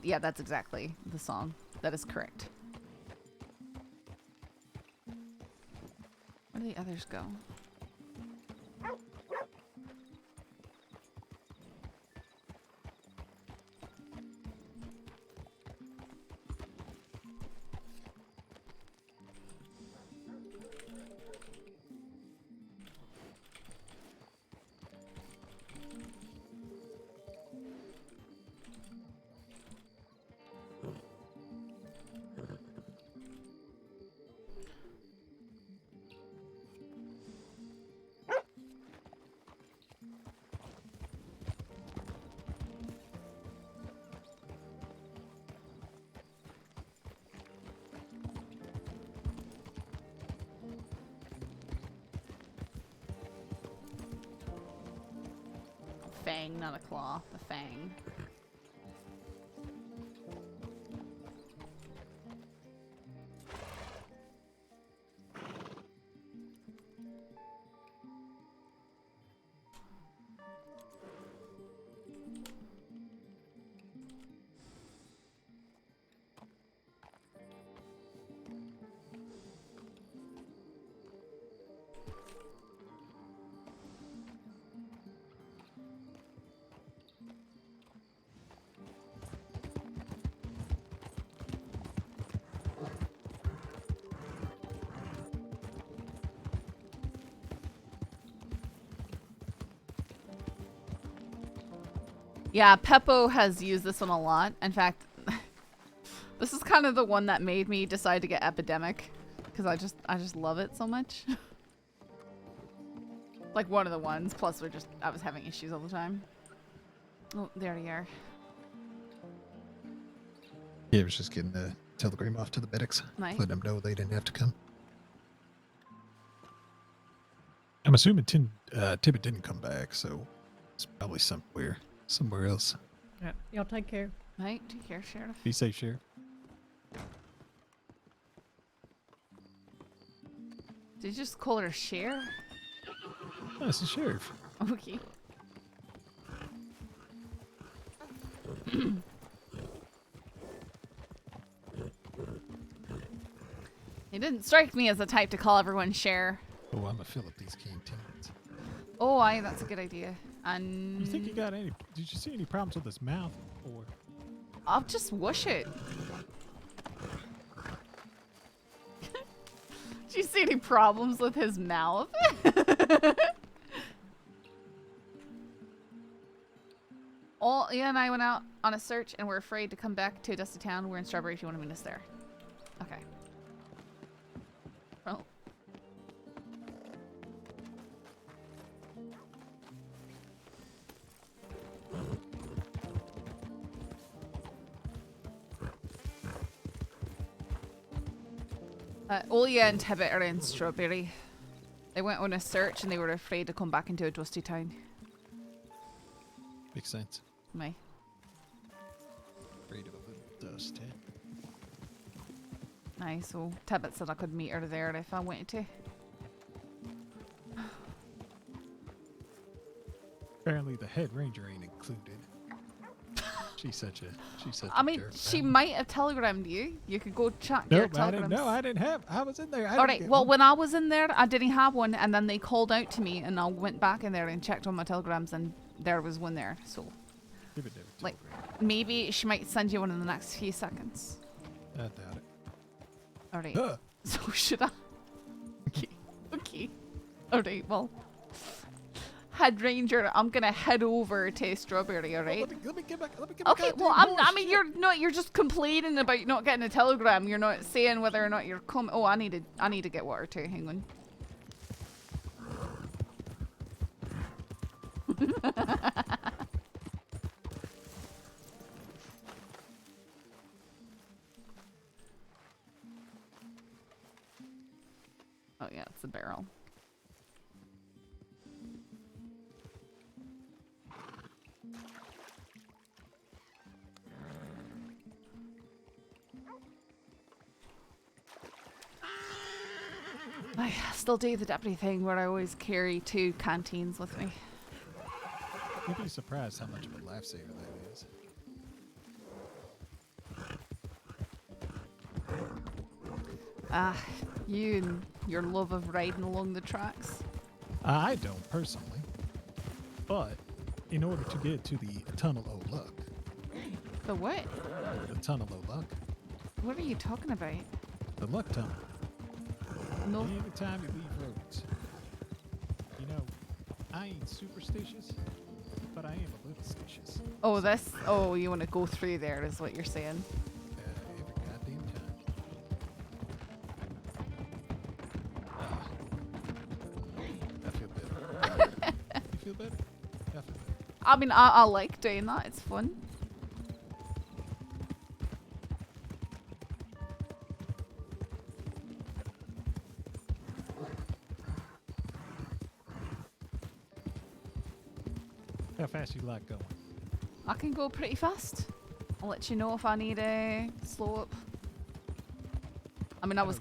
Yeah, that's exactly the song. That is correct. Where do the others go? Fang, not a claw. A fang. Yeah, Peppo has used this one a lot. In fact, this is kind of the one that made me decide to get Epidemic, because I just love it so much. Like one of the ones. Plus, I was having issues all the time. Oh, there they are. Yeah, I was just getting the telegram off to the medics, Nice. letting them know they didn't have to come. I'm assuming Tibbit didn't come back, so it's probably somewhere else. Yeah, y'all take care. Right, take care, Sheriff. Be safe, Sheriff. Did you just call her Sheriff? Oh, it's the Sheriff. Okay. He didn't strike me as the type to call everyone Cher. Oh, I'm gonna fill up these canteens. Oh, that's a good idea. And You think you got any? Did you see any problems with his mouth? Or I'll just whoosh it. Do you see any problems with his mouth? Olya and I went out on a search and we're afraid to come back to Dusty Town. We're in Strawberry if you want to meet us there. Okay. Well. Olya and Tibbit are in Strawberry. They went on a search and they were afraid to come back into a Dusty Town. Makes sense. Me. Afraid of a little dust, eh? Nice, so Tibbit said I could meet her there if I wanted to. Apparently the head ranger ain't included. She's such a I mean, jerk, she man. might have telegrammed you. You could go check your Nope, telegrams. I didn't have. I was in there. Alright, well, when I was in there, I didn't have one, and then they called out to me, and I went back in there and checked on my telegrams, and there was one there, so. Like, maybe she might send you one in the next few seconds. I doubt it. Alright. So should I? Okay. Okay. Alright, well. Head Ranger, I'm gonna head over to Strawberry, alright? Let me get back. Okay, well, I mean, you're just complaining about not getting a telegram. You're not saying whether or not you're coming. Oh, I need to get water too. Hang on. Oh yeah, it's a barrel. I still do the deputy thing where I always carry 2 canteens with me. You'd be surprised how much of a lifesaver that is. Ah, you and your love of riding along the tracks. I don't personally, but in order to get to the Tunnel o' Luck. The what? The Tunnel o' Luck. What are you talking about? The Luck Tunnel. No. Any time you leave roads. You know, I ain't superstitious, but I am a little stitious. Oh, this. Oh, you want to go through there, is what you're saying. Every goddamn time. I feel better. You feel better? I feel better. I mean, I like doing that. It's fun. How fast you like going? I can go pretty fast. I'll let you know if I need a slow up. I mean, I was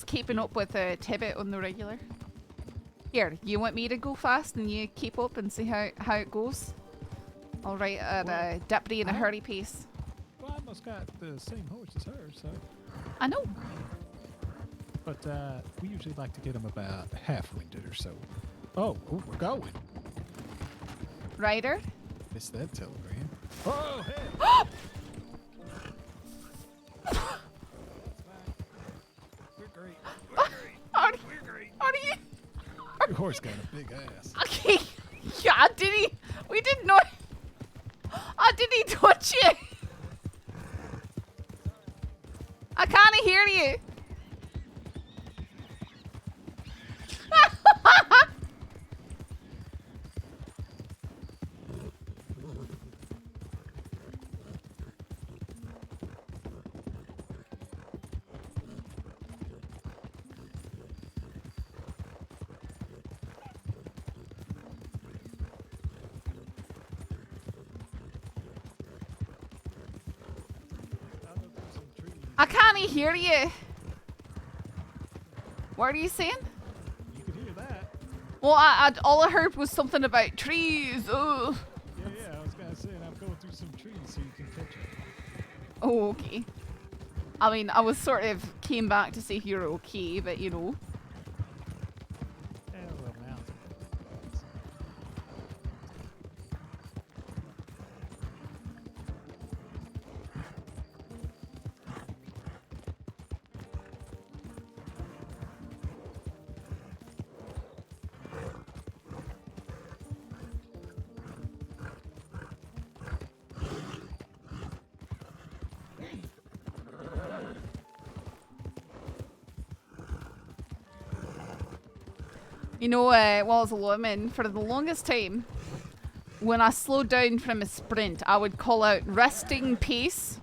keeping up with Tibbit on the regular. Here, you want me to go fast and you keep up and see how it goes? I'll write a deputy in a hurry piece. Well, I almost got the same horse as her, so. I know. But we usually like to get them about half-winded or so. Oh, we're going. Ryder? Missed that telegram. Oh, hey! We're great. We're great. How do you? Your horse got a big ass. Okay. Yeah, did he? We didn't know. Did he touch you? I can't hear you. I can't hear you. What are you saying? You can hear that. Well, all I heard was something about trees. Oh. Yeah, I was gonna say I'm going through some trees so you can catch it. Oh, okay. I mean, I was sort of came back to see if you're okay, but you know. You know, while I was a lawman, for the longest time, when I slowed down from a sprint, I would call out resting peace.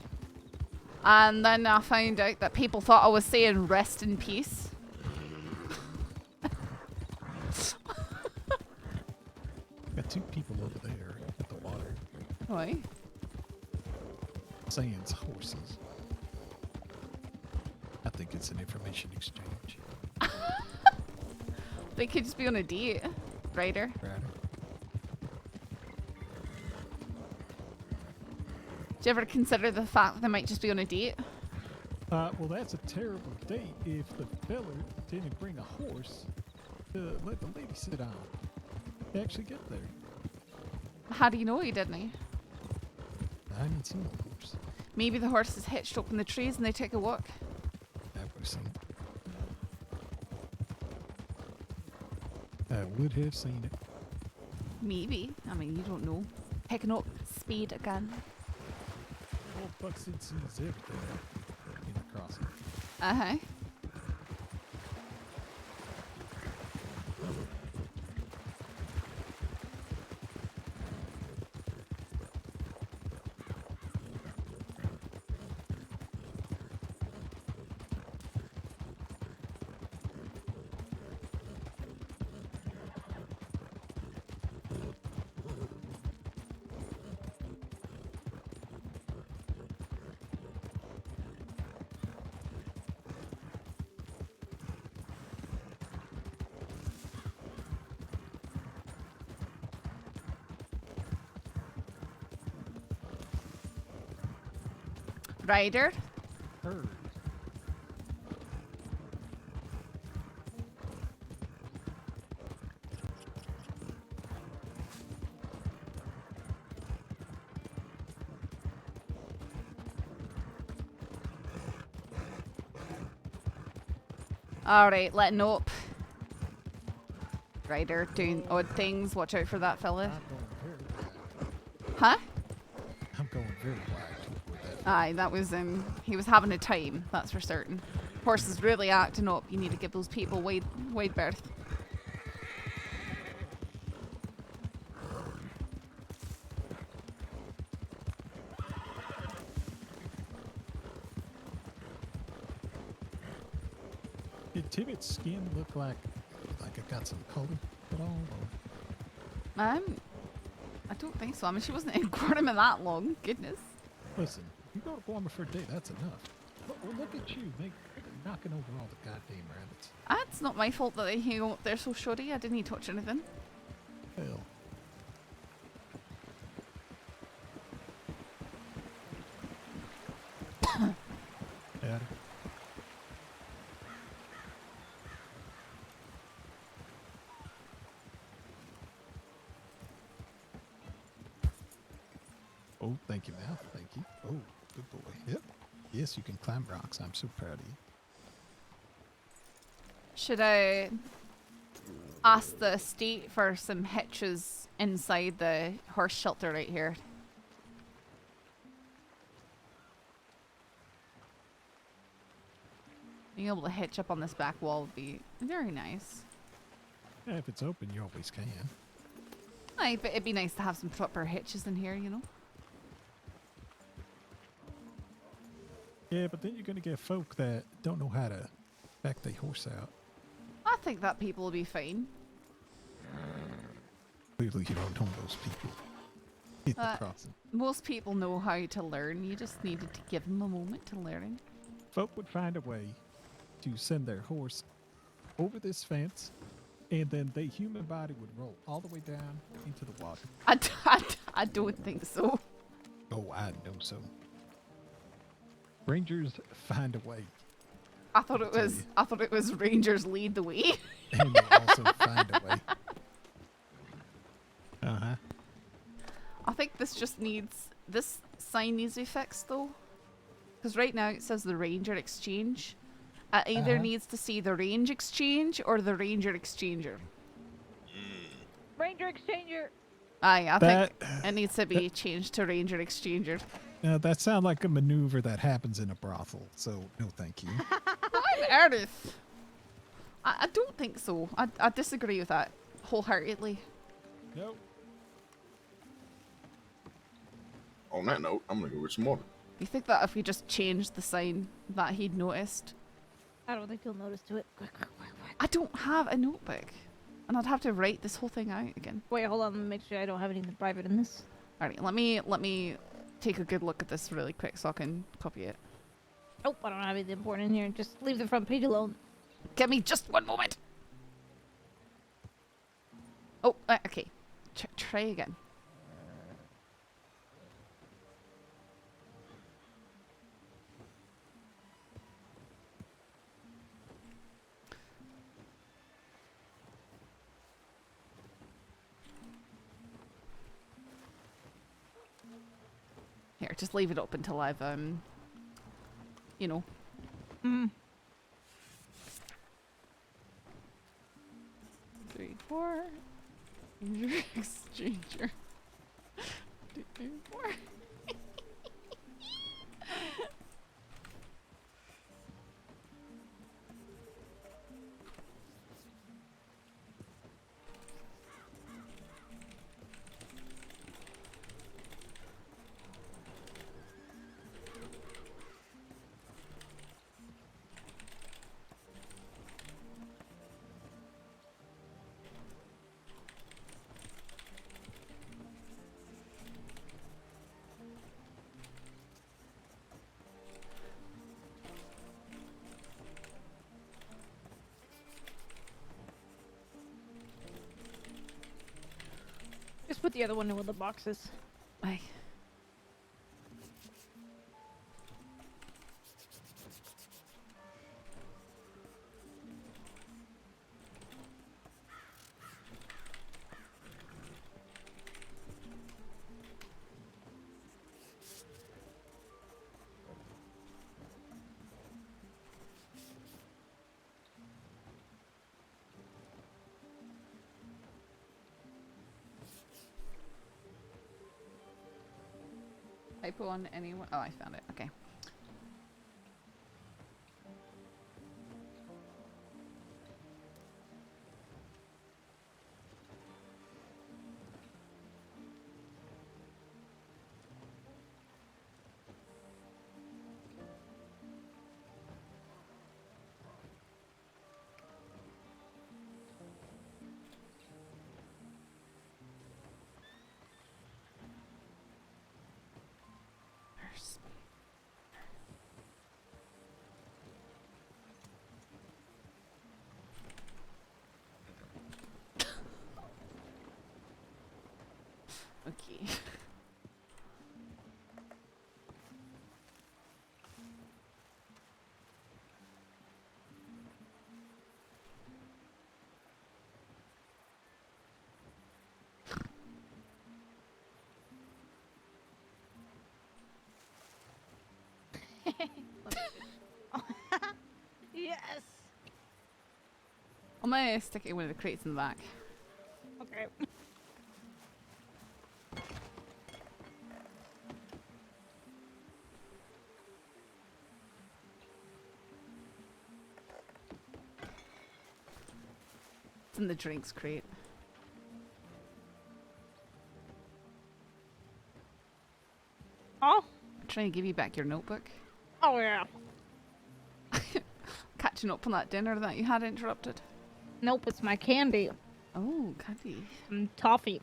And then I found out that people thought I was saying rest in peace. Got two people over there at the water. Why? Sans horses. I think it's an information exchange. They could just be on a date, Ryder. Do you ever consider the fact that they might just be on a date? Well, that's a terrible date if the fella didn't bring a horse to let the lady sit on to actually get there. How do you know he didn't? I haven't seen a horse. Maybe the horse is hitched up in the trees and they take a walk. I would have seen it. I would have seen it. Maybe. I mean, you don't know. Picking up speed again. Old Buxton sees everything in the crossing. Uh-huh. Ryder? Heard. Alright, letting up. Ryder doing odd things. Watch out for that fella. Huh? I'm going very wide. Aye, that was he was having a time, that's for certain. Horse is really acting up. You need to give those people wide berth. Did Tibbet's skin look like it got some color at all? Or? I don't think so. I mean, she wasn't in Gorman that long. Goodness. Listen, you go to Gorman for a day, that's enough. Well, look at you, knocking over all the goddamn rabbits. It's not my fault that they hang up there so shoddy. I didn't touch anything. Hell. Yeah. Oh, thank you, Mal. Thank you. Oh, good boy. Yep. Yes, you can climb rocks. I'm so proud of you. Should I ask the estate for some hitches inside the horse shelter right here? Being able to hitch up on this back wall would be very nice. Yeah, if it's open, you always can. Aye, but it'd be nice to have some proper hitches in here, you know? Yeah, but then you're going to get folk that don't know how to back their horse out. I think that people will be fine. Clearly you don't know those people. Hit the crossing. Most people know how to learn. You just needed to give them a moment to learn. Folk would find a way to send their horse over this fence, and then the human body would roll all the way down into the water. I don't think so. Oh, I know so. Rangers find a way. I thought it was Rangers lead the way. And they also find a way. Uh-huh. I think this sign needs to be fixed though. Because right now it says the Ranger Exchange. It either needs to see the Range Exchange or the Ranger Exchanger. Ranger Exchanger. Aye, I think it needs to be changed to Ranger Exchanger. Now, that sounds like a maneuver that happens in a brothel, so no thank you. What on earth? I don't think so. I disagree with that wholeheartedly. Nope. On that note, I'm gonna go get some water. You think that if we just changed the sign that he'd noticed? I don't think he'll notice to it. Quick. I don't have a notebook. And I'd have to write this whole thing out again. Wait, hold on. Let me make sure I don't have anything private in this. Alright, let me take a good look at this really quick so I can copy it. Nope, I don't have anything important in here. Just leave the front page alone. Give me just one moment. Oh, okay. Try again. Here, just leave it up until I've, you know. Mm. 3, 4. Exchanger. 2, 3, 4. Just put the other one in with the boxes. Aye. Typo on anyone? Oh, I found it. Okay. Okay. Yes. I'm gonna stick it in one of the crates in the back. Okay. It's in the drinks crate. Oh? I'm trying to give you back your notebook. Oh, yeah. Catching up on that dinner that you had interrupted. Nope, it's my candy. Oh, candy. Toffee.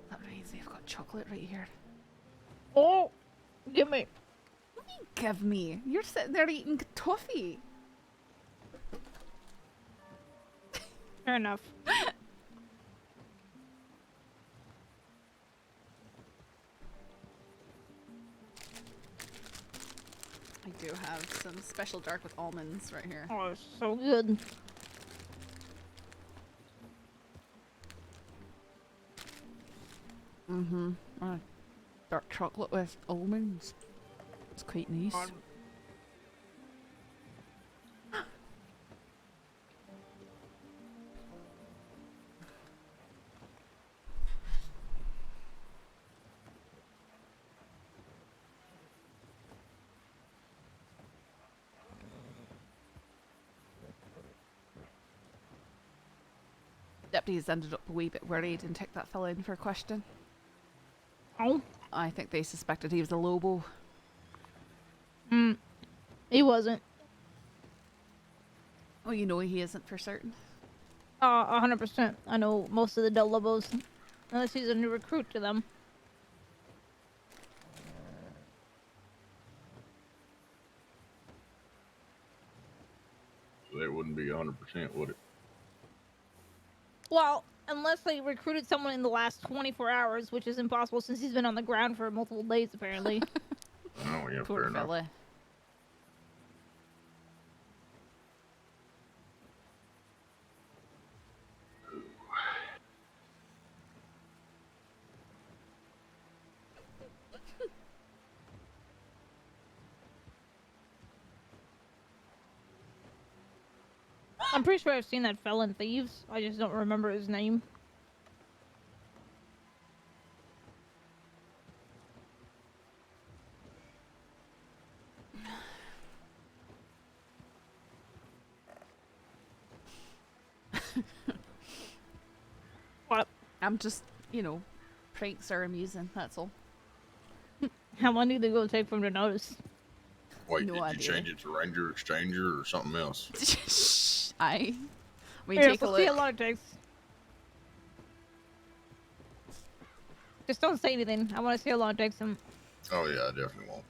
That reminds me, I've got chocolate right here. Oh, give me. What do you give me? You're sitting there eating toffee. Fair enough. I do have some special dark with almonds right here. Oh, it's so good. Mm-hmm. Dark chocolate with almonds. It's quite nice. Deputies ended up a wee bit worried and took that fella in for a question. Oh? I think they suspected he was a Lobo. He wasn't. Oh, you know he isn't for certain. 100%. I know most of the Del Lobos. Unless he's a new recruit to them. So that wouldn't be 100%, would it? Well, unless they recruited someone in the last 24 hours, which is impossible since he's been on the ground for multiple days, apparently. Oh, yeah, Poor fair enough. fella. I'm pretty sure I've seen that fella in Thieves. I just don't remember his name. What? I'm just, you know, pranks are amusing, that's all. How long do they go take for him to notice? Wait, No did idea. you change it to Ranger Exchanger or something else? I mean, Here, take a let's see how look. long it takes. Just don't say anything. I want to see how long it takes him. Oh, yeah, I definitely won't.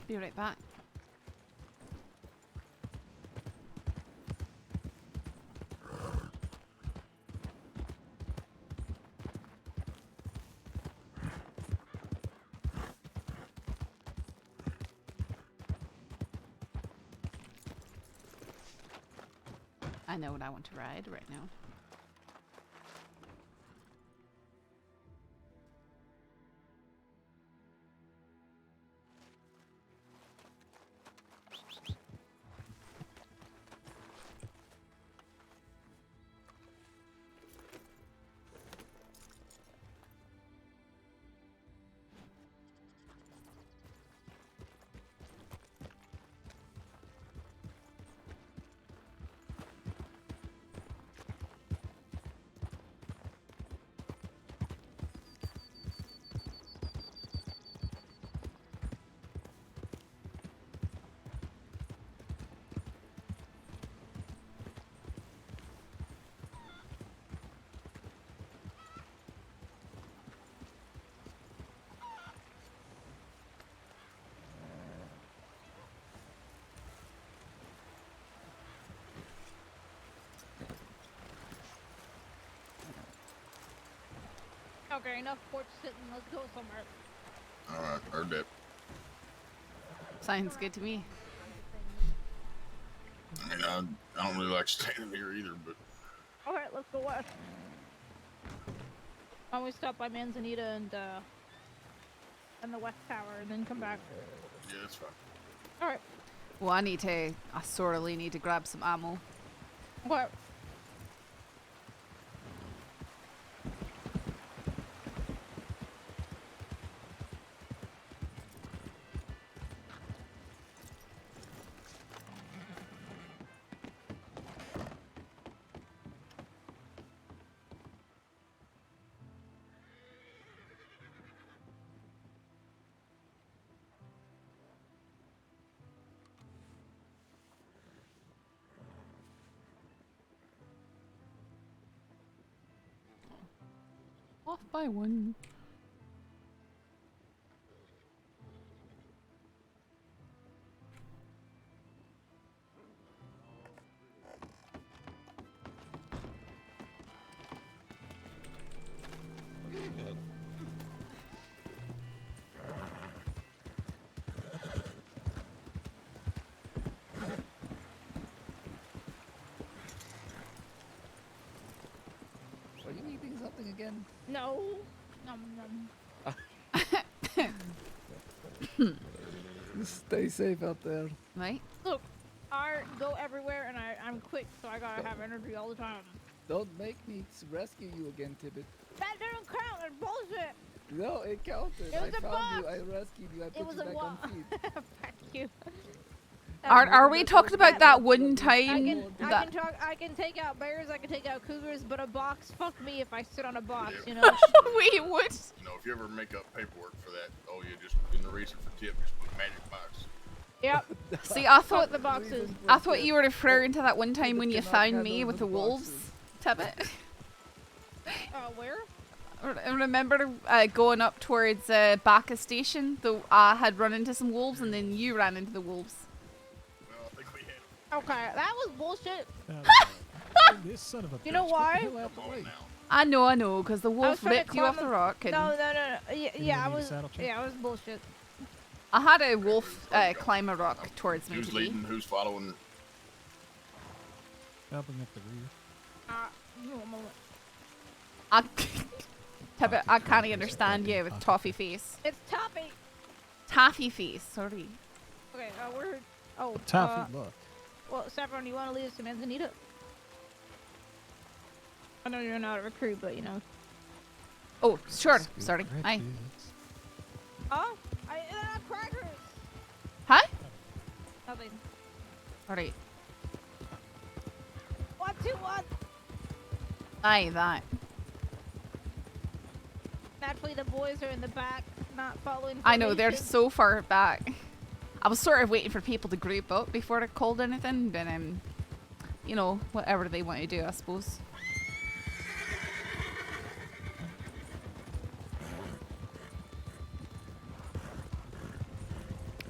Be right back. I know what I want to ride right now. Okay, enough porch sitting. Let's go somewhere. Alright, heard that. Sounds good to me. I mean, I don't really like standing here either, but Alright, let's go west. Why don't we stop by Manzanita and the West Tower and then come back? yeah, that's fine. Alright. Well, I sorely need to grab some ammo. What? Off by one. Are you eating something again? No. Nom nom. Stay safe out there. Right? Look, I go everywhere and I'm quick, so I gotta have energy all the time. Don't make me rescue you again, Tibbit. That didn't count. It's bullshit. No, it counted. It was I a found you. box. I rescued you. I It put was you a back on feet. Fuck you. Are we talking about that one time I can take out bears, I can take out cougars, but a box, fuck me if I sit on a box, you know? Wait, what? You know, if you ever make up paperwork for that, oh yeah, just in the reason for tip, just put a magic box. Yep. See, I thought the boxes. I thought you were referring to that one time when you found me with the wolves, Tibbit. Where? Remember going up towards Bacca Station? I had run into some wolves and then you ran into the wolves. Okay, that was bullshit. This son of a You know bitch, why? get the hell out the way. I know, because the I was wolf trying to ripped you off climb the rock. And No. Yeah, I need a was. saddle check? Yeah, it was bullshit. I had a wolf climb a rock towards me Who's today. leading? Who's following? Helping at the rear. Give me 1 moment. Tibbit, I can't understand you with toffee face. It's Toppy. Taffy face, sorry. Okay, we're. Oh. Toffee, look. Well, Saffron, you want to lead us to Manzanita? I know you're not a recruit, but you know. Oh, sure. Sorry. Aye. Oh, crackers. Huh? Nothing. Alright. 1, 2, 1. Aye, that. Naturally, the boys are in the back, not following. I know, they're formation. so far back. I was sort of waiting for people to group up before I called anything, but you know, whatever they want to do, I suppose.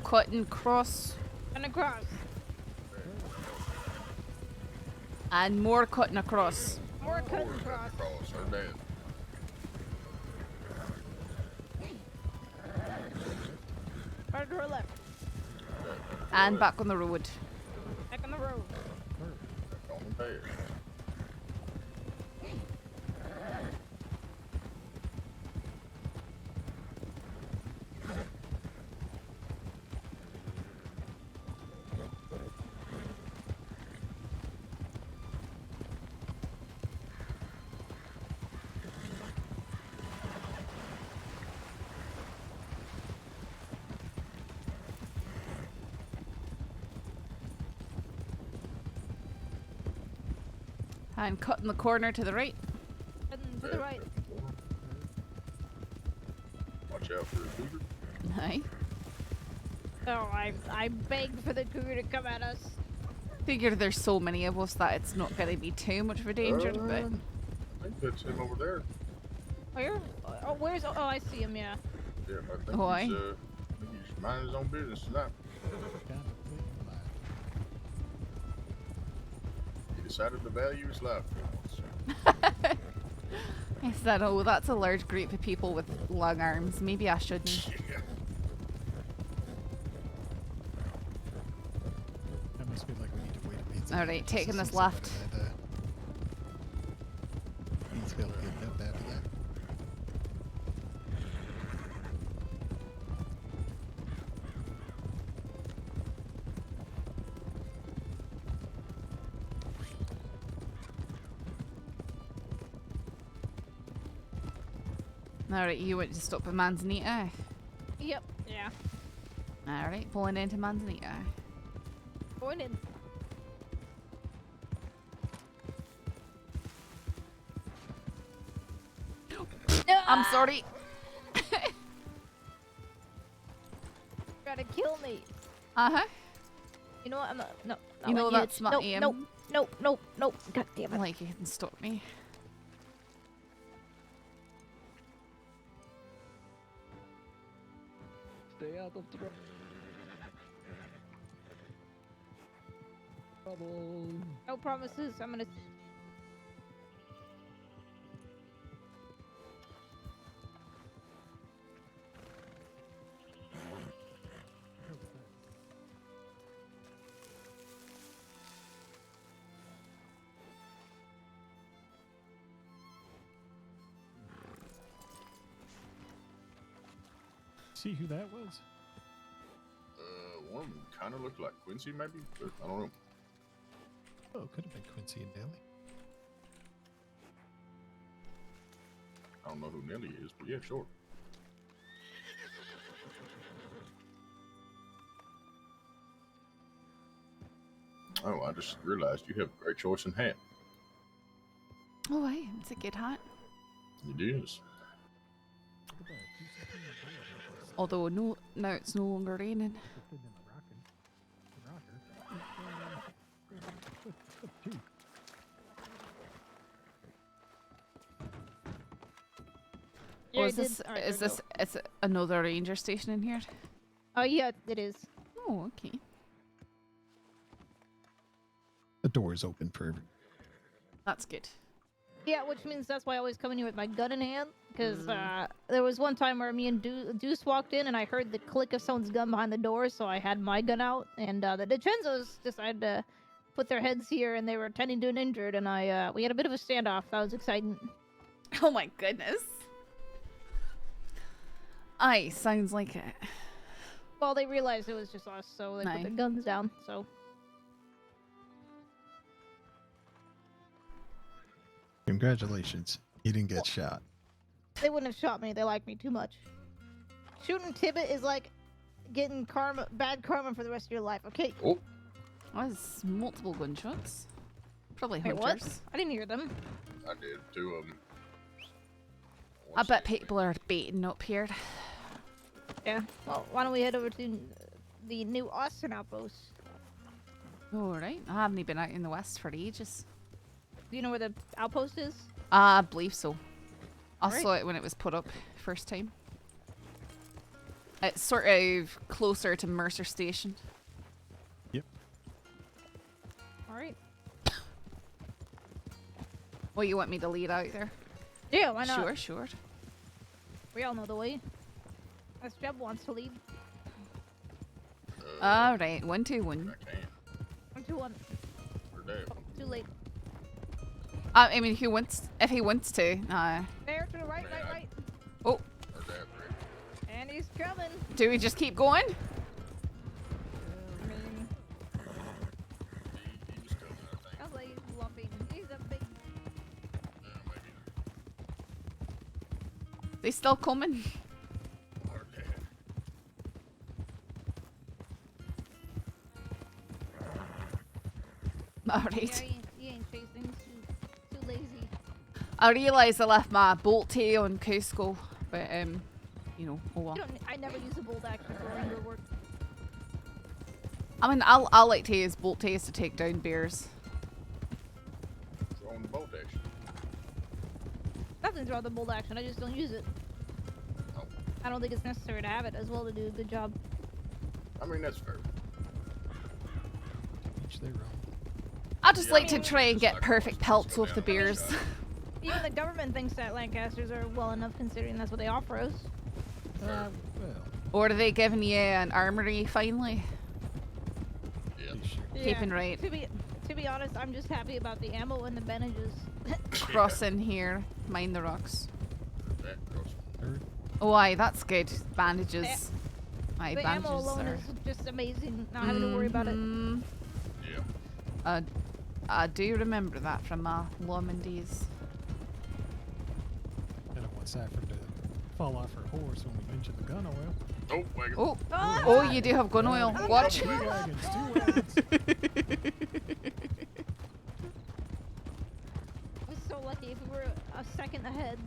Cutting across. And across. And more cutting across. More cutting across. Heard that. Right to her left. And back on the road. Back on the road. On the bear. And cutting the corner to the right. And to the right. Watch out for the cougar. Aye. Oh, I begged for the cougar to come at us. Figure there's so many of us that it's not going to be too much of a danger, but... I think that's him over there. Where? Oh, where's? Oh, I see him. Yeah. Yeah, I think Why? he's minding his own business tonight. He decided to value his life for once. I said, oh, that's a large group of people with long arms. Maybe I shouldn't. That must be like we need to wait a bit. Alright, taking this left. He's gonna get up after that. Alright, you went to stop at Manzanita. Yep. Yeah. Alright, pulling into Manzanita. Going in. I'm sorry. Try to kill me. Uh-huh. You know what? I'm not. No. You know that's my nope, aim. Nope. God damn it. Like you can stop me. Stay out of trouble. No promises. I'm gonna. See who that was? One of them kind of looked like Quincy, maybe, but I don't know. Oh, could have been Quincy and Nelly. I don't know who Nelly is, but yeah, sure. Oh, I just realized you have a great choice in hat. Oh, hey, it's a good hat. It is. Although now it's no longer raining. Yeah, Oh, is this another ranger station in here? Oh yeah, it is. Oh, okay. The door is open for everyone. That's good. Yeah, which means that's why I always come in here with my gun in hand. Because there was one time where me and Deuce walked in and I heard the click of someone's gun behind the door, so I had my gun out. And the DiCenzos decided to put their heads here and they were tending to an injured. And we had a bit of a standoff. That was exciting. Oh my goodness. Aye, sounds like it. Well, they realized it was just us, so they put their guns down. So. Congratulations. You didn't get shot. They wouldn't have shot me. They like me too much. Shooting Tibbit is like getting bad karma for the rest of your life, okay? Oh. That was multiple gunshots. Probably Wait, hunters. what? I didn't hear them. I did, 2 of them. I bet people are baiting up here. Yeah. Well, why don't we head over to the new Austin outpost? Alright. I haven't been out in the west for ages. Do you know where the outpost is? I believe so. I Alright. saw it when it was put up first time. It's sort of closer to Mercer Station. Yep. Alright. Well, you want me to lead out there? Yeah, why not? Sure. We all know the way. Unless Jeb wants to lead. Alright, 1, 2, 1. 1, 2, 1. Oh, too late. I mean, if he wants to. There, to the right. Oh. And he's coming. Do we just keep going? I mean, sounds like he's lumping. He's a big. They still coming? Alright. Yeah, he ain't chasing. He's too lazy. I realised I left my bolt tail on Cusco, but you know, oh well. I never use a bolt action for regular work. I mean, I like to use bolt tails to take down bears. Throwing the bolt action. Nothing's wrong with the bolt action. I just don't use it. Oh. I don't think it's necessary to have it as well to do a good job. I mean, that's fair. Each their own. I just like to try and get perfect pelts off the bears. Even the government thinks that Lancasters are well enough, considering that's what they offer us. Well, Or are they giving you an armory finally? Yeah, Keeping right. To be honest, I'm just happy about the ammo and the bandages. Crossing here. Mind the rocks. Oh, aye, that's good. Bandages. Aye, The bandages ammo alone are... is just amazing. Not having to worry about it. I do remember that from my Lawman days. I don't want Saffron to fall off her horse when we mention the gun oil. Oh, wagon. Oh, oh, you do have gun oil. Watch. Two wagons. I was so lucky if we were a second ahead.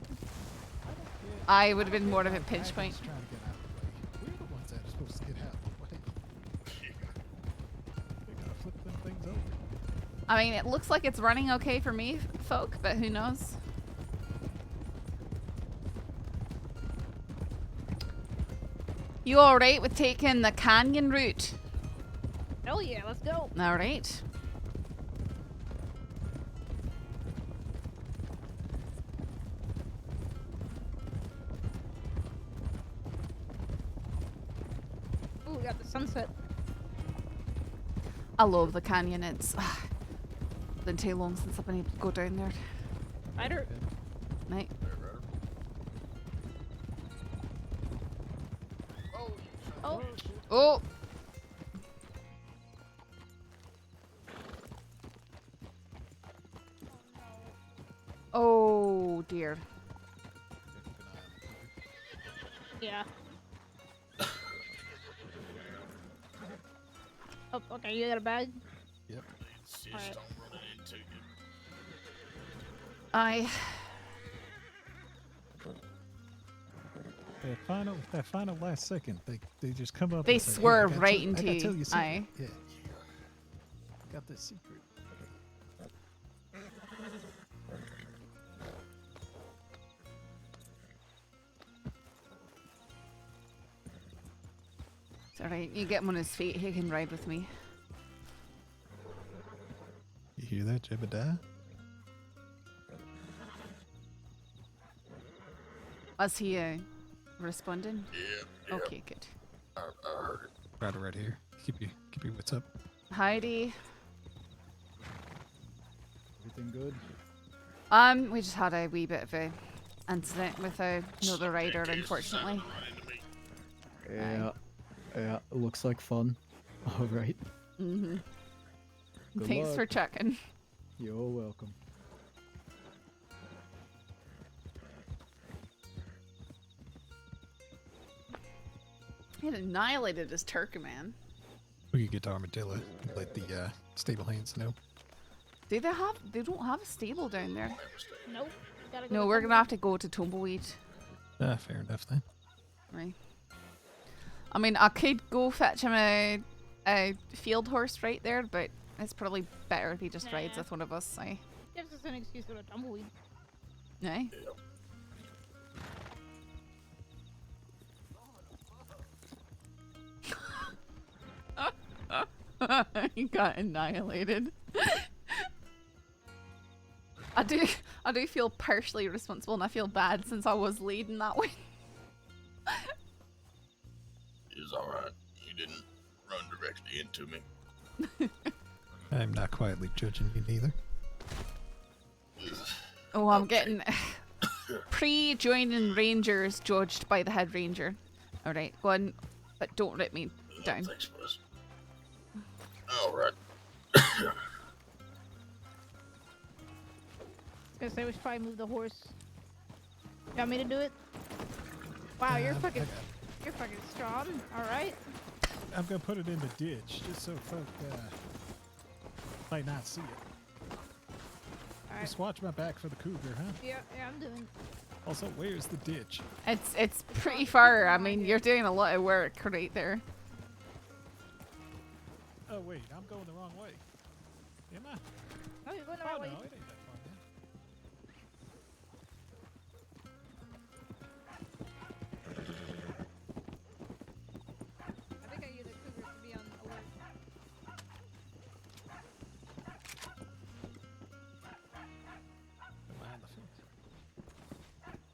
I would have been more of a pinch point. Trying to get out of the way. We're the ones that are supposed to get out of the way. They gotta flip them things over. I mean, it looks like it's running okay for me, folk, but who knows? You alright with taking the canyon route? Hell yeah, let's go. Alright. Ooh, we got the sunset. I love the canyon. It's been too long since I've been able to go down there. Rider. Night. Oh. Oh. Oh dear. Yeah. Oh, okay, you got a bag? Yep. Alright. That final last second, they just come up. They and say, swerve "Hey, right I into gotta tell you something." aye. Yeah. Got this secret. It's alright. You get him on his feet. He can ride with me. You hear that, Jebediah? Was he responding? Yeah. Okay, good. I heard it. Right here. Keep your wits up. Heidi. Everything good? We just had a wee bit of a incident with another rider, unfortunately. Yeah. Yeah, it looks like fun. Alright. Mm-hmm. Good Thanks luck. for checking. You're welcome. He had annihilated his Turkman. We could get to Armadillo and let the stable hands know. Do they have? They don't have a stable down there. Nope. Gotta go No, to we're gonna have to go to Tumbleweed. Fair enough then. Right. I mean, I could go fetch him a field horse right there, but it's probably better if he just rides with one of us. Aye. Gives us an excuse to go to Tumbleweed. Aye. He got annihilated. I do feel partially responsible, and I feel bad since I was leading that way. It's alright. You didn't run directly into me. I'm not quietly judging you neither. Oh, I'm getting pre-joining rangers judged by the head ranger. Alright, go on, but don't rip me down. Thanks, boss. Alright. I was gonna say we should probably move the horse. You want me to do it? Wow, you're fucking strong. All right. I'm gonna put it in the ditch just so folk might not see it. All right. Just watch my back for the cougar, huh? Yeah, I'm doing. Also, where's the ditch? It's pretty far. I mean, you're doing a lot of work right there. Oh wait, I'm going the wrong way. Am I? Oh, you're going the right way. No, it ain't that far then. I think I use the cougar to be on alert. Behind the fence.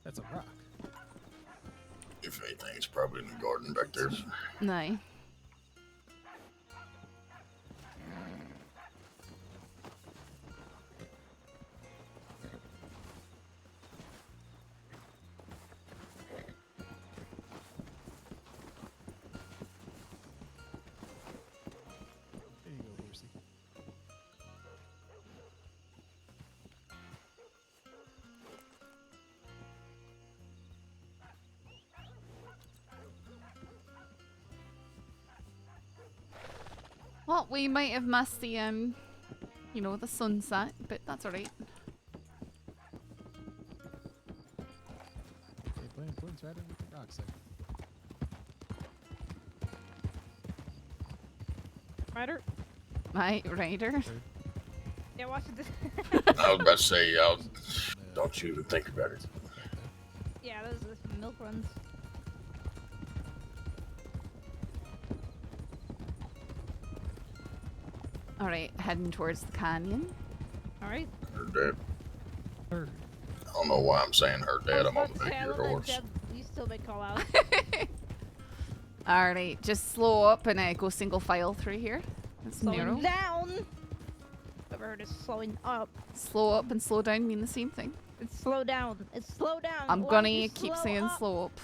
That's a rock. If anything, it's probably in the garden back there. No. There you go, Horsey. Well, we might have missed the, you know, the sunset, but that's alright. Okay, Blaine's right under the rocks there. Ryder? Right, Ryder. Yeah, watch this. I was about to say, don't you even think about it. Yeah, those are the milk runs. Alright, heading towards the canyon. Alright. Heard that. I don't know why I'm saying heard that. I'm on the back of your horse. You still may call out. Alright, just slow up and go single file through here. It's narrow. Slowing down. I've heard it's slowing up. Slow up and slow down mean the same thing. It's slow down. It's slow down. I'm Why gonna don't you keep slow saying up? slow up.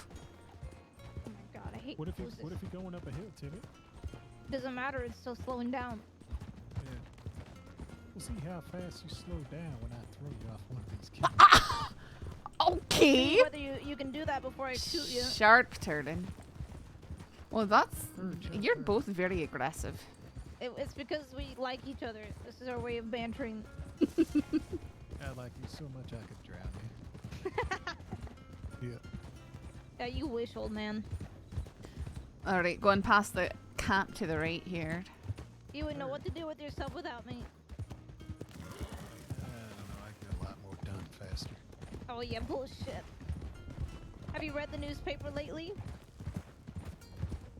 Oh my god, I hate What if horses. you're going up a hill, Tibbit? Doesn't matter, it's still slowing down. Yeah. We'll see how fast you slow down when I throw you off one of these kills. Okay. See whether you can do that before I shoot you. Sharp turning. Well, that's... You're both very aggressive. It's because we like each other. This is our way of bantering. I like you so much I could drown you. Yeah. Yeah, you wish, old man. Alright, going past the camp to the right here. You wouldn't know what to do with yourself without me. I don't know, I get a lot more done faster. Oh yeah, bullshit. Have you read the newspaper lately?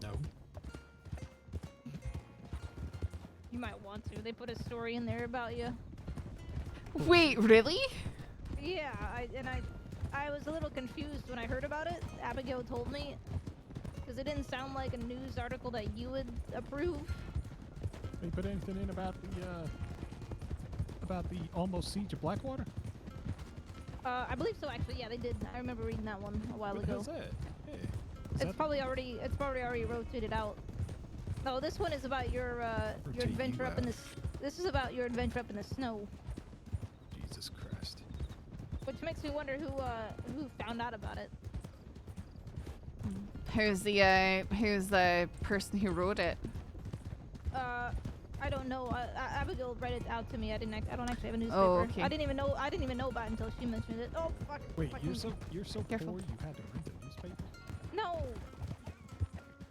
No. You might want to. They put a story in there about you. Wait, really? Yeah, I was a little confused when I heard about it. Abigail told me. Because it didn't sound like a news article that you would approve. They put anything in about the almost siege of Blackwater? I believe so, actually. Yeah, they did. I remember reading that one a while What ago. the hell's that? Hey, It's probably already rotated out. No, this one is about your adventure up in the. This is about your adventure up in the snow. Jesus Christ. Which makes me wonder who found out about it. Who's the person who wrote it? I don't know. Abigail read it out to me. I don't actually have a newspaper. Oh, okay. I didn't even know about it until she mentioned it. Oh fuck. Wait, fuck you're me. so Careful. poor you had to rent a newspaper? No.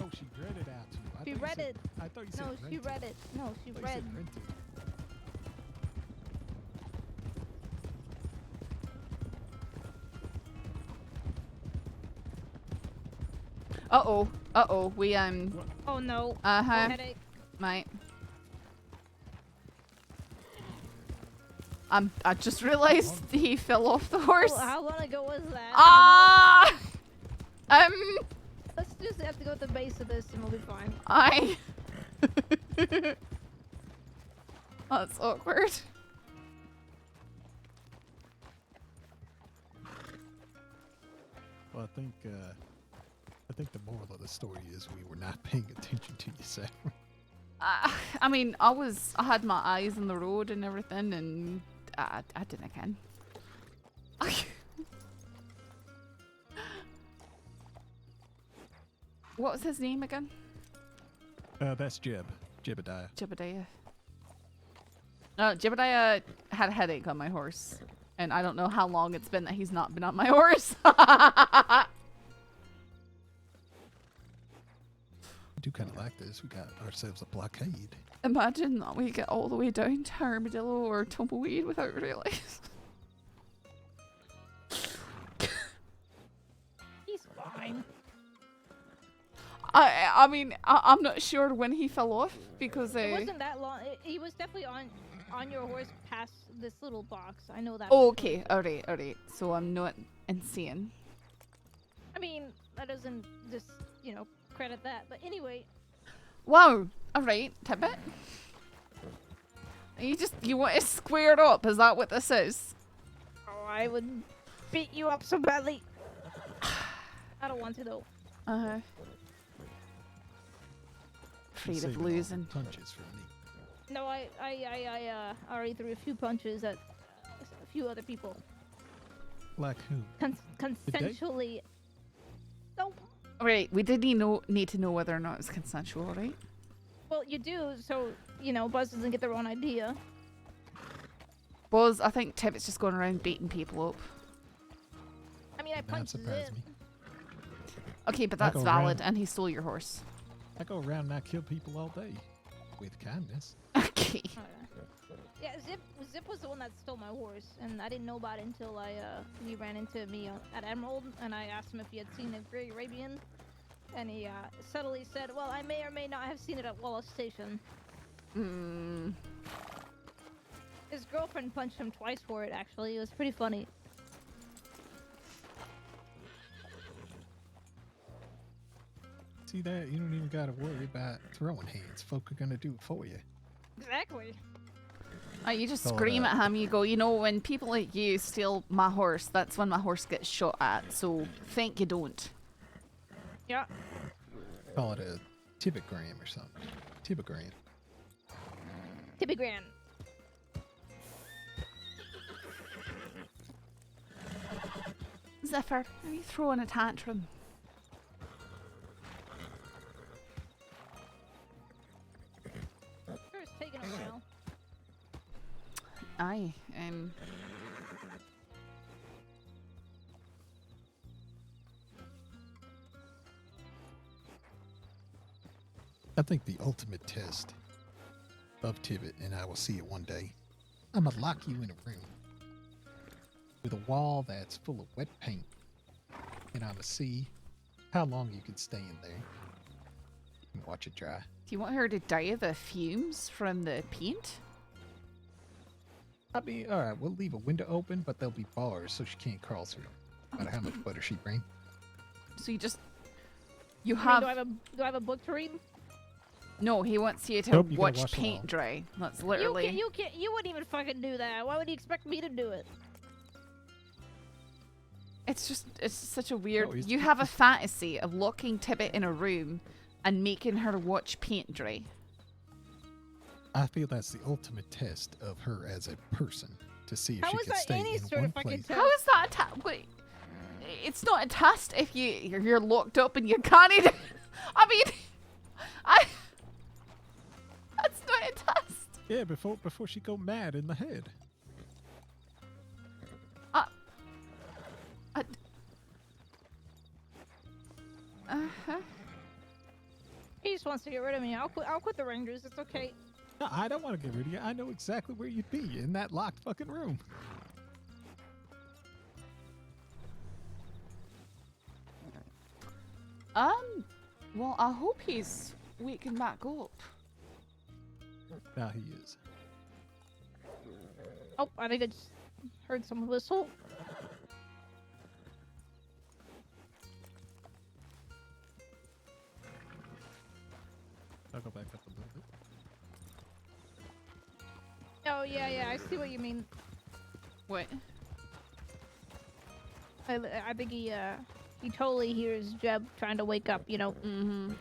Oh, she read it out to you. She read it. I thought you said No, rented. she read it. No, she I thought you read. said rented. Uh-oh, we, Oh no. Uh-huh. Headache. Might. I just realized he fell off the horse. Well, how long ago was that? Ah! Let's just have to go at the base of this and we'll be fine. That's awkward. Well, I think the moral of the story is we were not paying attention to you, Saffron. I mean, I had my eyes on the road and everything, and I didn't again. What was his name again? That's Jeb. Jebediah. Jebediah. No, Jebediah had a headache on my horse, and I don't know how long it's been that he's not been on my horse. We do kind of like this. We got ourselves a blockade. Imagine that we get all the way down to Armadillo or Tumbleweed without realizing. He's fine. I mean, I'm not sure when he fell off because It wasn't that long. He was definitely on your horse past this little box. I know that. Oh, okay, alright. So I'm not insane. I mean, that doesn't just, credit that. But anyway. Wow. All right, Tibbit. You want to square up? Is that what this is? Oh, I would beat you up so badly. I don't want to though. Afraid of losing. Punches from me. No, I already threw a few punches at a few other people. Like who? Consensually. No. Right, we did need to know whether or not it's consensual, right? Well, you do, so, Buzz doesn't get the wrong idea. Buzz, I think Tibbet's just going around beating people up. I mean, I punched it. Okay, but that's valid, and he stole your horse. I go around and I kill people all day. With kindness. Okay. Yeah, Zip was the one that stole my horse, and I didn't know about it until he ran into me at Emerald, and I asked him if he had seen a Grey Arabian, and he subtly said, well, I may or may not have seen it at Wallace Station. His girlfriend punched him twice for it, actually. It was pretty funny. See that? You don't even gotta worry about throwing hands. Folk are gonna do it for you. Exactly. You just scream at him. You go, when people like you steal my horse, that's when my horse gets shot at. So think you don't. Yeah. Call it a Tibbigram or something. Tibbigram. Tibbigram. Zephyr, are you throwing a tantrum? Sure, it's taking a while. Aye, I think the ultimate test of Tibbit, and I will see it one day, I'm gonna lock you in a room with a wall that's full of wet paint, and I'm gonna see how long you can stay in there and watch it dry. Do you want her to die of the fumes from the paint? I mean, alright, we'll leave a window open, but there'll be bars so she can't crawl through, no matter how much butter she brings. So you I have... mean, do I have a book to read? No, he wants you to Nope, you gotta watch watch the paint wall. dry. That's literally... You wouldn't even fucking do that. Why would you expect me to do it? It's such a weird... No, you have a fantasy of locking Tibbit in a room and making her watch paint dry. I feel that's the ultimate test of her as a person, to see if How she is can that stay any in sort one of fucking place. test? How is that a test? Wait, it's not a test if you're locked up and you can't even... I mean, that's not a test. Yeah, before she go mad in the head. He just wants to get rid of me. I'll quit the Rangers. It's okay. No, I don't want to get rid of you. I know exactly where you'd be, in that locked fucking room. Well, I hope he's waking back up. Now he is. Oh, I think I just heard someone whistle. I'll go back up a little bit. Oh, yeah, I see what you mean. What? I think he totally hears Jeb trying to wake up, you know. Mm-hmm.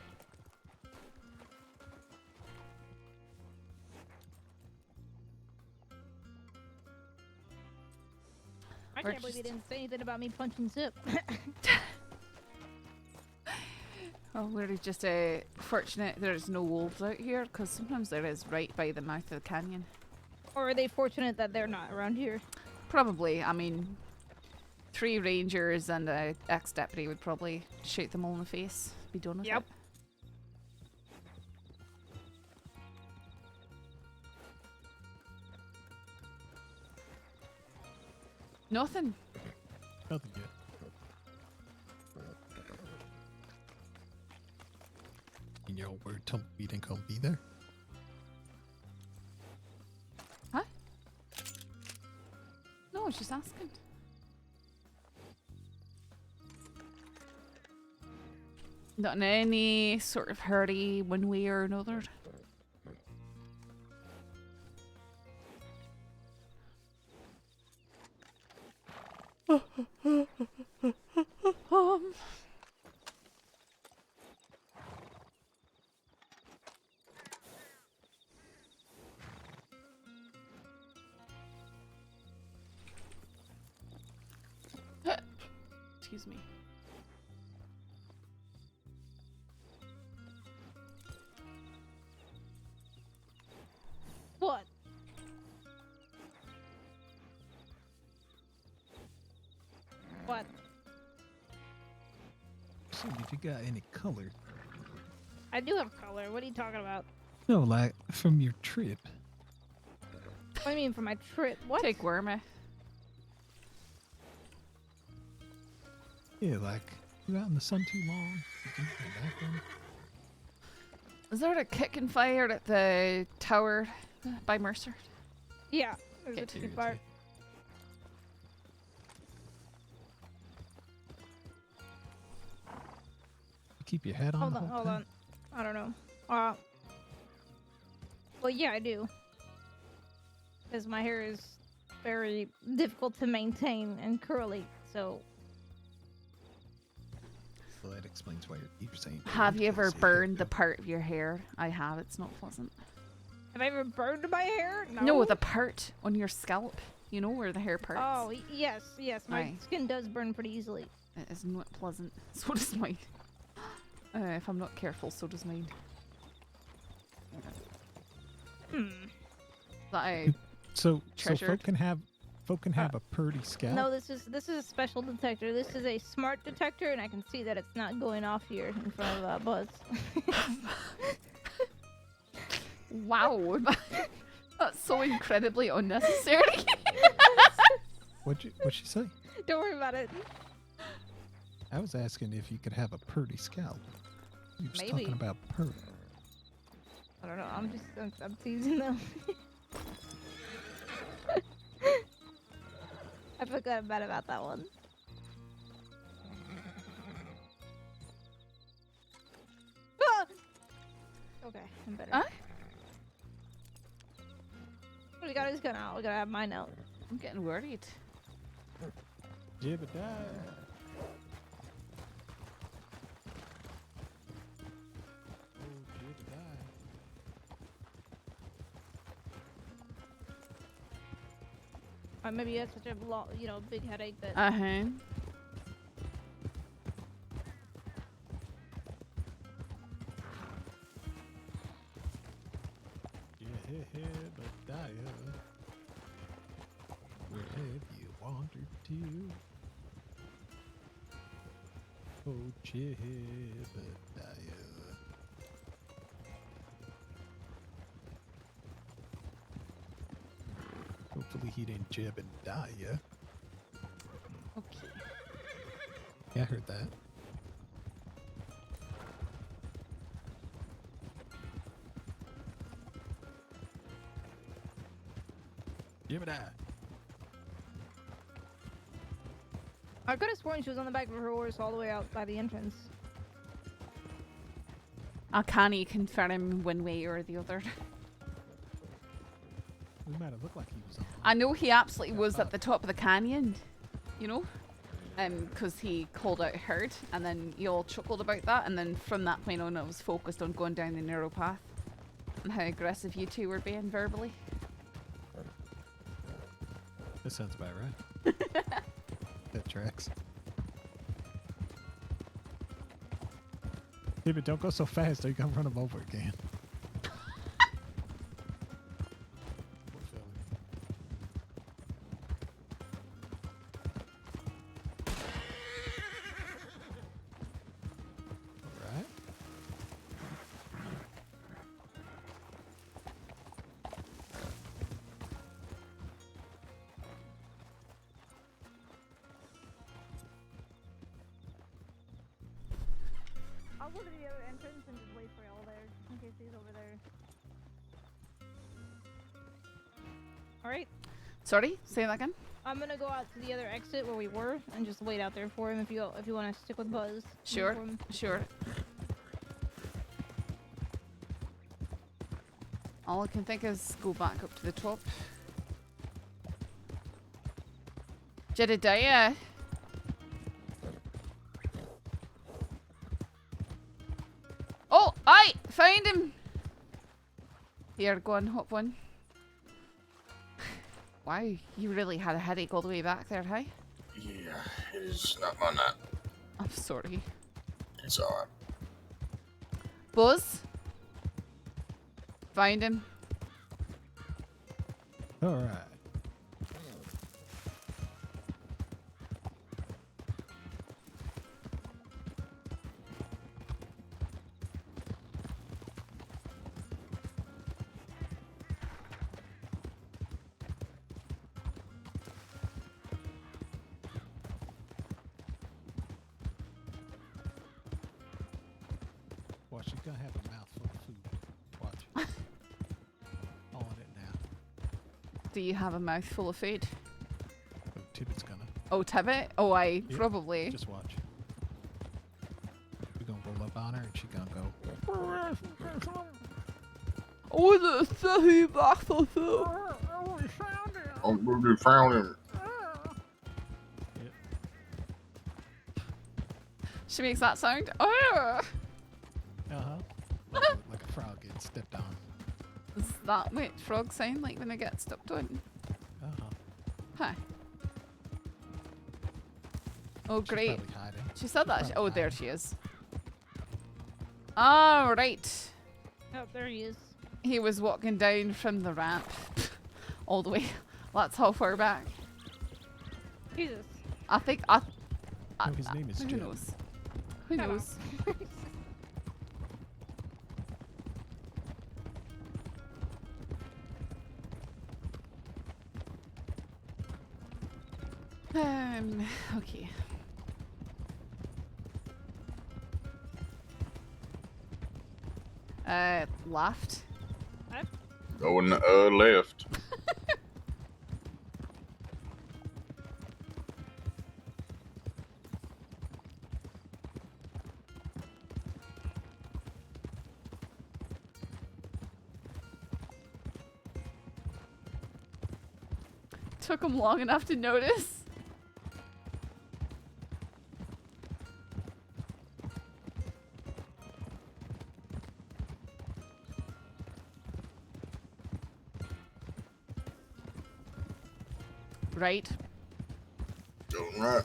I can't believe he didn't say anything about me punching Zip. Oh, we're just fortunate there's no wolves out here, because sometimes there is right by the mouth of the canyon. Or are they fortunate that they're not around here? Probably. I mean, 3 rangers and an ex-deputy would probably shoot them all in the face. Be done with it. Nothing. Nothing yet. In your word, Tumbleweed ain't gonna be there. Huh? No, I was just asking. Not in any sort of hurry one way or another. Excuse me. What? What? See if you got any color. I do have color. What are you talking about? No, like from your trip. What do you mean for my trip? What? Take Wormy. Yeah, like you out in the sun too long. You can come back then. Is there a kick and fire at the tower by Mercer? Yeah, there's a Okay. chicken fire. Keep your hat on. Hold the on, whole hold time? on. I don't know. Well, yeah, I do. Because my hair is very difficult to maintain and curly, so. Well, that explains why you're saying. Have you ever burned the part of your hair? I have. It's not pleasant. Have I ever burned my hair? No, the part on your scalp. You know where the hair parts. Oh, yes, yes. My Aye. skin does burn pretty easily. It is not pleasant. So does mine. If I'm not careful, so does mine. That I So treasured. folk can have a purdy scalp. No, this is a special detector. This is a smart detector, and I can see that it's not going off here in front of Buzz. Wow. That's so incredibly unnecessary. What'd she say? Don't worry about it. I was asking if you could have a purdy scalp. You was Maybe. talking about purdy. I don't know. I'm teasing them. I forgot bad about that one. Ah! Okay, I'm better. Huh? We got his gun out. We gotta have mine out. I'm getting worried. Jibba Or maybe you had such a big headache that. Uh-huh. Where have you wandered to? Oh, Jebediah. Hopefully he didn't Jebediah. Okay. Yeah, I heard that. Jebediah. I could have sworn she was on the back of her horse all the way out by the entrance. I can't confirm one way or the other. We might have looked like he was on. I know he absolutely was at the top of the canyon, you know? Because he called out herd, and then you all chuckled about that, and then from that point on I was focused on going down the narrow path and how aggressive you two were being verbally. That sounds about right. That tracks. Yeah, but don't go so fast or you can run him over again. Alright. I'll go to the other entrance and just wait for y'all there, just in case he's over there. Alright. Sorry? Say that again? I'm gonna go out to the other exit where we were and just wait out there for him if you want to stick with Buzz. Sure, sure. All I can think is go back up to the top. Jedediah. Oh, I found him. Here, go on, hop one. Wow, you really had a headache all the way back there, hey? Yeah, it is not my night. I'm sorry. It's alright. Buzz? Find him. Alright. Watch, you're gonna have a mouthful of food. Watch. On it now. Do you have a mouthful of food? Oh, Tibbet's gonna. Oh, Tibbet? Oh, I Yep, probably. Just watch. We're gonna roll up on her and she gonna go. Oh, the thing back for food. Oh, we found him. She makes that sound. Oh! Like a frog getting stepped on. Is that what frogs sound like when they get stepped on? Huh. Oh, She's great. probably hiding. She said that. Oh, there she is. All right. Oh, there he is. He was walking down from the ramp all the way. That's how far back. Jesus. I think No, his name is who Jim. knows? Who knows? Okay. Left. Going left. Took him long enough to notice. Right. Going right.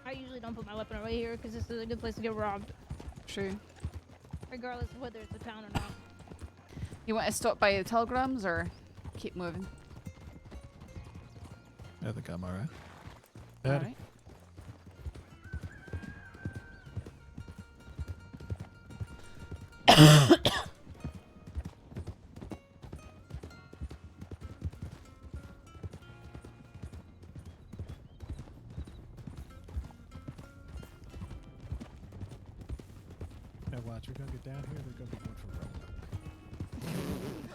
I usually don't put my weapon right here because this is a good place to get robbed. True. Regardless of whether it's a town or not. You want to stop by the telegrams or keep moving? I think I'm alright. Alright. Now watch, we're gonna get down here, they're gonna be going for Roleplay.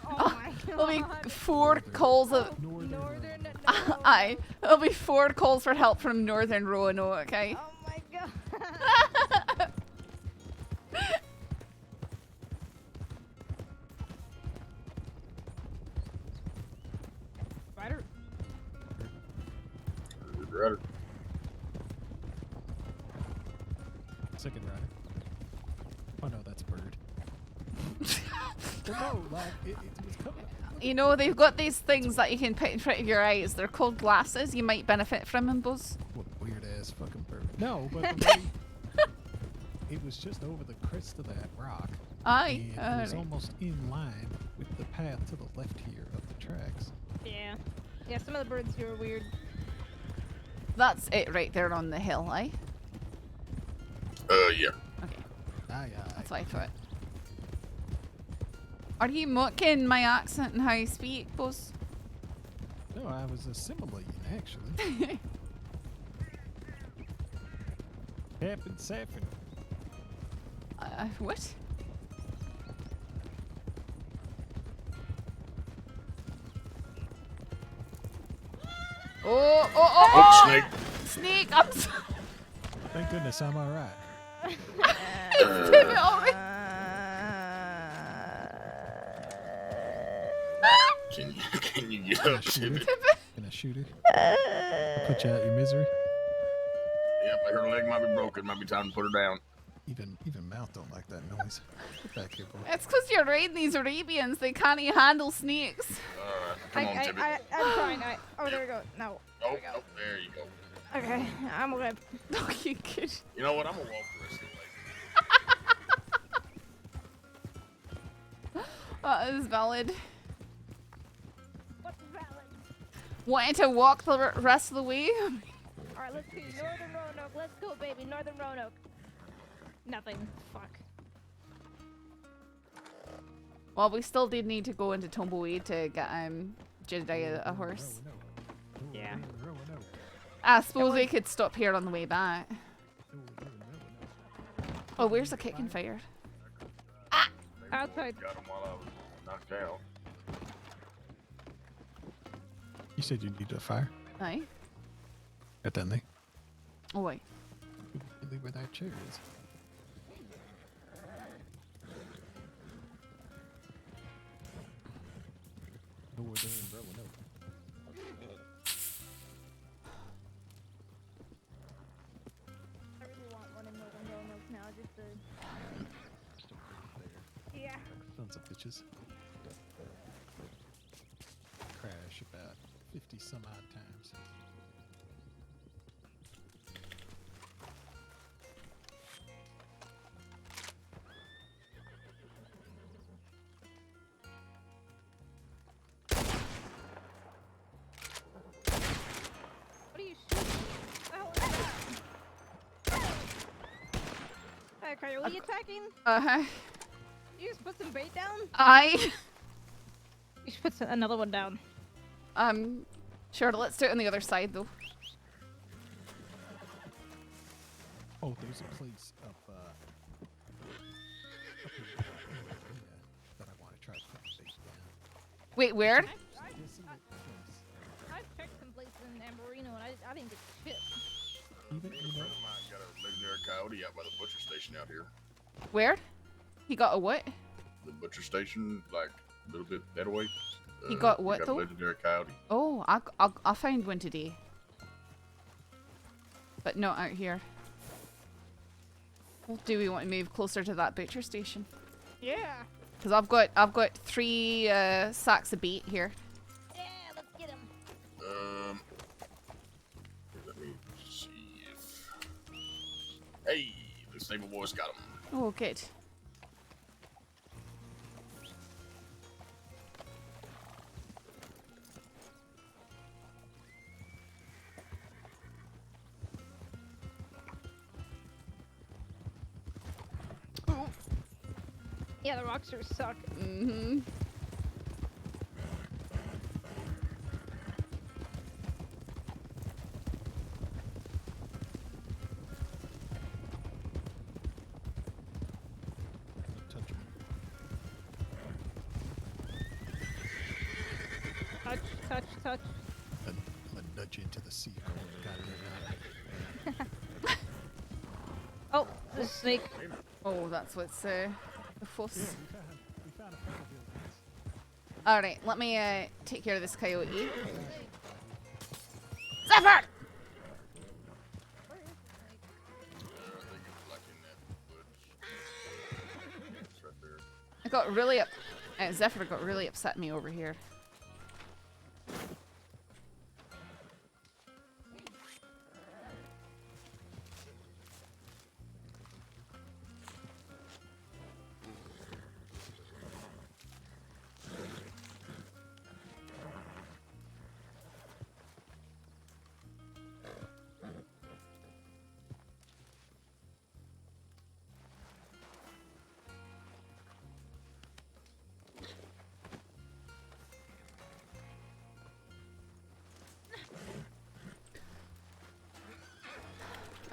Oh my There'll be god. 4 calls of. Northern. Aye. There'll be 4 calls for help from Northern Roanoke, okay? Oh my god. Ryder. Ryder. Second rider. Oh no, that's a bird. Well, no, like, it was coming. You know, they've got these things that you can put in front of your eyes. They're called glasses. You might benefit from them, Buzz. What weird ass fucking bird. No, but the way it was just over the crest of that rock. Aye. And it was almost in line with the path to the left here of the tracks. Yeah. Yeah, some of the birds here are weird. That's it right there on the hill, aye? Yeah. Okay. Aye, aye. That's what I thought. Are you mocking my accent and how I speak, Buzz? No, I was assimilating, actually. Captain Saffron. What? Oh, snake. Snake, I'm so Thank goodness I'm alright. Tibbit already. Can you get up, Tibbit? Can I shoot her? Put you out your misery. Yep, her leg might be broken. Might be time to put her down. Even mouth don't like that noise. Get back here, boy. It's because you're raiding these Arabians. They can't even handle snakes. Come on, Tibbit. I'm trying. Oh, there we go. No. Oh, there you go. Okay, I'm okay. Oh, you good. You know what? I'm gonna walk the rest of the way. That is valid. What's valid? Wanting to walk the rest of the way? Alright, let's do Northern Roanoke. Let's go, baby. Northern Roanoke. Nothing. Fuck. Well, we still did need to go into Tumbleweed to get Jedediah a horse. Yeah. I suppose we could stop here on the way back. Oh, where's the kicking fire? Outside. Got him while I was knocked out. You said you need a fire? Aye. Got that thing? Oh, wait. Really where that chair is. Oh, we're doing Roanoke. I really want one in Northern Roanoke now, just to... Yeah. Sons of bitches. Crash about 50 some odd times. What are you shooting? What the hell is that? Hey, Coyote attacking? Uh-huh. You just put some bait down? You should put another one down. Sure, let's do it on the other side, though. Oh, there's a place up here that I want to try to put bait down. Wait, where? I've checked some places in Amberino and I didn't get shit. A friend of mine got a legendary coyote out by the butcher station out here. Where? He got a what? The butcher station, like a little bit that way. He got what, he got though? a legendary coyote. Oh, I'll find one today. But not out here. Well, do we want to move closer to that butcher station? Yeah. Because I've got 3 sacks of bait here. Yeah, let's get him. Let me see if. Hey, the stable boys got him. Oh, good. Yeah, the rocksters suck. Mm-hmm. Touch. I'm gonna nudge you into the sea. Oh, there's a snake. Oh, that's what's the fuss. Alright, let me take care of this coyote. Saffron! I got really Zephyr got really upset me over here.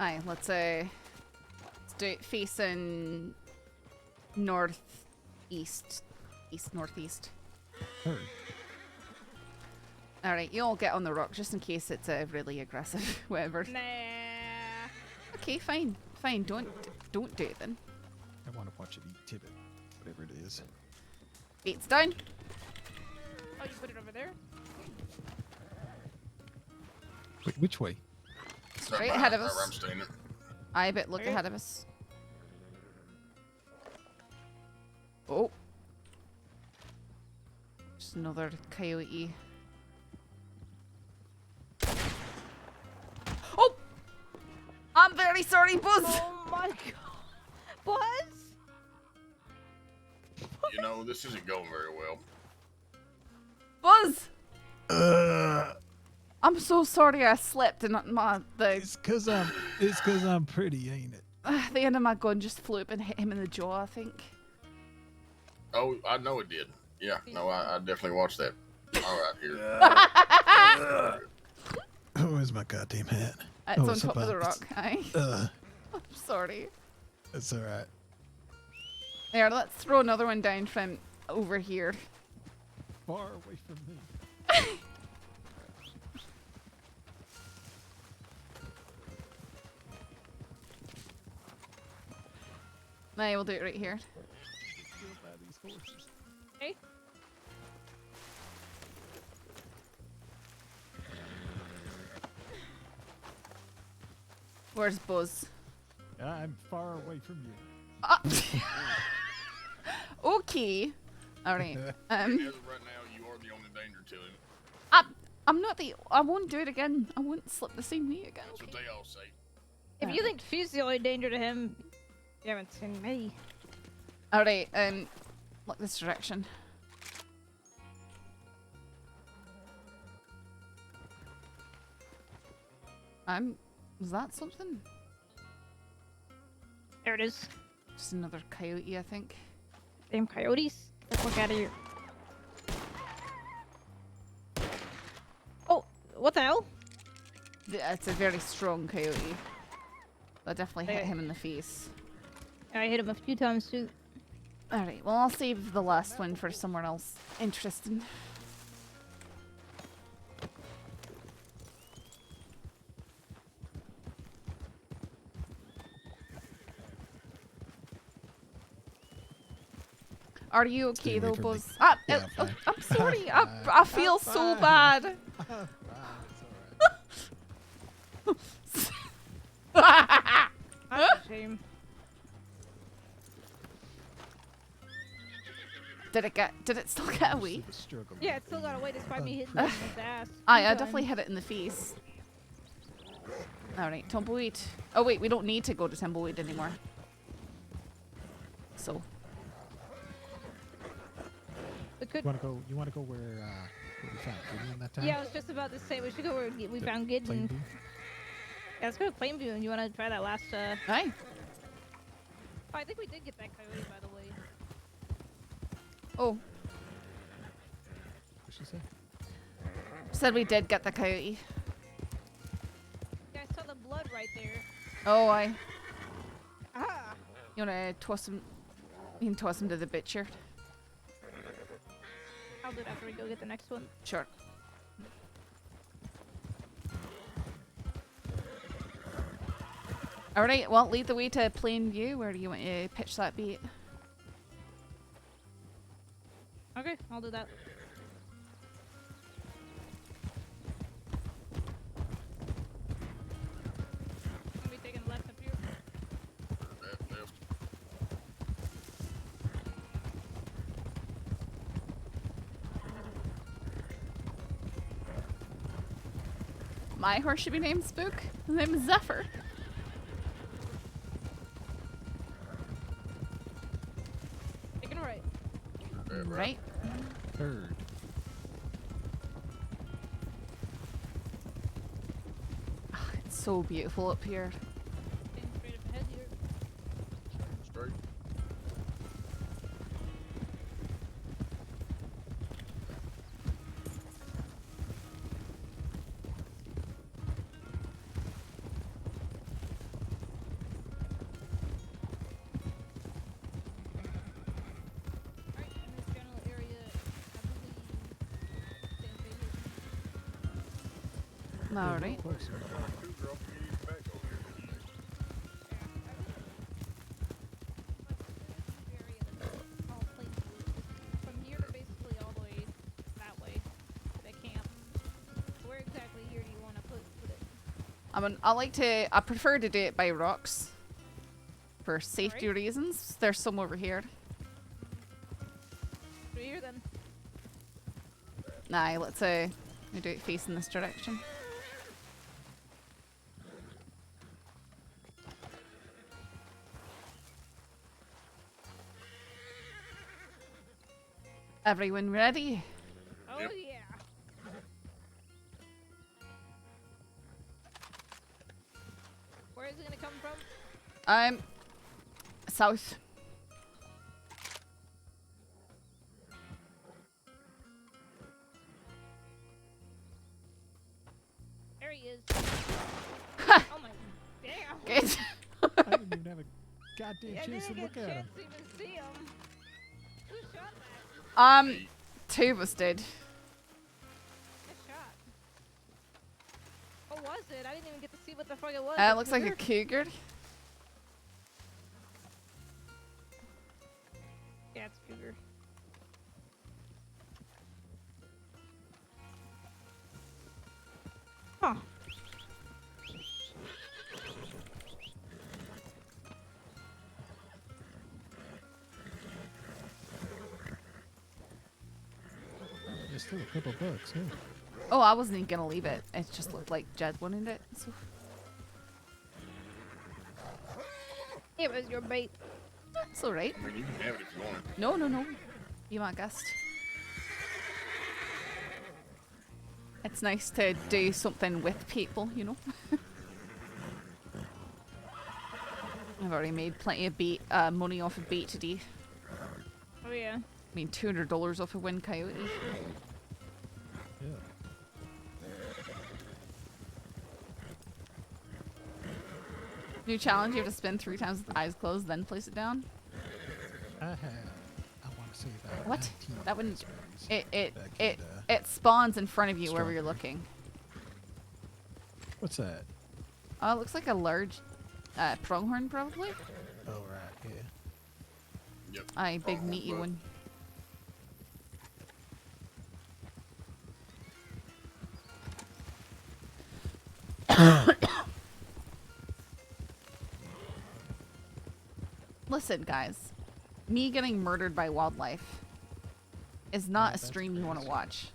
Aye, let's facing northeast. Northeast. Heard. Alright, you all get on the rock just in case it's really aggressive. Whatever. Nah. Okay, fine. Fine, don't do it then. I want to watch it eat Tibbit, whatever it is. Bait's down. Oh, you put it over there? Wait, which way? Straight ahead of Right us. where I'm standing. I bet look ahead of us. Oh. Just another coyote. Oh! I'm very sorry, Buzz! Oh my god. Buzz? You know, this isn't going very well. Buzz! I'm so sorry I slipped and It's cause I'm pretty, ain't it? the end of my gun just flew up and hit him in the jaw, I think. Oh, I know it did. Yeah, no, I definitely watched that. All right, here. Where's my goddamn hat? It's on it's top of the about- rock. Aye. I'm sorry. It's alright. There, let's throw another one down from over here. Far away from me. Nah, we'll do it right here. Okay. Where's Buzz? I'm far away from you. Okay. Alright. As of right now, you are the only danger to him. I'm not the. I won't do it again. I won't slip the same way again. That's what they all say. If you think she's the only danger to him, you haven't seen me. Alright, look this direction. Was that something? There it is. Just another coyote, I think. Damn coyotes. Get the fuck out of here. Oh, what the hell? It's a very strong coyote. I definitely hit him in the face. I hit him a few times too. Alright, well I'll save the last one for somewhere else interesting. Are you okay though, Buzz? I'm sorry. I feel so bad. That's a shame. Did it still get away? Yeah, it still got away despite me hitting him in his ass. I definitely hit it in the face. Alright, Tumbleweed. Oh wait, we don't need to go to Tumbleweed anymore. So. You wanna go where we found Gideon that time? Yeah, I was just about to say we should go where we found Gideon. Plainview? Yeah, let's go to Plainview and you wanna try that last Aye. Oh, I think we did get that coyote by the way. Oh. What'd she say? Said we did get the coyote. Yeah, I saw the blood right there. Oh, I. Ah! You wanna toss him? You can toss him to the butcher. I'll do it after we go get the next one. Sure. Alright, well, lead the way to Plainview. Where do you want to pitch that beat? Okay, I'll do that. I'll be taking left up here. Left. My horse should be named Spook. His name is Zephyr. Taking a right. Right? Third. It's so beautiful up here. Straight up ahead here. Straight. Alright. From here to basically all the way that way to the camp. Where exactly here do you want to put it? I prefer to do it by rocks. For safety reasons. There's some over here. Over here then. Nah, let's we do it facing this direction. Everyone ready? Oh yeah. Where is it gonna come from? South. There he is. Oh my damn. Good. I didn't even have a goddamn chance to look at him. To even see him. Who shot that? Two of us did. Good shot. What was it? I didn't even get to see what the fuck it was. It looks like a cougar. Yeah, it's a cougar. Huh. There's still a couple bucks, yeah. Oh, I wasn't even gonna leave it. It just looked like Jed wanted it. So. It was your bait. That's alright. I mean, you can have it if you want it. No, no, no. You my guest. It's nice to do something with people, you know? I've already made plenty of money off of bait today. Oh yeah. I mean, $200 off of Wind Coyote. Yeah. New challenge, you have to spin 3 times with eyes closed, then place it down. I want to say about What? 19 That wouldn't... raspberries It spawns in front of you wherever you're Strawberry. looking. What's that? Oh, it looks like a large pronghorn, probably. Oh, right, yeah. Yep. Aye, big meaty one. Listen, guys. Me getting murdered by wildlife is not a stream you want to watch.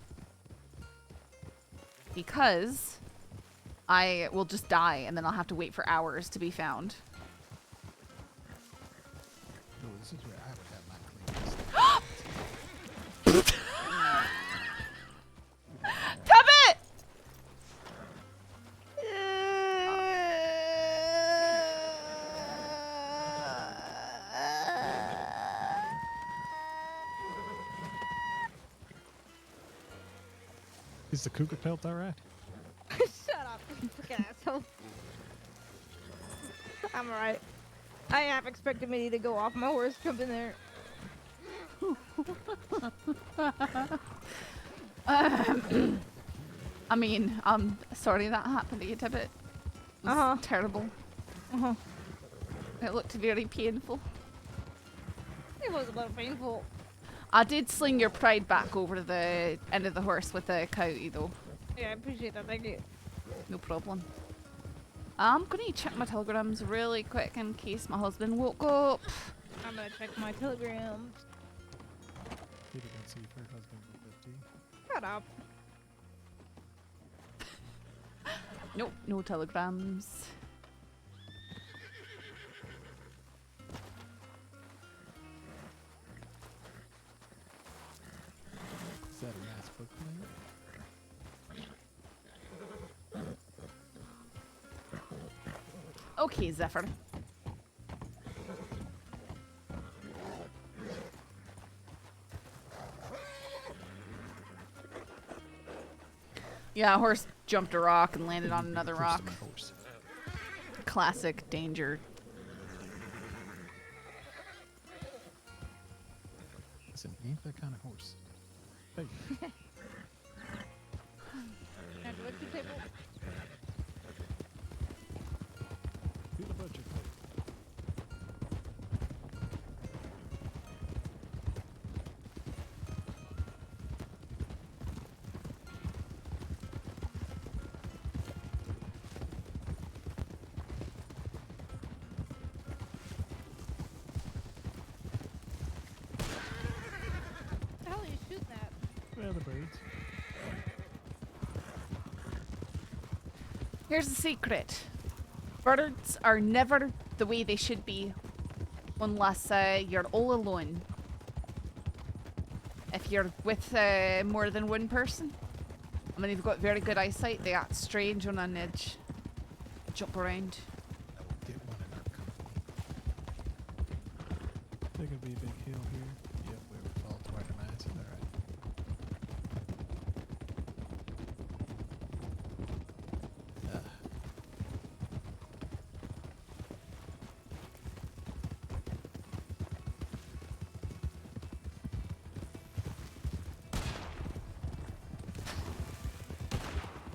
Because I will just die and then I'll have to wait for hours to be found. No, this is where I would have my cleanest. Tibbit! Is the cougar pelt alright? Shut up, you fucking asshole. I'm alright. I half expected me to go off my horse, jump in there. I mean, I'm sorry that happened to you, Tibbit. It was terrible. It looked very painful. It was a little painful. I did sling your pride back over to the end of the horse with the coyote, though. Yeah, I appreciate that, thank you. No problem. I'm gonna check my telegrams really quick in case my husband woke up. I'm gonna check my telegrams. Did you see if her husband woke up too? Shut up. Nope, no telegrams. Is that a nice book, man? Okay, Zephyr. Yeah, a horse jumped a rock and landed on another rock. Classic danger. Listen, he ain't that kind of horse. Hey. Can I direct the table? Such a place. The hell are you shooting at? Well, the birds. Here's the secret. Birds are never the way they should be unless you're all alone. If you're with more than one person, I mean, they've got very good eyesight, they act strange on an edge. Jump around. Get one in our company. There could be a big hill here. Yep, we would fall toward the mines, and they're right.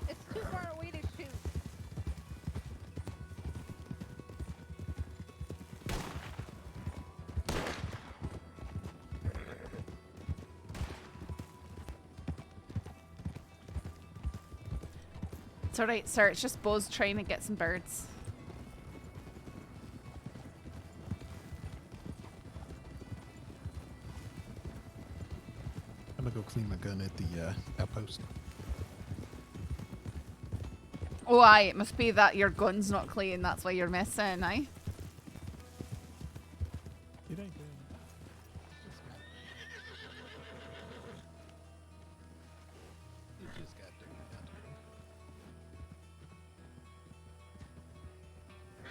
It's too far away to shoot. It's alright, sir. It's just Buzz trying to get some birds. I'm gonna go clean my gun at the outpost. Oh, aye. It must be that your gun's not clean. That's why you're missing, aye? It ain't good. It just got dirty down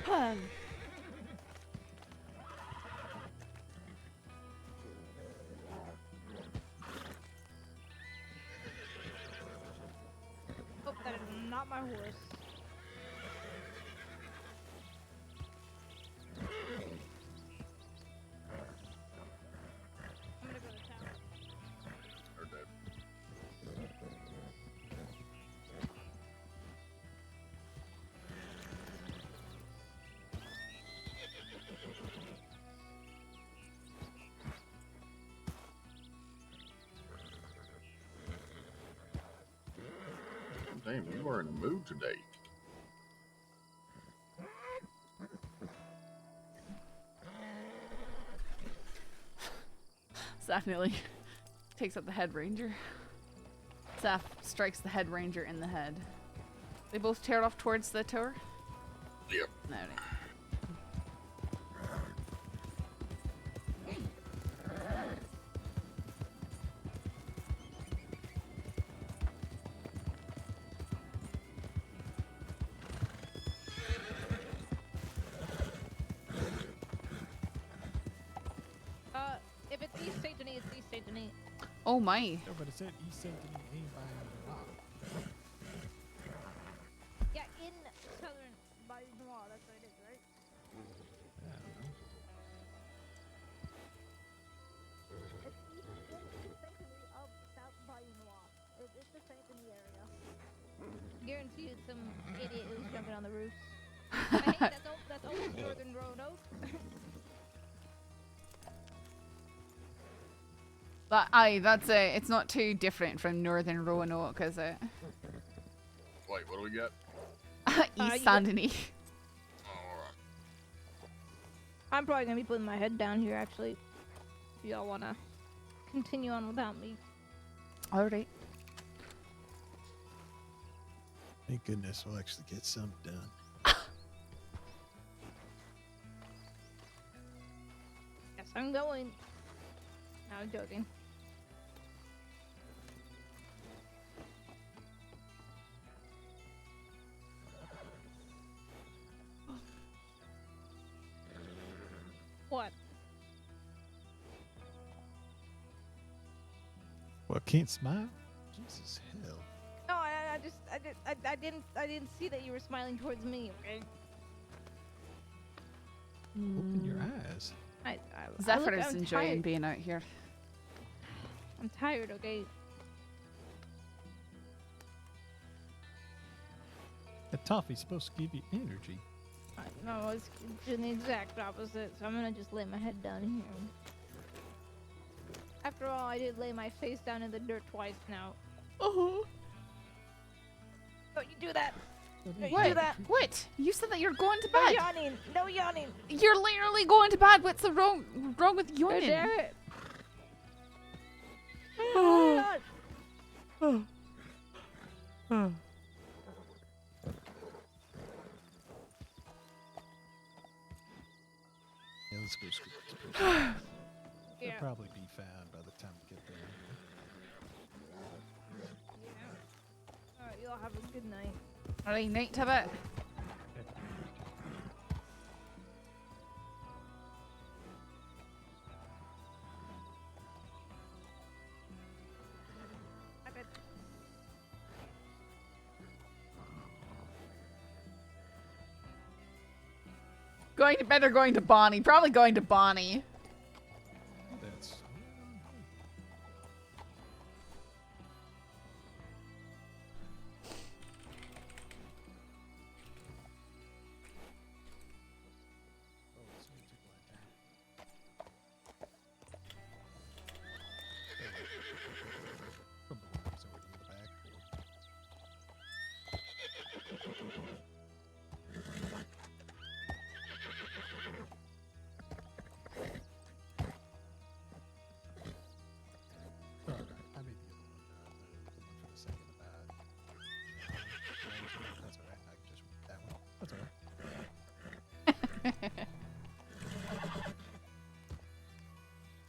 there. Oh, that is not my horse. I'm gonna go to town. Heard that. Damn, you are in a mood today. Saf nearly takes out the head ranger. Saf strikes the head ranger in the head. They both tear off towards the tower? Yep. No, no. If it's East St. Denis, it's East St. Denis. Oh my. No, but it said East St. Denis ain't by the rock. Yeah, in southern Bayou Noir, that's what it is, right? I don't know. It's East St. Denis of South Bayou Noir. It's the St. Denis area. Guarantee it's some idiot who's jumping on the roof. Hey, that's almost Northern Roanoke. But aye, that's it's not too different from Northern Roanoke, is it? Wait, what do we got? East Saint Denis. Oh, alright. I'm probably gonna be putting my head down here, actually. If y'all wanna continue on without me. Alright. Thank goodness we'll actually get some done. Yes, I'm going. No, I'm joking. What? What, can't smile? Jesus hell. No, I didn't see that you were smiling towards me. Okay? Open your eyes. Zephyr I'm is enjoying tired. being out here. I'm tired, okay? That toffee's supposed to give you energy. No, it's doing the exact opposite, so I'm gonna just lay my head down here. After all, I did lay my face down in the dirt twice now. Oh. Don't you do that! Don't you What? do that! What? You said that you're going to No bed. yawning! No yawning! You're literally going to bed. What's the wrong with yawning? Derek. Oh. Oh. Oh. Yeah, let's go scoop this person. Yeah. They'll probably be found by the time we get there. Alright, you all have a good night. Alright, night, Tibbit. Going to bed or going to Bonnie? Probably going to Bonnie. That's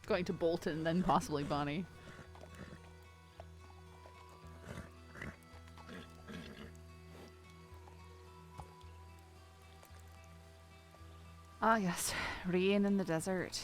Going to Bolton, then possibly Bonnie. Ah yes, rain in the desert.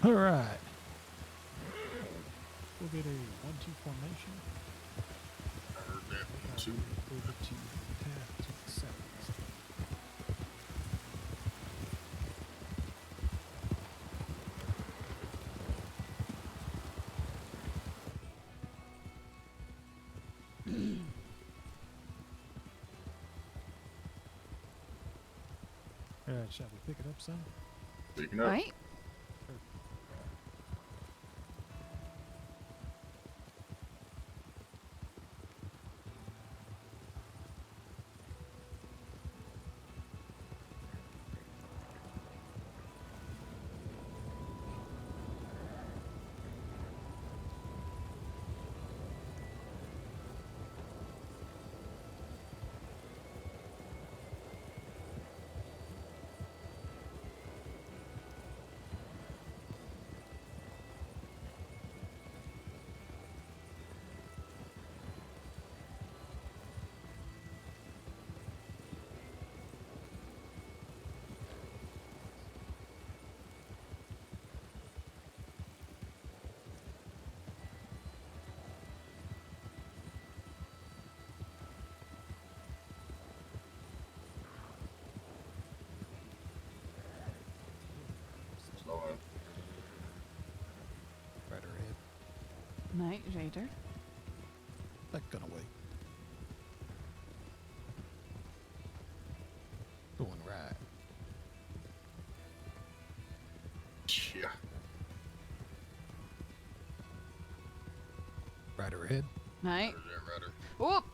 all right. We'll get a 1-2 formation. Heard that. 2. Over to the path to the south. All right, shall we pick it up, son? Picking up. Right? Slow down. Right ahead. Night, Raider. That gonna wait. Going right. Yeah. Right ahead. Night. Rider. Whoop!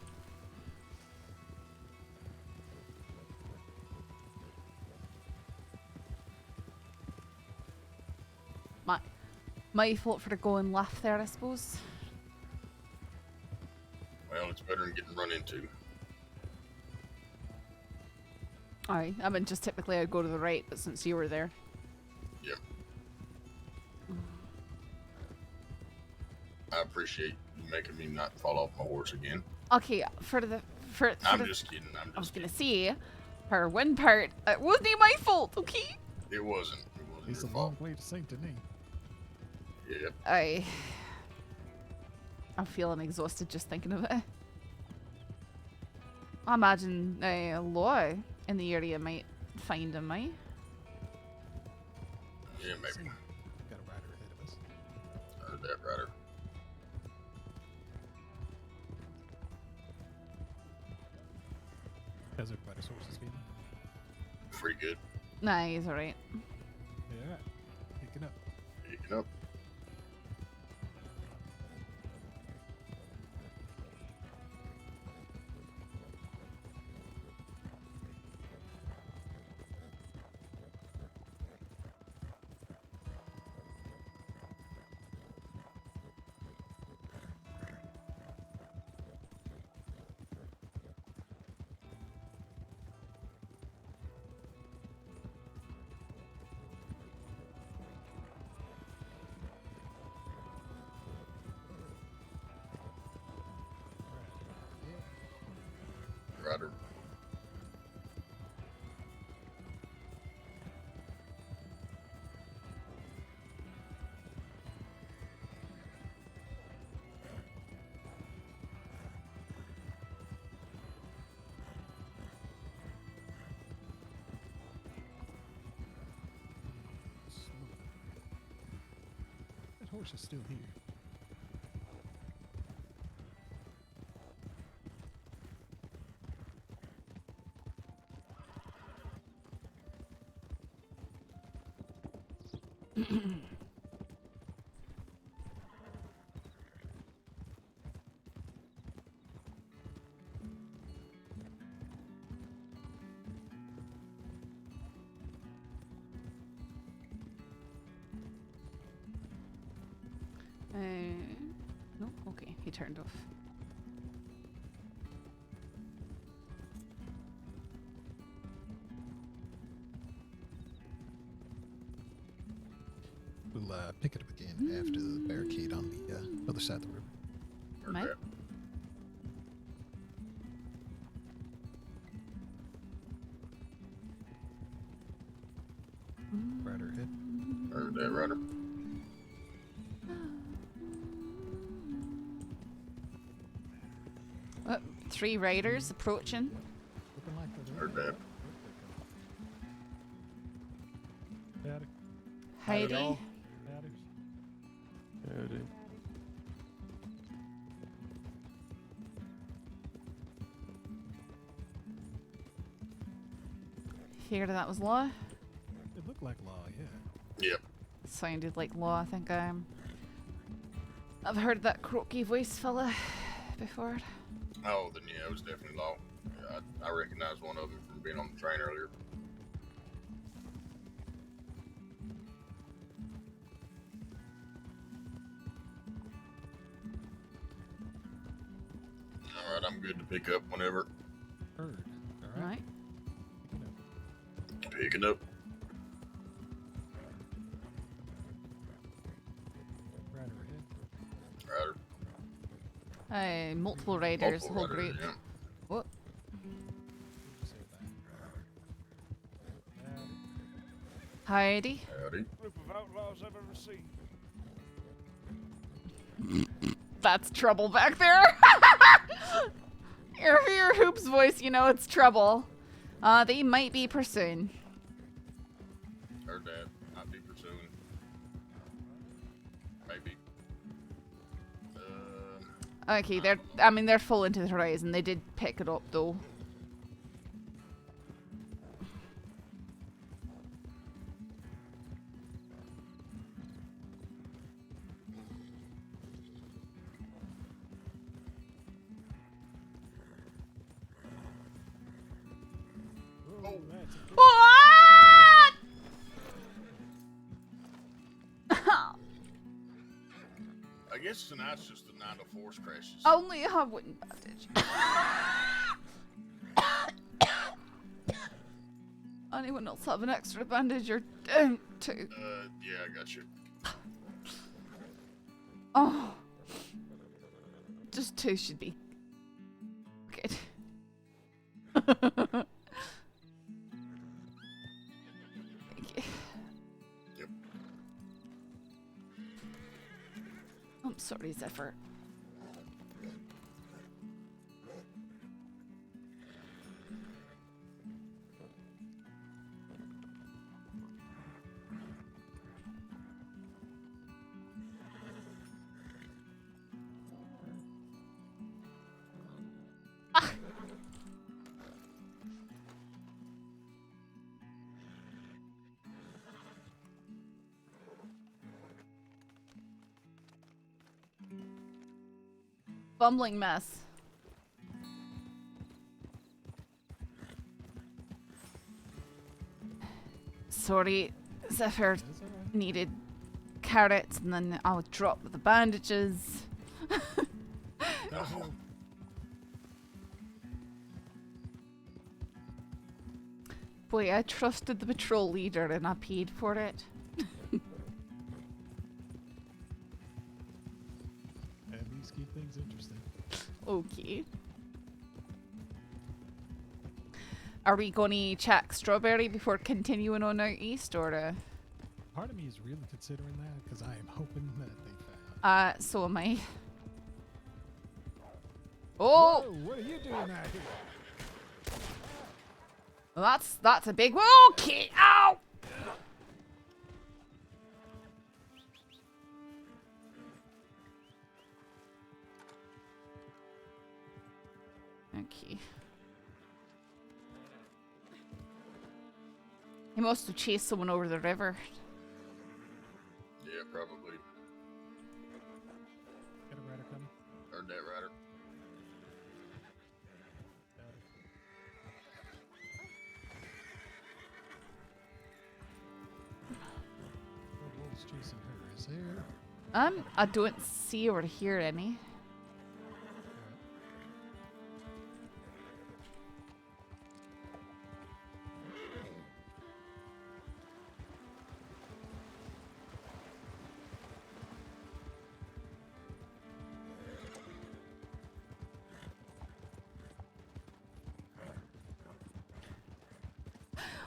My fault for going left there, I suppose. Well, it's better than getting run into. Aye, I mean, just typically I'd go to the right, but since you were there. Yep. I appreciate you making me not fall off my horse again. Okay, for the I'm just kidding. I was gonna say, for one part, it wasn't my fault, okay? It wasn't. It's a long way to Saint Denis. Yep. I'm feeling exhausted just thinking of it. I imagine a law in the area might find him, might? Yeah, maybe. Got a rider ahead of us. Heard that, rider. How's everybody's horses feeling? Pretty good. Nah, he's alright. Yeah, picking up. Picking up. Rider. That horse is still here. No? Okay, he turned off. We'll pick it up again after the barricade on the other side of the river. Mate? Rider ahead. Heard that, rider. Three riders approaching. Heard that. Heidi. Howdy. Figured that was law. It looked like law, yeah. Yep. Sounded like law. I think I've heard that croaky voice fella before. Oh, then yeah, it was definitely law. Yeah, I recognized one of them from being on the train earlier. Alright, I'm good to pick up whenever. Heard. All Right. Picking up. Rider ahead. Rider. Multiple riders, Multiple whole riders, group. yeah. What? Heidi. Howdy. Group of outlaws I've ever seen. That's trouble back there. You hear Hoop's voice, you know it's trouble. They might be pursuing. Heard that. Might be pursuing. Maybe. Okay, they're full into the horizon. They did pick it up though. What? I guess tonight's just the night of force crashes. Only a wooden bandage. Anyone else have an extra bandage or two? Yeah, I got you. Oh. Just two should be good. Thank you. Yep. I'm sorry, Zephyr. Bumbling mess. Sorry, Zephyr needed carrots and then I'll drop the bandages. Boy, I trusted the patrol leader and I paid for it. At least keep things interesting. Okay. Are we going to check Strawberry before continuing on out east, or? Part of me is really considering that because I am hoping that they found. So am I. Oh! Whoa, what are you doing out here? Well, that's a big one. Okay. Ow! Okay. He must have chased someone over the river. Yeah, probably. Got a rider coming. Heard that, Ryder. Wolves chasing her. Is there? I don't see or hear any.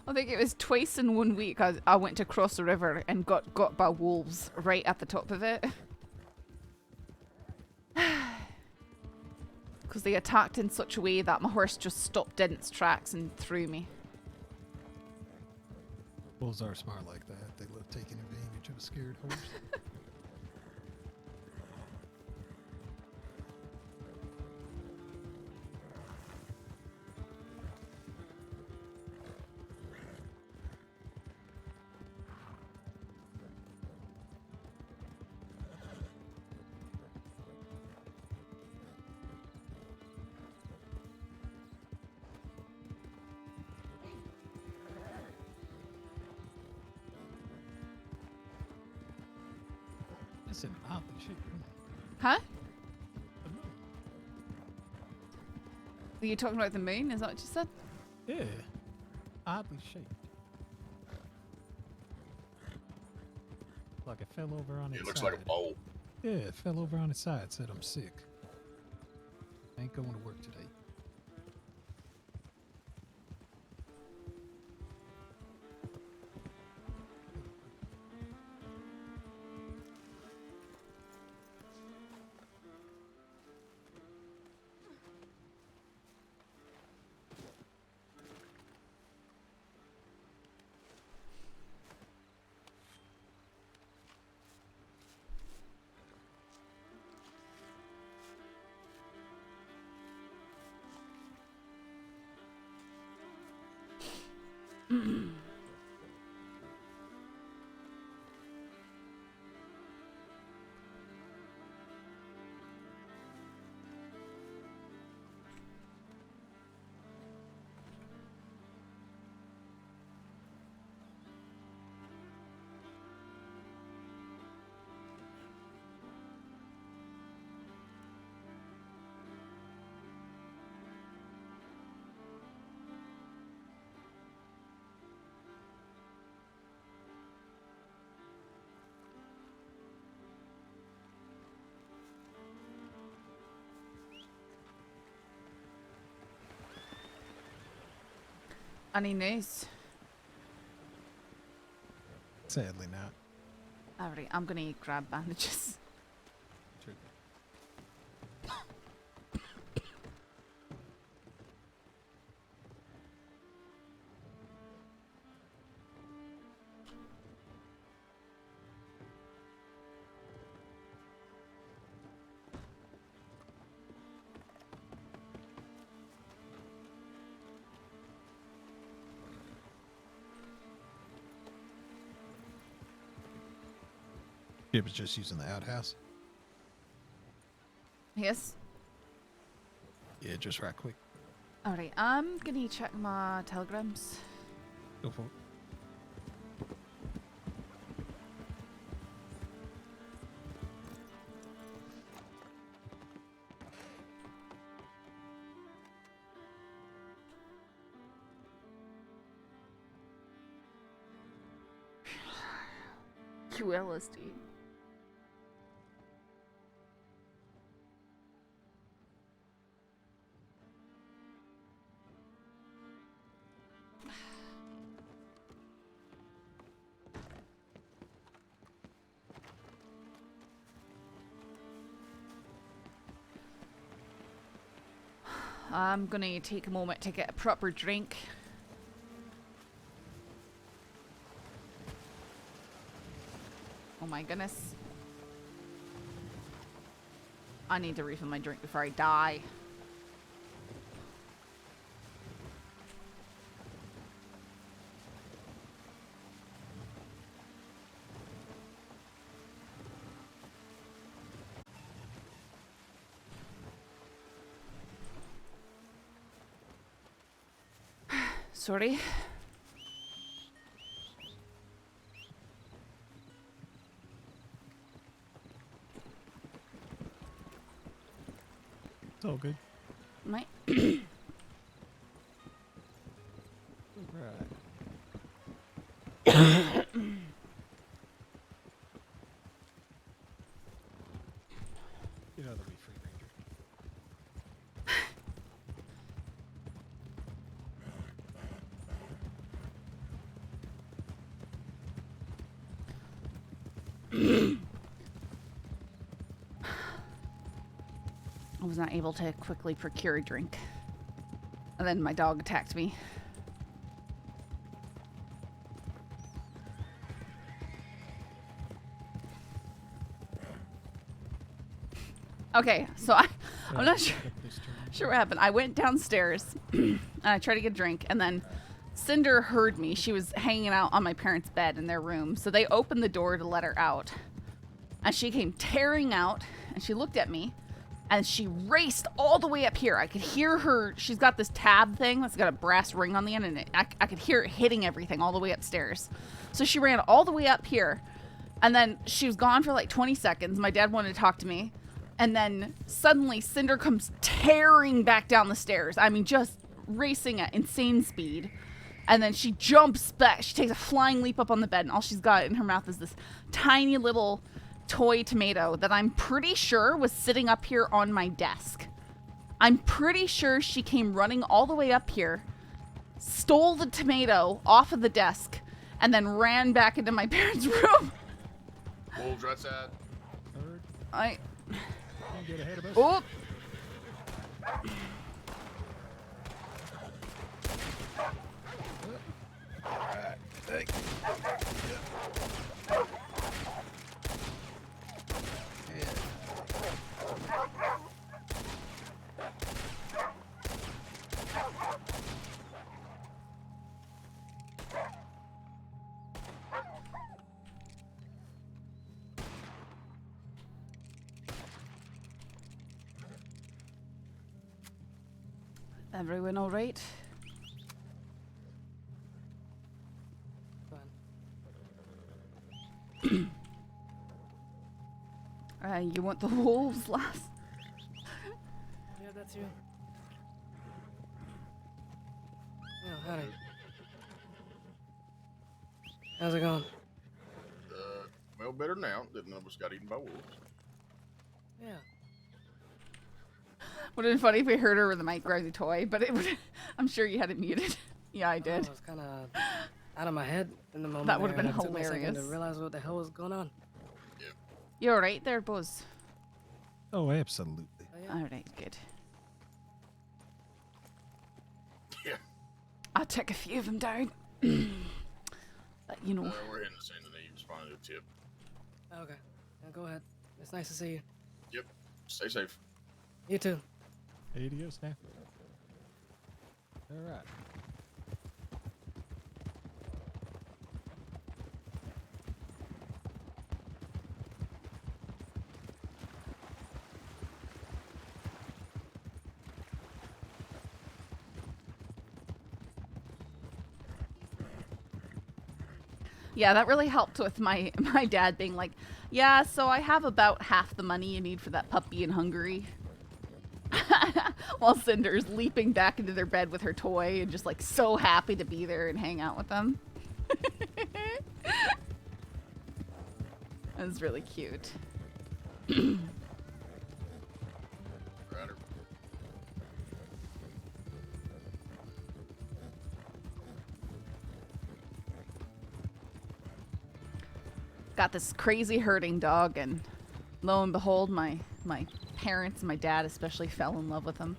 I think it was twice in 1 week I went to cross the river and got by wolves right at the top of it. Because they attacked in such a way that my horse just stopped in its tracks and threw me. Wolves are smart like that. They love taking advantage of a scared horse. It's an oddly shaped moon. Huh? Are you talking about the moon? Is that what you said? Yeah. Oddly shaped. Like it fell over on its side. It looks like a bowl. Yeah, it fell over on its side. Said I'm sick. Ain't going to work today. Any news? Sadly not. Alright, I'm gonna grab bandages. It was just using the outhouse. Yes? Yeah, just right quick. Alright, I'm gonna check my telegrams. Go for it. QLSD. I'm gonna take a moment to get a proper drink. Oh my goodness. I need to refill my drink before I die. Sorry. It's all good. Right. Right. You know that we free ranger. I was not able to quickly procure a drink. And then my dog attacked me. Okay, so I'm not sure what happened. I went downstairs and I tried to get a drink, and then Cinder heard me. She was hanging out on my parents' bed in their room, so they opened the door to let her out. And she came tearing out, and she looked at me, and she raced all the way up here. I could hear her. She's got this tab thing that's got a brass ring on the end, and I could hear it hitting everything all the way upstairs. So she ran all the way up here, and then she was gone for like 20 seconds. My dad wanted to talk to me. And then suddenly Cinder comes tearing back down the stairs. I mean, just racing at insane speed. And then she jumps back. She takes a flying leap up on the bed, and all she's got in her mouth is this tiny little toy tomato that I'm pretty sure was sitting up here on my desk. I'm pretty sure she came running all the way up here, stole the tomato off of the desk, and then ran back into my parents' room. Wolves, right side. Get ahead of us. Oh! Alright, thank you. Everyone all right? You want the wolves, lass? Yeah, that's you. Oh, howdy. How's it going? Well, better now that none of us got eaten by wolves. Yeah. Would have been funny if we heard her with a micro toy, but it would. I'm sure you had it muted. Yeah, I did. I was kind of out of my head in the moment. That would have there, been and it took me a second hilarious. to realize what the hell was going on. You're right there, Buzz. Oh, absolutely. All right, good. Yeah. I'll take a few of them down. But, you know. We're hitting the scene and you responded to Tip. Okay. Now go ahead. It's nice to see you. Yep. Stay safe. You too. Adios now. All right. Yeah, that really helped with my dad being like, yeah, so I have about half the money you need for that puppy in Hungary. While Cinder's leaping back into their bed with her toy and just like so happy to be there and hang out with them. That was really cute. Got this crazy herding dog, and lo and behold, my parents, my dad especially, fell in love with him.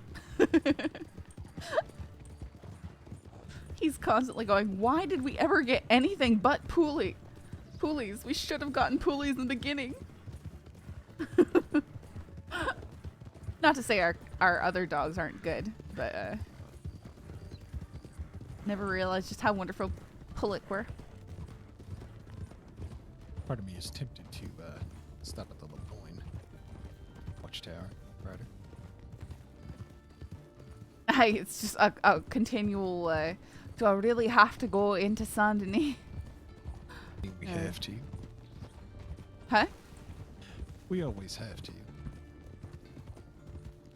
He's constantly going, why did we ever get anything but pulleys? We should have gotten pulleys in the beginning. Not to say our other dogs aren't good, but never realized just how wonderful pullet were. Part of me is tempted to stop at the Lemoyne Watchtower, Ryder. It's just a continual, do I really have to go into Saint Denis? We have to. Huh? We always have to.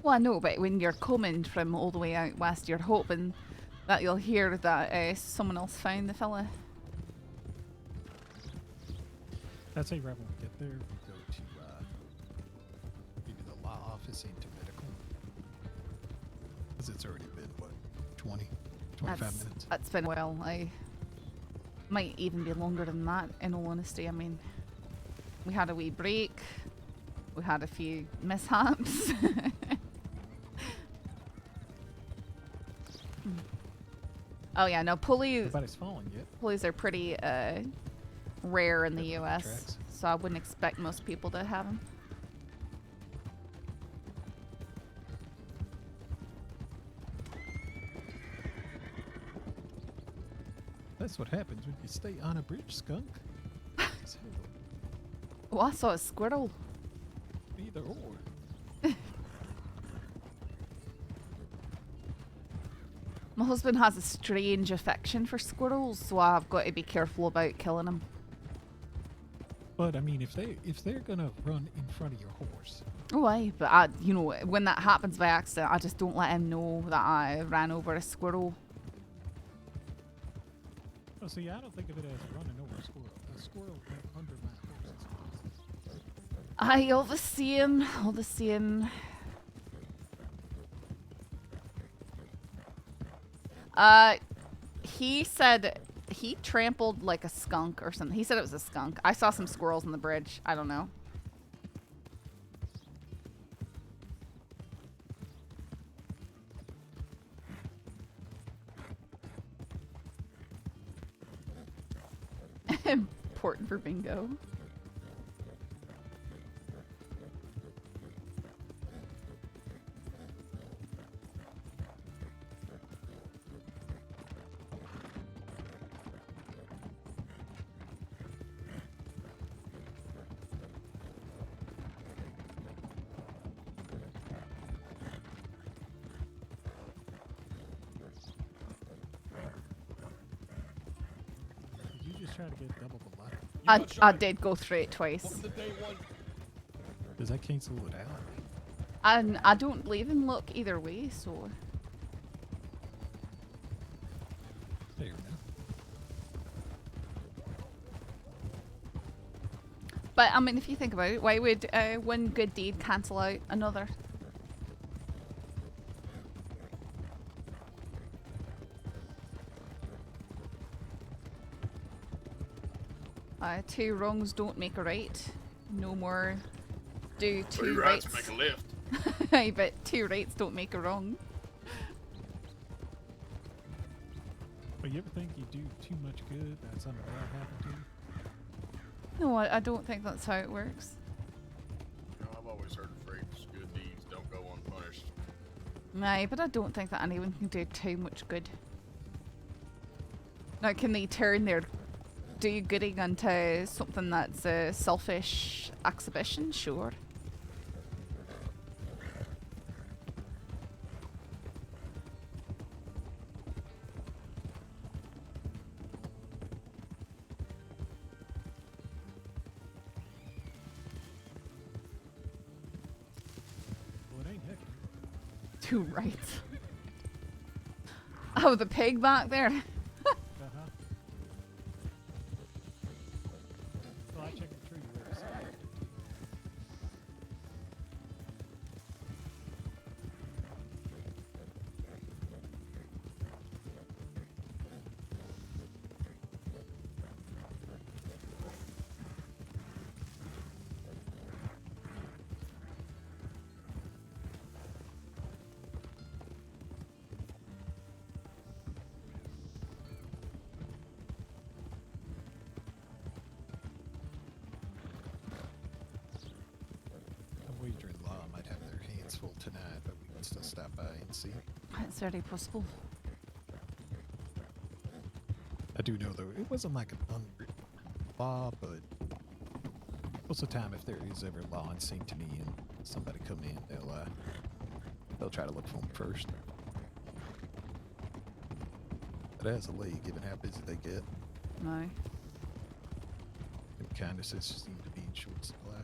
Well, I know, but when you're coming from all the way out west, you're hoping that you'll hear that someone else found the fella. I'd say right when we get there, we go to maybe the law office into medical. Because it's already been, what, 25 minutes? That's been a while. I might even be longer than that, in all honesty. I mean, we had a wee break. We had a few mishaps. Oh yeah, no, pulleys. Nobody's falling yet. Pulleys are pretty rare in the U.S., so I wouldn't expect most people to have them. That's what happens when you stay on a bridge, skunk. Oh, I saw a squirrel. Either or. My husband has a strange affection for squirrels, so I've got to be careful about killing them. But I mean, if they're gonna run in front of your horse. Oh, aye, but you know, when that happens by accident, I just don't let him know that I ran over a squirrel. Oh, see, I don't think of it as running over a squirrel. A squirrel went under my horse's Aye, all the same, all the same. He said he trampled like a skunk or something. He said it was a skunk. I saw some squirrels on the bridge. I don't know. Important for bingo. Try to get double the ladder. I did go through it twice. Does that cancel it out? And I don't believe in luck either way, so. There we go. But I mean, if you think about it, why would one good deed cancel out another? Two wrongs don't make a right. No more do two Two rights. rights make a left. I bet two rights don't make a wrong. But you ever think you do too much good, that something bad happen to you? No, I don't think that's how it works. You know, I've always heard the phrase, good deeds don't go unpunished. Aye, but I don't think that anyone can do too much good. Now, can they turn their do-gooding into something that's a selfish exhibition? Sure. Well, it ain't Hector. Two rights. Oh, the pig back there. Well, I checked the tree where it's at. I'm wagering Law might have their hands full tonight, but we can still stop by and see. It's very possible. I do know, though, it wasn't like an unwritten law, but most of the time, if there is ever law unseen to me and somebody come in, they'll try to look for them first. But as a lay, given how busy they get, No. and kindnesses seem to be in short supply.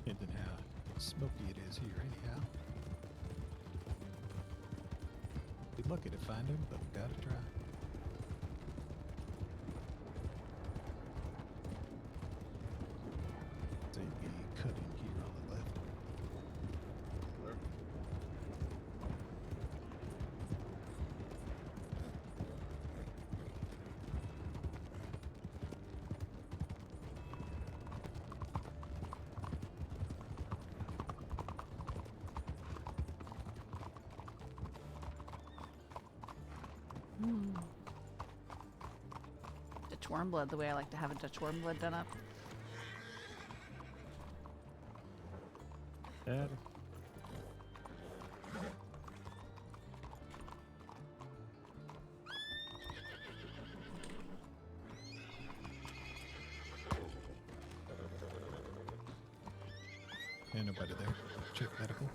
And then how smoky it is here anyhow. Be lucky to find him, but we gotta try. There'd be cutting here on the left. Dutch warm blood, the way I like to have a Dutch warm blood done up. Dad. Ain't nobody there. Check medical.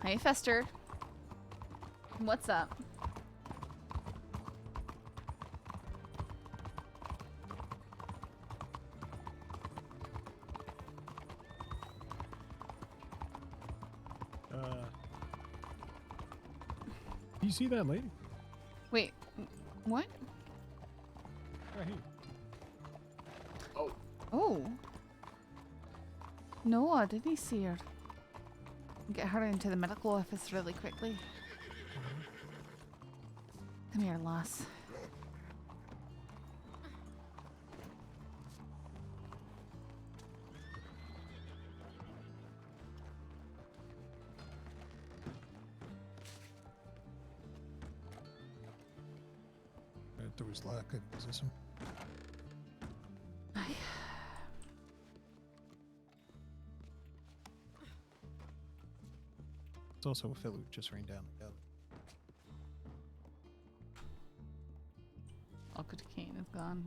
Hey, Fester. What's up? You see that lady? Wait, what? Right here. Oh. No, I didn't see her. Get her into the medical office really quickly. Come here, lass. Door's locked. Is this one? It's also a fellow who just ran down the alley. Uncle Kane is gone.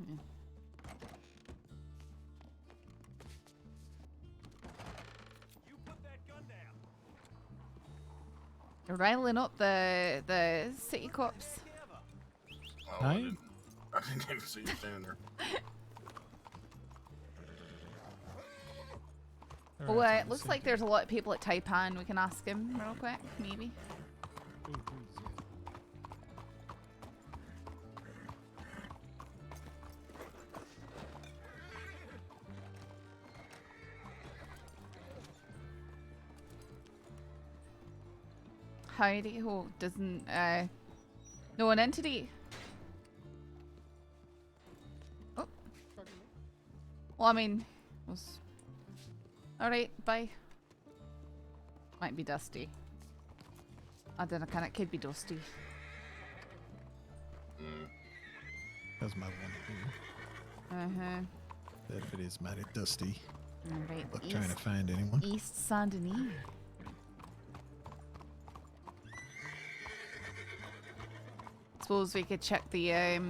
Yeah. riling up the city cops. Oh, I didn't even see you standing there. Oh, it looks like there's a lot of people at Taipan. We can ask him real quick, maybe. Howdy ho doesn't know an entity. Oh. Well, I mean, was alright, bye. Might be dusty. I don't know, can it could be dusty. That's my one here. That if it is mighty dusty. Alright. Look, trying to find anyone. East Saint Denis. Suppose we could check the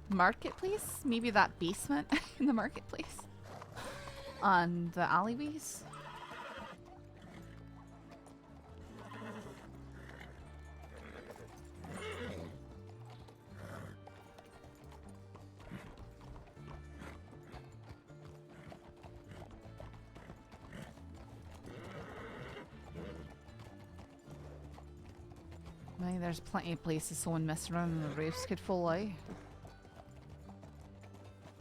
marketplace. Maybe that basement in the marketplace. And the alleyways. There's plenty of places someone messed around and the roofs could fall out.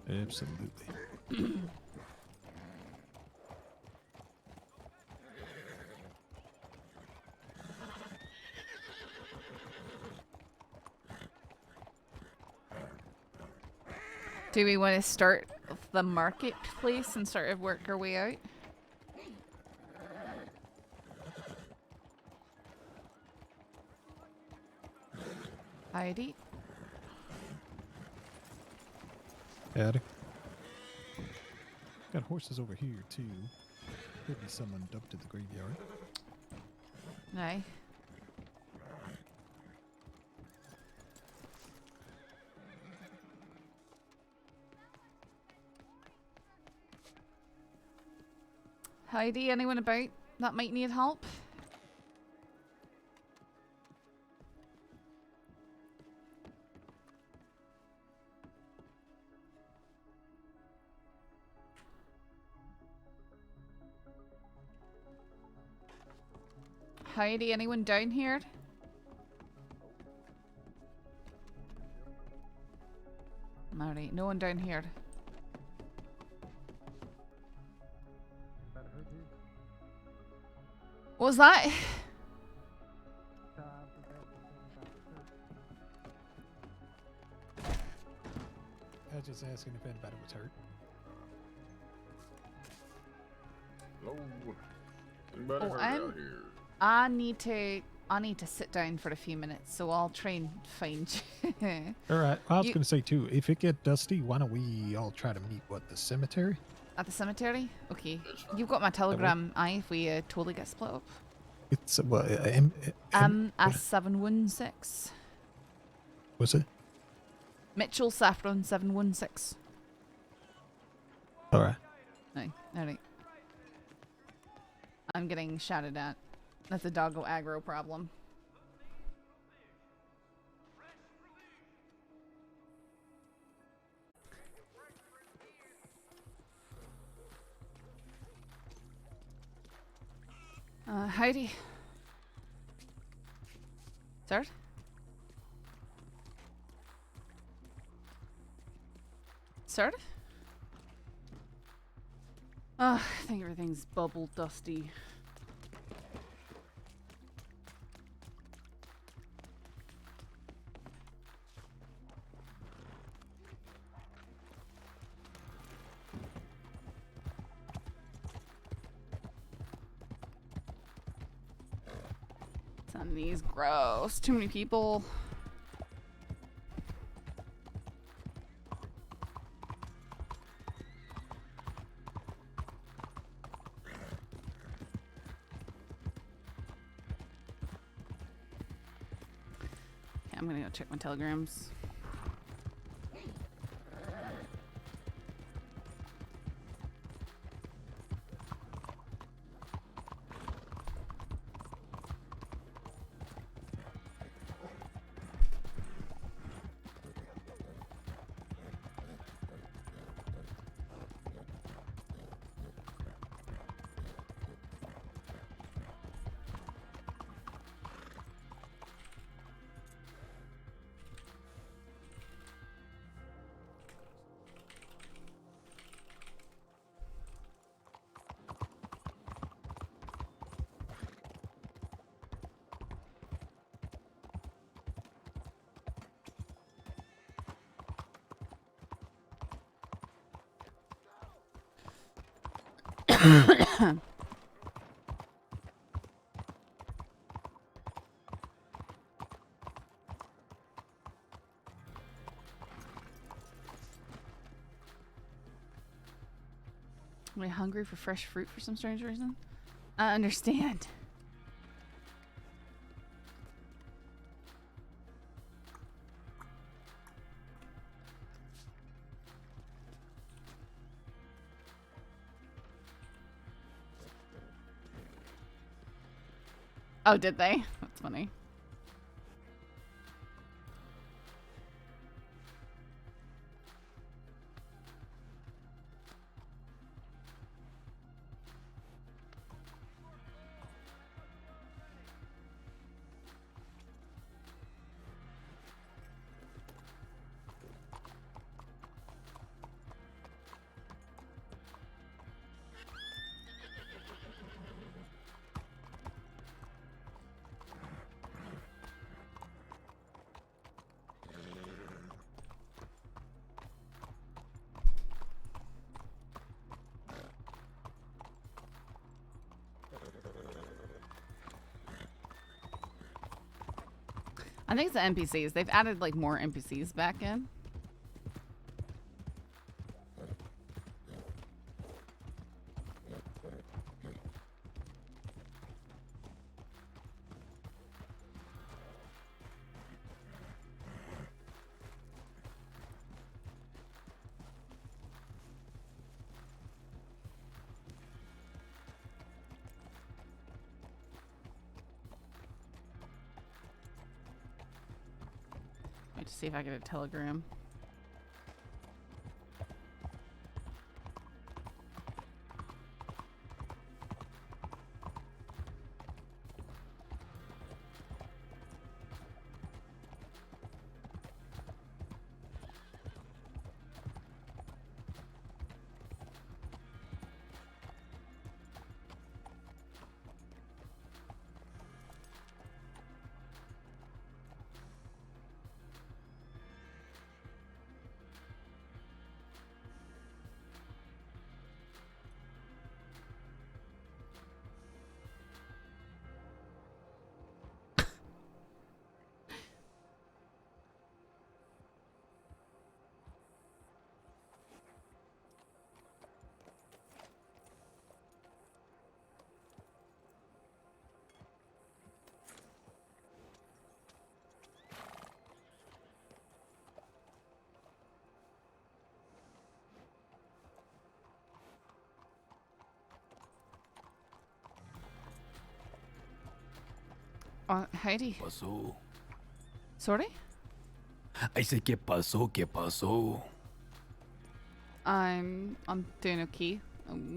Absolutely. Do we want to start the marketplace and sort of work our way out? Heidi? Howdy. Got horses over here too. Could be someone dumped at the graveyard. Aye. Heidi, anyone about that might need help? Heidi, anyone down here? Alright, no one down here. What was that? I was just asking if anybody was hurt. No. Anybody hurt out here? I need to sit down for a few minutes, so I'll try and find you. All right. I was going to say too, if it get dusty, why don't we all try to meet the cemetery? At the cemetery? Okay. You've got my telegram, aye, if we totally get split up. It's what? S716. Was it? Mitchell Saffron 716. All right. Aye, alright. I'm getting shouted at. That's a doggo aggro problem. Heidi. Sir? Sir? I think everything's bubble dusty. These gross. Too many people. Okay, I'm gonna go check my telegrams. Am I hungry for fresh fruit for some strange reason? I understand. Oh, did they? That's funny. I think it's the NPCs. They've added like more NPCs back in. To see if I get a telegram. Heidi. Pasó. Sorry? I said, ¿qué pasó? ¿Qué pasó? I'm doing okay.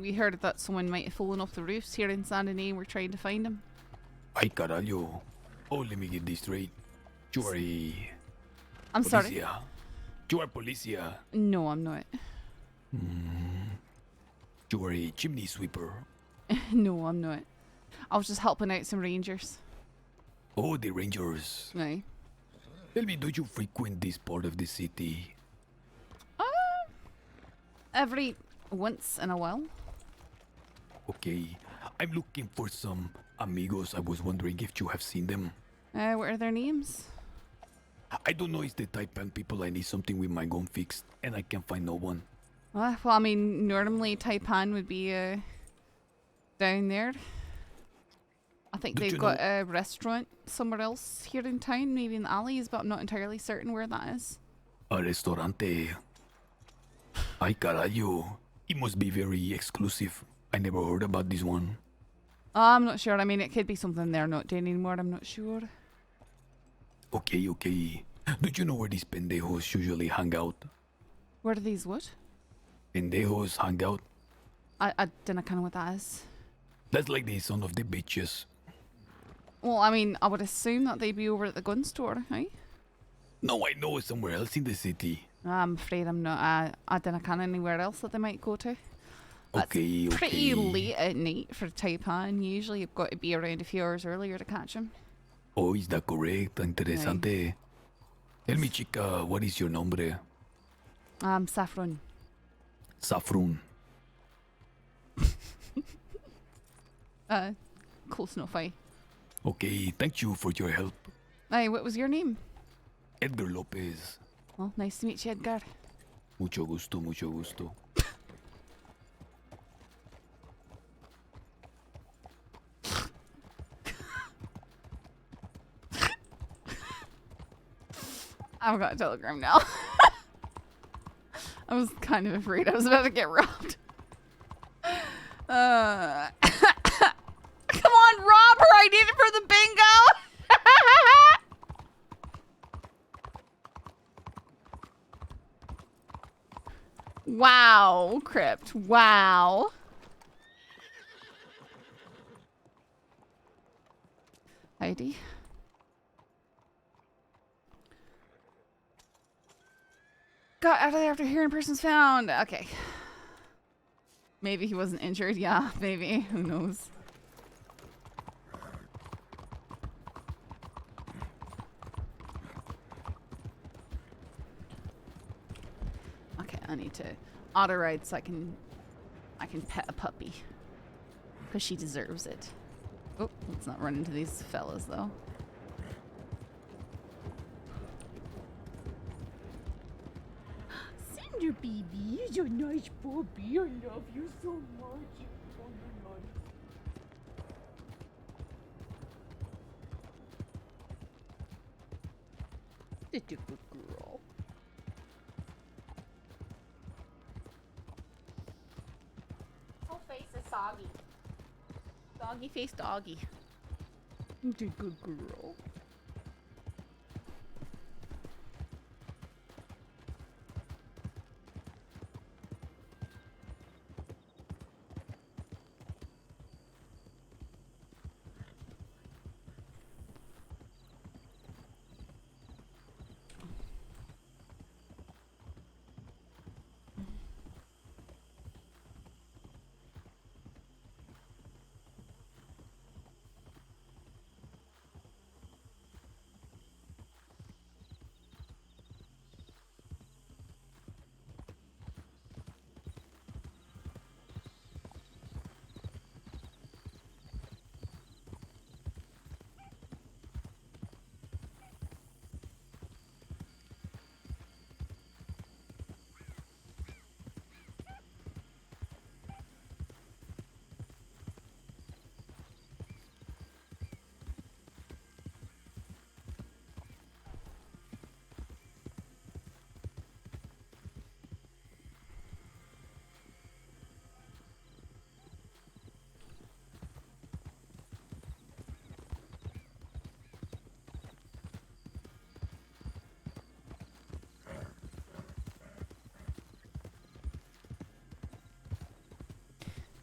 We heard that someone might have fallen off the roofs here in San Denis. We're trying to find him. Ay, caralho. Oh, let me get this straight. You are a... I'm sorry. Policia. You are policia. No, I'm not. You are a chimney sweeper. No, I'm not. I was just helping out some rangers. Oh, the rangers. Aye. Tell me, do you frequent this part of the city? Every once in a while. Okay. I'm looking for some amigos. I was wondering if you have seen them. What are their names? I don't know. It's the Taipan people. I need something with my gun fixed, and I can't find no one. Well, I mean, normally Taipan would be down there. I think they've got a restaurant somewhere else here in town, maybe in the alleys, but I'm not entirely certain where that is. A restaurante. Ay, carallo. It must be very exclusive. I never heard about this one. I'm not sure. I mean, it could be something they're not doing anymore. I'm not sure. Okay, okay. Do you know where these pendejos usually hang out? Where do these what? Pendejos hang out? I don't know kind of what that is. That's like the son of the bitches. Well, I mean, I would assume that they'd be over at the gun store, right? No, I know it's somewhere else in the city. I'm afraid I'm not. I don't know kind of anywhere else that they might go to. Okay, It's pretty late at night for Taipan. Usually you've got to be around a few hours earlier to catch them. Oh, is that correct? Interesante. Tell me, chica, what is your nombre? Saffron. Saffron. close enough, Okay, thank you for your help. Hey, what was your name? Edgar Lopez. Well, nice to meet you, Edgar. Mucho gusto, mucho gusto. I've got a telegram now. I was kind of afraid I was about to get robbed. Come on, rob her! I need it for the bingo! Wow, Crypt. Wow. Heidi? Got out of there after hearing person's found. Okay. Maybe he wasn't injured. Yeah, maybe. Who knows? Okay, I need to auto ride so I can pet a puppy. Because she deserves it. Oh, let's not run into these fellas though. Cinder baby, you're a nice puppy. I love you so much. Oh, you're nice. Such a good girl. Whole face is soggy. Doggy face doggy. Such a good girl.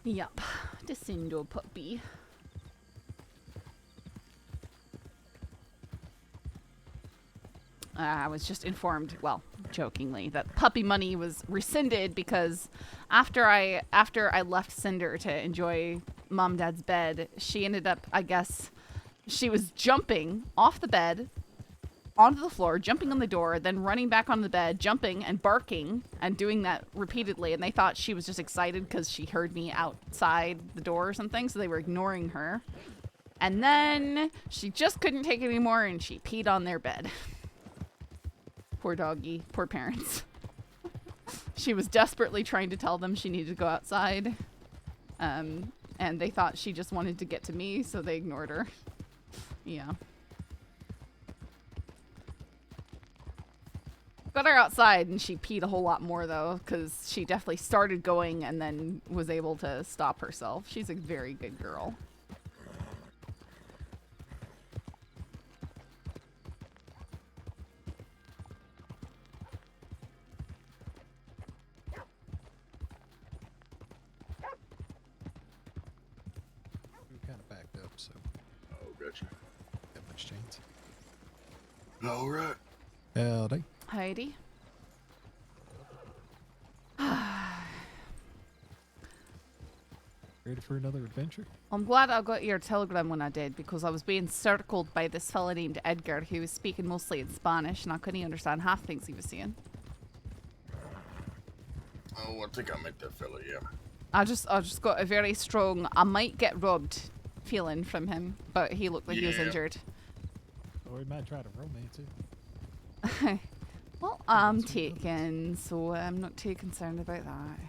Yup, the Cinder puppy. I was just informed, well, jokingly, that puppy money was rescinded because after I left Cinder to enjoy Mom and Dad's bed, she ended up, I guess, she was jumping off the bed onto the floor, jumping on the door, then running back on the bed, jumping and barking and doing that repeatedly. And they thought she was just excited because she heard me outside the door or something. So they were ignoring her. And then she just couldn't take it anymore and she peed on their bed. Poor doggy. Poor parents. She was desperately trying to tell them she needed to go outside. And they thought she just wanted to get to me, so they ignored her. Yeah. Got her outside and she peed a whole lot more though, because she definitely started going and then was able to stop herself. She's a very good girl. We kind of backed up, so. Oh, gotcha. Got much chance. All right. Howdy. Heidi. Ready for another adventure? I'm glad I got your telegram when I did, because I was being circled by this fella named Edgar who was speaking mostly in Spanish and I couldn't understand half things he was saying. Oh, I think I met that fella, yeah. I just got a very strong, I might get robbed feeling from him, but he looked like he was Yeah. injured. Or he might try to romance it. Well, I'm taken, so I'm not too concerned about that.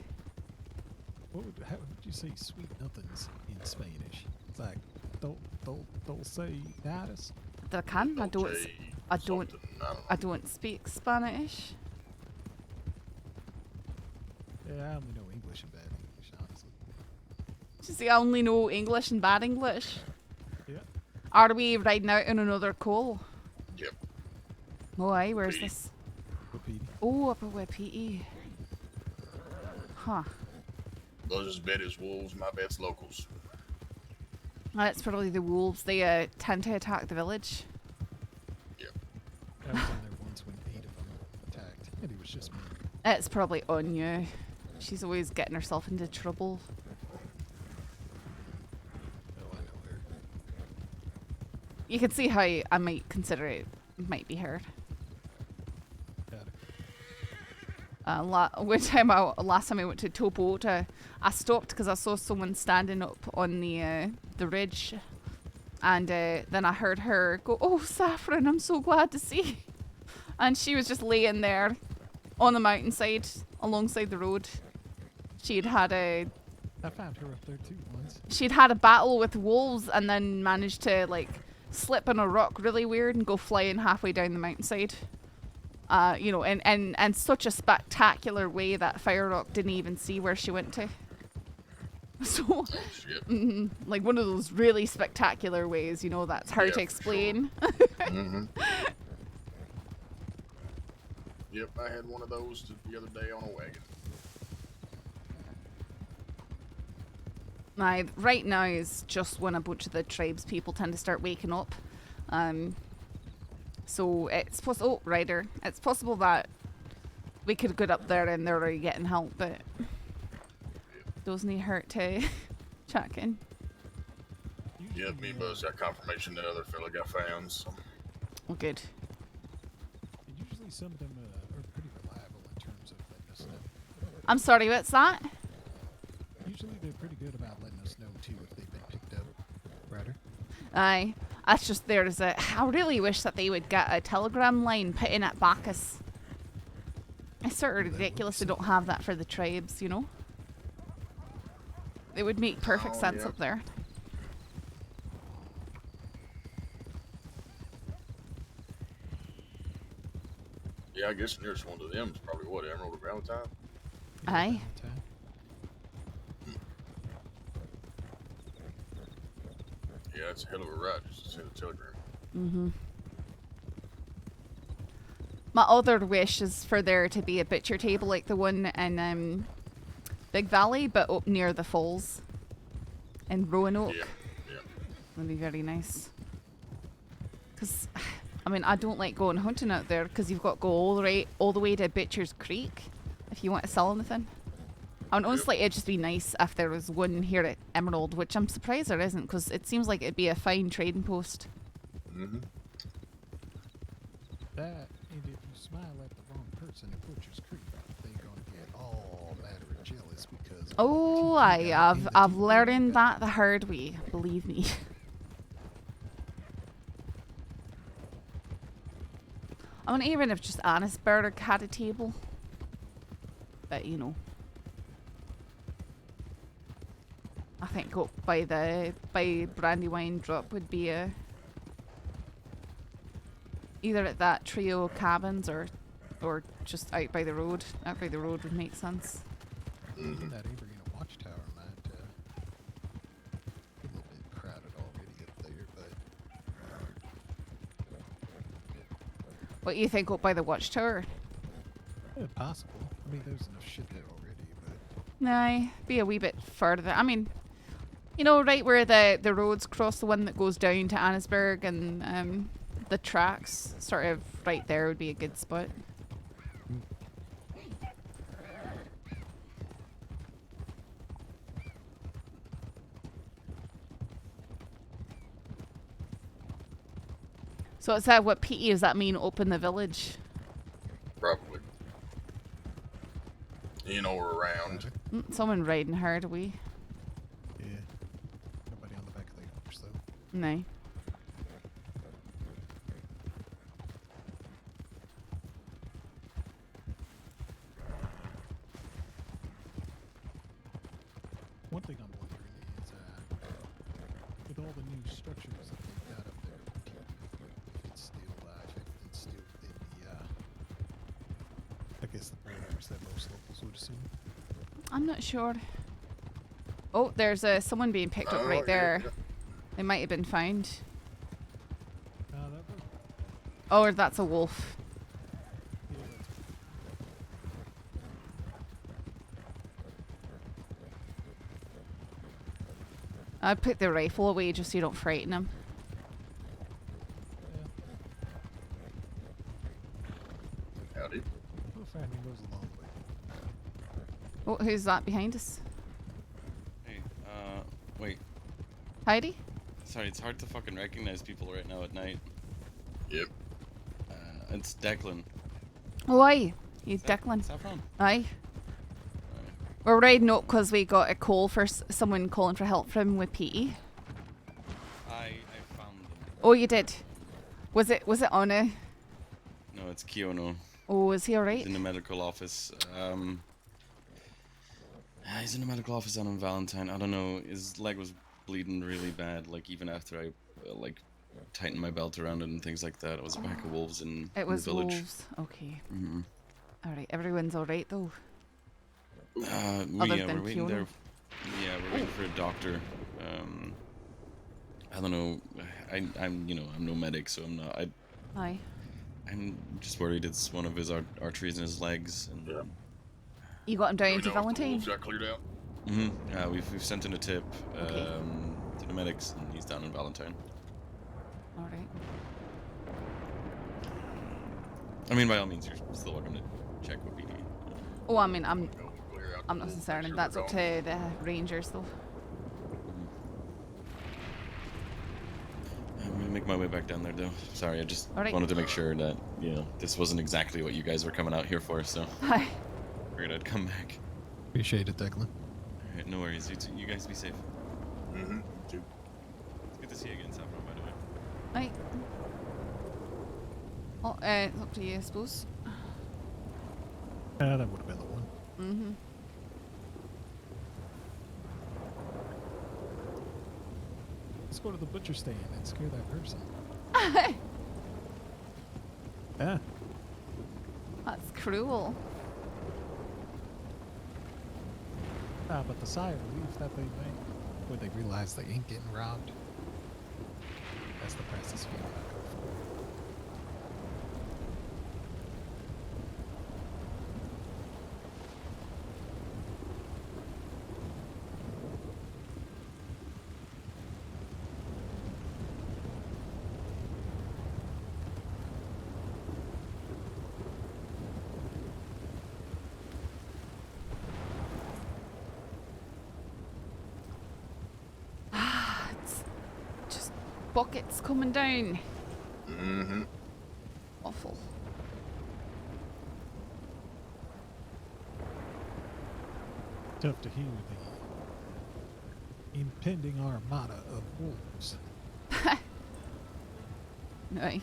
How would you say sweet nothings in Spanish? It's like dulce nadas. I can. I don't speak Spanish. Yeah, I only know English and bad English, honestly. You see, I only know English and bad English. Yeah. Are we riding out on another call? Yep. Oh, aye, where's this? Wapiti. Oh, up at Wapiti. Huh. Those as bad as wolves, my bet's locals. That's probably the wolves. They tend to attack the village. I was on there once when 8 of them attacked, and it was just me. It's probably Anya. She's always getting herself into trouble. Oh, I know her. You can see how I might consider it might be her. Last time I went to Topo, I stopped because I saw someone standing up on the ridge, and then I heard her go, "Oh, Saffron, I'm so glad to see you." And she was just laying there on the mountainside alongside the road. She'd had I found her up there too once. She'd had a battle with wolves and then managed to like slip on a rock really weird and go flying halfway down the mountainside. You know, and such a spectacular way that Fire Rock didn't even see where she went to. So, like one of those really spectacular ways, you know, that's hard to explain. Mm-hmm. Yep, I had one of those the other day on a wagon. Right now is just when a bunch of the tribes people tend to start waking up. So it's possible. Oh, Ryder. It's possible that we could get up there and they're already getting help, but doesn't hurt to check in. Yep, me and Buzz got confirmation that other fella got found. So. Well, good. Usually some of them are pretty reliable in terms of letting us know. I'm sorry, what's that? Usually they're pretty good about letting us know too if they've been picked up. Ryder? Aye. That's just I really wish that they would get a telegram line put in at Bacchus. It's sort of ridiculous they don't have that for the tribes, you know? It would make perfect sense up there. Yeah, I guess the nearest one to them is probably what, Emerald or Valentine? Aye. Yeah, it's a hell of a ride just to send a telegram. Mm-hmm. My other wish is for there to be a butcher table like the one in Big Valley, but up near the falls in Roanoke. Yeah. That'd be very nice. Because, I mean, I don't like going hunting out there because you've got to go all the way to Butcher's Creek if you want to sell anything. I mean, honestly, it'd just be nice if there was one here at Emerald, which I'm surprised there isn't, because it seems like it'd be a fine trading post. Mm-hmm. That, and if you smile at the wrong person at Butcher's Creek, they're gonna get all matter of jealous because. Oh, I've learned that the hard way. Believe me. I mean, even if just Annisberg had a table, but you know. I think up by Brandywine Drop would be either at that trio of cabins or just out by the road. Out by the road would make sense. Even that Abraham Watchtower might be a little bit crowded already up there, but What you think up by the Watchtower? yeah, possible. I mean, there's enough shit there already, but Nah, be a wee bit further. I mean, you know, right where the roads cross, the one that goes down to Annisberg and the tracks, sort of right there would be a good spot. So is that what PE, does that mean open the village? Probably. You know, we're around. Someone riding hard away. yeah, nobody on the back of the Nee. One thing I'm wondering is, with all the new structures that they've got up there, if it's still, if it's still within the, I guess the parameters that most locals would assume. I'm not sure. Oh, there's someone being picked up right there. They might have been found. Oh, or that's a wolf. I put the rifle away just so you don't frighten him. Howdy. Oh, who's that behind us? Hey, wait. Heidi? Sorry, it's hard to fucking recognize people right now at night. Yep. It's Declan. Oh, aye. You Declan. Saffron. Aye. We're riding up because we got a call for someone calling for help from with Petey. I found them. Oh, you did? Was it Anna? No, it's Kiono. Oh, is he alright? He's in the medical office. He's in the medical office on Valentine. I don't know. His leg was bleeding really bad. Like even after I tightened my belt around it and things like that. It was a pack of wolves in It was the village. wolves. Okay. Mm-hmm. Alright, everyone's alright though. We're waiting there. Yeah, we're waiting for a doctor. I don't know. I'm no medic, so I'm not. Aye. I'm just worried it's one of his arteries in his legs. And, You got him down to Valentine? Got cleared out. Yeah, we've sent in a tip to the medics, and he's down in Valentine. Alright. I mean, by all means, you're still welcome to check with BD. Oh, I mean, I'm not concerned. That's up to the rangers though. I'm gonna make my way back down there, though. Sorry, I just Alright. wanted to make sure that, this wasn't exactly what you guys were coming out here for, so... Hi. Figured I'd come back. Appreciate it, Declan. Alright, no worries. You guys be safe. Mm-hmm. It's good to see you again, Saffron, by the way. Right. Oh, it's up to you, I suppose. That would have been the one. Mm-hmm. Let's go to the butcher stand and scare that person. Yeah. That's cruel. But the sigh of relief that they make when they realize they ain't getting robbed. That's the priceless feeling I go for. It's just buckets coming down. Mm-hmm. Awful. Tough to hear the impending armada of wolves. No.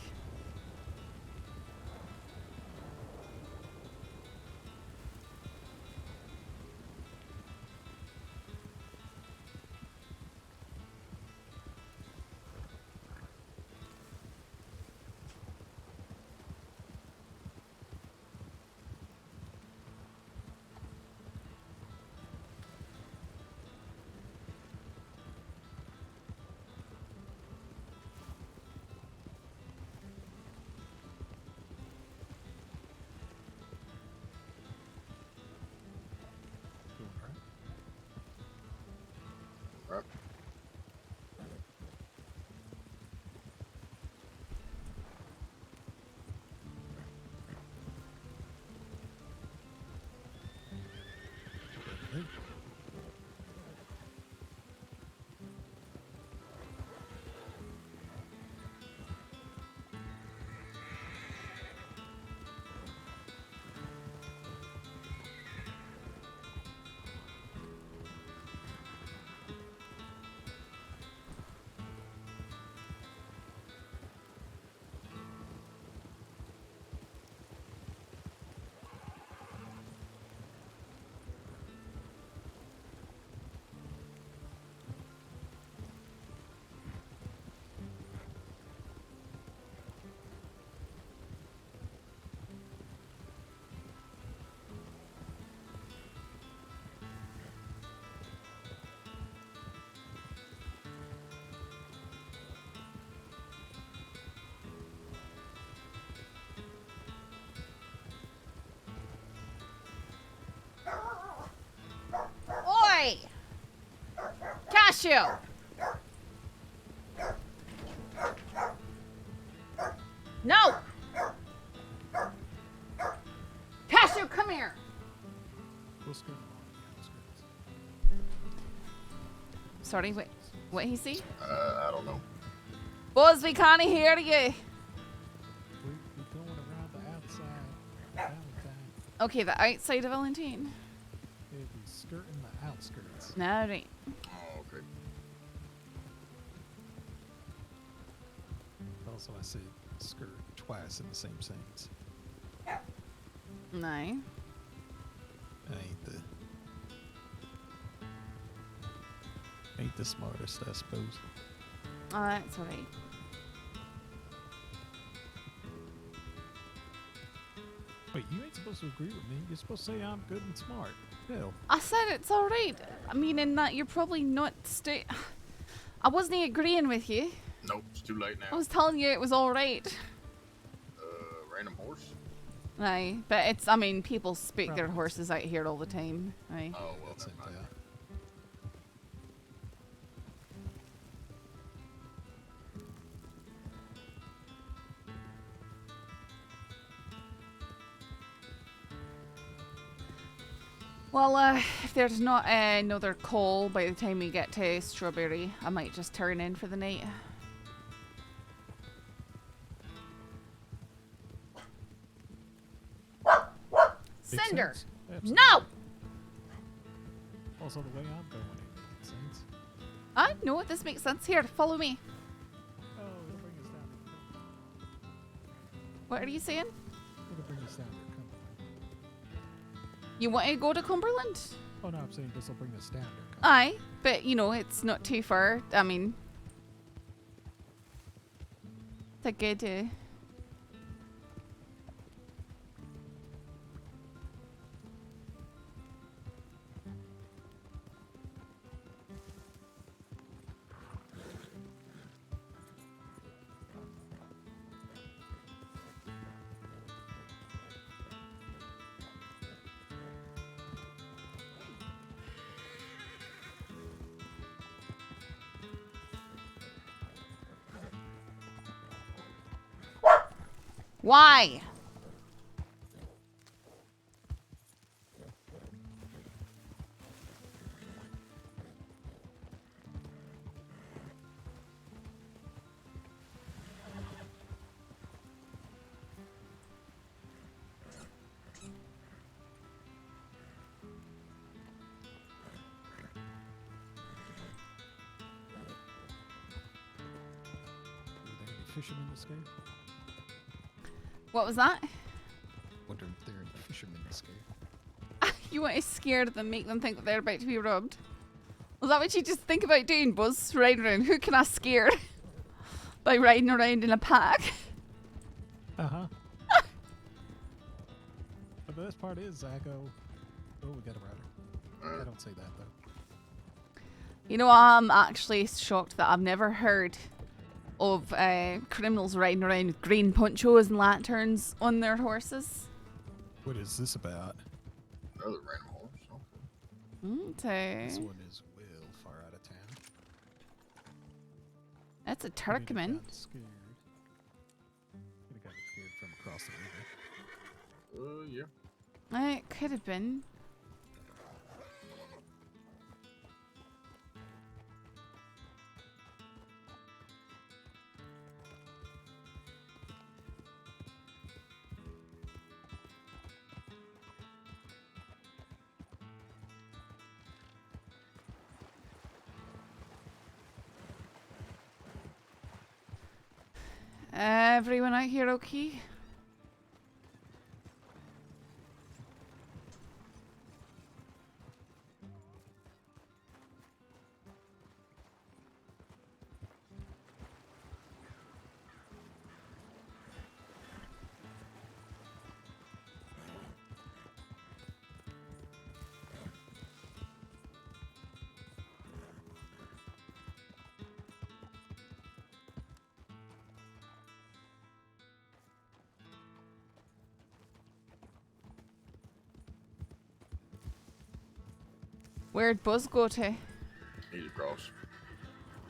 Cashew! No! Cashew, come here! Sorry, wait. What he see? I don't know. Buzz, we can't hear you. We're going around the outside. Valentine. Okay, the outside of Valentine. It'd be skirting the outskirts. No, right. Oh, okay. Also, I said skirt twice in the same sentence. No. I ain't the smartest, I suppose. Oh, that's alright. Wait, you ain't supposed to agree with me. You're supposed to say I'm good and smart. Hell. I said it's alright. I mean, in that you're probably not I wasn't agreeing with you. Nope, it's too late now. I was telling you it was alright. Random horse? Aye, but it's, I mean, people speak their horses out here all the time. Aye. Oh, well, that's not Well, if there's not another call by the time we get to Strawberry, I might just turn in for the night. Cinder! No! Also, the way I'm going, it makes sense. I know, this makes sense. Here, follow me. Oh, it'll bring us down to What are you saying? It'll bring us down to Cumberland. You want to go to Cumberland? Oh, no, I'm saying this will bring us down to Cumberland. Aye, but you know, it's not too far. I mean, it's a good. Why? Fishermen escape? What was that? Wonder if they're in the fishermen escape. You want to scare them, make them think that they're about to be robbed. Was that what you just think about doing, Buzz? Riding around. Who can I scare? By riding around in a pack? Uh-huh. The best part is I go, oh, we got a rider. I don't say that, though. You know, I'm actually shocked that I've never heard of criminals riding around with green ponchos and lanterns on their horses. What is this about? Another random horse. Okay. This one is well far out of town. That's a Turkmen. Scared. Could have gotten scared from across the river. Yeah. It could have been. Everyone out here okay? Where'd Buzz go to? He's across.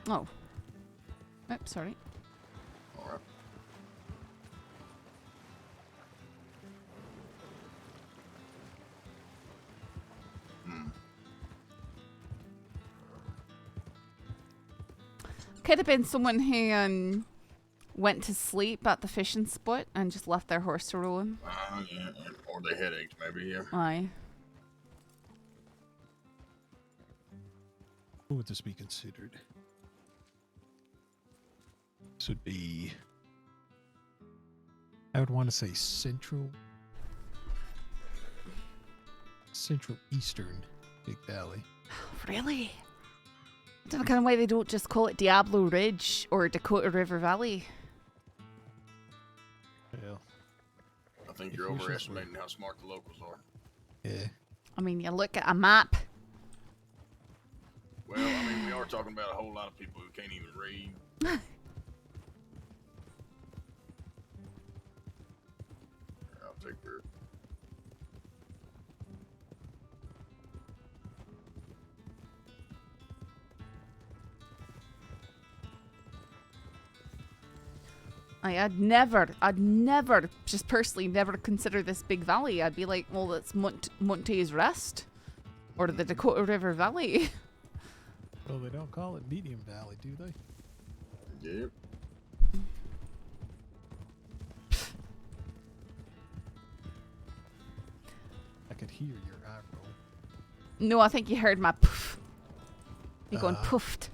Oh. Oops, sorry. All right. Could have been someone who went to sleep at the fishing spot and just left their horse to roam. Yeah, or they headached, maybe. Yeah. Aye. What would this be considered? This would be, I would want to say central eastern Big Valley. Really? I don't know kind of why they don't just call it Diablo Ridge or Dakota River Valley. Well, I think you're overestimating how smart the locals are. Yeah. I mean, you look at a map. Well, I mean, we are talking about a whole lot of people who can't even read. I'll take care of it. I'd never, just personally, never consider this big valley. I'd be like, well, that's Monte's Rest. Or the Dakota River Valley. Well, they don't call it Medium Valley, do they? Yep. I could hear your eye roll. No, I think you heard my poof. You're going poofed.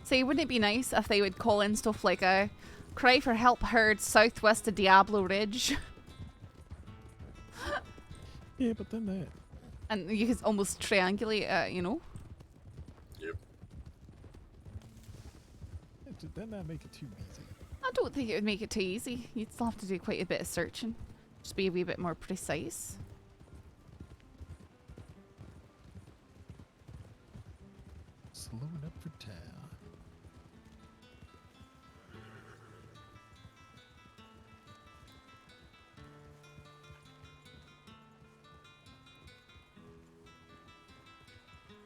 See, wouldn't it be nice if they would call in stuff like a cry for help heard southwest of Diablo Ridge? Yeah, but then that. And you could almost triangulate, you know? Yep. Then that make it too easy. I don't think it would make it too easy. You'd still have to do quite a bit of searching. Just be a wee bit more precise. Slowing up for town.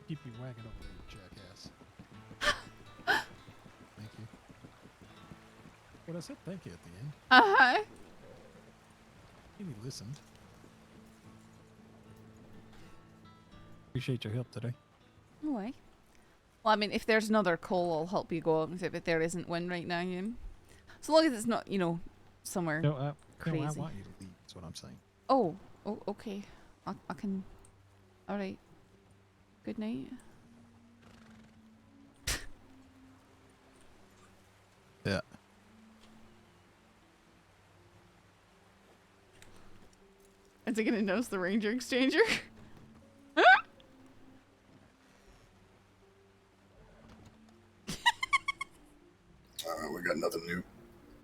Keep your wagon over there, you jackass. Thank you. What I said thank you at the end. Uh-huh. Maybe listened. Appreciate your help today. No way. Well, I mean, if there's another call, I'll help you go out and say that there isn't one right now. You know? So long as it's not, you know, somewhere crazy. No, I want you to leave, that's what I'm saying. Oh, okay. I can... Alright. Good night. Yeah. Is it gonna notice the Ranger Exchanger? We got nothing new.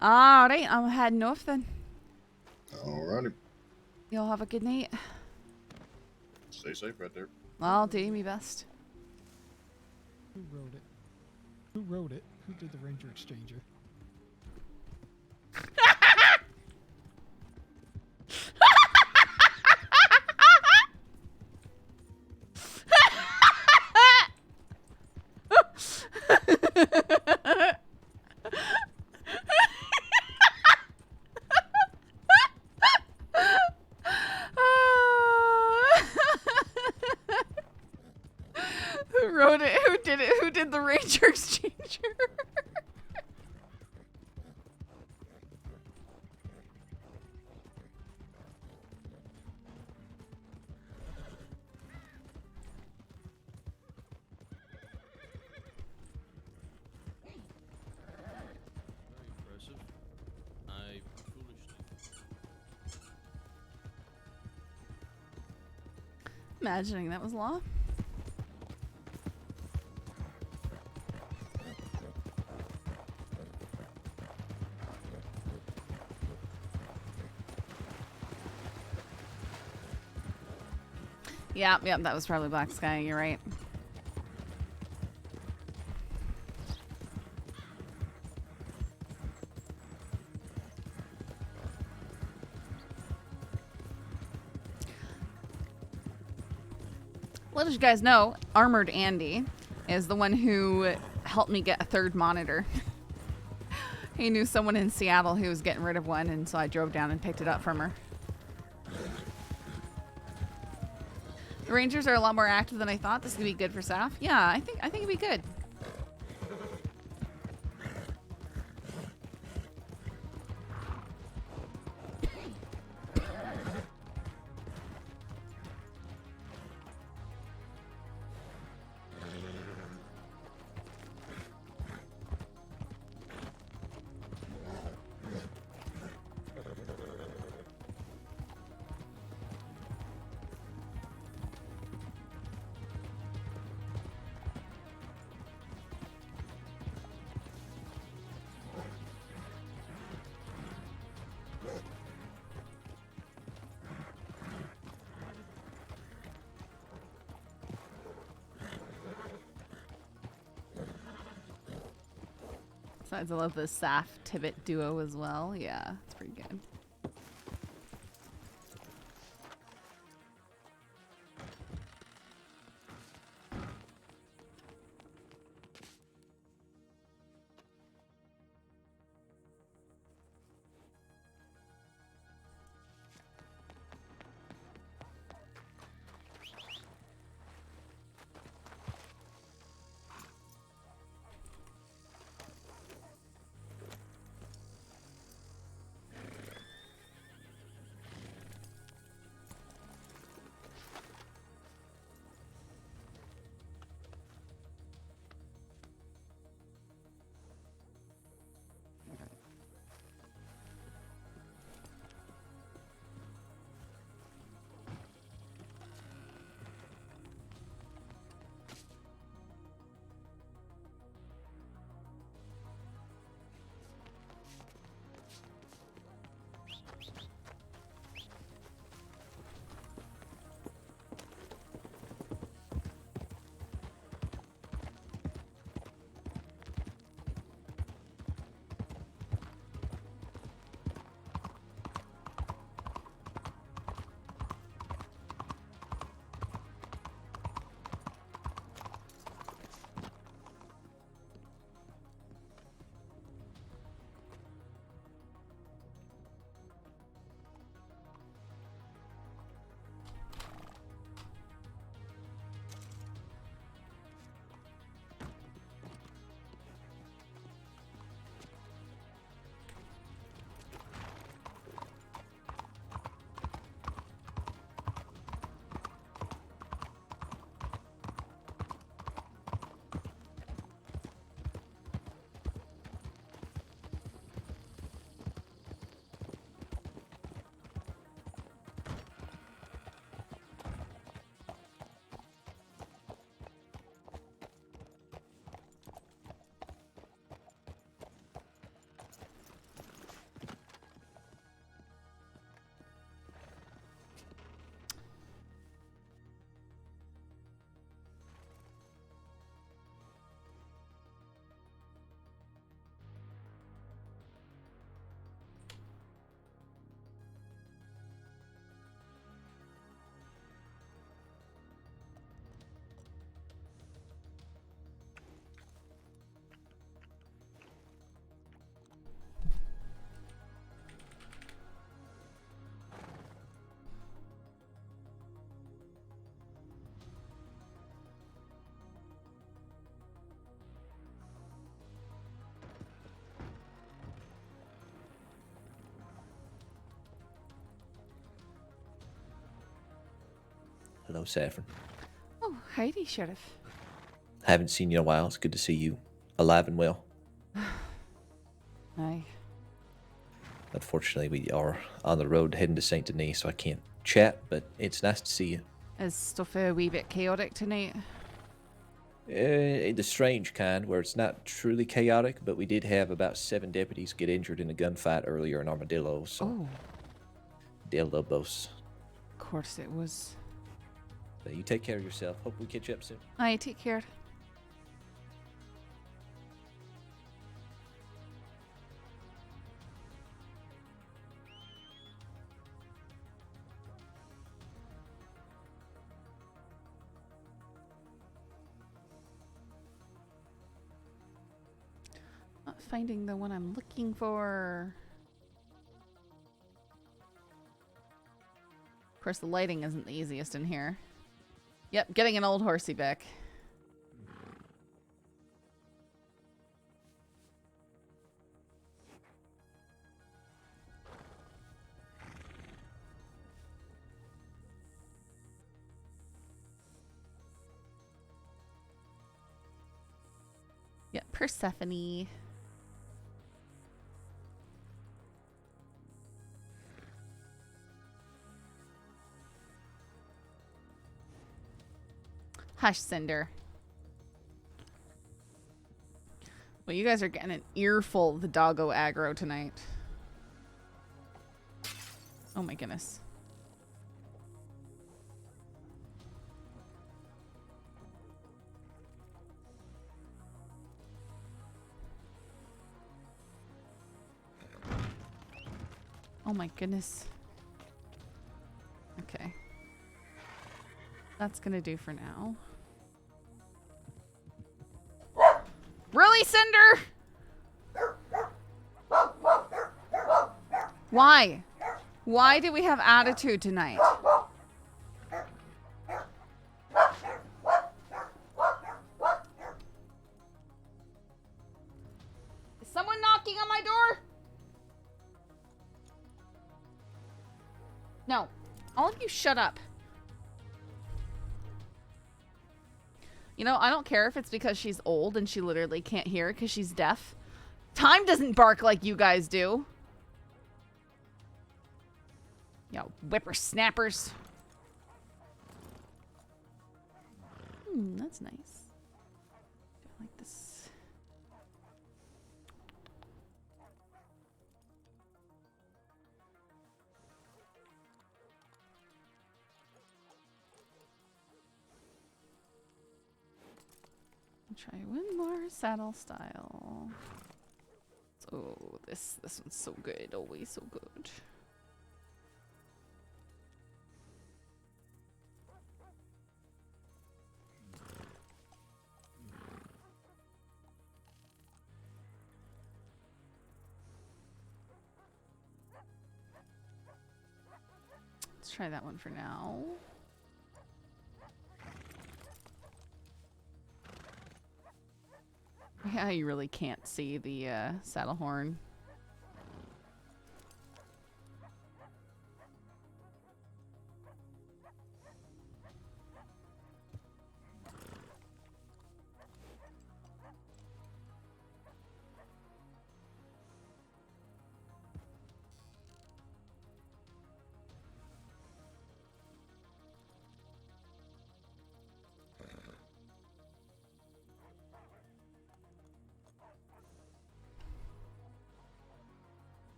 Alright, I'm heading off then. Alrighty. Y'all have a good night. Stay safe right there. I'll do my best. Who wrote it? Who wrote it? Who did the Ranger Exchanger? Who wrote it? Who did it? Who did the Ranger Exchanger? Impressive. I foolishly. imagining that was law. Yeah, that was probably Black Sky. You're right. Let you guys know, Armored Andy is the one who helped me get a third monitor. He knew someone in Seattle who was getting rid of one, and so I drove down and picked it up from her. The Rangers are a lot more active than I thought. This is gonna be good for Saf. Yeah, I think it'd be good. Besides, I love the Saf Tibbit duo as well. Yeah, it's pretty good. Hello, Saffron. Oh, Heidi, Sheriff. Haven't seen you in a while. It's good to see you alive and well. Aye. Unfortunately, we are on the road heading to Saint Denis, so I can't chat, but it's nice to see you. Is stuff a wee bit chaotic tonight? The strange kind, where it's not truly chaotic, but we did have about 7 deputies get injured in a gunfight earlier in Armadillo, so... Oh. Del Lobos. Of course it was. So you take care of yourself. Hope we catch up soon. Aye, take care. Not finding the one I'm looking for. Of course, the lighting isn't the easiest in here. Yep, getting an old horsey back. Yep, Persephone. Hush, Cinder. Well, you guys are getting an earful of the doggo aggro tonight. Oh my goodness. Oh my goodness. Okay. That's gonna do for now. Really, Cinder? Why? Why do we have attitude tonight? Is someone knocking on my door? No. All of you shut up. You know, I don't care if it's because she's old and she literally can't hear because she's deaf. Time doesn't bark like you guys do. Yo, whippersnappers. That's nice. I like this. Try one more saddle style. Oh, this one's so good, always so good. Let's try that one for now. Yeah, you really can't see the saddle horn.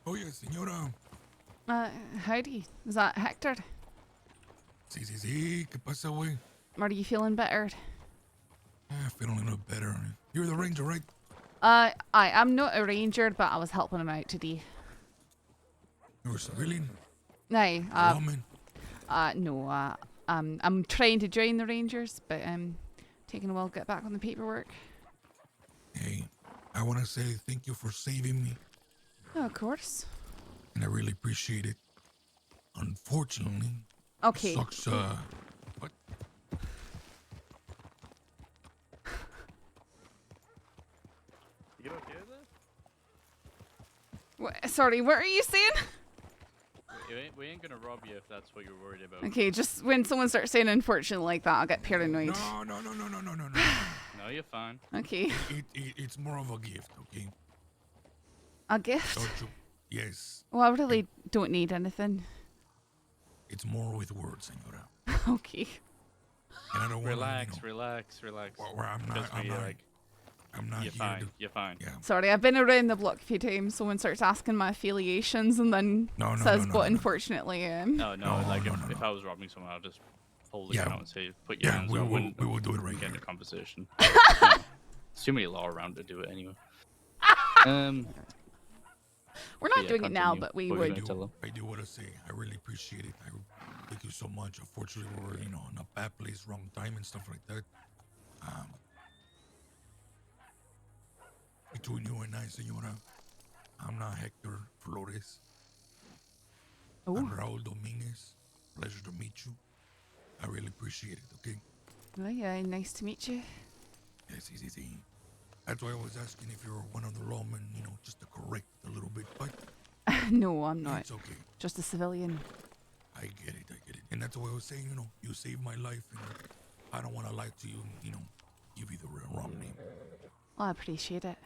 Oye, señora. Howdy. Is that Hector? Sí. ¿Qué pasa, güey? Are you feeling better? Feeling a little better. You're the ranger, right? I'm not a ranger, but I was helping him out today. You're a civilian? No, Woman? no, I'm trying to join the Rangers, but taking a while to get back on the paperwork. Hey, I want to say thank you for saving me. Oh, of course. And I really appreciate it. Unfortunately, okay. It sucks, what? Sorry, what are you saying? We ain't gonna rob you if that's what you're worried about. Okay, just when someone starts saying unfortunately like that, I'll get paranoid. No. No, you're fine. Okay. It's more of a gift, okay? A gift? Yes. Well, I really don't need anything. It's more with words, senora. Okay. And I don't wanna, relax. I'm not You're here fine. to... You're fine. Yeah. Sorry, I've been around the block a few times. Someone starts asking my affiliations and then says, but unfortunately, No, if I was robbing someone, I'll just hold the gun out and say, put your hands up. We will do it right Get here. the conversation. There's too many law around to do it anyway. We're not doing it now, but we would. I do want to say, I really appreciate it. Thank you so much. Unfortunately, we're, in a bad place, wrong time and stuff like that. Between you and I, senora, I'm not Hector Flores. I'm Raul Dominguez. Pleasure to meet you. I really appreciate it, okay? Oh, yeah, nice to meet you. Yes. That's why I was asking if you're one of the lawmen, just to correct a little bit, but... No, I'm not. It's okay. Just a civilian. I get it. And that's why I was saying, you saved my life, and I don't want to lie to you, give you the wrong name. Well, I appreciate it.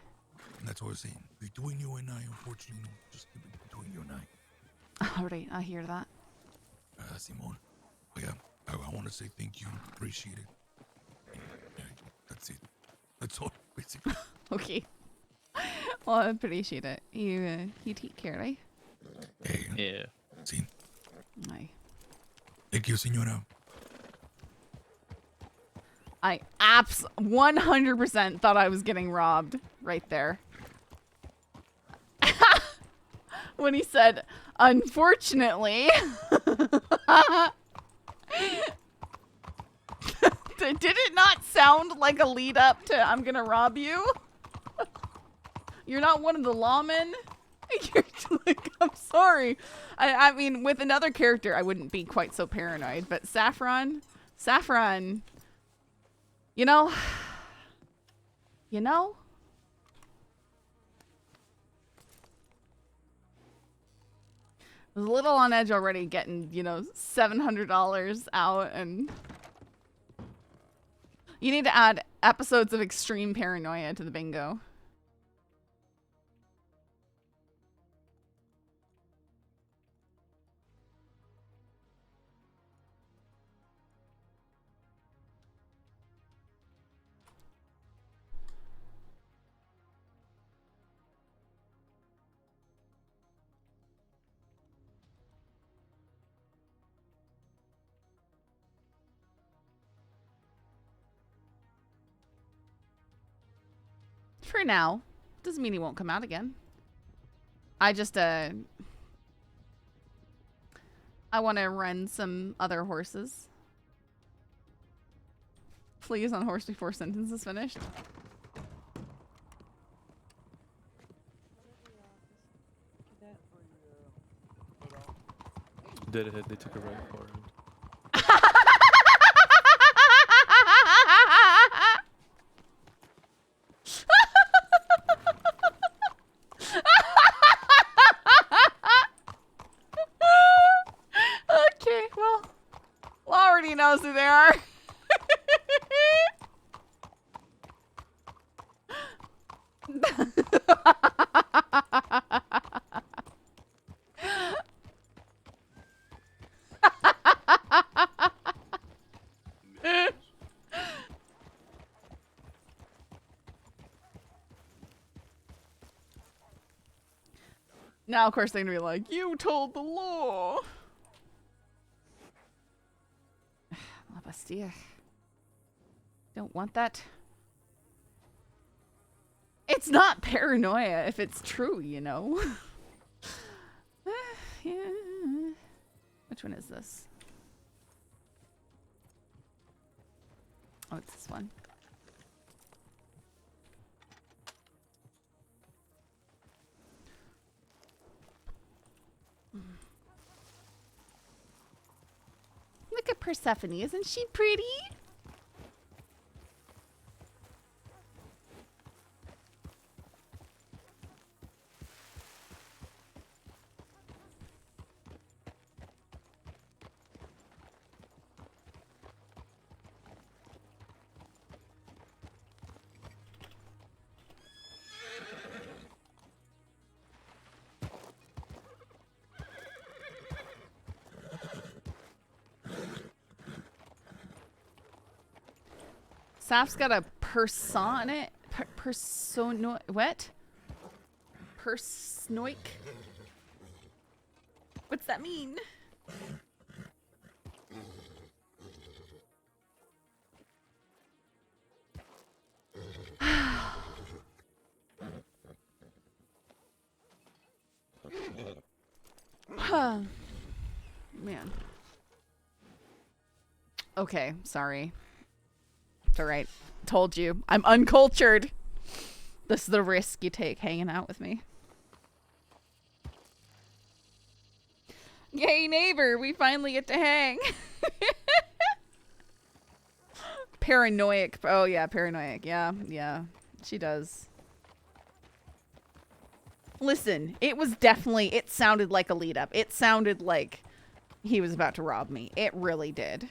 And that's what I was saying. Between you and I, unfortunately, just keep it between you and I. Alright, I hear that. Simone. But yeah, I want to say thank you. Appreciate it. Yeah, that's it. That's all, basically. Okay. Well, I appreciate it. You take care, right? Hey. Yeah. See. Aye. Thank you, senora. I 100% thought I was getting robbed right there. When he said, unfortunately. Did it not sound like a lead up to I'm gonna rob you? You're not one of the lawmen? You're like, I'm sorry. I mean, with another character, I wouldn't be quite so paranoid, but Saffron, you know? I was a little on edge already getting, $700 out, and you need to add episodes of extreme paranoia to the bingo. For now. Doesn't mean he won't come out again. I just, I want to run some other horses. Please on horse before sentence is finished. Dead ahead, they took a right for it. Okay, well, already knows who they are. Now, of course, they're gonna be like, you told the law. La Bastille. Don't want that. It's not paranoia if it's true, Yeah. Which one is this? Oh, it's this one. Look at Persephone, isn't she pretty? Saf's got a what? Persnoik? What's that mean? Man. Okay, sorry. It's alright. Told you. I'm uncultured. This is the risk you take hanging out with me. Yay, neighbor! We finally get to hang. Paranoic. Oh, yeah, paranoic. Yeah, yeah. She does. Listen, it was definitely... It sounded like a lead-up. It sounded like he was about to rob me. It really did.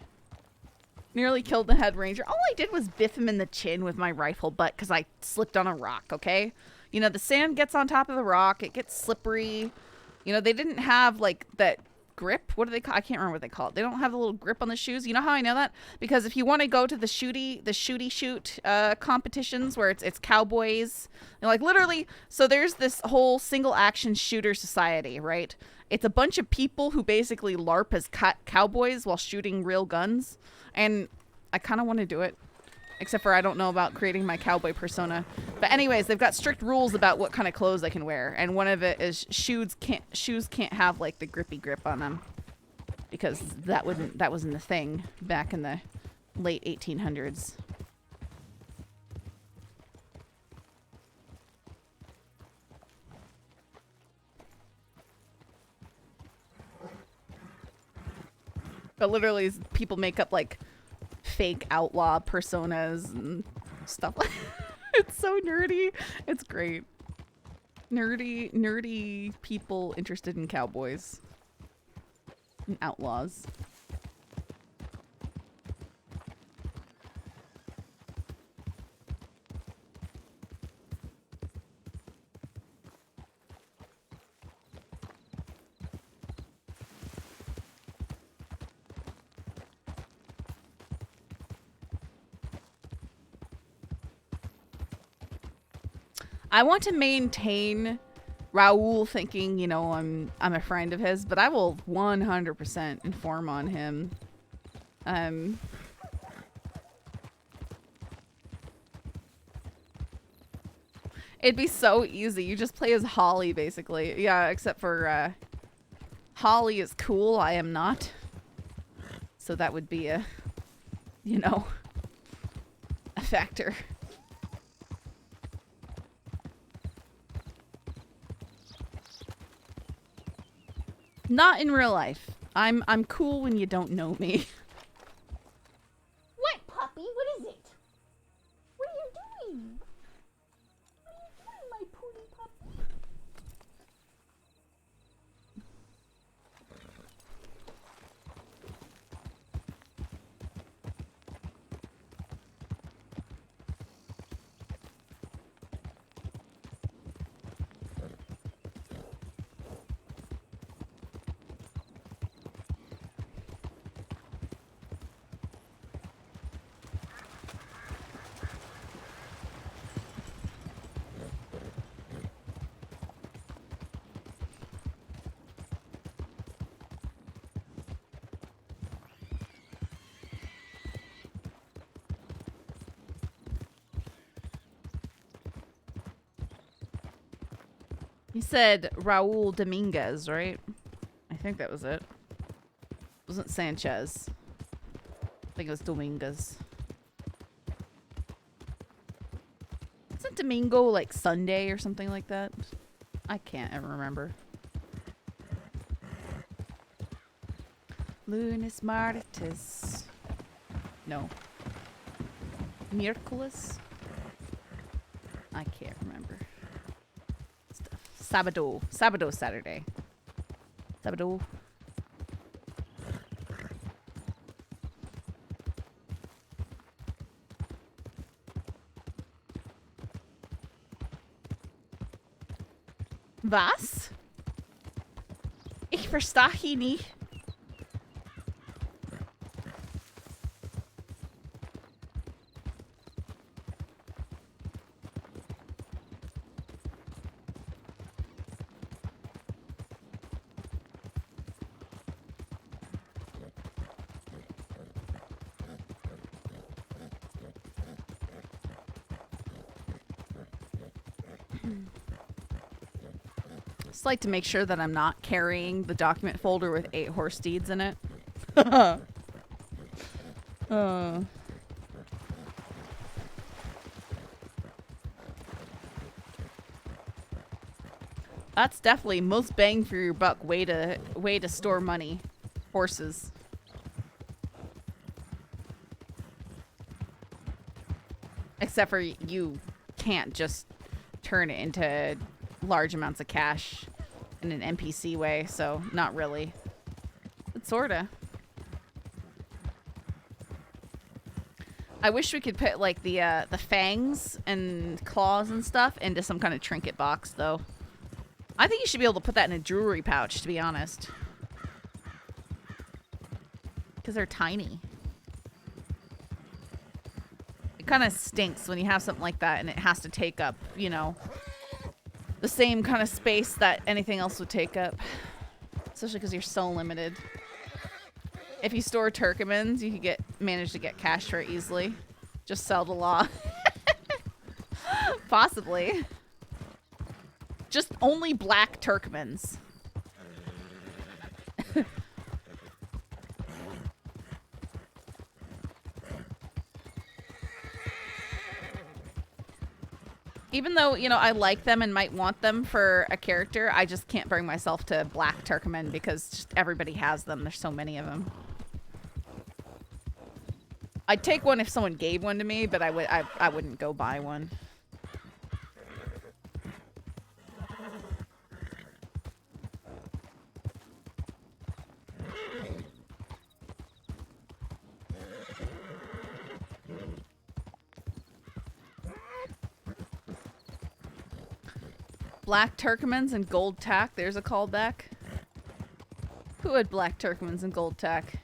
Nearly killed the head ranger. All I did was biff him in the chin with my rifle butt because I slipped on a rock, okay? You know, the sand gets on top of the rock. It gets slippery. You know, they didn't have, like, that grip. What do they call? I can't remember what they call it. They don't have the little grip on the shoes. You know how I know that? Because if you want to go to the shooty shoot competitions where it's cowboys, and like literally, so there's this whole single action shooter society, right? It's a bunch of people who basically LARP as cowboys while shooting real guns, and I kind of want to do it. Except for I don't know about creating my cowboy persona. But anyways, they've got strict rules about what kind of clothes I can wear. And one of it is shoes can't have like the grippy grip on them. Because that wasn't a thing back in the late 1800s. But literally people make up like fake outlaw personas and stuff like it's so nerdy. It's great. Nerdy people interested in cowboys and outlaws. I want to maintain Raul thinking, you know, I'm a friend of his, but I will 100% inform on him. It'd be so easy. You just play as Holly, basically. Yeah, except for Holly is cool. I am not. So that would be a, you know, a factor. Not in real life. I'm cool when you don't know me. What, puppy? What is it? What are you doing? What are you doing, my pooty puppy? He said Raul Dominguez, right? I think that was it. It wasn't Sanchez. I think it was Dominguez. Isn't Domingo like Sunday or something like that? I can't ever remember. Lunes Martes. No. Miércoles? I can't remember. Sábado. Sábado, Saturday. Sábado. Was? Ich verstehe nicht. Just like to make sure that I'm not carrying the document folder with 8 horse deeds in it. That's definitely most bang for your buck way to store money. Horses. Except for you can't just turn it into large amounts of cash in an NPC way, so not really. But sorta. I wish we could put like the fangs and claws and stuff into some kind of trinket box though. I think you should be able to put that in a jewelry pouch, to be honest. Because they're tiny. It kind of stinks when you have something like that and it has to take up, you know, the same kind of space that anything else would take up. Especially because you're so limited. If you store Turkmens, you could manage to get cash for it easily. Just sell the law. Possibly. Just only black Turkmens. Even though, you know, I like them and might want them for a character, I just can't bring myself to black Turkmen because just everybody has them. There's so many of them. I'd take one if someone gave one to me, but I wouldn't go buy one. Black Turkmens and gold tack. There's a callback. Who had black Turkmens and gold tack?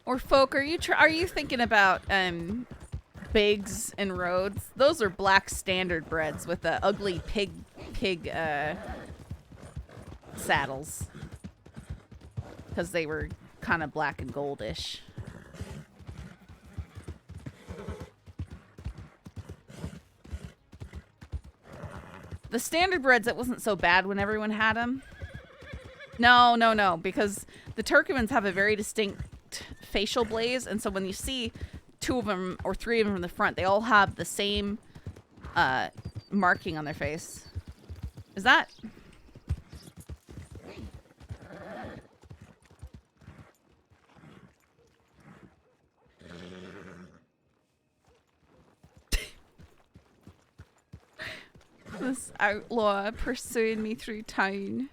Or folk, are you thinking about Biggs and Rhodes? Those are black standard breads with the ugly pig saddles. Because they were kind of black and goldish. The standard breads, it wasn't so bad when everyone had them. No, because the Turkmens have a very distinct facial blaze, and so when you see 2 of them or 3 of them in the front, they all have the same marking on their face. Is that... This outlaw pursuing me through town.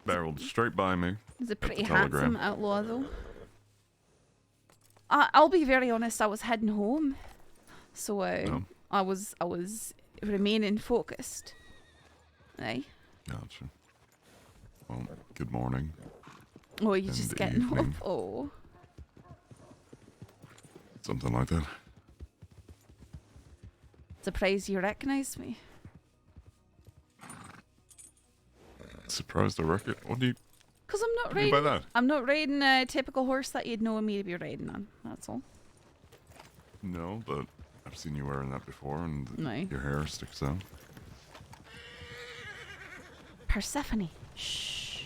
Barreled straight by me. He's a at the pretty telegram. handsome outlaw, though. I'll be very honest. I was heading home, so I was remaining focused. Aye. Gotcha. Well, good morning. Oh, you're just And getting evening. up. Oh. Something like that. Surprised you recognise me. Surprised I wreck it. What do you... Because I'm not What do you mean by riding. that? I'm not riding a typical horse that you'd know me to be riding on. That's all. No, but I've seen you wearing that before, and Aye. your hair sticks out. Persephone. Shh.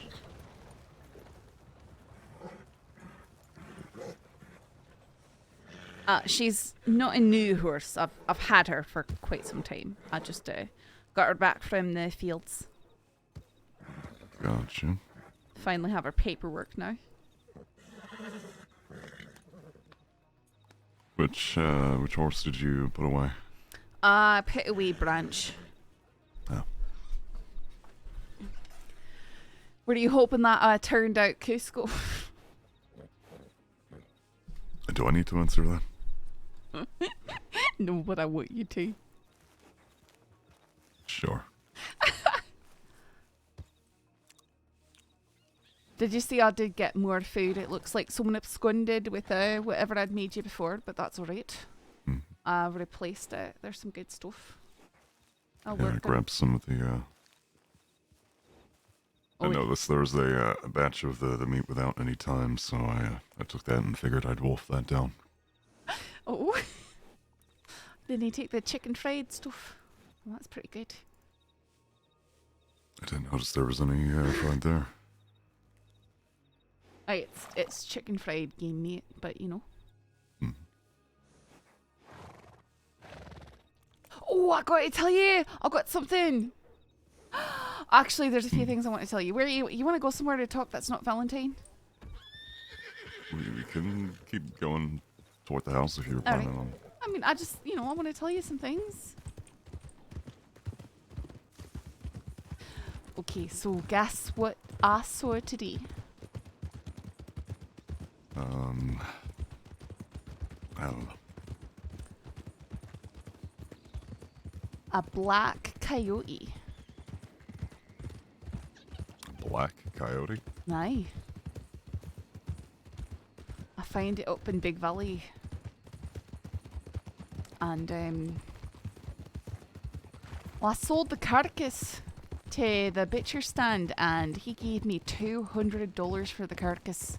She's not a new horse. I've had her for quite some time. I just got her back from the fields. Gotcha. Finally have her paperwork now. Which horse did you put away? I put a wee branch. Oh. Were you hoping that turned out Cusco? Do I need to answer that? No, but I want you to. Sure. Did you see I did get more food? It looks like someone absconded with whatever I'd made you before, but that's alright. I've replaced it. There's some good stuff. I'll Yeah, work grab some of the I noticed there was a batch of the meat without any time, so I took that and figured I'd wolf that down. Oh. Then you take the chicken fried stuff. Well, that's pretty good. I didn't notice there was any fried there. It's chicken fried game meat, but you know. Oh, I got to tell you, I got something. Actually, there's a few things I want to tell you. Where you want to go somewhere to talk that's not Valentine? We can keep going toward the house if you were planning on. I mean, I just, I want to tell you some things. Okay, so guess what I saw today? I don't know. A black coyote. A black coyote? Aye. I found it up in Big Valley. And, well, I sold the carcass to the butcher stand and he gave me $200 for the carcass.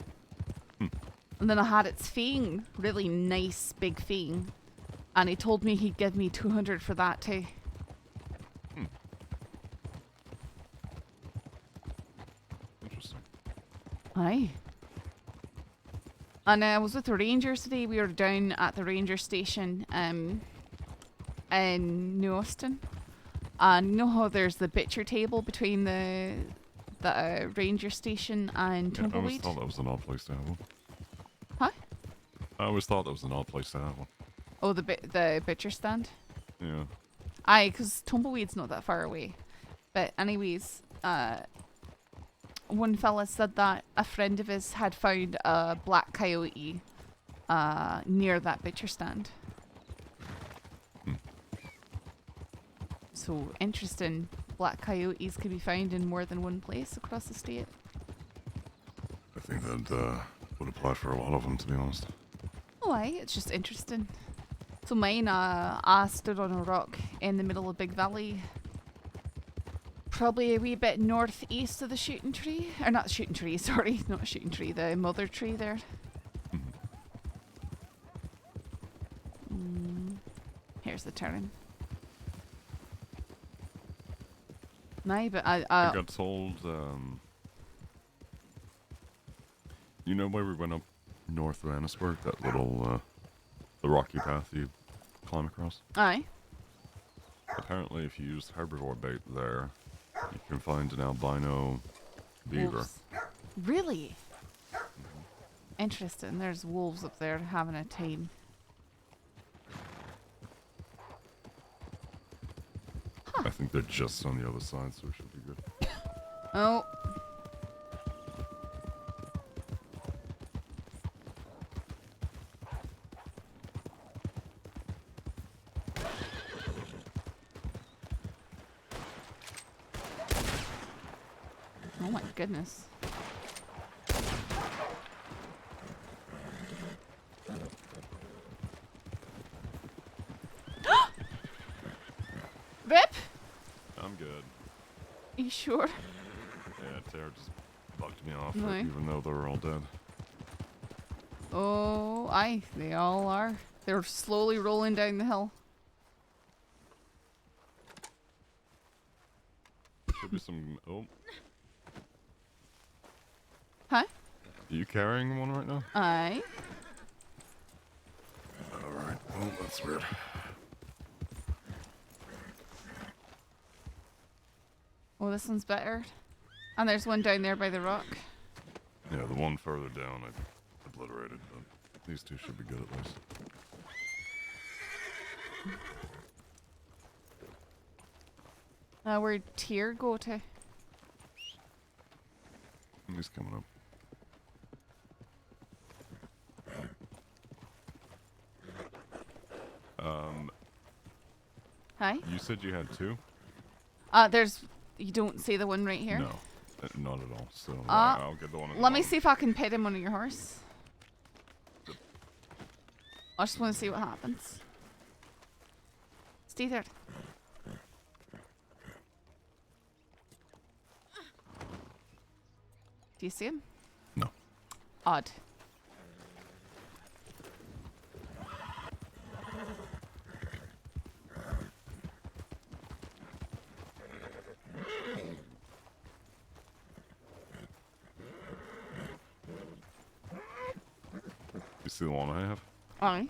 And then I had its fang, really nice big fang, and he told me he'd give me $200 for that too. Interesting. Aye. And I was with the rangers today. We were down at the ranger station in New Austin. And you know how there's the butcher table between the ranger station and Yeah, I always Tumbleweed? thought that was an odd place to have one. Huh? I always thought that was an odd place to have one. Oh, the butcher stand? Yeah. Aye, because Tumbleweed's not that far away. But anyways, one fella said that a friend of his had found a black coyote near that butcher stand. So interesting. Black coyotes could be found in more than one place across the state. I think that would apply for a lot of them, to be honest. Oh, aye, it's just interesting. So mine, I stood on a rock in the middle of Big Valley. Probably a wee bit northeast of the shooting tree. Or not shooting tree, sorry, not shooting tree, the mother tree there. Here's the turn. No, but I got told, you know where we went up north of Annisburg? That little, the rocky path you climb across? Aye. Apparently if you use herbivore bait there, you can find an albino beaver. Wolves. Really? Interesting. There's wolves up there having a time. I think they're just on the other side, so it should be good. Oh. Oh my goodness. Rip? I'm good. You sure? Yeah, Tara just bucked me off, Aye. even though they were all dead. Oh, aye, they all are. They're slowly rolling down the hill. Should be some... Oh. Huh? Are you carrying one right now? Aye. Alright. Oh, that's weird. Oh, this one's better. And there's one down there by the rock. Yeah, the one further down I obliterated, but these two should be good at least. Where'd Tyr go to? He's coming up. Hi? You said you had two? You don't see the one right here? No, not at all. So I'll get the one. Let me see if I can pit him on your horse. I just want to see what happens. Stay there. Do you see him? No. Odd. You see the one I have? Aye.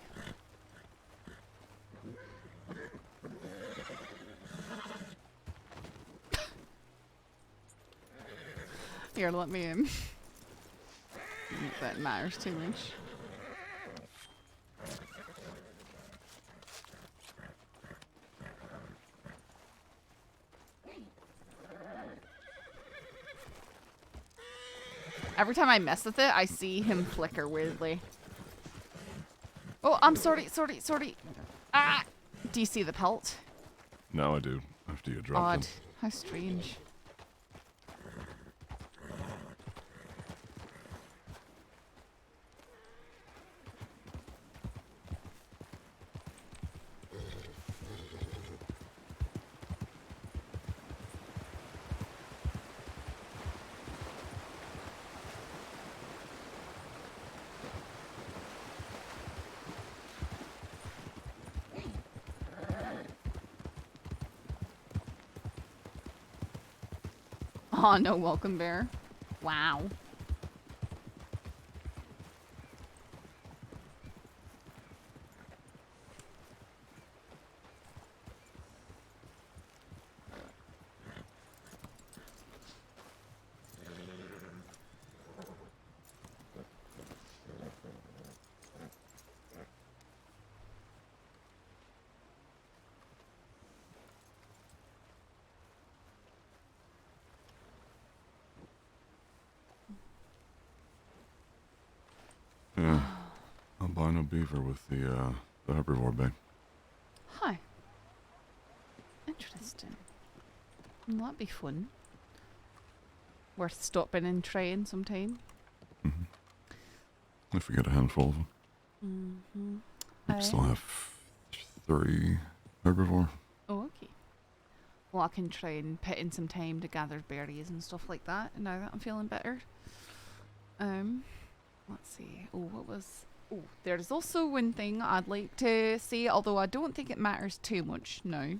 Here, let me in. Not that matters too much. Every time I mess with it, I see him flicker weirdly. Oh, I'm sorry. Ah! Do you see the pelt? No, I do. After you drop Odd. them. How strange. Oh, no welcome bear. Wow. Yeah. Albino beaver with the herbivore bag. Hi. Interesting. Well, that'd be fun. Worth stopping and trying sometime. If we get a handful of them. We still have 3 herbivore. Oh, okay. Well, I can try and put in some time to gather berries and stuff like that now that I'm feeling better. Let's see. Oh, what was... Oh, there's also one thing I'd like to say, although I don't think it matters too much now.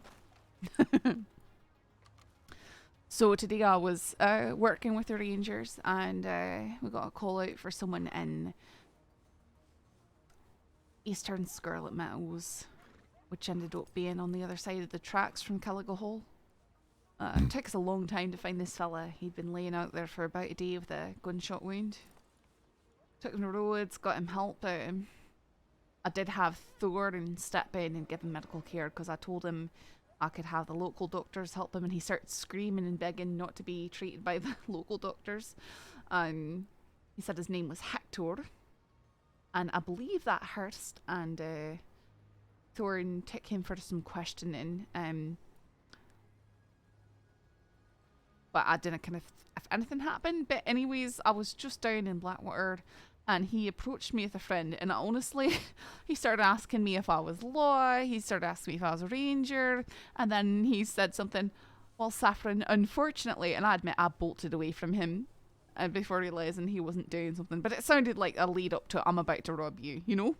So today I was working with the rangers and we got a call out for someone in Eastern Scarlet Meadows, which ended up being on the other side of the tracks from Caligo Hall. It took us a long time to find this fella. He'd been laying out there for about a day with a gunshot wound. Took him to roads, got him help. I did have Thorin step in and give him medical care because I told him I could have the local doctors help him, and he started screaming and begging not to be treated by the local doctors. He said his name was Hector, and I believe that Hurst and Thorin took him for some questioning. But I didn't kind of, if anything happened. But anyways, I was just down in Blackwater and he approached me with a friend, and honestly, he started asking me if I was law, he started asking me if I was a ranger, and then he said something, well, Saffron, unfortunately, and I admit I bolted away from him before realising he wasn't doing something, but it sounded like a lead up to I'm about to rob you, you know?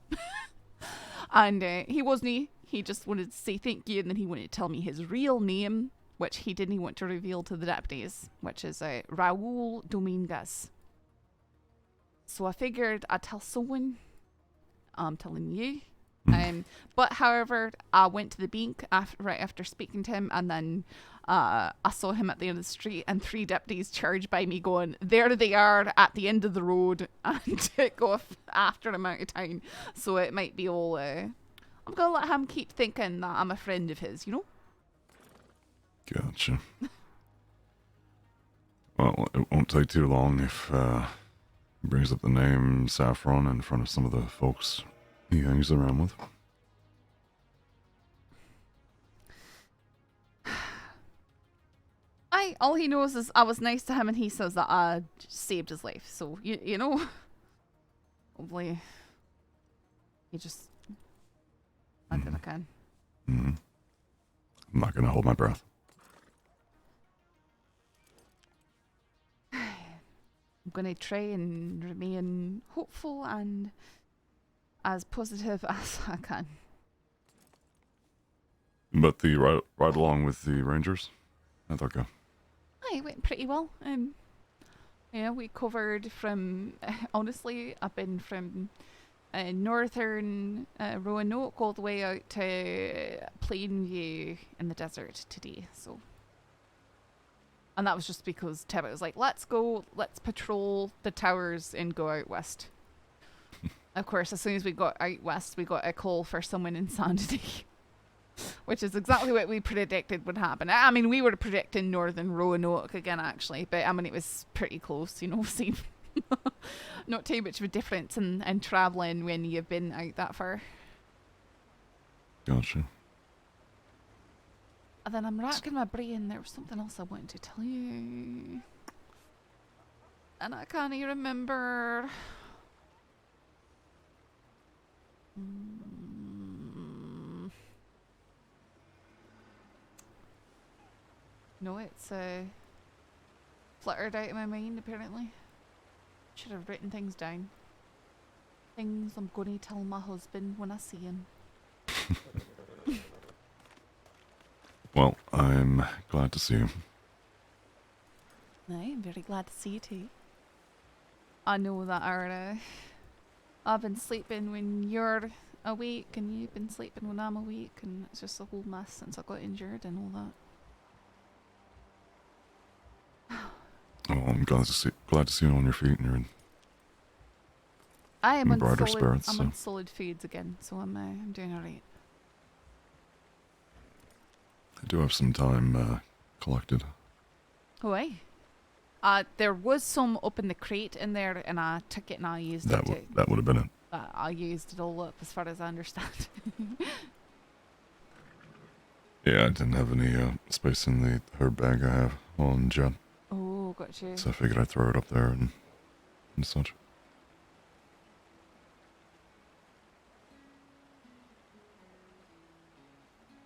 And he wasn't, he just wanted to say thank you, and then he wanted to tell me his real name, which he didn't want to reveal to the deputies, which is Raul Dominguez. So I figured I'd tell someone. I'm telling you. But however, I went to the bank right after speaking to him, and then I saw him at the end of the street, and 3 deputies charged by me going, there they are at the end of the road, and took off after him out of town. So it might be all, I'm going to let him keep thinking that I'm a friend of his, you know? Gotcha. Well, it won't take too long if he brings up the name Saffron in front of some of the folks he hangs around with. All he knows is I was nice to him, and he says that I saved his life. So, you know, hopefully he just... I did I can. I'm not going to hold my breath. I'm going to try and remain hopeful and as positive as I can. But the ride along with the Rangers, how'd that go? It went pretty well. Yeah, we covered from, honestly, I've been from northern Roanoke all the way out to Plainview in the desert today, so. And that was just because Tibbit was like, let's patrol the towers and go out west. Of course, as soon as we got out west, we got a call for someone in Sandy. Which is exactly what we predicted would happen. I mean, we were predicting northern Roanoke again, actually, but I mean, it was pretty close, you know, seen not too much of a difference in travelling when you've been out that far. Gotcha. And then I'm racking my brain, there was something else I wanted to tell you. And I can't even remember. No, it's fluttered out of my mind, apparently. Should have written things down. Things I'm going to tell my husband when I see him. Well, I'm glad to see you. I'm very glad to see you too. I know that I've been sleeping when you're awake and you've been sleeping when I'm awake, and it's just a whole mess since I got injured and all that. Oh, I'm glad to see you on your feet and you're in I am on brighter solid, spirits. I'm So. on solid foods again, so I'm doing alright. I do have some time collected. Oh, aye. There was some up in the crate in there, and I took it and I used it. That would have been it. I used it all up, as far as I understand. Yeah, I didn't have any space in the herb bag I have on Jet. Oh, gotcha. So I figured I'd throw it up there and such.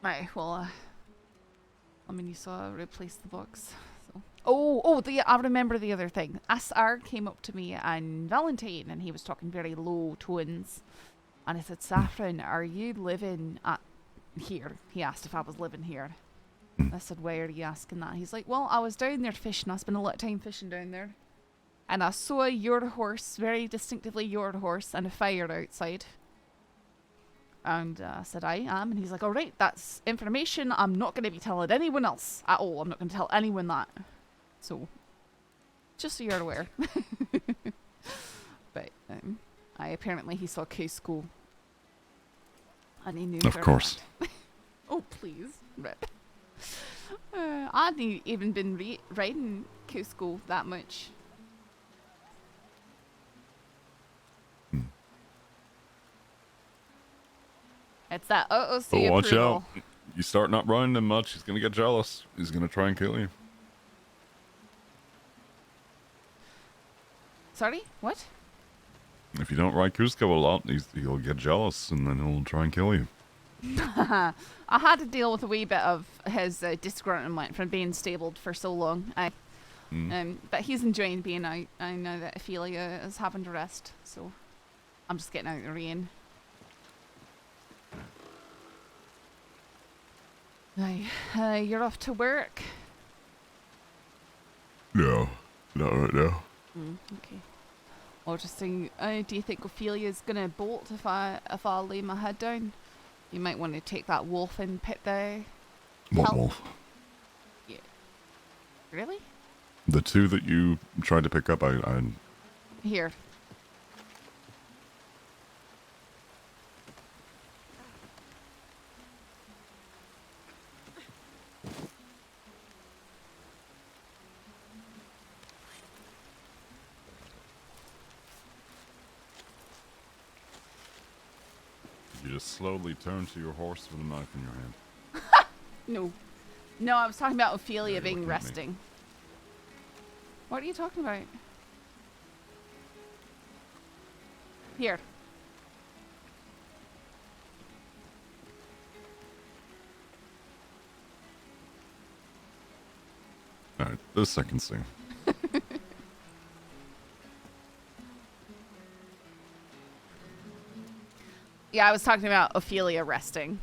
Right, well, I mean, you saw I replaced the box. So. I remember the other thing. SR came up to me on Valentine, and he was talking very low tones. And I said, Saffron, are you living at here? He asked if I was living here. I said, why are you asking that? He's like, well, I was down there fishing. I spent a lot of time fishing down there. And I saw your horse, very distinctively your horse, and a fire outside. And I said, I am. And he's like, all right, that's information I'm not going to be telling anyone else at all. I'm not going to tell anyone that. So, just so you're aware. But apparently he saw Cusco. And he knew. Of course. Oh, please. Rip. I hadn't even been riding Cusco that much. It's that OOC But watch approval. out. You start not running him much, he's going to get jealous. He's going to try and kill you. Sorry? What? If you don't ride Cusco a lot, he'll get jealous and then he'll try and kill you. I had to deal with a wee bit of his disgruntlement from being stabled for so long. But he's enjoying being out. I know that Ophelia is having to rest, so I'm just getting out of the rain. You're off to work? No, not right now. Okay. Well, just saying, do you think Ophelia's gonna bolt if I lay my head down? You might want to take that wolf and pit the... What wolf? Yeah. Really? The two that you tried to pick up, I Here. You just slowly turn to your horse with a knife in your hand. No. No, I was talking about Ophelia being resting. What are you talking about? Here. Alright, this I can see. Yeah, I was talking about Ophelia resting.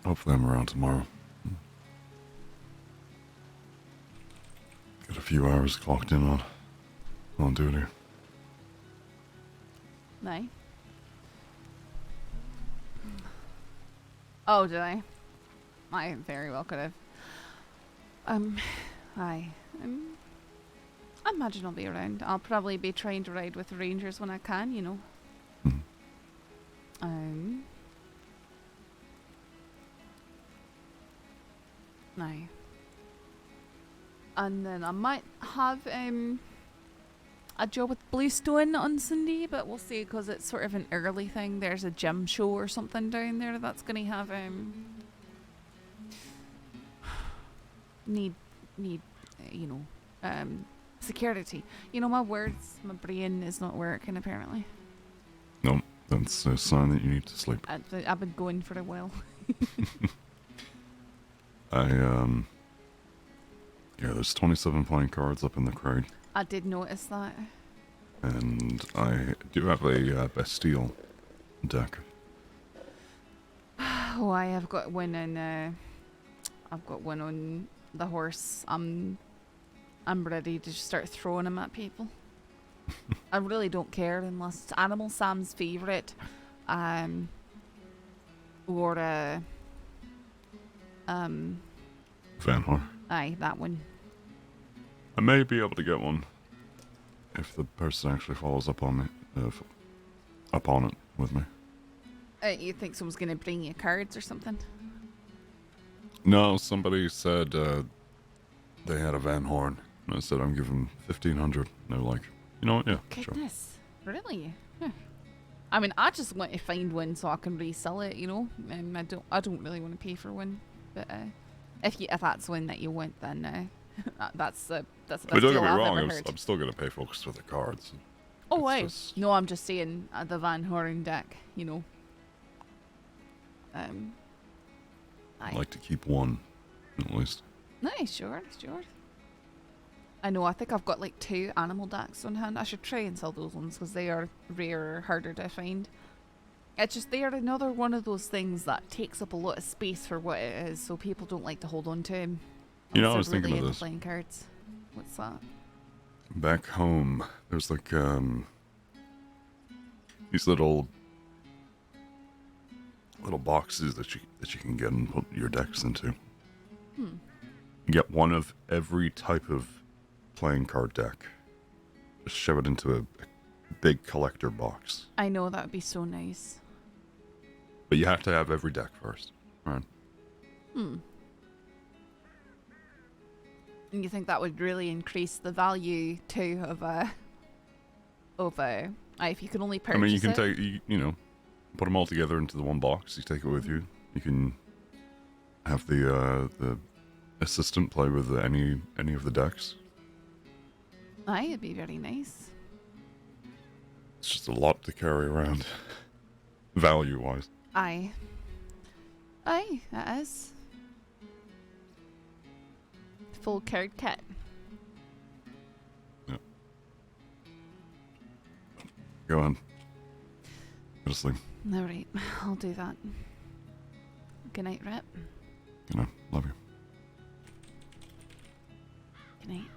Hopefully I'm around tomorrow. Got a few hours clocked in on duty. No. Oh, did I? I very well could have. I imagine I'll be around. I'll probably be trying to ride with the rangers when I can, you know. No. And then I might have a job with Bluestone on Sunday, but we'll see because it's sort of an early thing. There's a gym show or something down there that's gonna have need you know security. You know, my brain is not working apparently. No, that's a sign that you need to sleep. I've been going for a while. Yeah, there's 27 playing cards up in the crowd. I did notice that. And I do have a Bastille deck. Oh, I have got one in. I've got one on the horse. I'm ready to just start throwing them at people. I really don't care unless it's Animal Sam's favorite, or Van Hor. Aye, that one. I may be able to get one if the person actually follows up on me, up on it with me. You think someone's gonna bring you cards or something? No, somebody said they had a Van Horn, and I said I'm giving 1,500. And they're like, you know what? Yeah, Goodness, really? Huh. I mean, I just want to find one so I can resell it. You know, I don't really want to pay for one, but if that's one that you want, then that's the best But don't deal get me I've wrong, ever heard. I'm still gonna pay folks for the cards. Oh, wow. No, I'm just saying the Van Horn deck, you know. I'd like to keep one, at least. Nice, sure. I know, I think I've got like 2 animal decks on hand. I should try and sell those ones because they are rarer, harder to find. It's just they are another one of those things that takes up a lot of space for what it is, so people don't like to hold on to them. You know, I was thinking of this. Playing cards. What's that? Back home, there's like these little boxes that you can get and put your decks into. You get one of every type of playing card deck. Just shove it into a big collector box. I know, that would be so nice. But you have to have every deck first, right? And you think that would really increase the value too of if you can only purchase it? I mean, you can take you know, put them all together into the one box. You take it with you. You can have the assistant play with any of the decks. Aye, it'd be very nice. It's just a lot to carry around, value-wise. Aye, that is. Full card kit. Yeah. Go on. Go to sleep. Alright, I'll do that. Good night, Rep. You know, love you. Good night.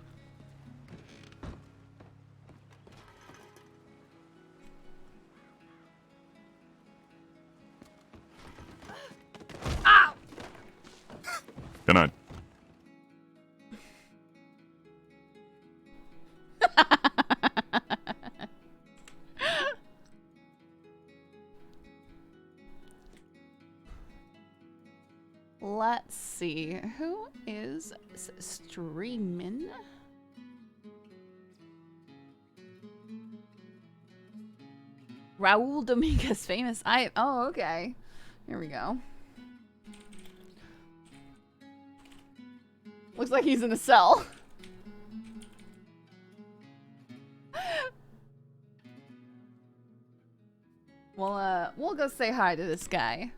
Ow! Good night. Let's see, who is streaming? Raul Dominguez, famous. Oh, okay. Here we go. Looks like he's in a cell. We'll go say hi to this guy.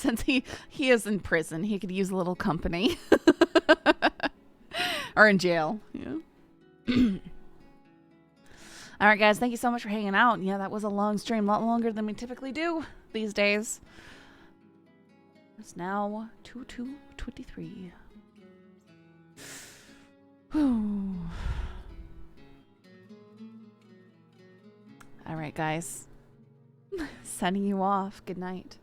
since he is in prison, he could use a little company. Or in jail. Yeah. All right, guys. Thank you so much for hanging out. Yeah, that was a long stream. A lot longer than we typically do these days. It's now 2:23. Whew. All right, guys. Sending you off. Good night.